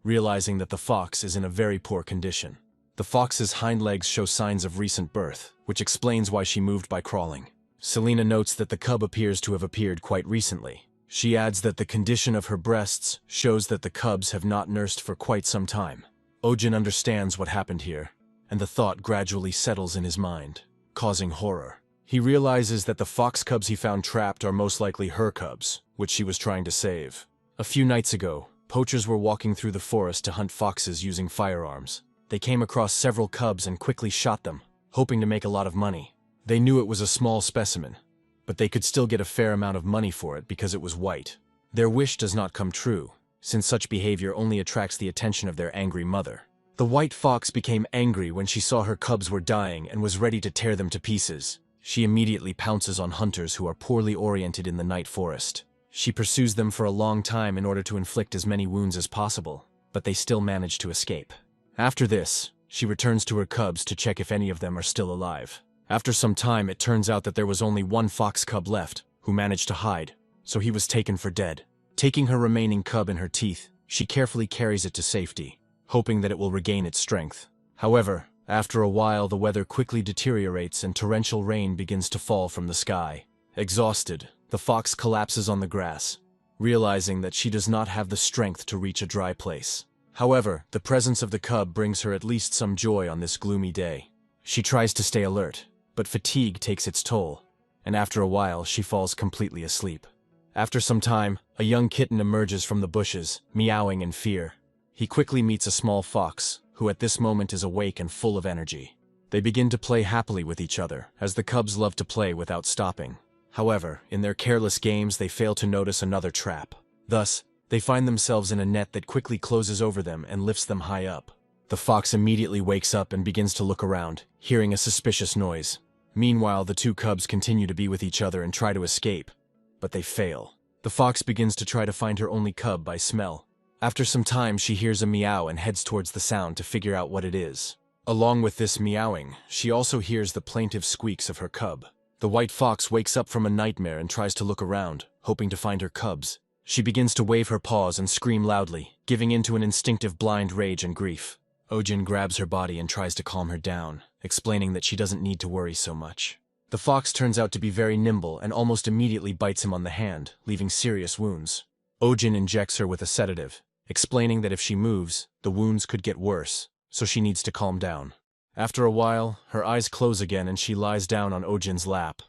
realizing that the fox is in a very poor condition. The fox's hind legs show signs of recent birth, which explains why she moved by crawling. Selena notes that the cub appears to have appeared quite recently. She adds that the condition of her breasts shows that the cubs have not nursed for quite some time. Ojin understands what happened here, and the thought gradually settles in his mind, causing horror. He realizes that the fox cubs he found trapped are most likely her cubs, which she was trying to save. A few nights ago, poachers were walking through the forest to hunt foxes using firearms. They came across several cubs and quickly shot them, hoping to make a lot of money. They knew it was a small specimen, but they could still get a fair amount of money for it because it was white. Their wish does not come true, since such behavior only attracts the attention of their angry mother. The white fox became angry when she saw her cubs were dying and was ready to tear them to pieces. She immediately pounces on hunters who are poorly oriented in the night forest. She pursues them for a long time in order to inflict as many wounds as possible, but they still manage to escape. After this, she returns to her cubs to check if any of them are still alive. After some time, it turns out that there was only one fox cub left, who managed to hide, so he was taken for dead. Taking her remaining cub in her teeth, she carefully carries it to safety, hoping that it will regain its strength. However, after a while the weather quickly deteriorates and torrential rain begins to fall from the sky. Exhausted, the fox collapses on the grass, realizing that she does not have the strength to reach a dry place. However, the presence of the cub brings her at least some joy on this gloomy day. She tries to stay alert, but fatigue takes its toll, and after a while she falls completely asleep. After some time, a young kitten emerges from the bushes, meowing in fear. He quickly meets a small fox, who at this moment is awake and full of energy. They begin to play happily with each other, as the cubs love to play without stopping. However, in their careless games they fail to notice another trap. Thus, they find themselves in a net that quickly closes over them and lifts them high up. The fox immediately wakes up and begins to look around, hearing a suspicious noise. Meanwhile, the two cubs continue to be with each other and try to escape, but they fail. The fox begins to try to find her only cub by smell. After some time, she hears a meow and heads towards the sound to figure out what it is. Along with this meowing, she also hears the plaintive squeaks of her cub. The white fox wakes up from a nightmare and tries to look around, hoping to find her cubs. She begins to wave her paws and scream loudly, giving in to an instinctive blind rage and grief. Ojin grabs her body and tries to calm her down, explaining that she doesn't need to worry so much. The fox turns out to be very nimble and almost immediately bites him on the hand, leaving serious wounds. Ojin injects her with a sedative, explaining that if she moves, the wounds could get worse, so she needs to calm down. After a while, her eyes close again and she lies down on Ojin's lap,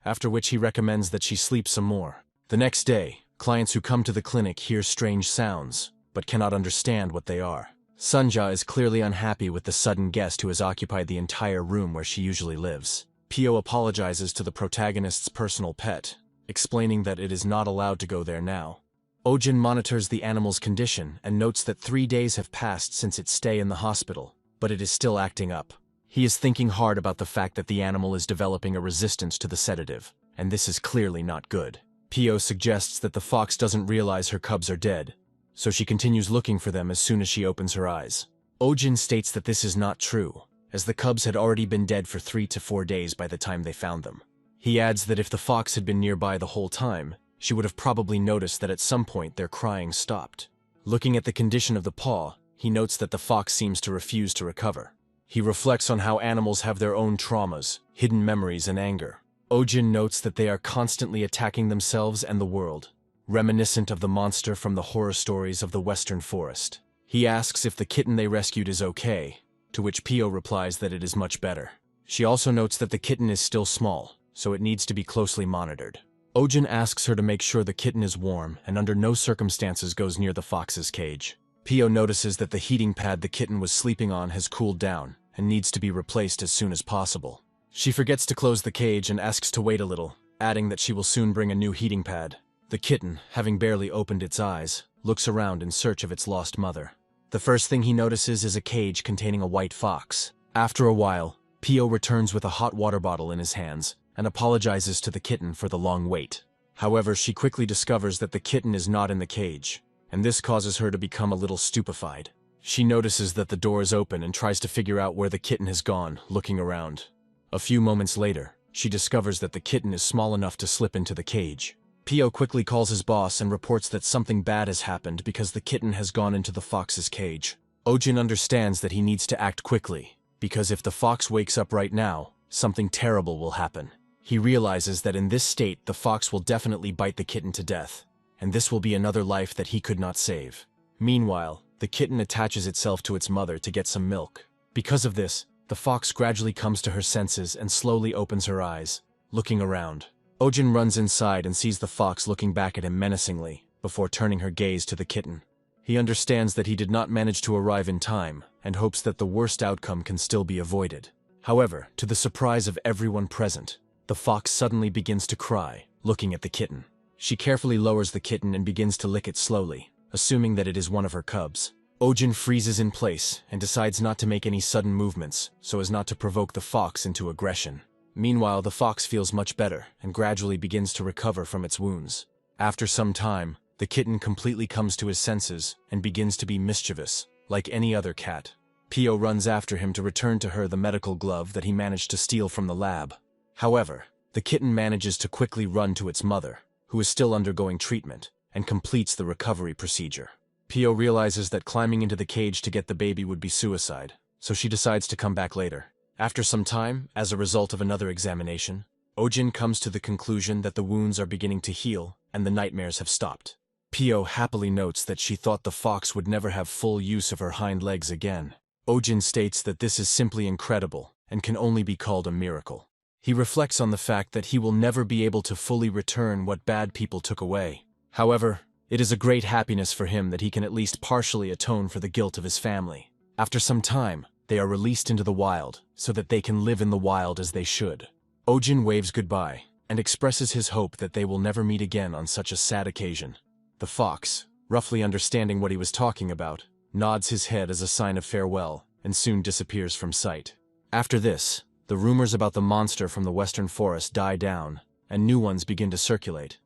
after which he recommends that she sleep some more. The next day, clients who come to the clinic hear strange sounds, but cannot understand what they are. Sunja is clearly unhappy with the sudden guest who has occupied the entire room where she usually lives. Pio apologizes to the protagonist's personal pet, explaining that it is not allowed to go there now. Ojin monitors the animal's condition and notes that 3 days have passed since its stay in the hospital, but it is still acting up. He is thinking hard about the fact that the animal is developing a resistance to the sedative, and this is clearly not good. Pio suggests that the fox doesn't realize her cubs are dead, so she continues looking for them as soon as she opens her eyes. Ojin states that this is not true, as the cubs had already been dead for 3 to 4 days by the time they found them. He adds that if the fox had been nearby the whole time, she would have probably noticed that at some point their crying stopped. Looking at the condition of the paw, he notes that the fox seems to refuse to recover. He reflects on how animals have their own traumas, hidden memories, and anger. Ojin notes that they are constantly attacking themselves and the world, reminiscent of the monster from the horror stories of the Western Forest. He asks if the kitten they rescued is okay, to which Pio replies that it is much better. She also notes that the kitten is still small, so it needs to be closely monitored. Ojin asks her to make sure the kitten is warm and under no circumstances goes near the fox's cage. Pio notices that the heating pad the kitten was sleeping on has cooled down and needs to be replaced as soon as possible. She forgets to close the cage and asks to wait a little, adding that she will soon bring a new heating pad. The kitten, having barely opened its eyes, looks around in search of its lost mother. The first thing he notices is a cage containing a white fox. After a while, Pio returns with a hot water bottle in his hands and apologizes to the kitten for the long wait. However, she quickly discovers that the kitten is not in the cage, and this causes her to become a little stupefied. She notices that the door is open and tries to figure out where the kitten has gone, looking around. A few moments later, she discovers that the kitten is small enough to slip into the cage. Pio quickly calls his boss and reports that something bad has happened because the kitten has gone into the fox's cage. Ojin understands that he needs to act quickly, because if the fox wakes up right now, something terrible will happen. He realizes that in this state the fox will definitely bite the kitten to death, and this will be another life that he could not save. Meanwhile, the kitten attaches itself to its mother to get some milk. Because of this, the fox gradually comes to her senses and slowly opens her eyes, looking around. Ojin runs inside and sees the fox looking back at him menacingly, before turning her gaze to the kitten. He understands that he did not manage to arrive in time, and hopes that the worst outcome can still be avoided. However, to the surprise of everyone present, the fox suddenly begins to cry, looking at the kitten. She carefully lowers the kitten and begins to lick it slowly, assuming that it is one of her cubs. Ojin freezes in place and decides not to make any sudden movements so as not to provoke the fox into aggression. Meanwhile, the fox feels much better and gradually begins to recover from its wounds. After some time, the kitten completely comes to his senses and begins to be mischievous, like any other cat. Pio runs after him to return to her the medical glove that he managed to steal from the lab. However, the kitten manages to quickly run to its mother, who is still undergoing treatment, and completes the recovery procedure. Pio realizes that climbing into the cage to get the baby would be suicide, so she decides to come back later. After some time, as a result of another examination, Ojin comes to the conclusion that the wounds are beginning to heal and the nightmares have stopped. Pio happily notes that she thought the fox would never have full use of her hind legs again. Ojin states that this is simply incredible and can only be called a miracle. He reflects on the fact that he will never be able to fully return what bad people took away. However, it is a great happiness for him that he can at least partially atone for the guilt of his family. After some time, they are released into the wild, so that they can live in the wild as they should. Ojin waves goodbye, and expresses his hope that they will never meet again on such a sad occasion. The fox, roughly understanding what he was talking about, nods his head as a sign of farewell, and soon disappears from sight. After this, the rumors about the monster from the western forest die down, and new ones begin to circulate,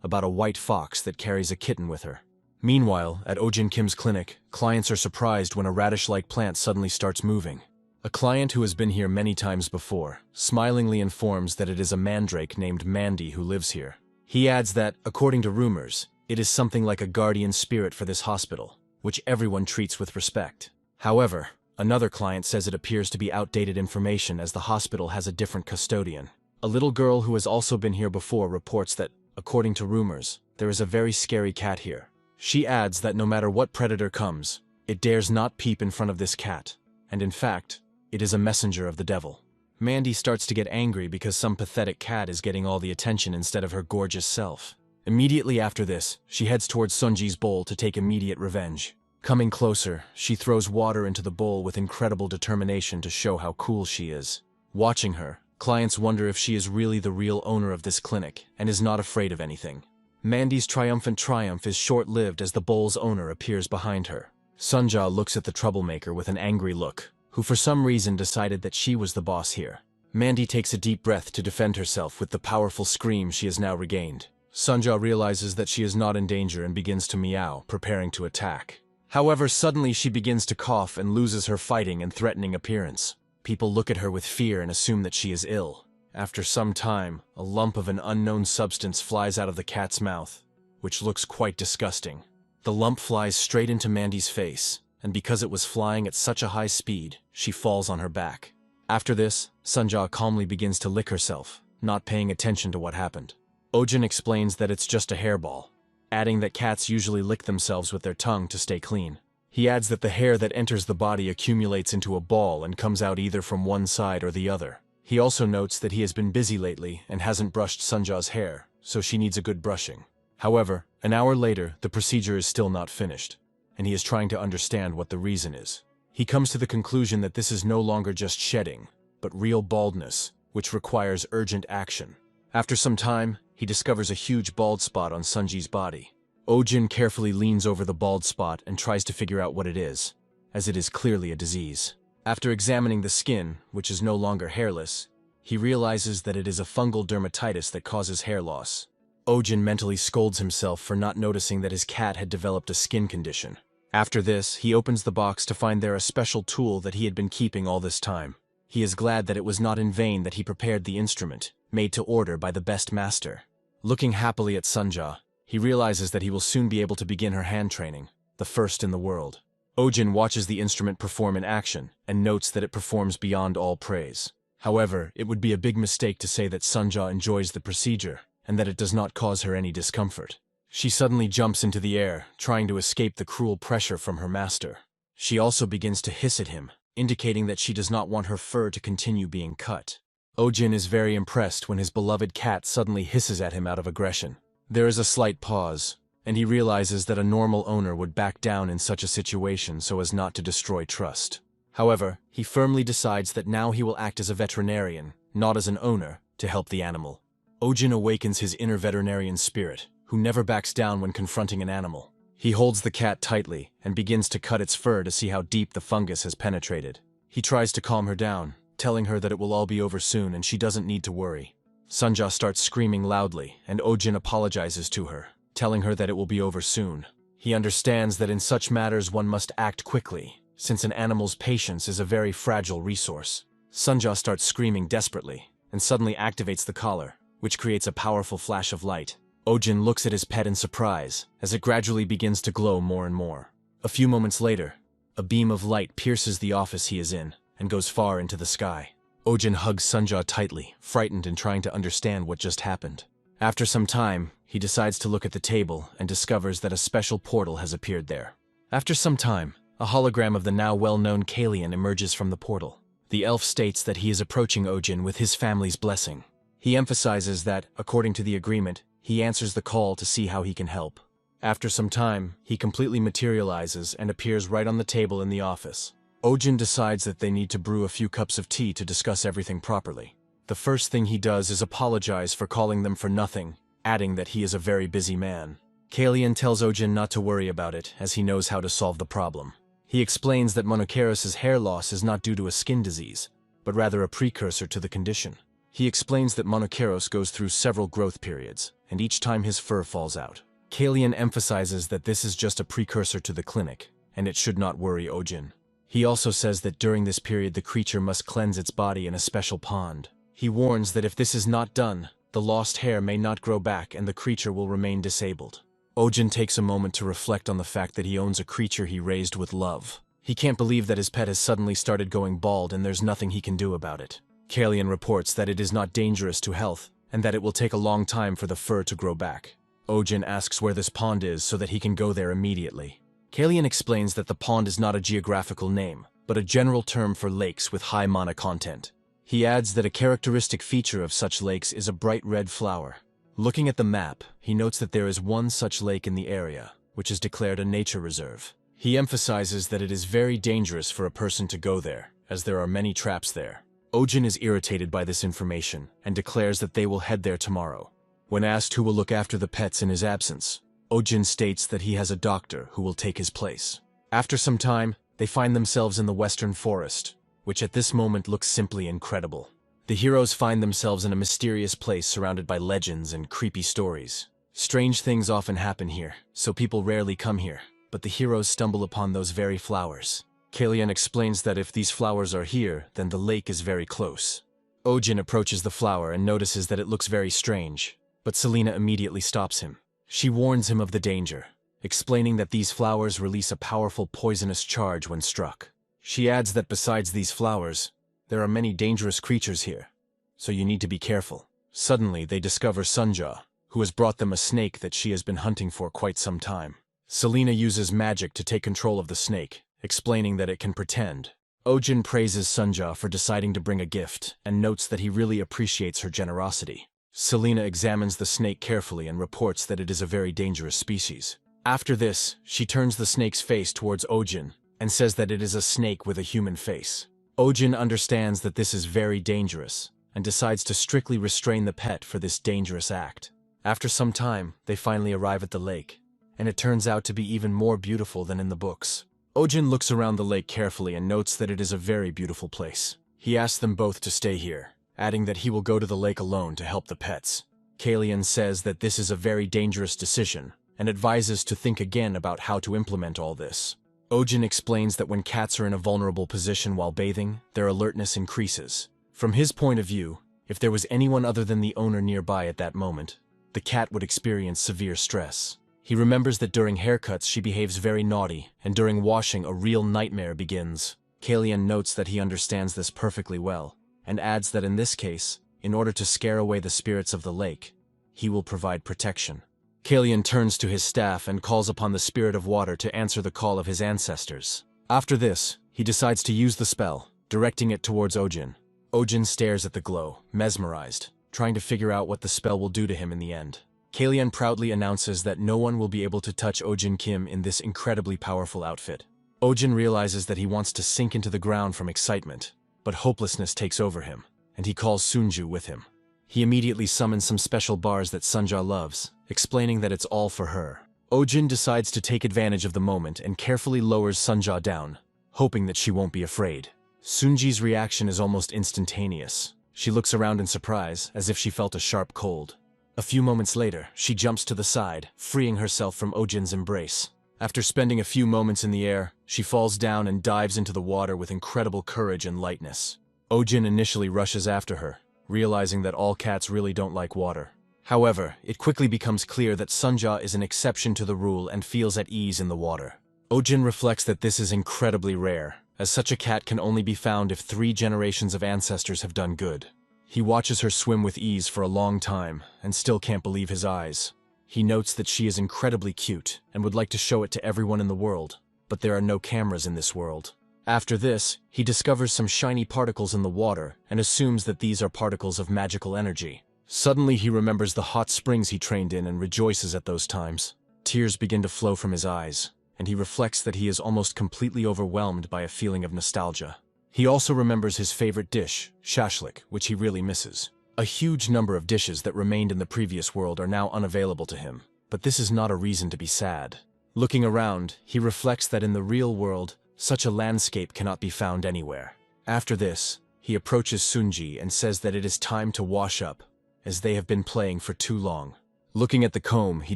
about a white fox that carries a kitten with her. Meanwhile, at Ojin Kim's clinic, clients are surprised when a radish-like plant suddenly starts moving. A client who has been here many times before smilingly informs that it is a mandrake named Mandy who lives here. He adds that, according to rumors, it is something like a guardian spirit for this hospital, which everyone treats with respect. However, another client says it appears to be outdated information as the hospital has a different custodian. A little girl who has also been here before reports that, according to rumors, there is a very scary cat here. She adds that no matter what predator comes, it dares not peep in front of this cat, and in fact, it is a messenger of the devil. Mandy starts to get angry because some pathetic cat is getting all the attention instead of her gorgeous self. Immediately after this, she heads towards Sunji's bowl to take immediate revenge. Coming closer, she throws water into the bowl with incredible determination to show how cool she is. Watching her, clients wonder if she is really the real owner of this clinic and is not afraid of anything. Mandy's triumphant triumph is short-lived as the bowl's owner appears behind her. Sunja looks at the troublemaker with an angry look, who for some reason decided that she was the boss here. Mandy takes a deep breath to defend herself with the powerful scream she has now regained. Sunja realizes that she is not in danger and begins to meow, preparing to attack. However, suddenly she begins to cough and loses her fighting and threatening appearance. People look at her with fear and assume that she is ill. After some time, a lump of an unknown substance flies out of the cat's mouth, which looks quite disgusting. The lump flies straight into Mandy's face, and because it was flying at such a high speed, she falls on her back. After this, Sunja calmly begins to lick herself, not paying attention to what happened. Ojin explains that it's just a hairball, adding that cats usually lick themselves with their tongue to stay clean. He adds that the hair that enters the body accumulates into a ball and comes out either from one side or the other. He also notes that he has been busy lately and hasn't brushed Sunja's hair, so she needs a good brushing. However, an hour later, the procedure is still not finished, and he is trying to understand what the reason is. He comes to the conclusion that this is no longer just shedding, but real baldness, which requires urgent action. After some time, he discovers a huge bald spot on Sunji's body. Ojin carefully leans over the bald spot and tries to figure out what it is, as it is clearly a disease. After examining the skin, which is no longer hairless, he realizes that it is a fungal dermatitis that causes hair loss. Ojin mentally scolds himself for not noticing that his cat had developed a skin condition. After this, he opens the box to find there a special tool that he had been keeping all this time. He is glad that it was not in vain that he prepared the instrument, made to order by the best master. Looking happily at Sunja, he realizes that he will soon be able to begin her hand training, the first in the world. Ojin watches the instrument perform in action and notes that it performs beyond all praise. However, it would be a big mistake to say that Sunja enjoys the procedure and that it does not cause her any discomfort. She suddenly jumps into the air, trying to escape the cruel pressure from her master. She also begins to hiss at him, indicating that she does not want her fur to continue being cut. Ojin is very impressed when his beloved cat suddenly hisses at him out of aggression. There is a slight pause, and he realizes that a normal owner would back down in such a situation so as not to destroy trust. However, he firmly decides that now he will act as a veterinarian, not as an owner, to help the animal. Ojin awakens his inner veterinarian spirit, who never backs down when confronting an animal. He holds the cat tightly and begins to cut its fur to see how deep the fungus has penetrated. He tries to calm her down, telling her that it will all be over soon and she doesn't need to worry. Sunja starts screaming loudly, and Ojin apologizes to her, telling her that it will be over soon. He understands that in such matters one must act quickly, since an animal's patience is a very fragile resource. Sunja starts screaming desperately, and suddenly activates the collar, which creates a powerful flash of light. Ojin looks at his pet in surprise, as it gradually begins to glow more and more. A few moments later, a beam of light pierces the office he is in, and goes far into the sky. Ojin hugs Sunja tightly, frightened and trying to understand what just happened. After some time, he decides to look at the table and discovers that a special portal has appeared there. After some time, a hologram of the now well-known Kalian emerges from the portal. The elf states that he is approaching Ojin with his family's blessing. He emphasizes that, according to the agreement, he answers the call to see how he can help. After some time, he completely materializes and appears right on the table in the office. Ojin decides that they need to brew a few cups of tea to discuss everything properly. The first thing he does is apologize for calling them for nothing, adding that he is a very busy man. Kalian tells Ojin not to worry about it, as he knows how to solve the problem. He explains that Monokeros' hair loss is not due to a skin disease, but rather a precursor to the condition. He explains that Monokeros goes through several growth periods, and each time his fur falls out. Kalian emphasizes that this is just a precursor to the clinic, and it should not worry Ojin. He also says that during this period the creature must cleanse its body in a special pond. He warns that if this is not done, the lost hair may not grow back and the creature will remain disabled. Ojin takes a moment to reflect on the fact that he owns a creature he raised with love. He can't believe that his pet has suddenly started going bald and there's nothing he can do about it. Kalian reports that it is not dangerous to health and that it will take a long time for the fur to grow back. Ojin asks where this pond is so that he can go there immediately. Kalian explains that the pond is not a geographical name, but a general term for lakes with high mana content. He adds that a characteristic feature of such lakes is a bright red flower. Looking at the map, he notes that there is one such lake in the area, which is declared a nature reserve. He emphasizes that it is very dangerous for a person to go there, as there are many traps there. Ojin is irritated by this information and declares that they will head there tomorrow. When asked who will look after the pets in his absence, Ojin states that he has a doctor who will take his place. After some time, they find themselves in the western forest, which at this moment looks simply incredible. The heroes find themselves in a mysterious place surrounded by legends and creepy stories. Strange things often happen here, so people rarely come here, but the heroes stumble upon those very flowers. Kalian explains that if these flowers are here, then the lake is very close. Ojin approaches the flower and notices that it looks very strange, but Selena immediately stops him. She warns him of the danger, explaining that these flowers release a powerful poisonous charge when struck. She adds that besides these flowers, there are many dangerous creatures here, so you need to be careful. Suddenly, they discover Sunja, who has brought them a snake that she has been hunting for quite some time. Selena uses magic to take control of the snake, explaining that it can pretend. Ojin praises Sunja for deciding to bring a gift and notes that he really appreciates her generosity. Selena examines the snake carefully and reports that it is a very dangerous species. After this, she turns the snake's face towards Ojin and says that it is a snake with a human face. Ojin understands that this is very dangerous and decides to strictly restrain the pet for this dangerous act. After some time, they finally arrive at the lake, and it turns out to be even more beautiful than in the books. Ojin looks around the lake carefully and notes that it is a very beautiful place. He asks them both to stay here, adding that he will go to the lake alone to help the pets. Kalian says that this is a very dangerous decision and advises to think again about how to implement all this. Ojin explains that when cats are in a vulnerable position while bathing, their alertness increases. From his point of view, if there was anyone other than the owner nearby at that moment, the cat would experience severe stress. He remembers that during haircuts she behaves very naughty, and during washing a real nightmare begins. Kalian notes that he understands this perfectly well, and adds that in this case, in order to scare away the spirits of the lake, he will provide protection. Kalian turns to his staff and calls upon the spirit of water to answer the call of his ancestors. After this, he decides to use the spell, directing it towards Ojin. Ojin stares at the glow, mesmerized, trying to figure out what the spell will do to him in the end. Kalian proudly announces that no one will be able to touch Ojin Kim in this incredibly powerful outfit. Ojin realizes that he wants to sink into the ground from excitement, but hopelessness takes over him, and he calls Sunju with him. He immediately summons some special bars that Sunja loves, explaining that it's all for her. Ojin decides to take advantage of the moment and carefully lowers Sunja down, hoping that she won't be afraid. Sunji's reaction is almost instantaneous. She looks around in surprise, as if she felt a sharp cold. A few moments later, she jumps to the side, freeing herself from Ojin's embrace. After spending a few moments in the air, she falls down and dives into the water with incredible courage and lightness. Ojin initially rushes after her, realizing that all cats really don't like water. However, it quickly becomes clear that Sunja is an exception to the rule and feels at ease in the water. Ojin reflects that this is incredibly rare, as such a cat can only be found if 3 generations of ancestors have done good. He watches her swim with ease for a long time, and still can't believe his eyes. He notes that she is incredibly cute, and would like to show it to everyone in the world, but there are no cameras in this world. After this, he discovers some shiny particles in the water, and assumes that these are particles of magical energy. Suddenly he remembers the hot springs he trained in and rejoices at those times. Tears begin to flow from his eyes, and he reflects that he is almost completely overwhelmed by a feeling of nostalgia. He also remembers his favorite dish, shashlik, which he really misses. A huge number of dishes that remained in the previous world are now unavailable to him, but this is not a reason to be sad. Looking around, he reflects that in the real world, such a landscape cannot be found anywhere. After this, he approaches Sunji and says that it is time to wash up, as they have been playing for too long. Looking at the comb, he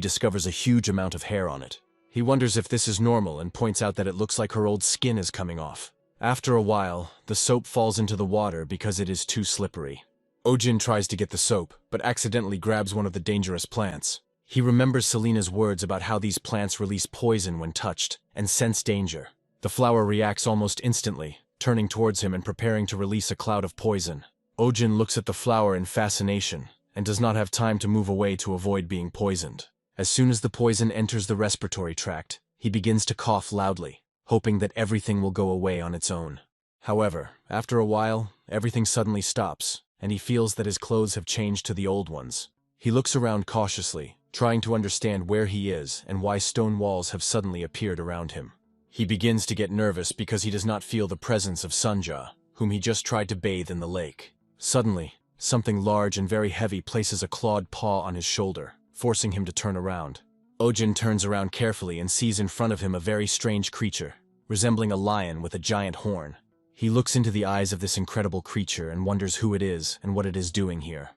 discovers a huge amount of hair on it. He wonders if this is normal and points out that it looks like her old skin is coming off. After a while, the soap falls into the water because it is too slippery. Ojin tries to get the soap, but accidentally grabs one of the dangerous plants. He remembers Selena's words about how these plants release poison when touched, and sense danger. The flower reacts almost instantly, turning towards him and preparing to release a cloud of poison. Ojin looks at the flower in fascination, and does not have time to move away to avoid being poisoned. As soon as the poison enters the respiratory tract, he begins to cough loudly, hoping that everything will go away on its own. However, after a while, everything suddenly stops, and he feels that his clothes have changed to the old ones. He looks around cautiously, trying to understand where he is and why stone walls have suddenly appeared around him. He begins to get nervous because he does not feel the presence of Sunja, whom he just tried to bathe in the lake. Suddenly, something large and very heavy places a clawed paw on his shoulder, forcing him to turn around. Ojin turns around carefully and sees in front of him a very strange creature, resembling a lion with a giant horn. He looks into the eyes of this incredible creature and wonders who it is and what it is doing here.